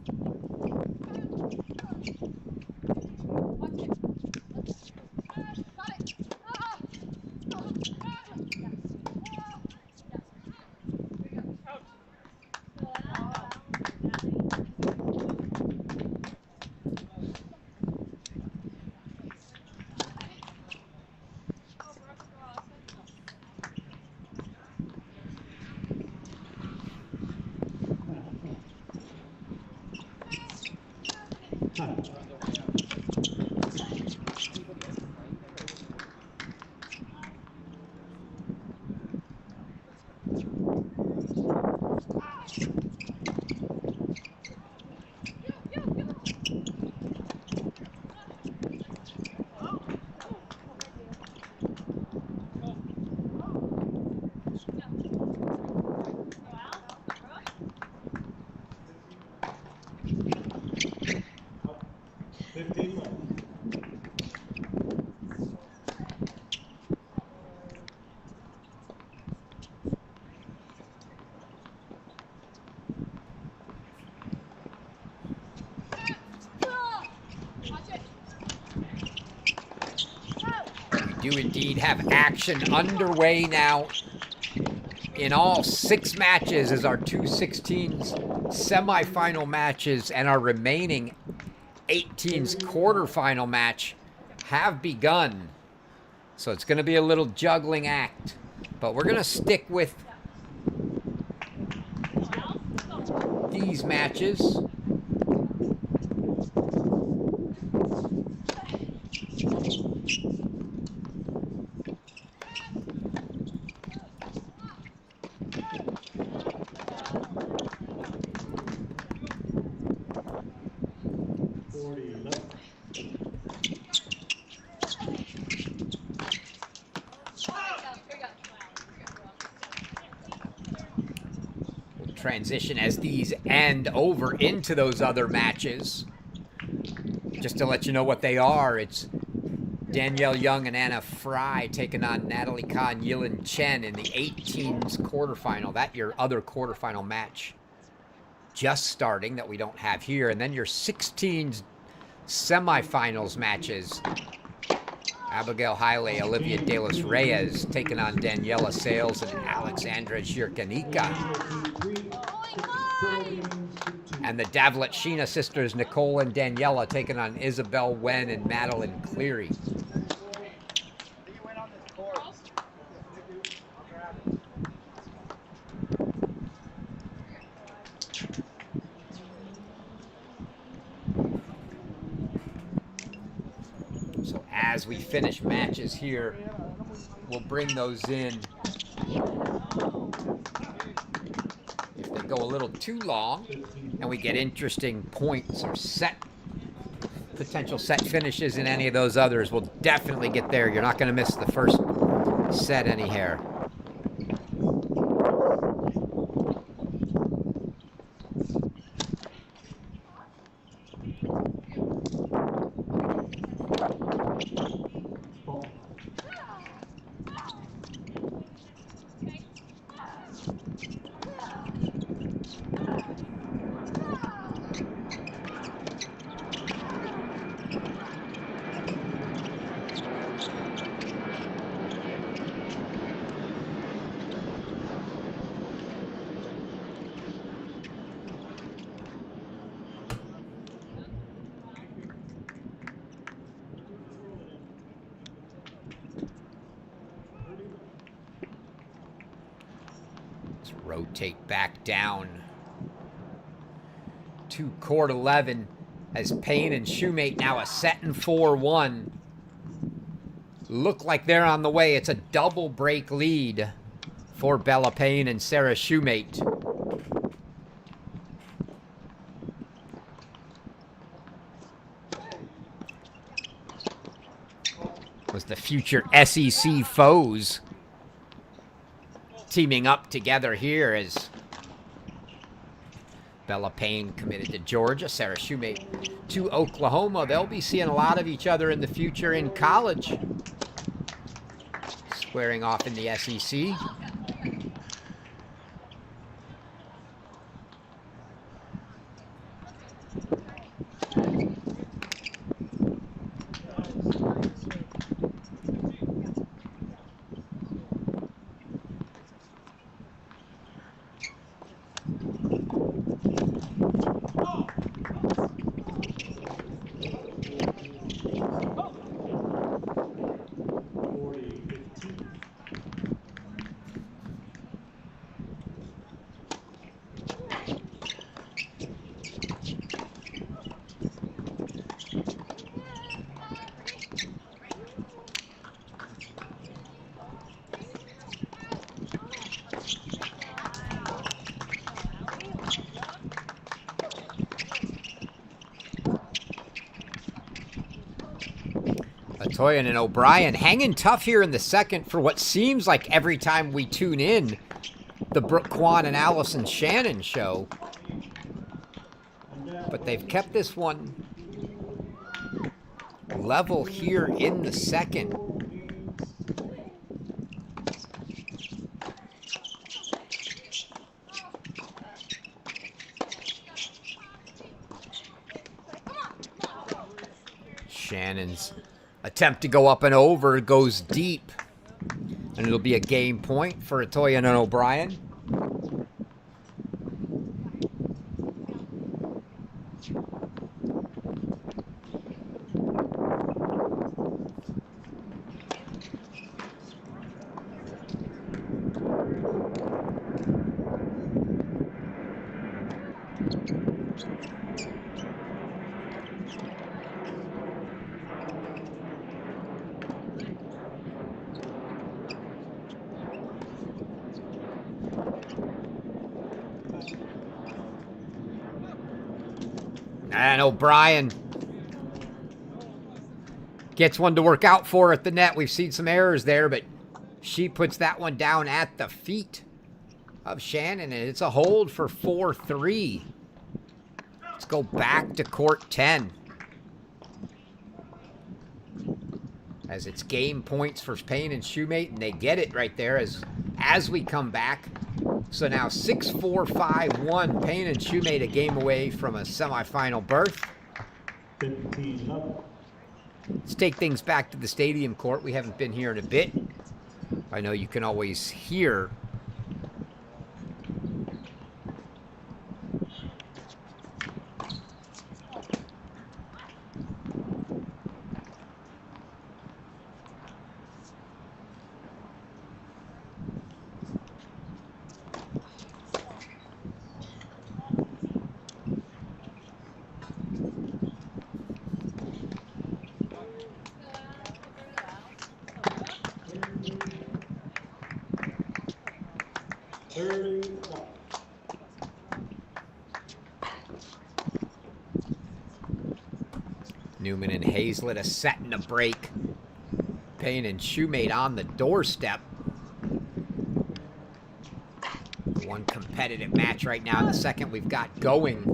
do indeed have action underway now. In all, 6 matches as our 2/16's semifinal matches and our remaining 18's quarterfinal match have begun. So it's going to be a little juggling act. But we're going to stick with these matches. Transition as these end over into those other matches. Just to let you know what they are, it's Danielle Young and Anna Fry taking on Natalie Kahn, Yilin Chen in the 18's quarterfinal. That your other quarterfinal match just starting that we don't have here. And then your 16's semifinals matches. Abigail Haile, Olivia De Los Reyes taking on Daniela Sales and Alexandra Zhirkanika. And the Davlet Sheena sisters, Nicole and Daniela, taking on Isabel Wen and Madeline Cleary. So as we finish matches here, we'll bring those in. If they go a little too long and we get interesting points or potential set finishes in any of those others, we'll definitely get there. You're not going to miss the first set any here. Rotate back down to court 11 as Payne and Shoemate now a set and 4-1. Look like they're on the way. It's a double break lead for Bella Payne and Sarah Shoemate. Was the future SEC foes teaming up together here as Bella Payne committed to Georgia, Sarah Shoemate to Oklahoma. They'll be seeing a lot of each other in the future in college, squaring off in the SEC. Latoyan and O'Brien hanging tough here in the second for what seems like every time we tune in, the Brooke Kwan and Allison Shannon show. But they've kept this one level here in the second. Shannon's Attempt to go up and over, goes deep. And it'll be a game point for Atoya and O'Brien. And O'Brien gets one to work out for at the net. We've seen some errors there, but she puts that one down at the feet of Shannon, and it's a hold for 4-3. Let's go back to court 10. As it's game points for Payne and Shoemate, and they get it right there as we come back. So now 6-4, 5-1. Payne and Shoemate a game away from a semifinal berth. 15 up. Let's take things back to the stadium court. We haven't been here in a bit. I know you can always hear Newman and Hazlett a set and a break. Payne and Shoemate on the doorstep. One competitive match right now. The second we've got going.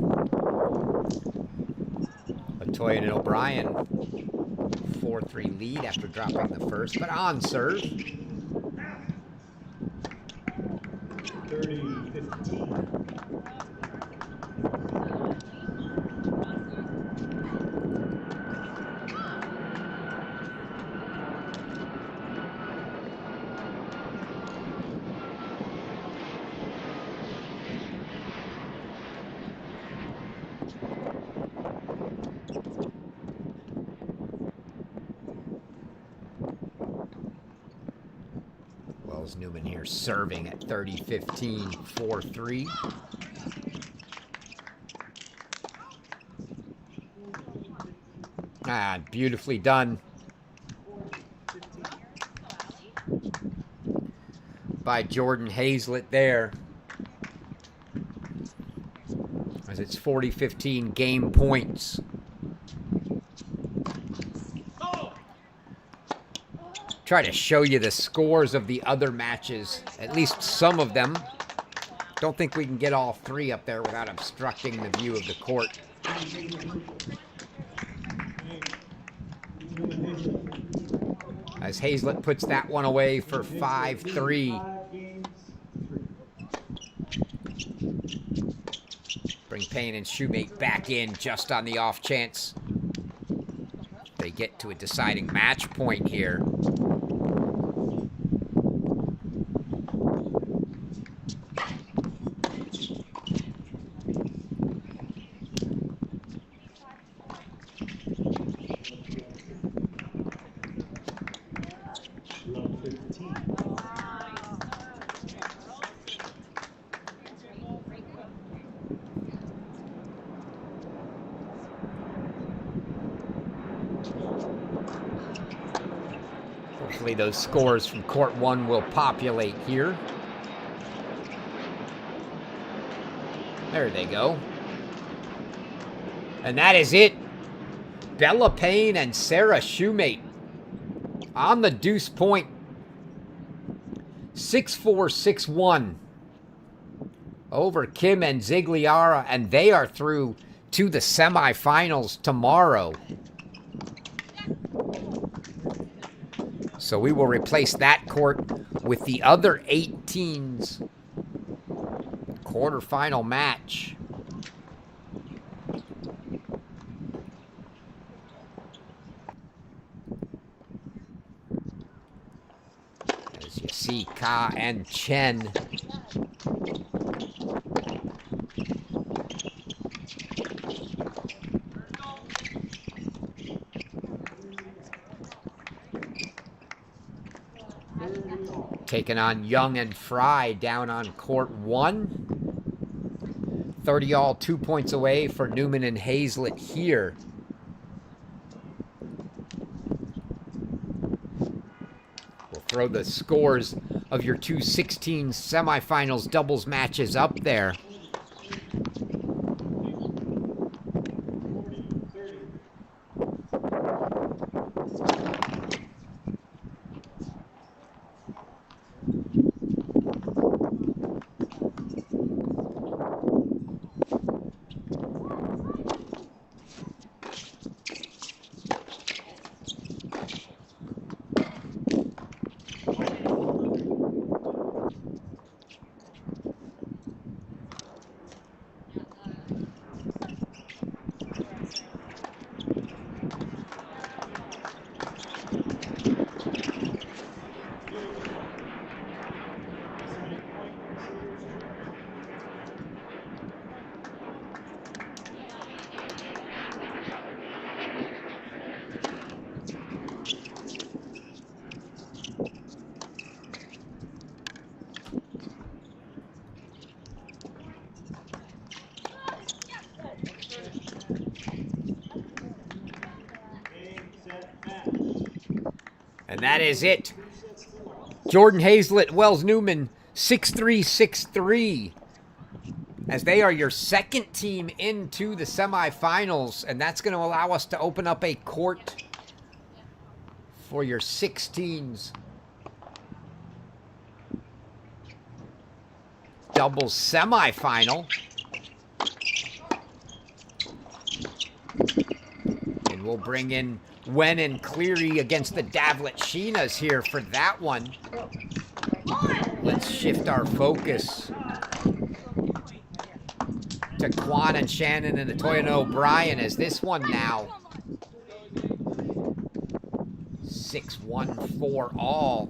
Latoya and O'Brien 4-3 lead after dropping the first, but on serve. 30-15. Newman here serving at 30-15, 4-3. Ah, beautifully done by Jordan Hazlett there. As it's 40-15 game points. Try to show you the scores of the other matches, at least some of them. Don't think we can get all three up there without obstructing the view of the court. As Hazlett puts that one away for 5-3. Bring Payne and Shoemate back in just on the off chance they get to a deciding match point here. Hopefully those scores from court one will populate here. There they go. And that is it. Bella Payne and Sarah Shoemate on the deuce point. 6-4, 6-1 over Kim and Zigliara, and they are through to the semifinals tomorrow. So we will replace that court with the other 18's quarterfinal match. see Ka and Chen. Taking on Young and Fry down on court 1. 30 all, 2 points away for Newman and Hazlett here. We'll throw the scores of your two 16 semifinals doubles matches up there. And that is it. Jordan Hazlett, Wells Newman, 6-3, 6-3. As they are your second team into the semifinals. And that's going to allow us to open up a court for your 16's doubles semifinal. And we'll bring in Wen and Cleary against the Davlet Sheenas here for that one. Let's shift our focus to Quan and Shannon and Atoya and O'Brien as this one now 6-1 for all.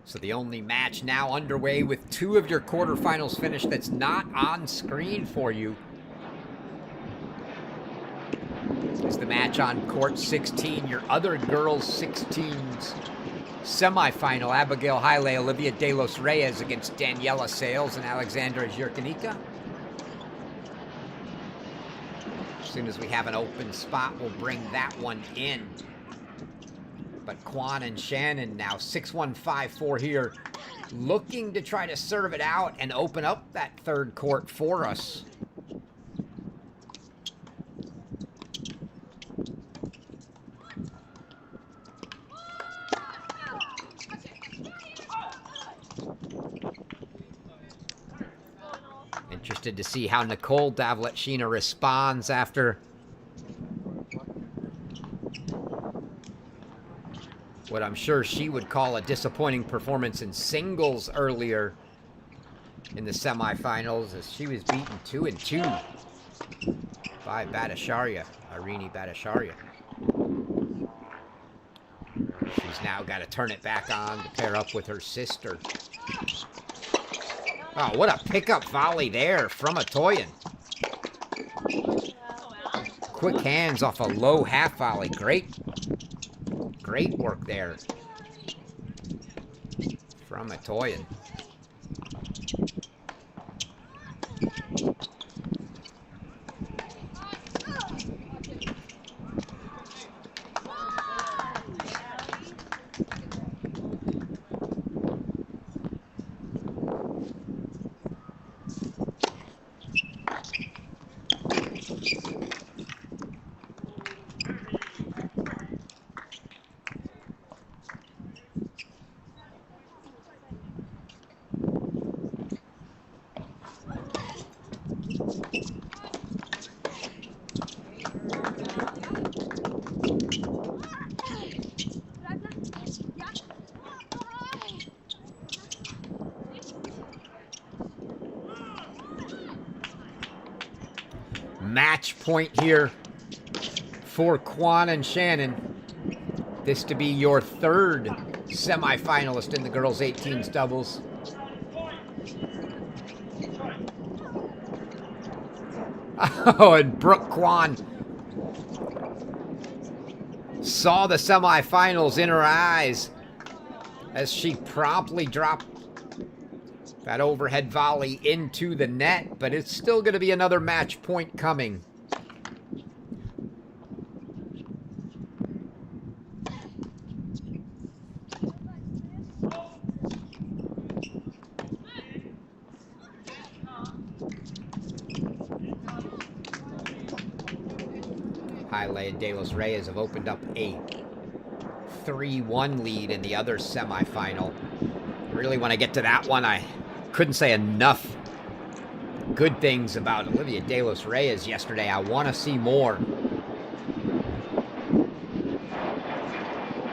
So the only match now underway with two of your quarterfinals finished that's not on screen for you is the match on court 16, your other girls 16's semifinal. Abigail Haile, Olivia De Los Reyes against Daniela Sales and Alexandra Zhirkanika. As soon as we have an open spot, we'll bring that one in. But Quan and Shannon now 6-1, 5-4 here, looking to try to serve it out and open up that third court for us. Interested to see how Nicole Davlet-Sheena responds after what I'm sure she would call a disappointing performance in singles earlier in the semifinals, as she was beaten 2-2 by Bhattacharya, Irini Bhattacharya. She's now got to turn it back on to pair up with her sister. Oh, what a pickup volley there from Atoyan. quick hands off a low half volley. Great work there from Atoyan. Match point here for Quan and Shannon. This to be your third semifinalist in the girls' 18s doubles. Oh, and Brooke Quan saw the semifinals in her eyes as she promptly dropped that overhead volley into the net, but it's still going to be another match point coming. Haile and De Los Reyes have opened up a 3-1 lead in the other semifinal. Really want to get to that one. I couldn't say enough good things about Olivia De Los Reyes yesterday. I want to see more.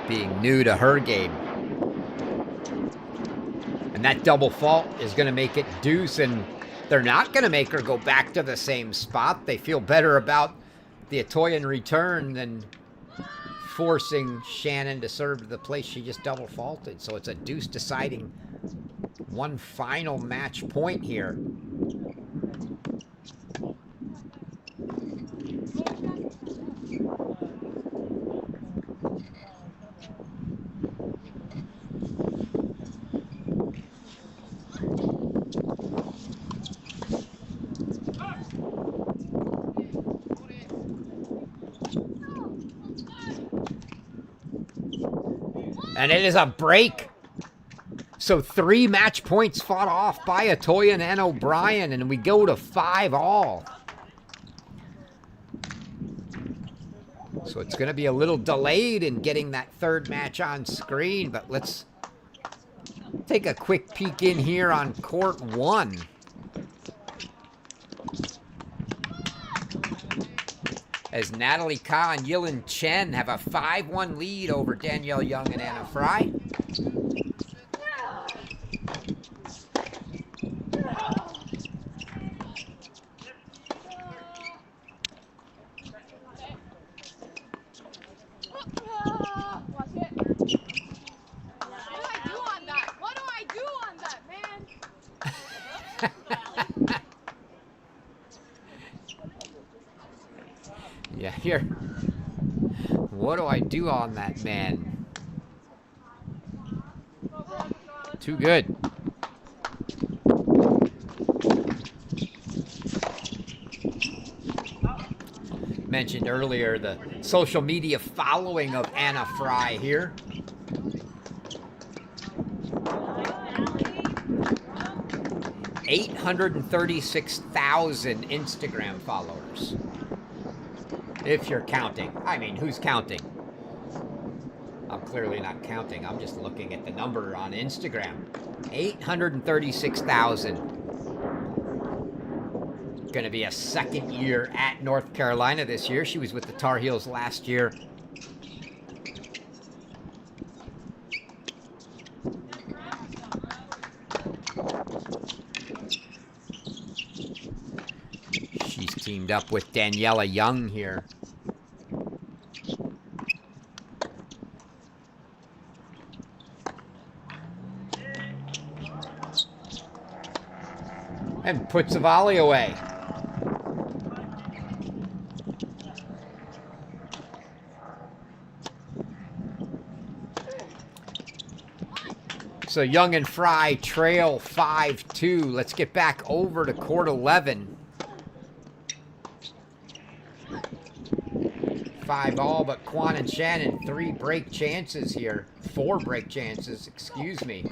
Being new to her game. And that double fault is going to make it deuce, and they're not going to make her go back to the same spot. They feel better about the Atoyan return than forcing Shannon to serve to the place she just double faulted. So it's a deuce deciding one final match point here. And it is a break. So 3 match points fought off by Atoyan and O'Brien, and we go to 5-all. So it's going to be a little delayed in getting that third match on screen, but let's take a quick peek in here on court 1. As Natalie Ka and Yilin Chen have a 5-1 lead over Danielle Young and Anna Fry. Yeah, here. What do I do on that man? Too good. Mentioned earlier the social media following of Anna Fry here. $836,000 Instagram followers. If you're counting. I mean, who's counting? I'm clearly not counting. I'm just looking at the number on Instagram. 836,000. Going to be a second year at North Carolina this year. She was with the Tar Heels last year. She's teamed up with Daniela Young here. And puts a volley away. So Young and Fry trail 5-2. Let's get back over to court 11. 5 all, but Quan and Shannon, 3 break chances here. 4 break chances, excuse me.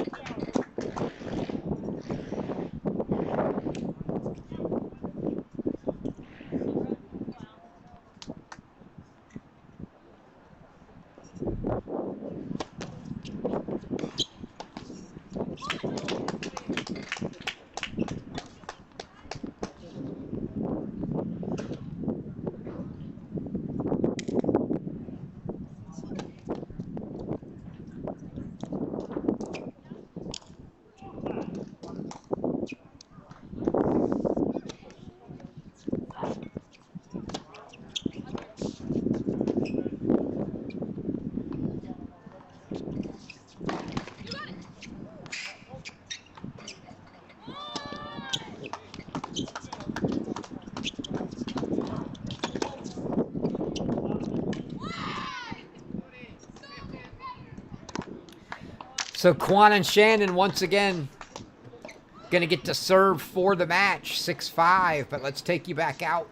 So Quan and Shannon once again gonna get to serve for the match, 6-5. But let's take you back out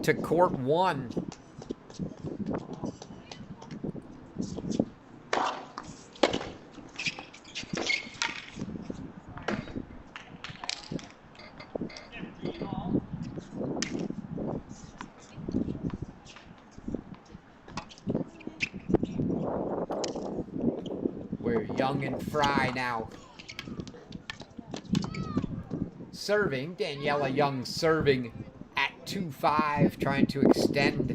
to court 1. Where Young and Fry now serving. Daniela Young serving at 2-5, trying to extend.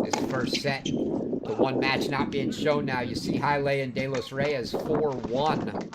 This first set, the one match not being shown now. You see Haile and De Los Reyes 4-1.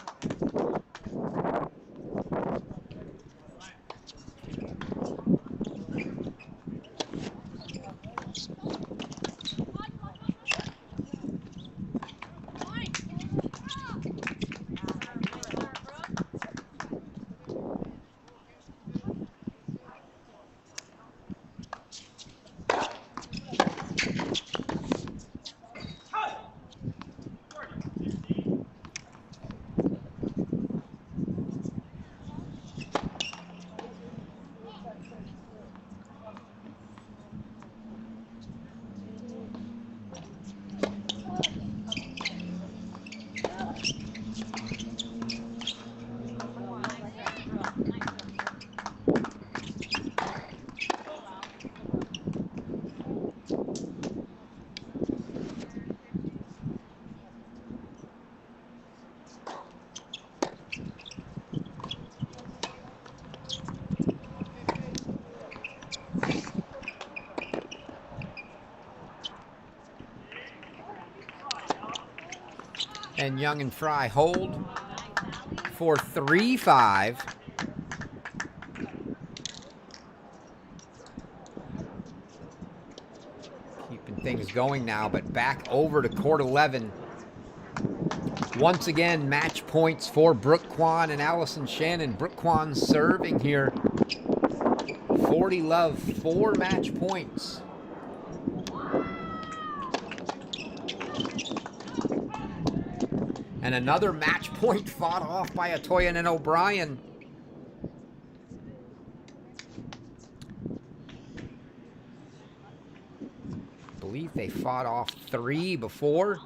And Young and Fry hold for 3-5. Keeping things going now, but back over to court 11. Once again, match points for Brooke Quan and Allison Shannon. Brooke Quan serving here. 40 love, 4 match points. And another match point fought off by Atoyan and O'Brien. I believe they fought off 3 before.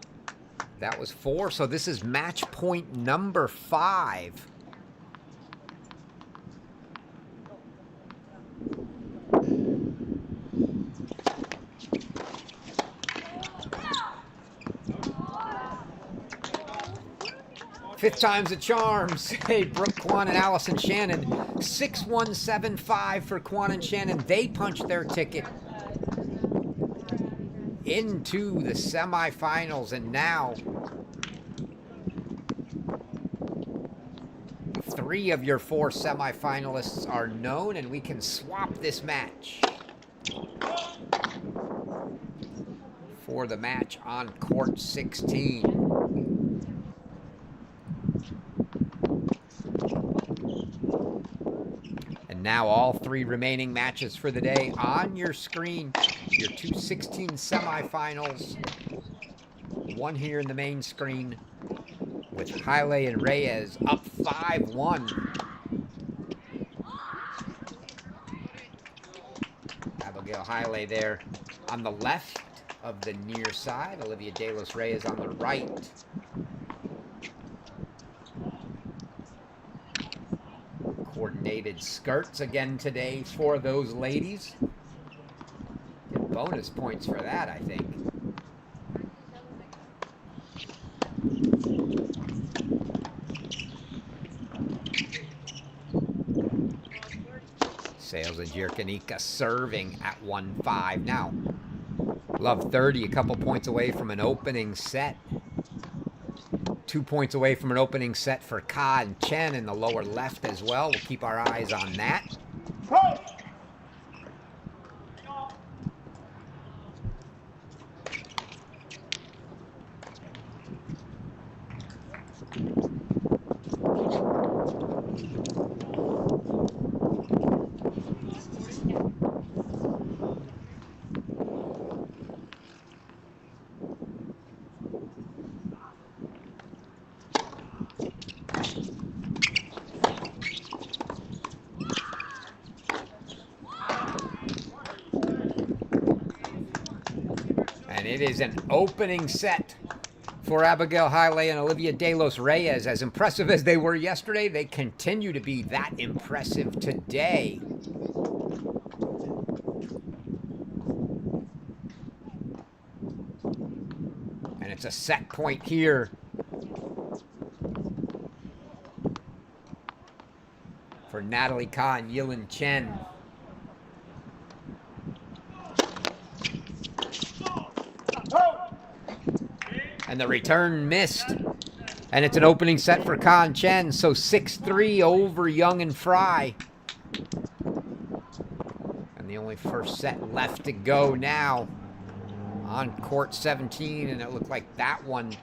That was 4, so this is match point number 5. Fifth time's a charm, say Brooke Quan and Allison Shannon. 6-1-7-5 for Quan and Shannon. They punched their ticket into the semifinals, and now 3 of your 4 semifinalists are known, and we can swap this match for the match on court 16. And now all 3 remaining matches for the day on your screen. Your 2 16 semifinals. One here in the main screen with Haile and Reyes up 5-1. Abigail Haile there on the left of the near side. Olivia De Los Reyes on the right. Coordinated skirts again today for those ladies. Get bonus points for that, I think. Sales and Jirkanika serving at 1-5 now. Love 30, a couple points away from an opening set. 2 points away from an opening set for Ka and Chen in the lower left as well. We'll keep our eyes on that. And it is an opening set for Abigail Haile and Olivia De Los Reyes. As impressive as they were yesterday, they continue to be that impressive today. And it's a set point here for Natalie Ka and Yilin Chen. And the return missed. And it's an opening set for Ka and Chen. So 6-3 over Young and Fry. And the only first set left to go now on court 17. And it looked like that one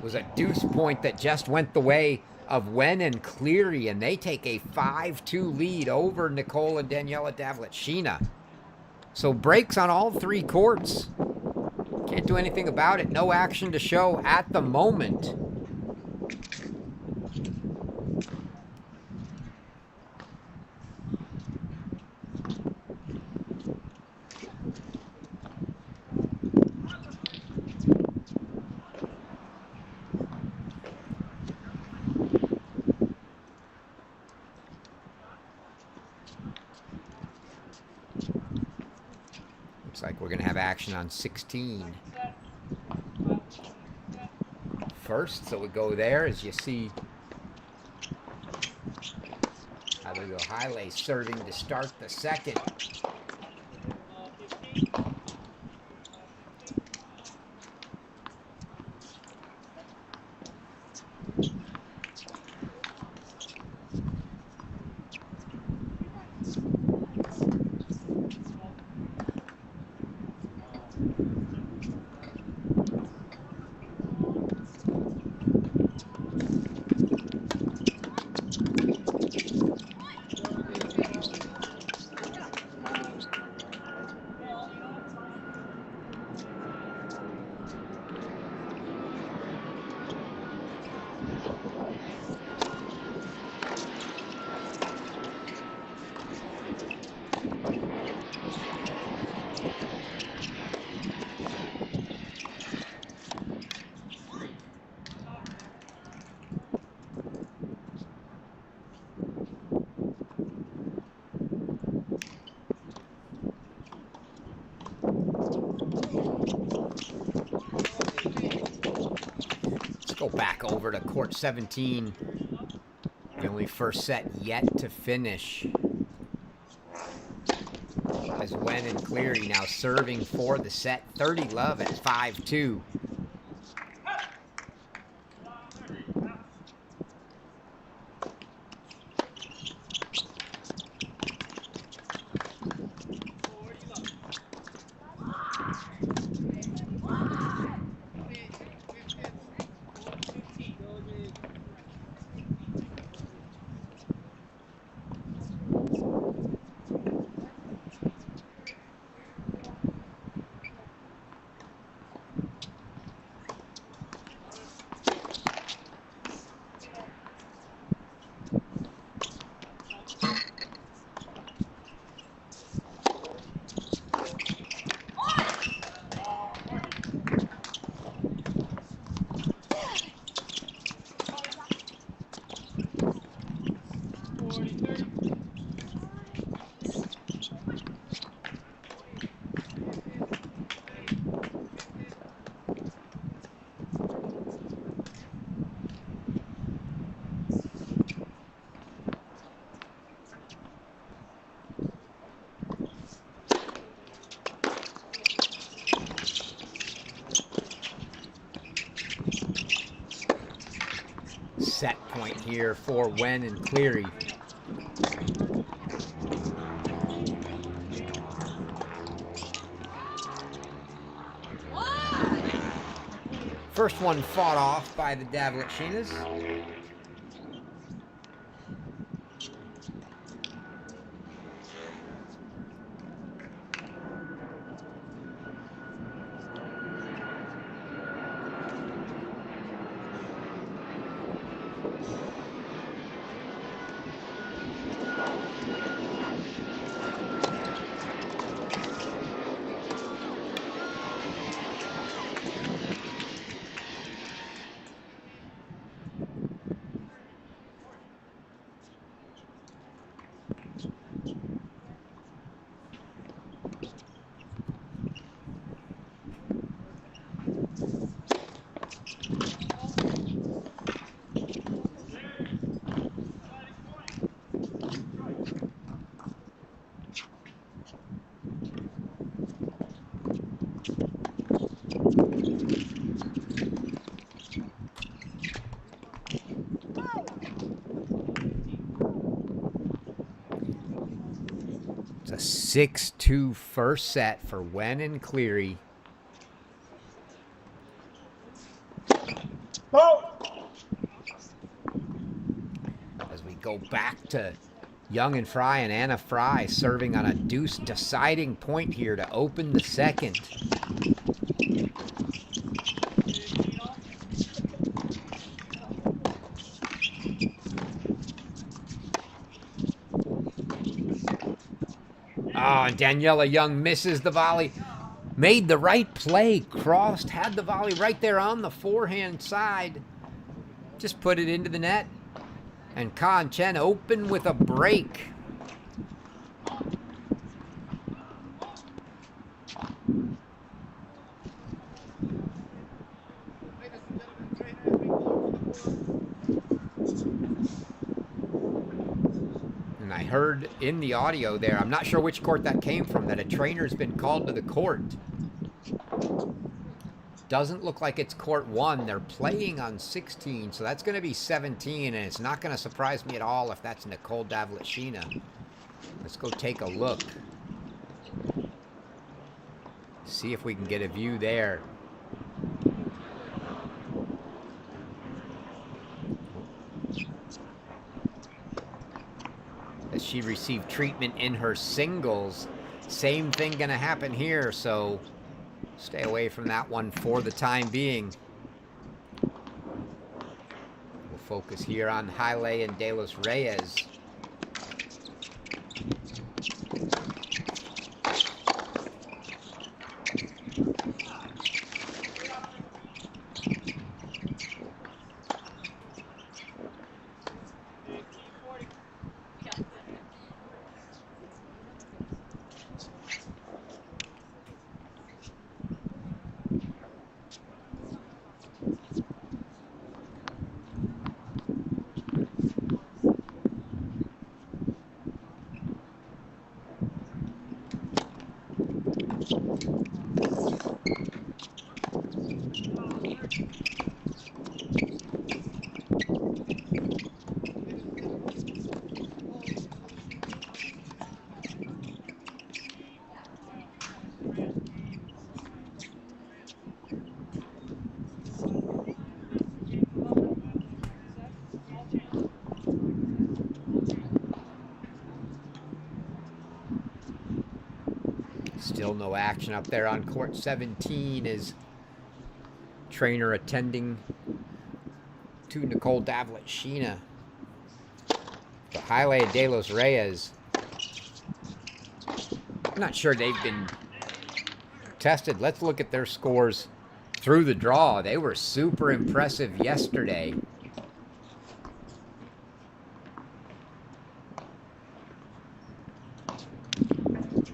was a deuce point that just went the way of Wen and Cleary. And they take a 5-2 lead over Nicole and Daniela Davletsina. So breaks on all 3 courts. Can't do anything about it. No action to show at the moment. Looks like we're going to have action on 16. First, so we go there as you see Abigail Haile serving to start the second. Go back over to court 17. The only first set yet to finish. As Wen and Cleary now serving for the set. 30 love at 5-2. set point here for Wen and Cleary. First one fought off by the Davletshinas. It's a 6-2 first set for Wen and Cleary. As we go back to Young and Fry, and Anna Fry serving on a deuce deciding point here to open the second. Oh, and Daniela Young misses the volley. Made the right play, crossed, had the volley right there on the forehand side. Just put it into the net. And Kan Chen open with a break. And I heard in the audio there, I'm not sure which court that came from, that a trainer's been called to the court. Doesn't look like it's court 1. They're playing on 16, so that's going to be 17, and it's not going to surprise me at all if that's Nicole Davletshina. Let's go take a look. See if we can get a view there. As she received treatment in her singles, same thing going to happen here, so stay away from that one for the time being. We'll focus here on Haile and De Los Reyes. Still no action up there on court 17 as trainer attending to Nicole Davletshina. The Haile De Los Reyes. I'm not sure they've been tested. Let's look at their scores through the draw. They were super impressive yesterday.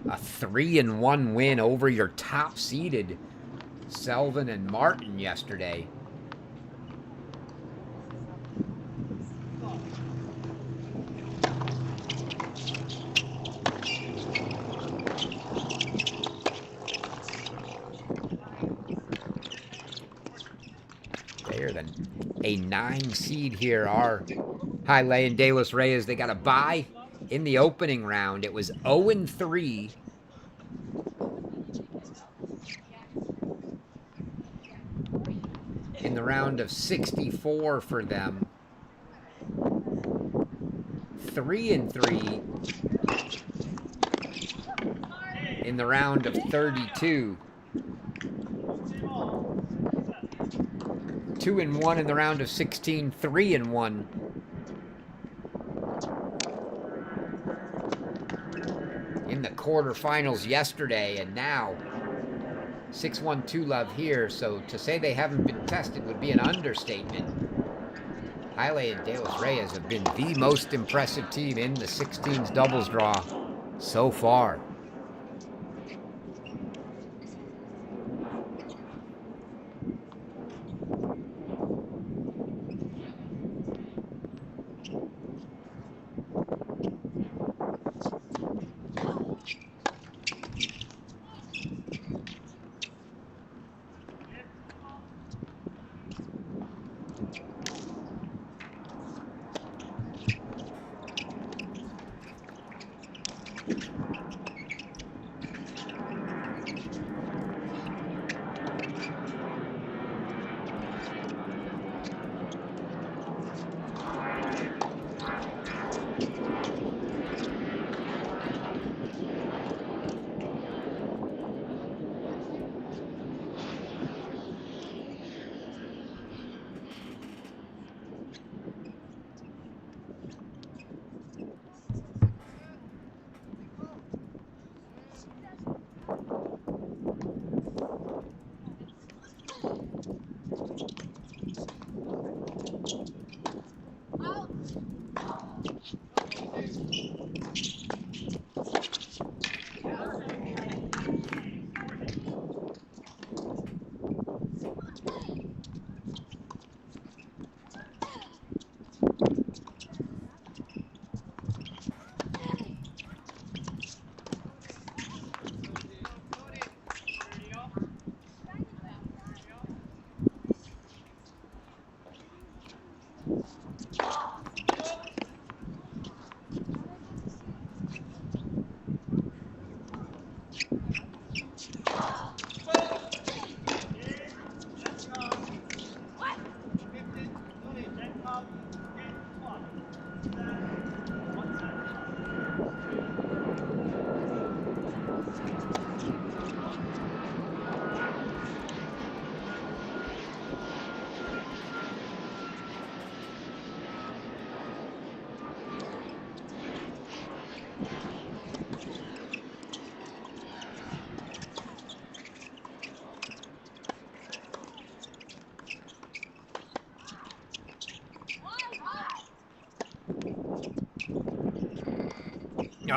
A 3-1 win over your top-seeded Selvin and Martin yesterday. higher than a 9 seed here are Haile and De Los Reyes. They got a bye in the opening round. It was 0-3. In the round of 64 for them. 3-3 in the round of 32. 2-1 in the round of 16. 3-1. In the quarterfinals yesterday, and now 6-1-2 love here. So to say they haven't been tested would be an understatement. Haile and De Los Reyes have been the most impressive team in the 16's doubles draw so far.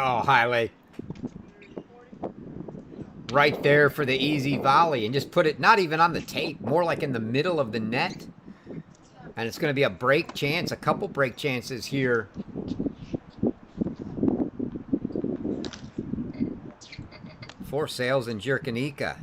Oh, Haile. Right there for the easy volley, and just put it not even on the tape, more like in the middle of the net. And it's going to be a break chance, a couple break chances here. For Sales and Jerkanika.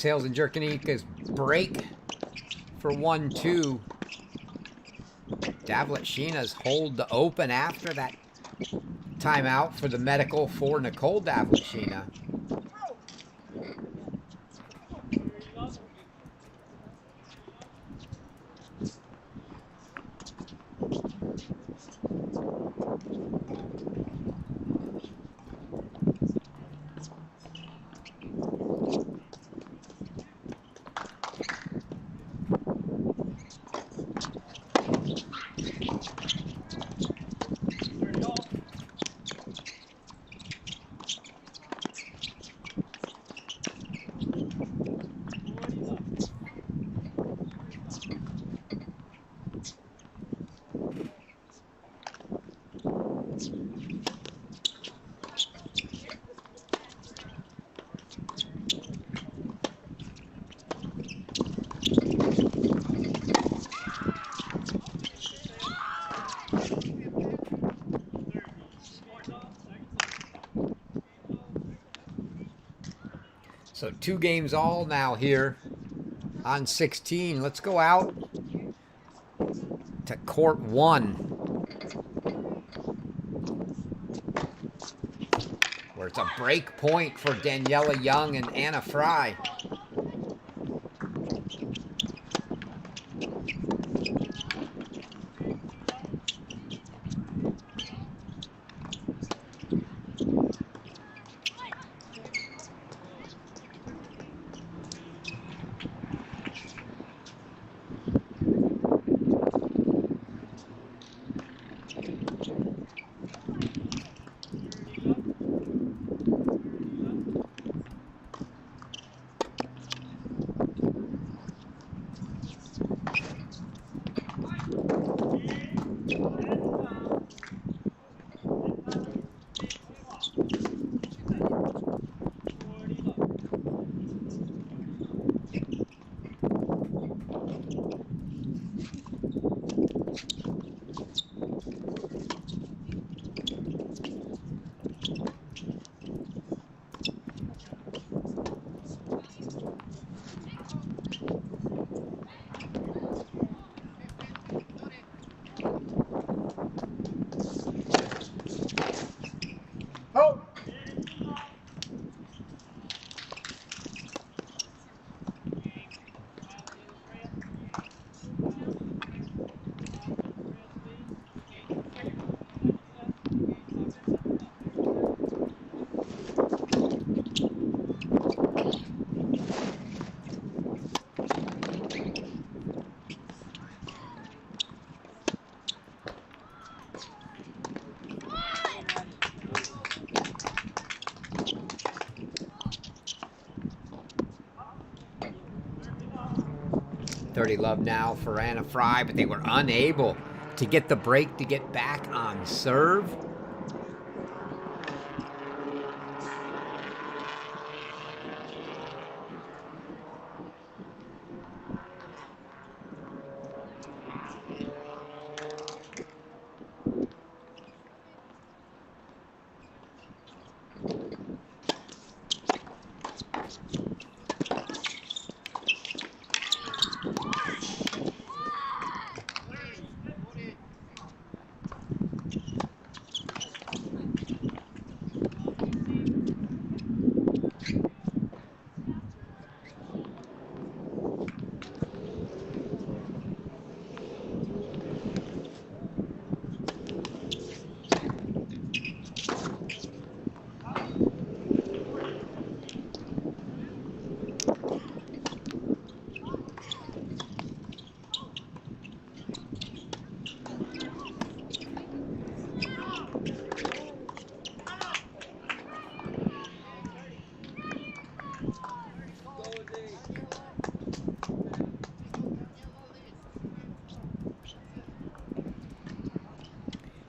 Sales and Jerkanika's break for 1-2. Davletshinas hold the open after that timeout for the medical for Nicole Davletshina. So 2 games all now here on 16. Let's go out to court 1, where it's a break point for Daniela Young and Anna Fry. Oh! 30 love now for Anna Fry, but they were unable to get the break to get back on serve.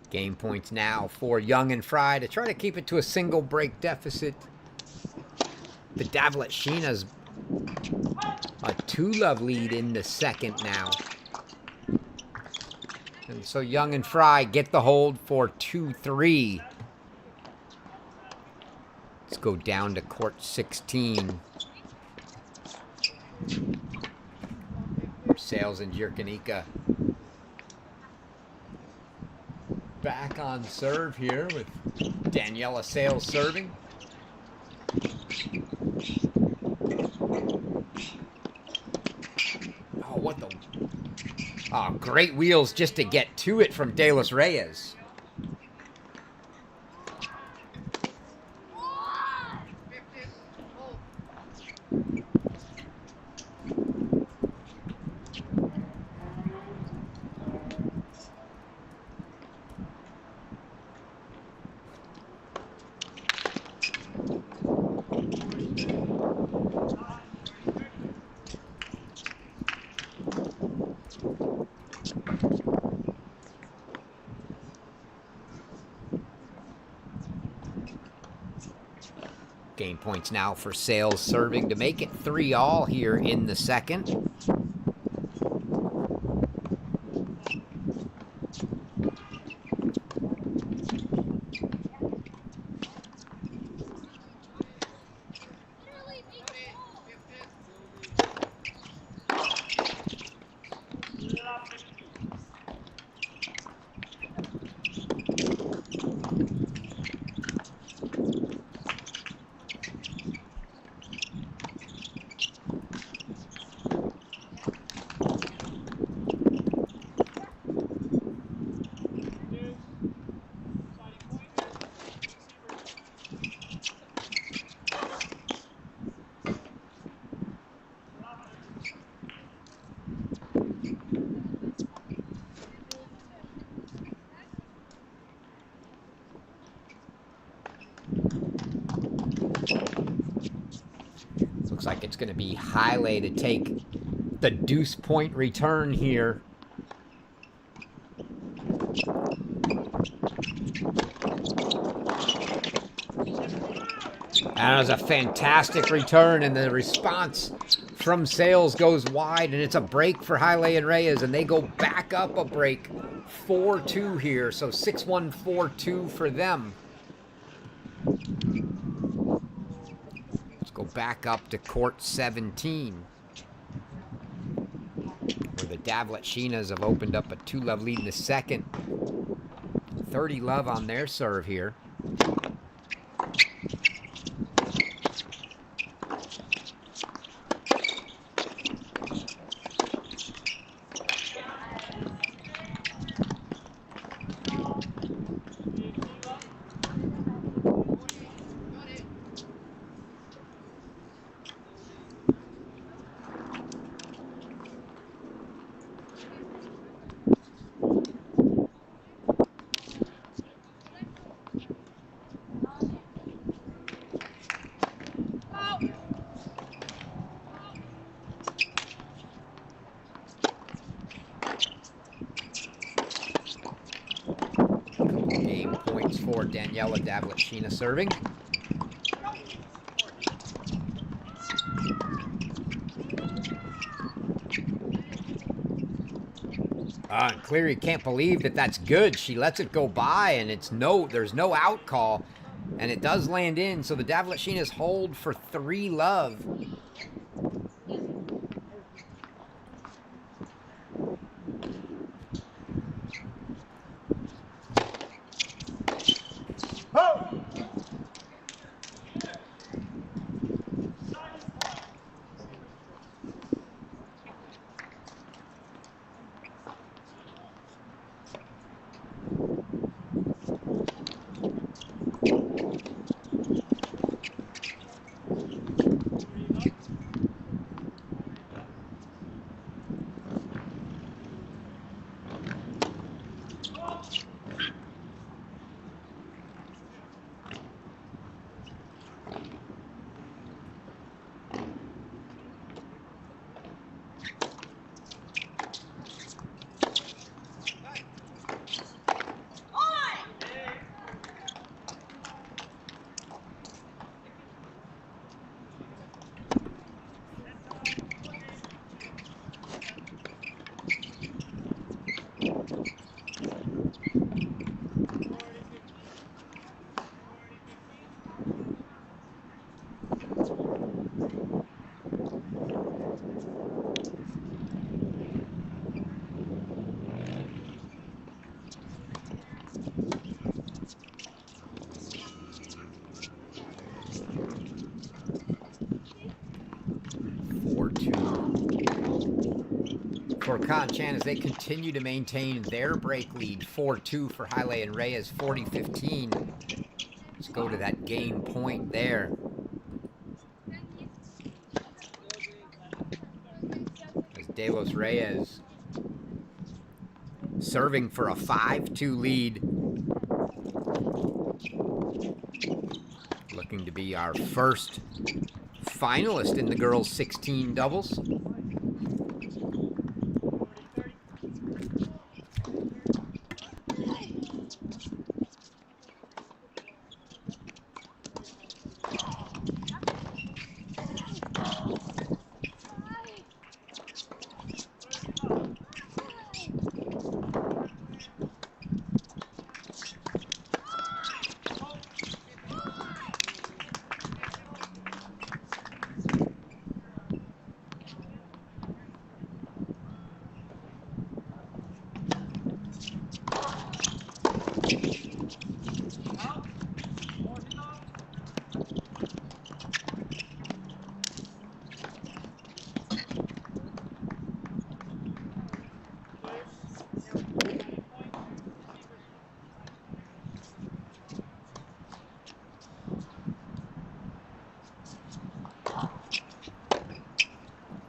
Game points now for Young and Fry to try to keep it to a single break deficit. The Davletshinas a 2-love lead in the second now. And so Young and Fry get the hold for 2-3. Let's go down to court 16. Sales and Jerkanika back on serve here with Daniela Sales serving. Oh, what the... Oh, great wheels just to get to it from De Los Reyes. Game points now for Sales serving to make it 3-all here in the second. Looks like it's going to be Haile to take the deuce point return here. That was a fantastic return, and the response from Sales goes wide, and it's a break for Haile and Reyes, and they go back up a break 4-2 here, so 6-1, 4-2 for them. Let's go back up to court 17, where the Davletshinas have opened up a 2-love lead in the second. 30-love on their serve here. Game points for Daniela Davletshina serving. And Cleary can't believe that that's good. She lets it go by, and there's no out call, and it does land in. So the Davletshinas hold for 3-love. for Conchan as they continue to maintain their break lead. 4-2 for Haile and Reyes, 40-15. Let's go to that game point there. As De Los Reyes serving for a 5-2 lead. Looking to be our first finalist in the girls' 16 doubles.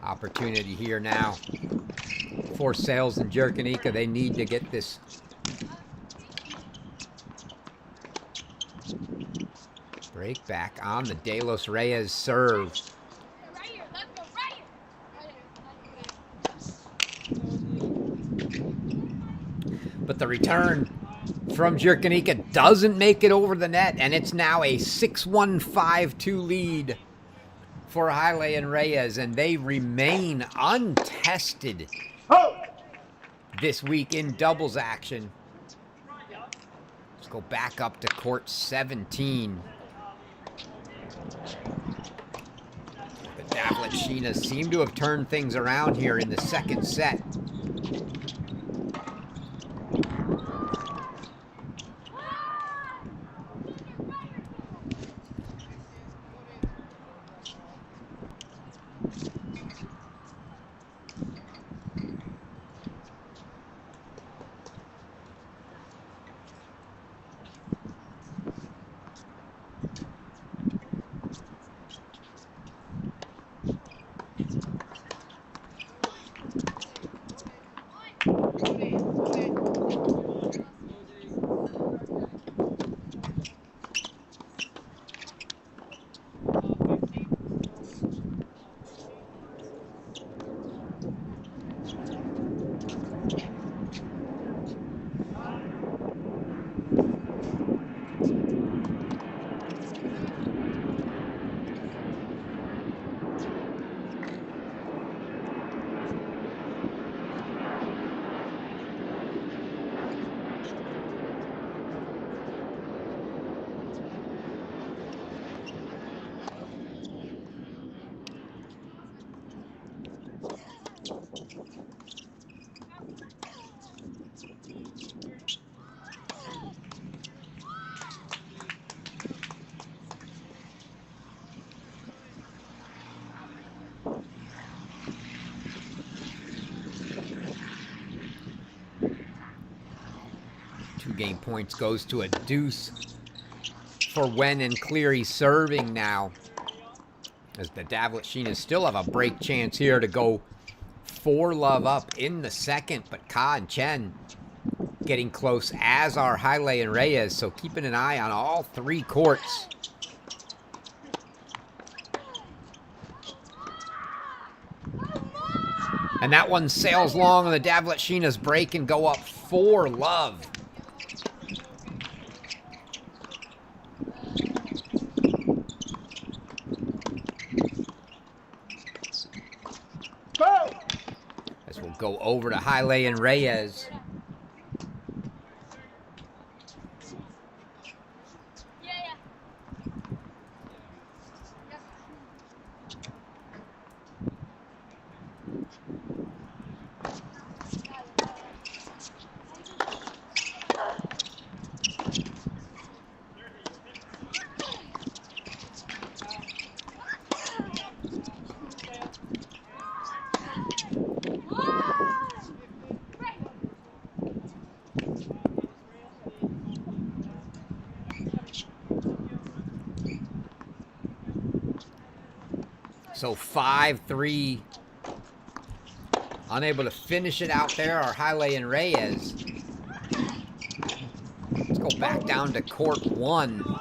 Opportunity here now for Sales and Jerkanika. They need to get this break back on the De Los Reyes serve. Right here, let's go, right here. But the return from Jerkanika doesn't make it over the net, and it's now a 6-1, 5-2 lead for Haile and Reyes, and they remain untested this week in doubles action. Let's go back up to court 17. The Davletshinas seem to have turned things around here in the second set. Game points goes to a deuce for Wen and Cleary serving now, as the Davletshinas still have a break chance here to go 4-love up in the second, but Ka and Chen getting close, as are Haile and Reyes, so keeping an eye on all three courts. And that one sails long, and the Davletshinas break and go up 4-love. As we'll go over to Haile and Reyes. So 5-3. Unable to finish it out there are Haile and Reyes. Let's go back down to court 1.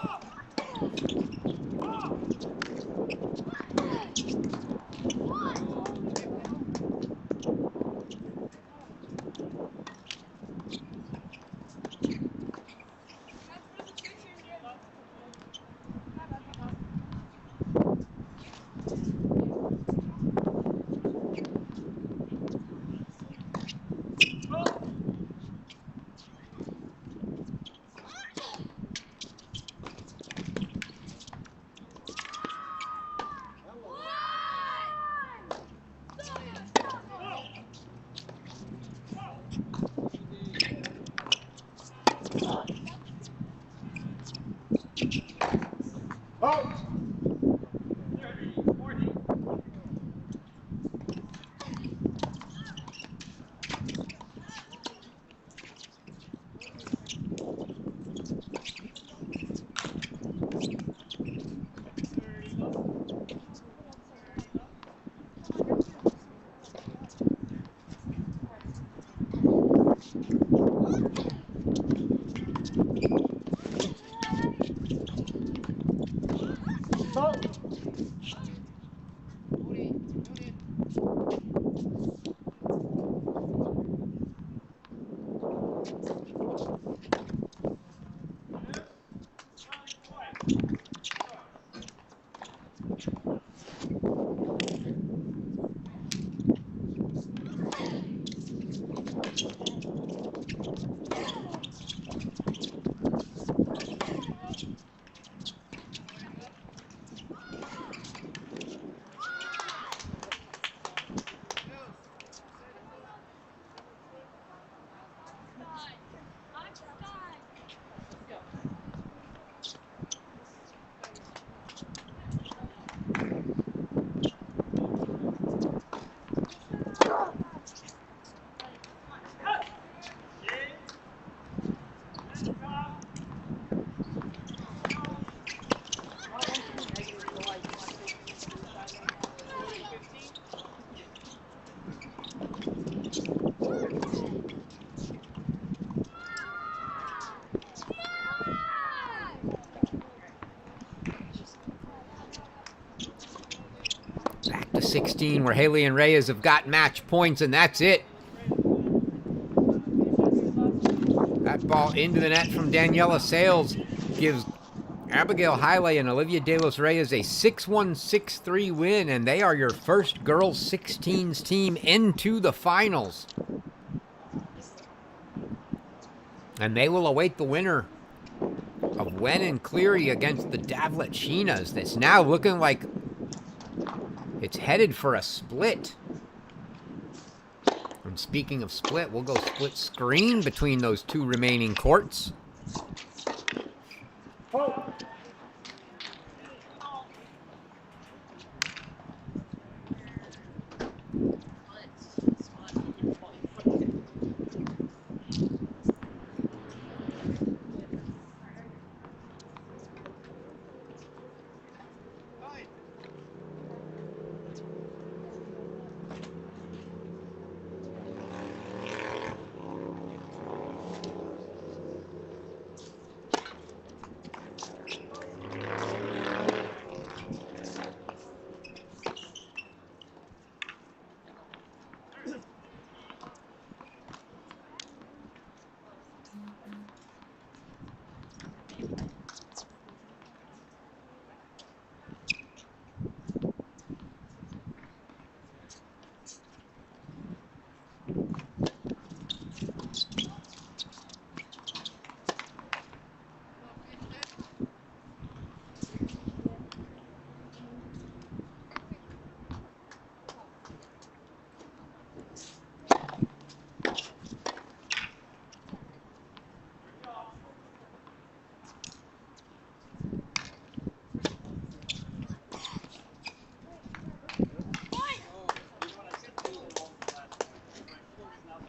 Back to 16 where Haley and Reyes have got match points, and that's it. That ball into the net from Daniela Sales gives Abigail Haile and Olivia De Los Reyes a 6-1, 6-3 win, and they are your first girls 16's team into the finals. And they will await the winner of Wen and Cleary against the Davlet Sheenas. That's now looking like it's headed for a split. And speaking of split, we'll go split screen between those two remaining courts.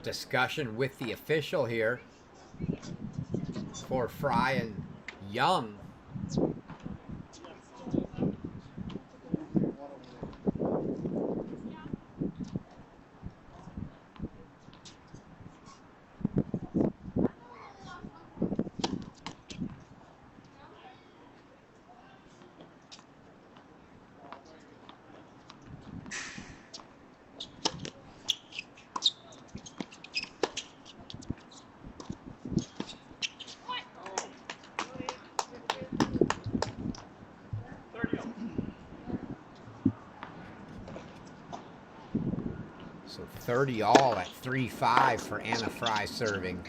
Discussion with the official here for Fry and Young. So 30 all at 3-5 for Anna Fry serving.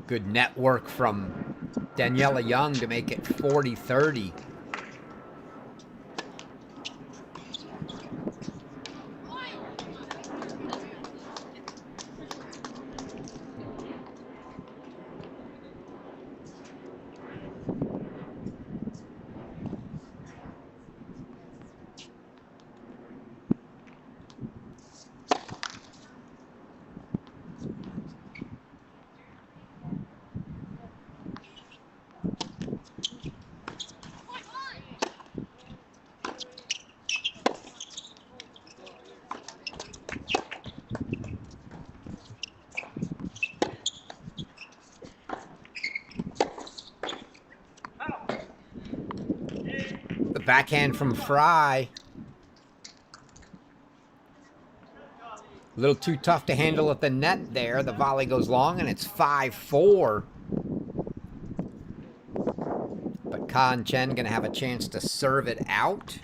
Good network from Daniela Young to make it 40-30. The backhand from Fry. A little too tough to handle at the net there. The volley goes long, and it's 5-4. But Kan Chen going to have a chance to serve it out.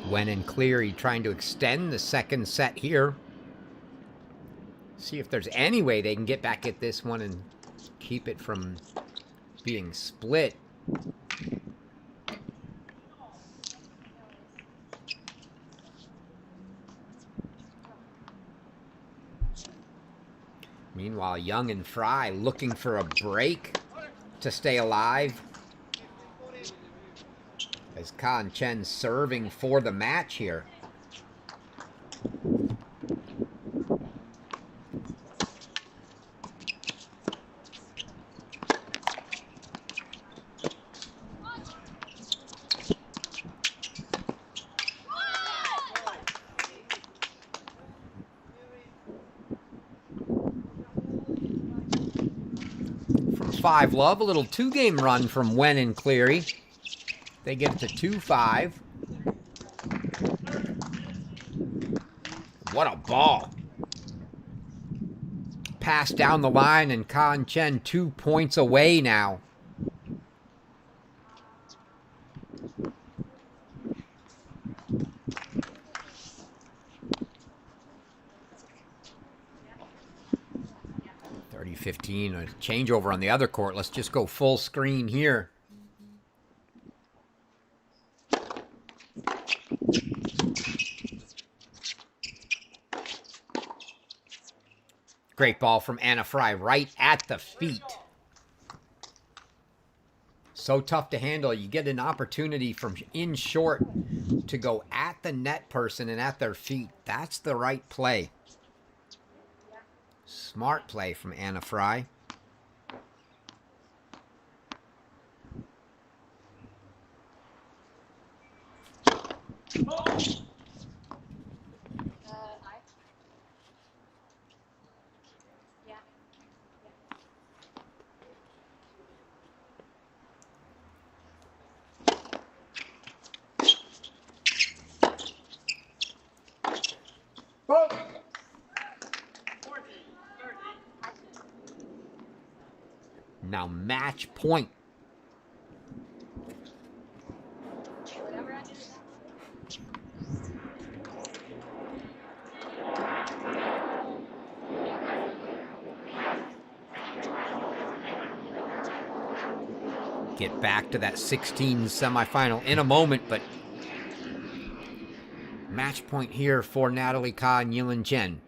Wen and Cleary trying to extend the second set here. See if there's any way they can get back at this one and keep it from being split. Meanwhile, Young and Fry looking for a break to stay alive. As Kan Chen serving for the match here. From 5-love, a little two-game run from Wen and Cleary. They get it to 2-5. What a ball. Pass down the line, and Kan Chen 2 points away now. $30-15, a changeover on the other court. Let's just go full screen here. Great ball from Anna Fry right at the feet. So tough to handle. You get an opportunity from in short to go at the net person and at their feet. That's the right play. Smart play from Anna Fry. Now match point. Get back to that 16's semifinal in a moment, but match point here for Natalie Ka and Yilin Chen.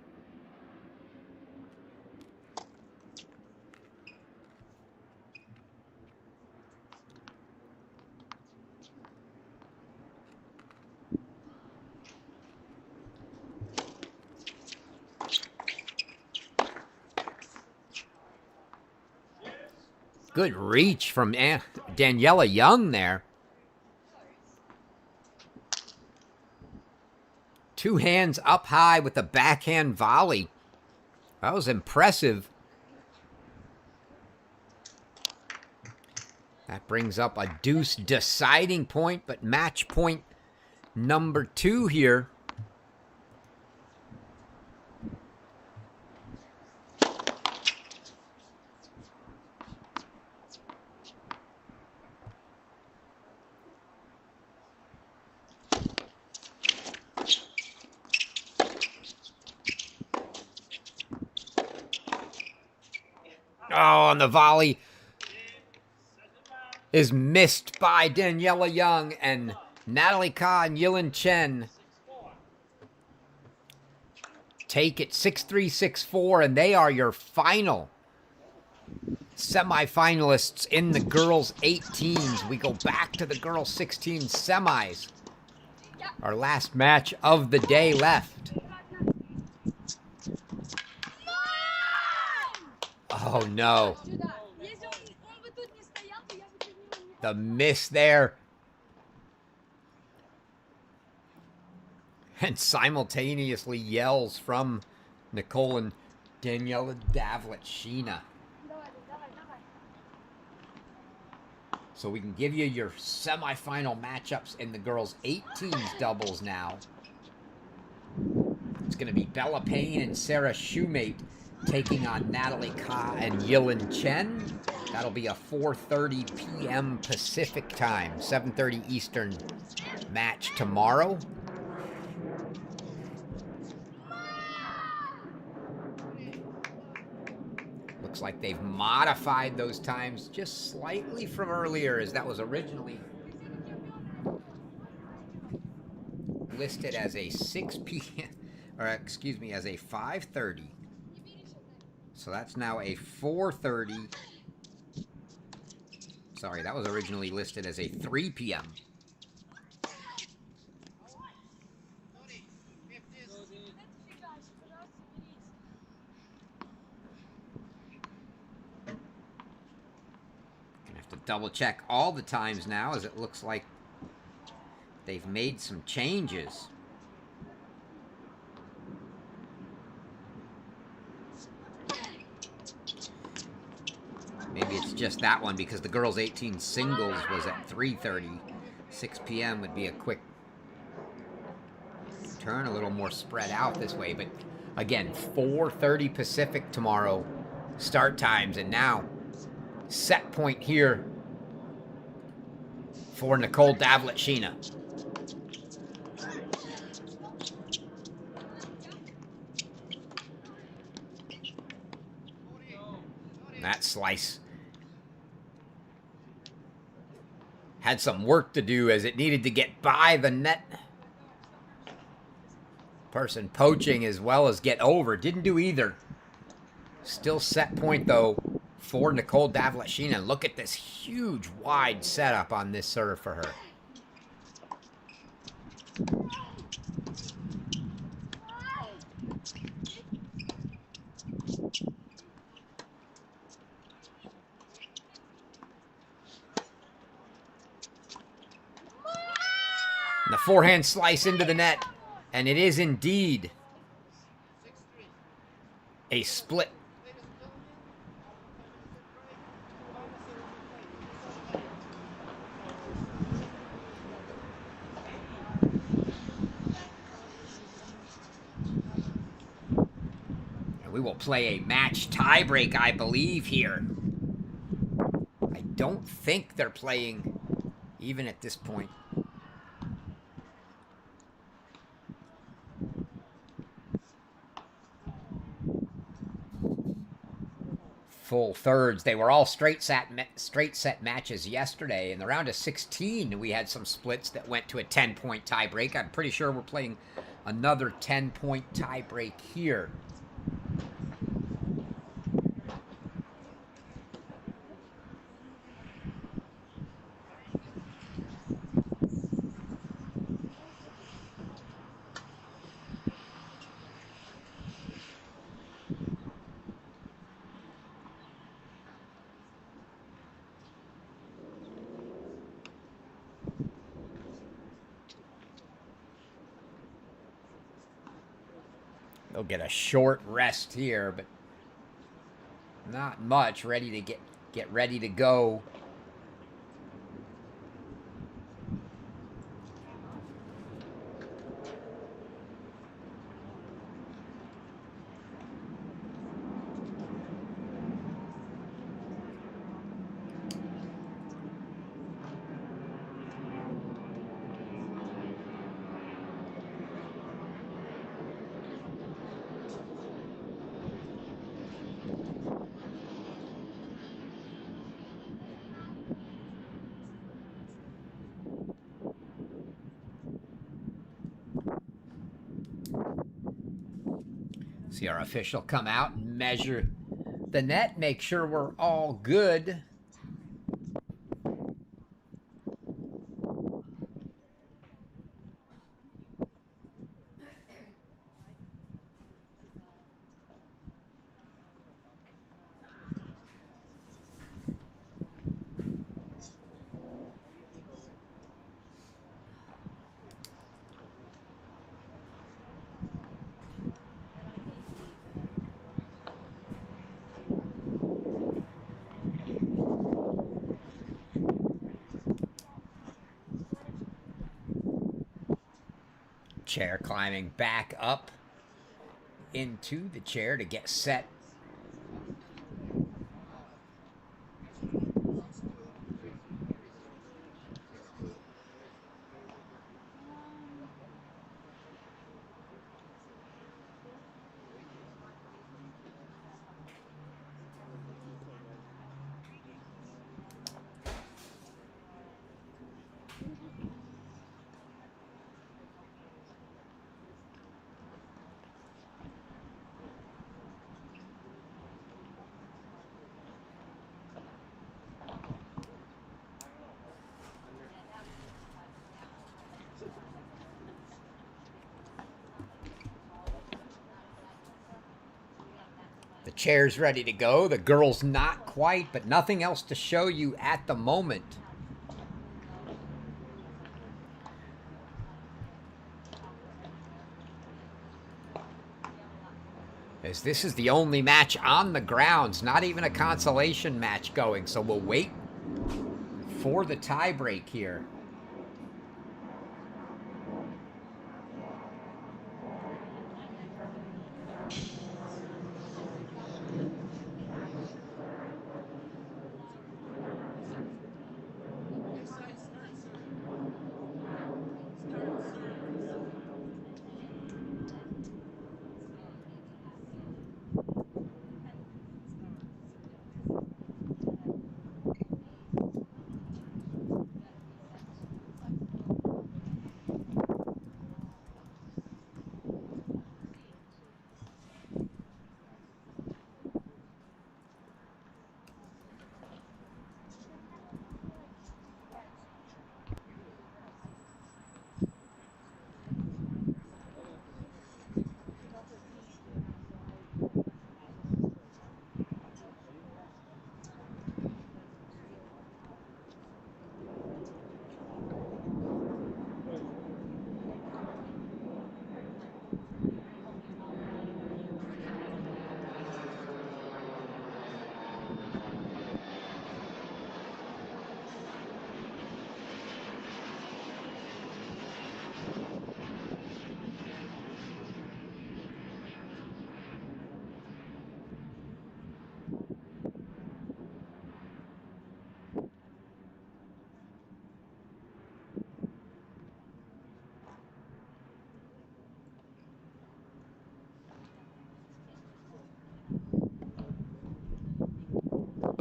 Good reach from Daniela Young there. Two hands up high with the backhand volley. That was impressive. That brings up a deuce deciding point, but match point number 2 here. Oh, and the volley is missed by Daniela Young, and Natalie Ka and Yilin Chen take it 6-3, 6-4, and they are your final semifinalists in the girls' 18s. We go back to the girls' 16 semis. Our last match of the day left. Oh, no. The miss there. And simultaneously yells from Nicole and Daniela Davletsina. So we can give you your semifinal matchups in the girls' 18s doubles now. It's going to be Bella Payne and Sarah Shoemate taking on Natalie Ka and Yilin Chen. That'll be a 4:30 p.m. Pacific time, 7:30 Eastern match tomorrow. Looks like they've modified those times just slightly from earlier, as that was originally listed as a 6 p.m. or excuse me, as a 5:30. So that's now a 4:30. Sorry, that was originally listed as a 3 p.m. Gonna have to double check all the times now, as it looks like they've made some changes. Maybe it's just that one, because the girls' 18 singles was at 3:30. 6 p.m. would be a quick turn, a little more spread out this way. But again, 4:30 Pacific tomorrow start times. And now, set point here for Nicole Davletsina. That slice had some work to do, as it needed to get by the net person poaching as well as get over. Didn't do either. Still set point, though, for Nicole Davletsina. Look at this huge wide setup on this serve for her. The forehand slice into the net, and it is indeed a split. And we will play a match tiebreak, I believe, here. don't think they're playing even at this point. Full thirds. They were all straight set matches yesterday. In the round of 16, we had some splits that went to a 10-point tiebreak. I'm pretty sure we're playing another 10-point tiebreak here. They'll get a short rest here, but not much. Ready to get ready to go. See our official come out and measure the net, make sure we're all good. Chair climbing back up into the chair to get set. The chair's ready to go. The girl's not quite, but nothing else to show you at the moment. As this is the only match on the grounds, not even a consolation match going, so we'll wait for the tiebreak here.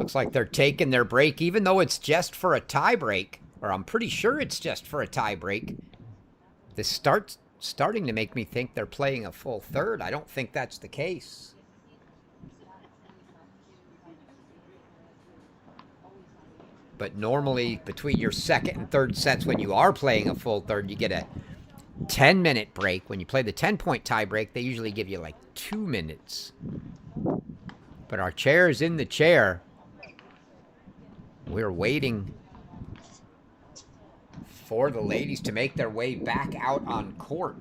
Looks like they're taking their break, even though it's just for a tie break. Or I'm pretty sure it's just for a tie break. This starting to make me think they're playing a full third. I don't think that's the case. But normally, between your second and third sets, when you are playing a full third, you get a 10-minute break. When you play the 10-point tie break, they usually give you like 2 minutes. But our chair is in the chair. We're waiting for the ladies to make their way back out on court.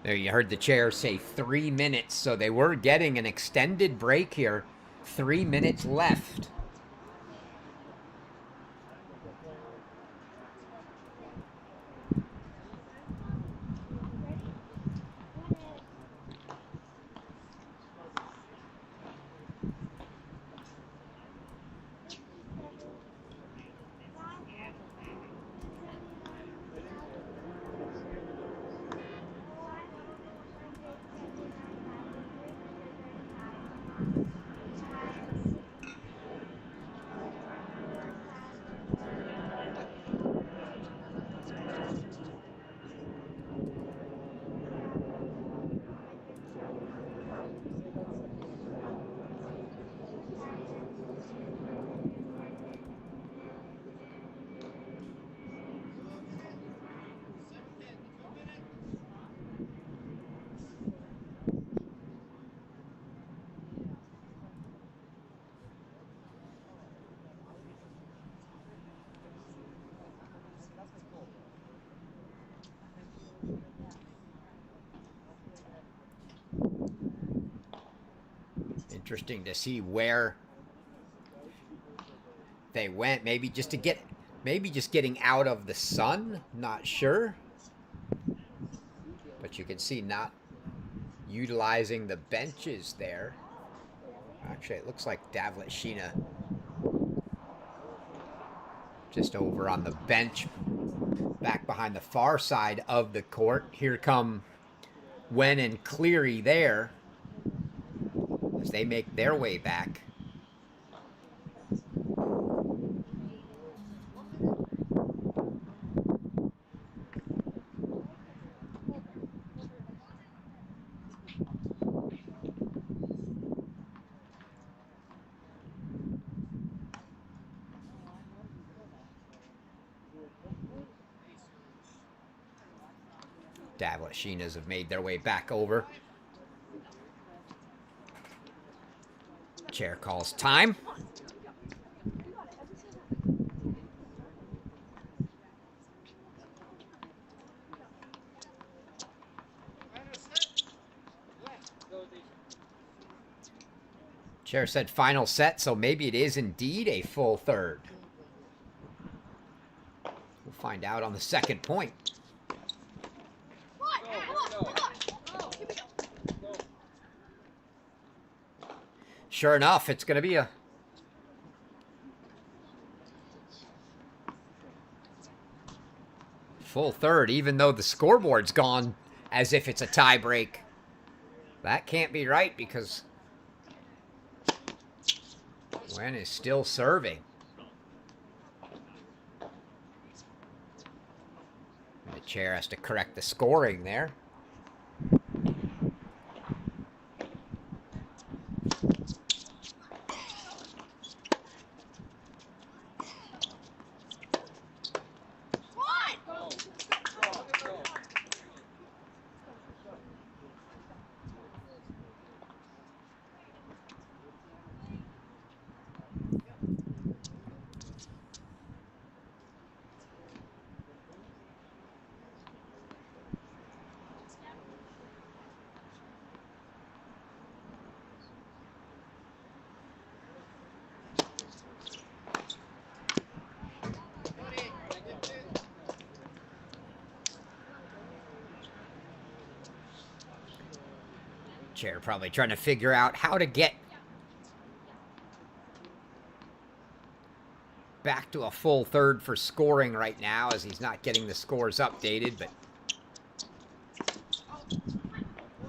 There, you heard the chair say 3 minutes, so they were getting an extended break here. 3 minutes left. Interesting to see where they went. Maybe just getting out of the sun. Not sure. But you can see not utilizing the benches there. Actually, it looks like Davletsina just over on the bench, back behind the far side of the court. Here come Wen and Cleary there as they make their way back. Davletshinas have made their way back over. Chair calls time. Chair said final set, so maybe it is indeed a full third. We'll find out on the second point. Sure enough, it's going to be a full third, even though the scoreboard's gone as if it's a tie break. That can't be right because Wen is still serving. The chair has to correct the scoring there. Chair probably trying to figure out how to get back to a full third for scoring right now, as he's not getting the scores updated, but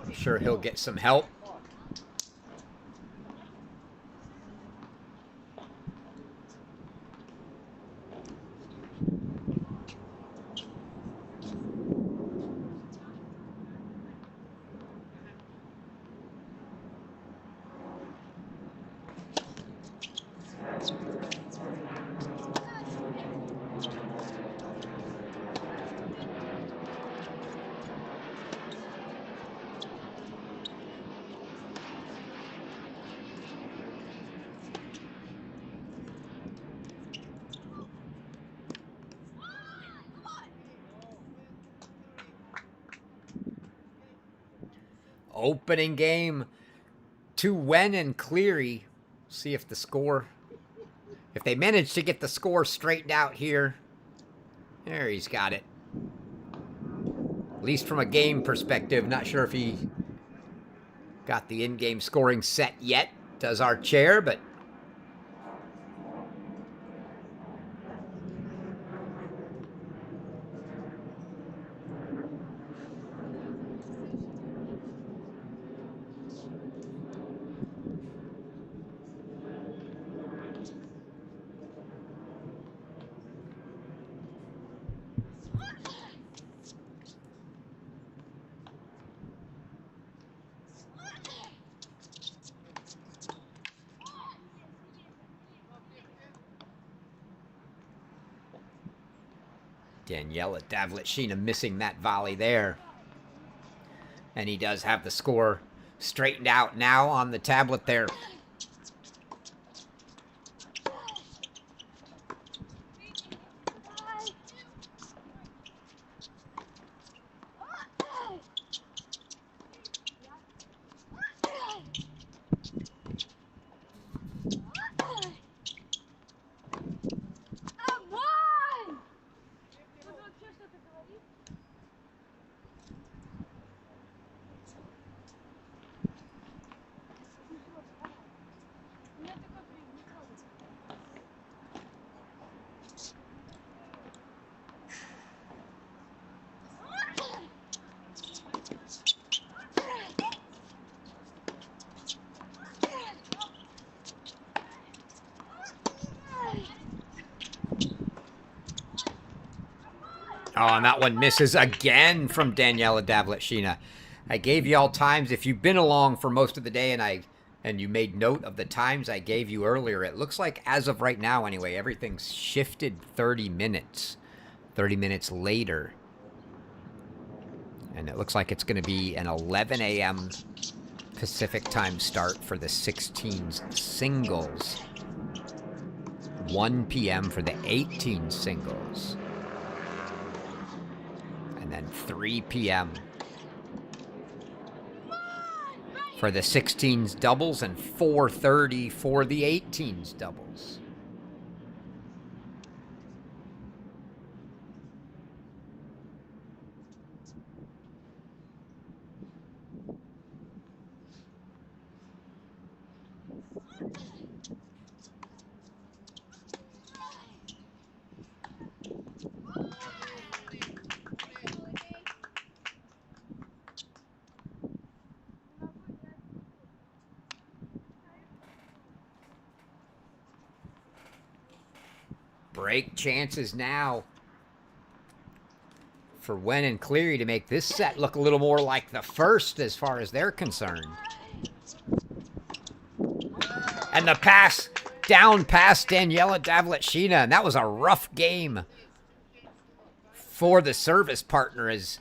I'm sure he'll get some help. Opening game to Wen and Cleary. See if the score, if they manage to get the score straightened out here. There, he's got it. At least from a game perspective. Not sure if he got the in-game scoring set yet, does our chair, but Daniela Davletsina missing that volley there. And he does have the score straightened out now on the tablet there. Oh, and that one misses again from Daniela Davletsina. I gave you all times. If you've been along for most of the day and you made note of the times I gave you earlier, it looks like as of right now anyway, everything's shifted 30 minutes. 30 minutes later. And it looks like it's going to be an 11 a.m. Pacific time start for the 16's singles. 1 p.m. for the 18's singles. And then 3 p.m. for the 16's doubles and 4:30 for the 18's doubles. Break chances now for Wen and Cleary to make this set look a little more like the first as far as they're concerned. And the pass down past Daniela Davletsina, and that was a rough game for the service partner as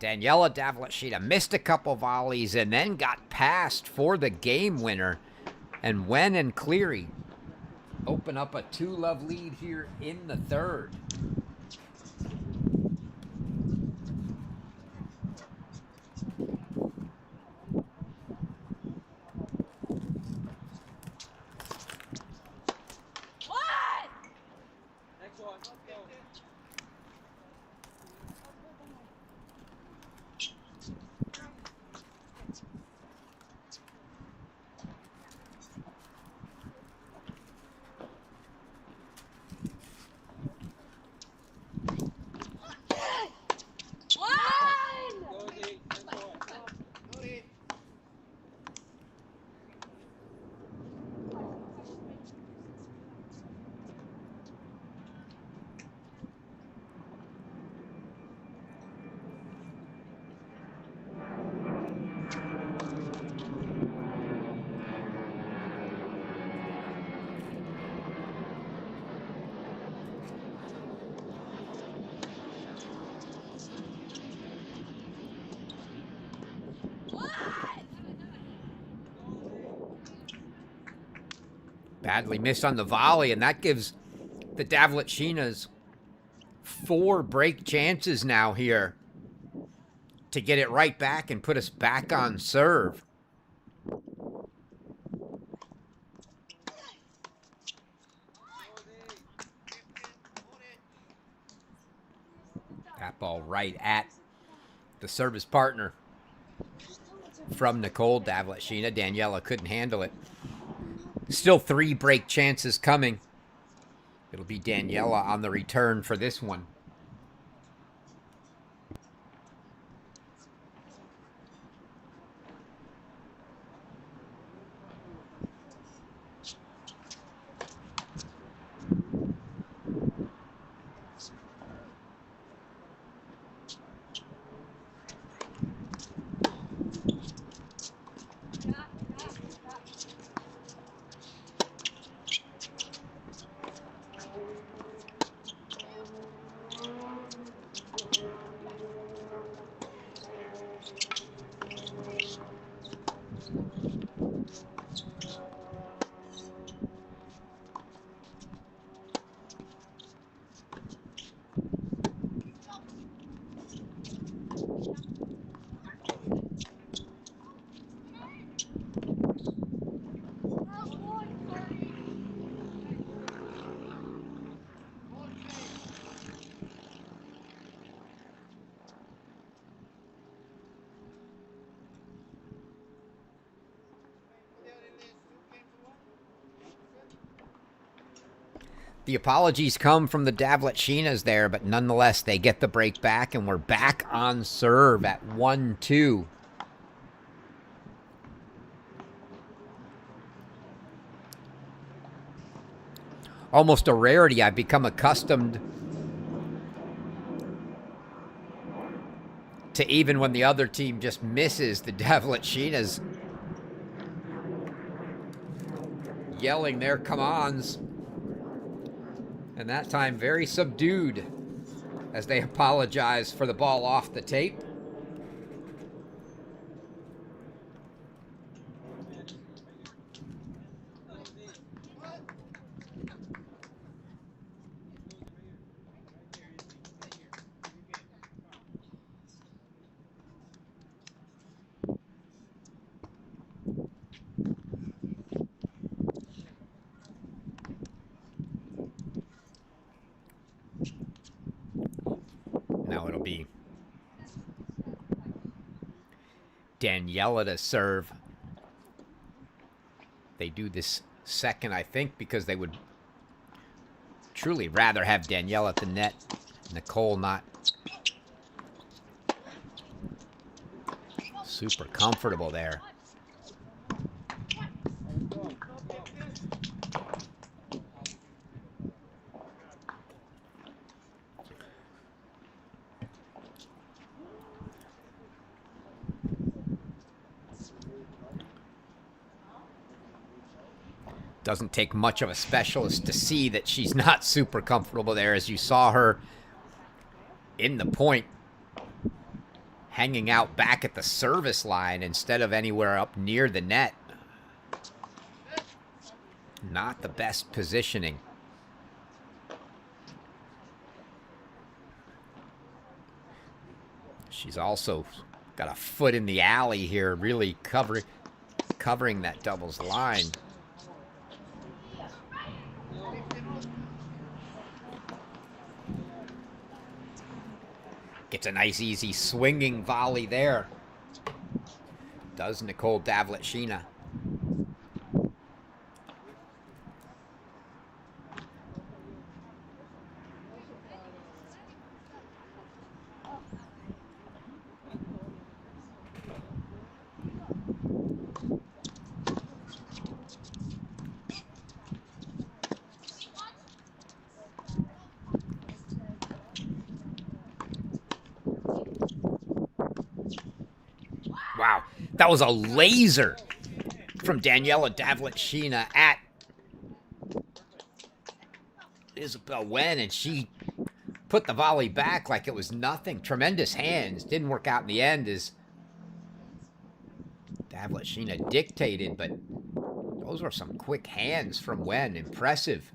Daniela Davletsina missed a couple volleys and then got passed for the game winner. And Wen and Cleary open up a 2-love lead here in the third. Badly missed on the volley, and that gives the Davletshinas 4 break chances now here to get it right back and put us back on serve. That ball right at the service partner from Nicole Davletshina. Daniela couldn't handle it. Still 3 break chances coming. It'll be Daniela on the return for this one. The apologies come from the Davletshinas there, but nonetheless, they get the break back, and we're back on serve at 1-2. Almost a rarity. I've become accustomed to, even when the other team just misses, the Davletshinas yelling their come-ons. And that time, very subdued as they apologize for the ball off the tape. Now it'll be Daniela to serve. They do this second, I think, because they would truly rather have Daniela at the net. Nicole not super comfortable there. Doesn't take much of a specialist to see that she's not super comfortable there, as you saw her in the point hanging out back at the service line instead of anywhere up near the net. Not the best positioning. She's also got a foot in the alley here, really covering that doubles line. Gets a nice, easy swinging volley there. Does Nicole Davletshina. Wow, that was a laser from Daniela Davletshina at Isabel Wen, and she put the volley back like it was nothing. Tremendous hands. Didn't work out in the end as Davletshina dictated, but Those were some quick hands from Wen. Impressive.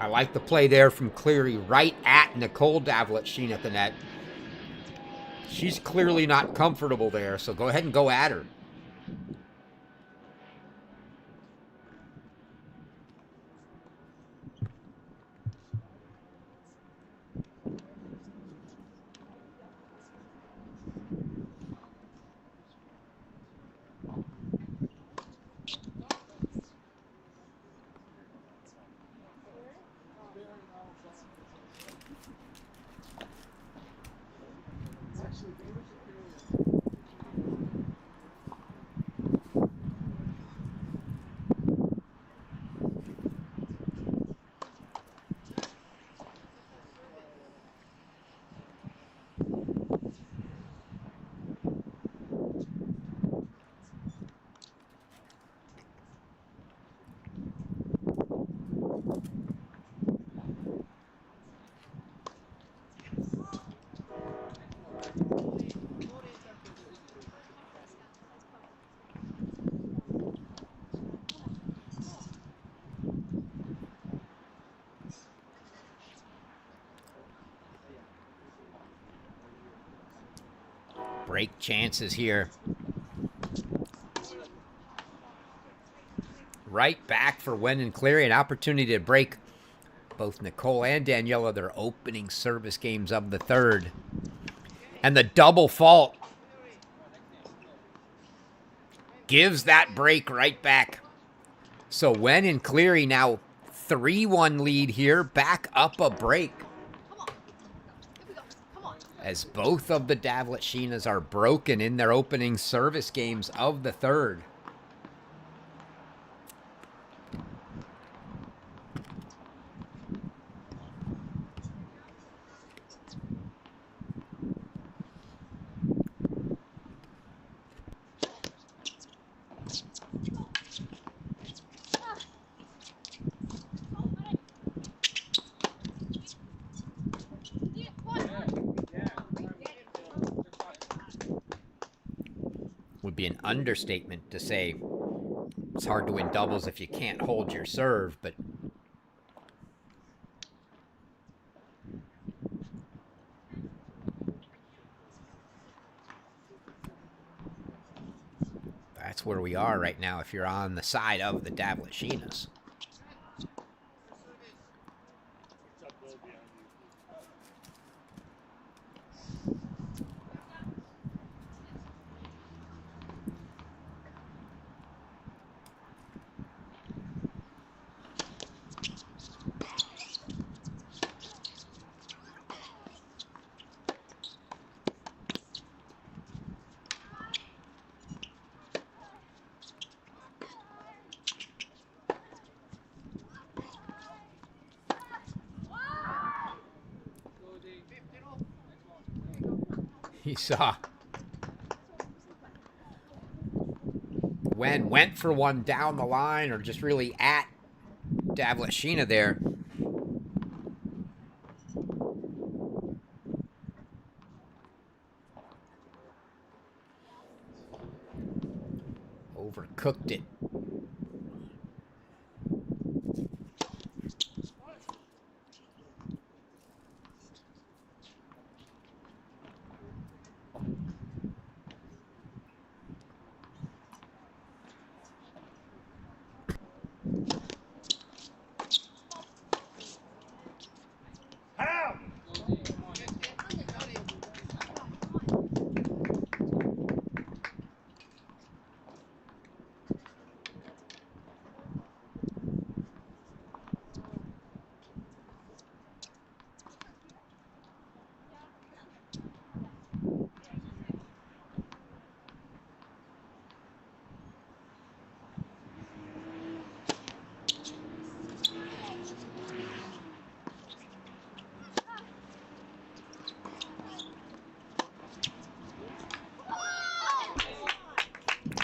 I like the play there from Cleary right at Nicole Davletshin at the net. She's clearly not comfortable there, so go ahead and go at her. Break chances here. Right back for Wen and Cleary. An opportunity to break both Nicole and Daniela their opening service games of the third. And the double fault gives that break right back. So Wen and Cleary now 3-1 lead here, back up a break. As both of the Davletshinas are broken in their opening service games of the third. Would be an understatement to say it's hard to win doubles if you can't hold your serve, but that's where we are right now if you're on the side of the Davletshinas. He saw Wen went for one down the line or just really at Davletshina there. Overcooked it.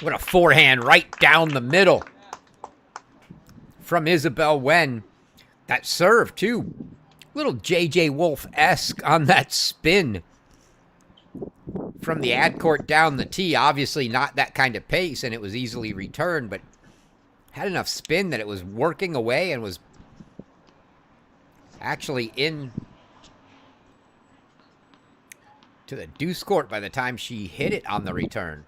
What a forehand right down the middle from Isabel Wen. That serve, too. Little J.J. Wolf-esque on that spin from the ad court down the tee. Obviously not that kind of pace, and it was easily returned, but had enough spin that it was working away and was actually in to the deuce court by the time she hit it on the return.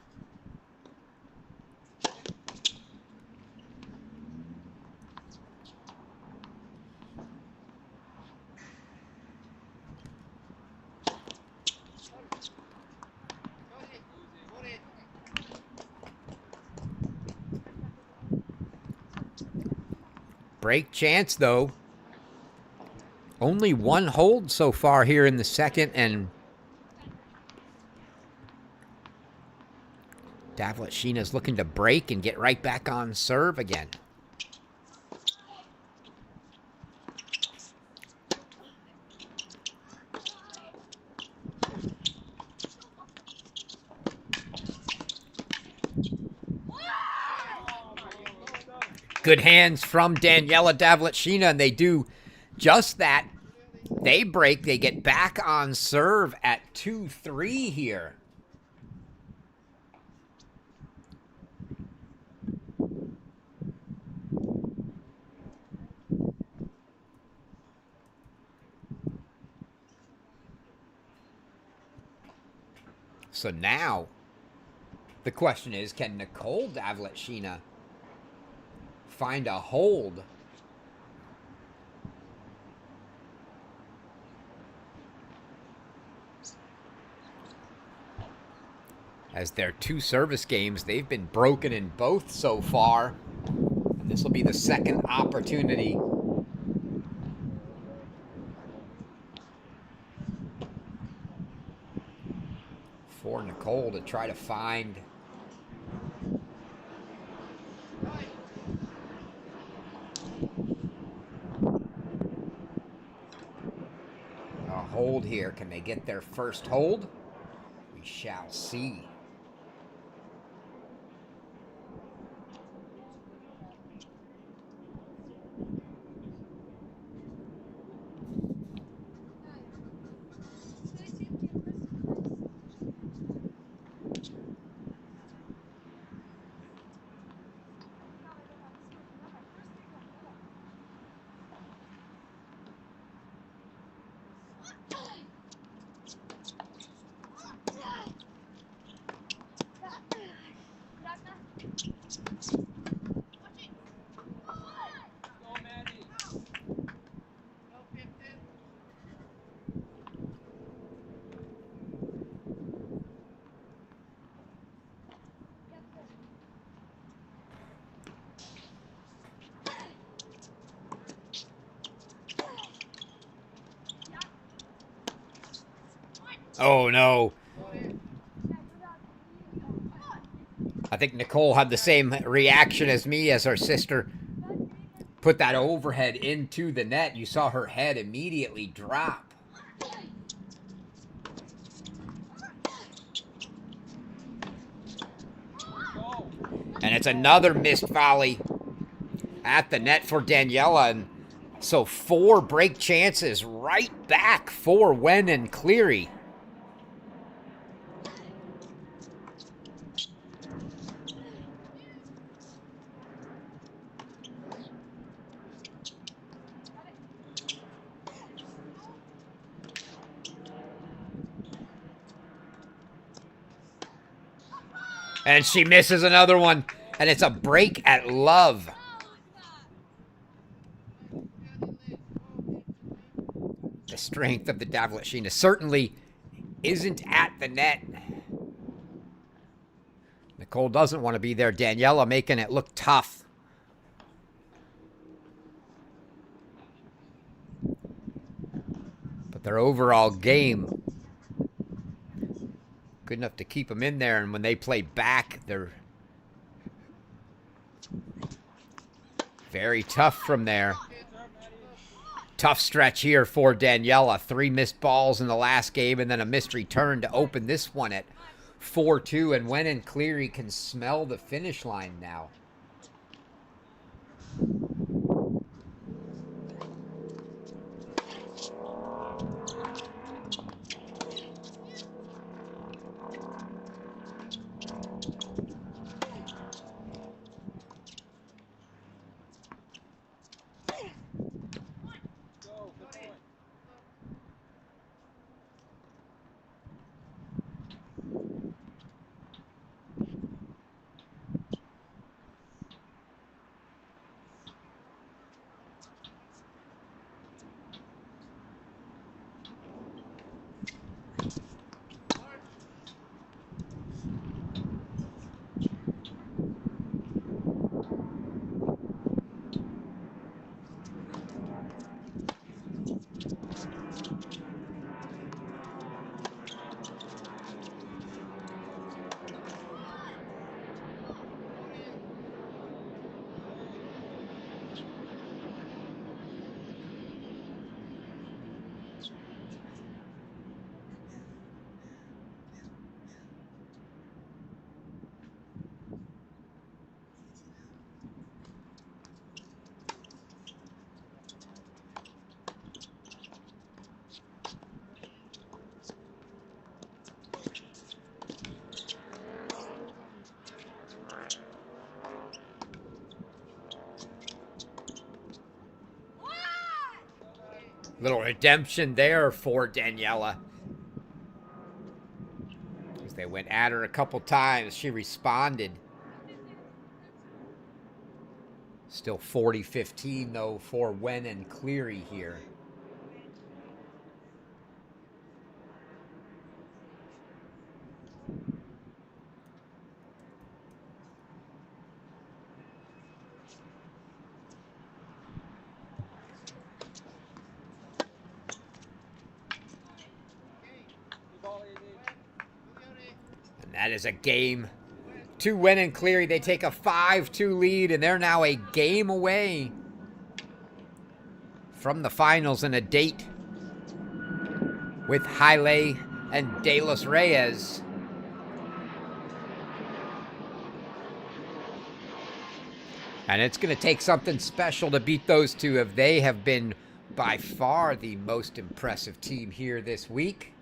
Break chance, though. Only one hold so far here in the second, and Davletsina's looking to break and get right back on serve again. Good hands from Daniela Davletsina, and they do just that. They break. They get back on serve at 2-3 here. So now the question is, can Nicole Davletsina find a hold? As their two service games, they've been broken in both so far. And this will be the second opportunity for Nicole to try to find a hold here. Can they get their first hold? We shall see. Oh, no. I think Nicole had the same reaction as me as her sister put that overhead into the net. You saw her head immediately drop. And it's another missed volley at the net for Daniela. And so 4 break chances right back for Wen and Cleary. And she misses another one. And it's a break at love. The strength of the Davletsina certainly isn't at the net. Nicole doesn't want to be there. Daniela making it look tough. But their overall game, good enough to keep them in there. And when they play back, they're very tough from there. Tough stretch here for Daniela. 3 missed balls in the last game and then a missed return to open this one at 4-2, and Wen and Cleary can smell the finish line now. Little redemption there for Daniela. As they went at her a couple times, she responded. Still 40-15 though for Wen and Cleary here. And that is a game to Wen and Cleary. They take a 5-2 lead, and they're now a game away from the finals and a date with Haile and De Los Reyes. And it's going to take something special to beat those two, if they have been by far the most impressive team here this week.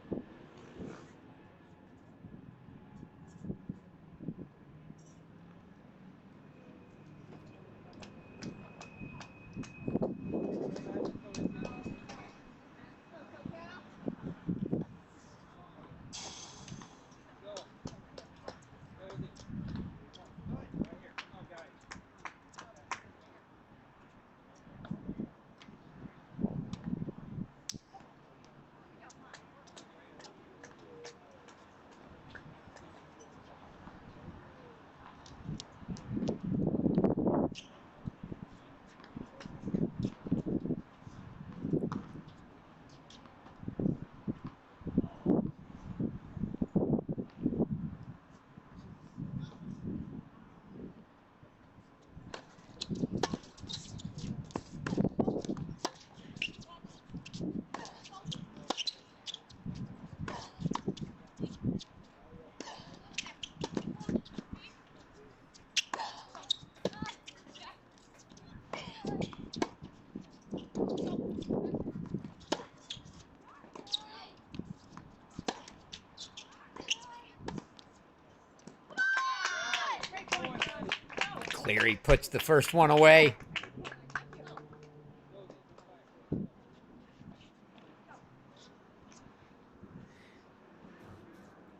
Cleary puts the first one away.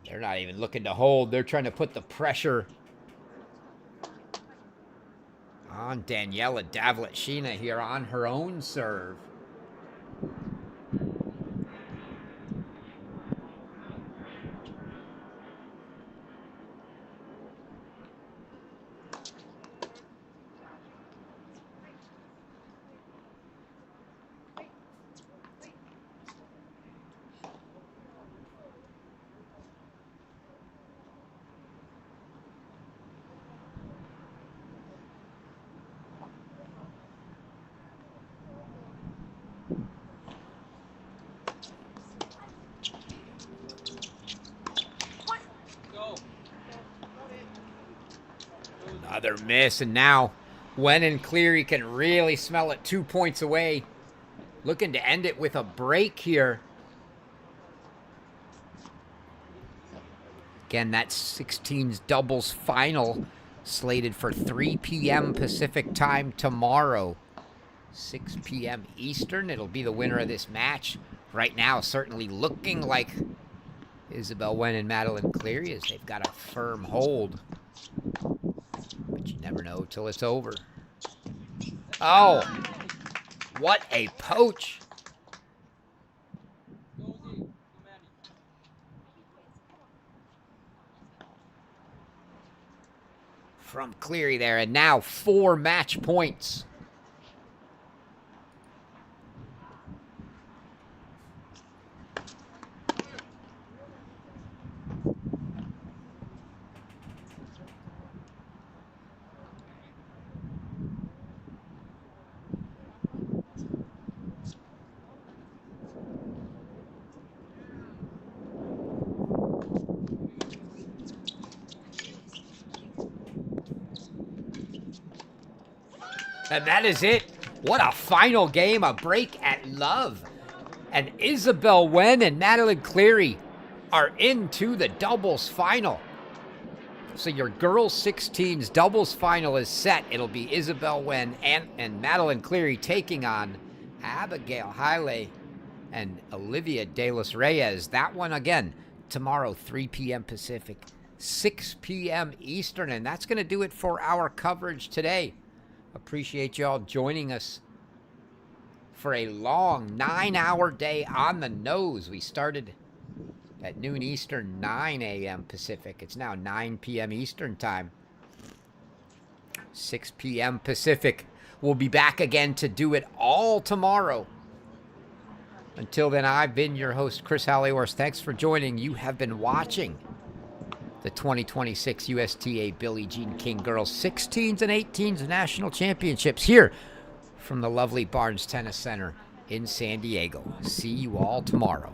They're not even looking to hold. They're trying to put the pressure on Daniela Davletsina here on her own serve. Another miss, and now Wen and Cleary can really smell it 2 points away. Looking to end it with a break here. Again, that 16's doubles final slated for 3 p.m. Pacific time tomorrow. 6 p.m. Eastern. It'll be the winner of this match. Right now, certainly looking like Isabel Wen and Madeline Cleary, as they've got a firm hold. But you never know till it's over. Oh, what a poach. From Cleary there, and now 4 match points. And that is it. What a final game, a break at love. And Isabel Wen and Madeline Cleary are into the doubles final. So your girls 16's doubles final is set. It'll be Isabel Wen and Madeline Cleary taking on Abigail Haile and Olivia De Los Reyes. That one again tomorrow, 3 p.m. Pacific, 6 p.m. Eastern. And that's going to do it for our coverage today. Appreciate y'all joining us for a long 9-hour day on the nose. We started at noon Eastern, 9 a.m. Pacific. It's now 9 p.m. Eastern time. 6 p.m. Pacific. We'll be back again to do it all tomorrow. Until then, I've been your host, Chris Hallihorse. Thanks for joining. You have been watching the 2026 USTA Billie Jean King Girls 16's and 18's National Championships here from the lovely Barnes Tennis Center in San Diego. See you all tomorrow.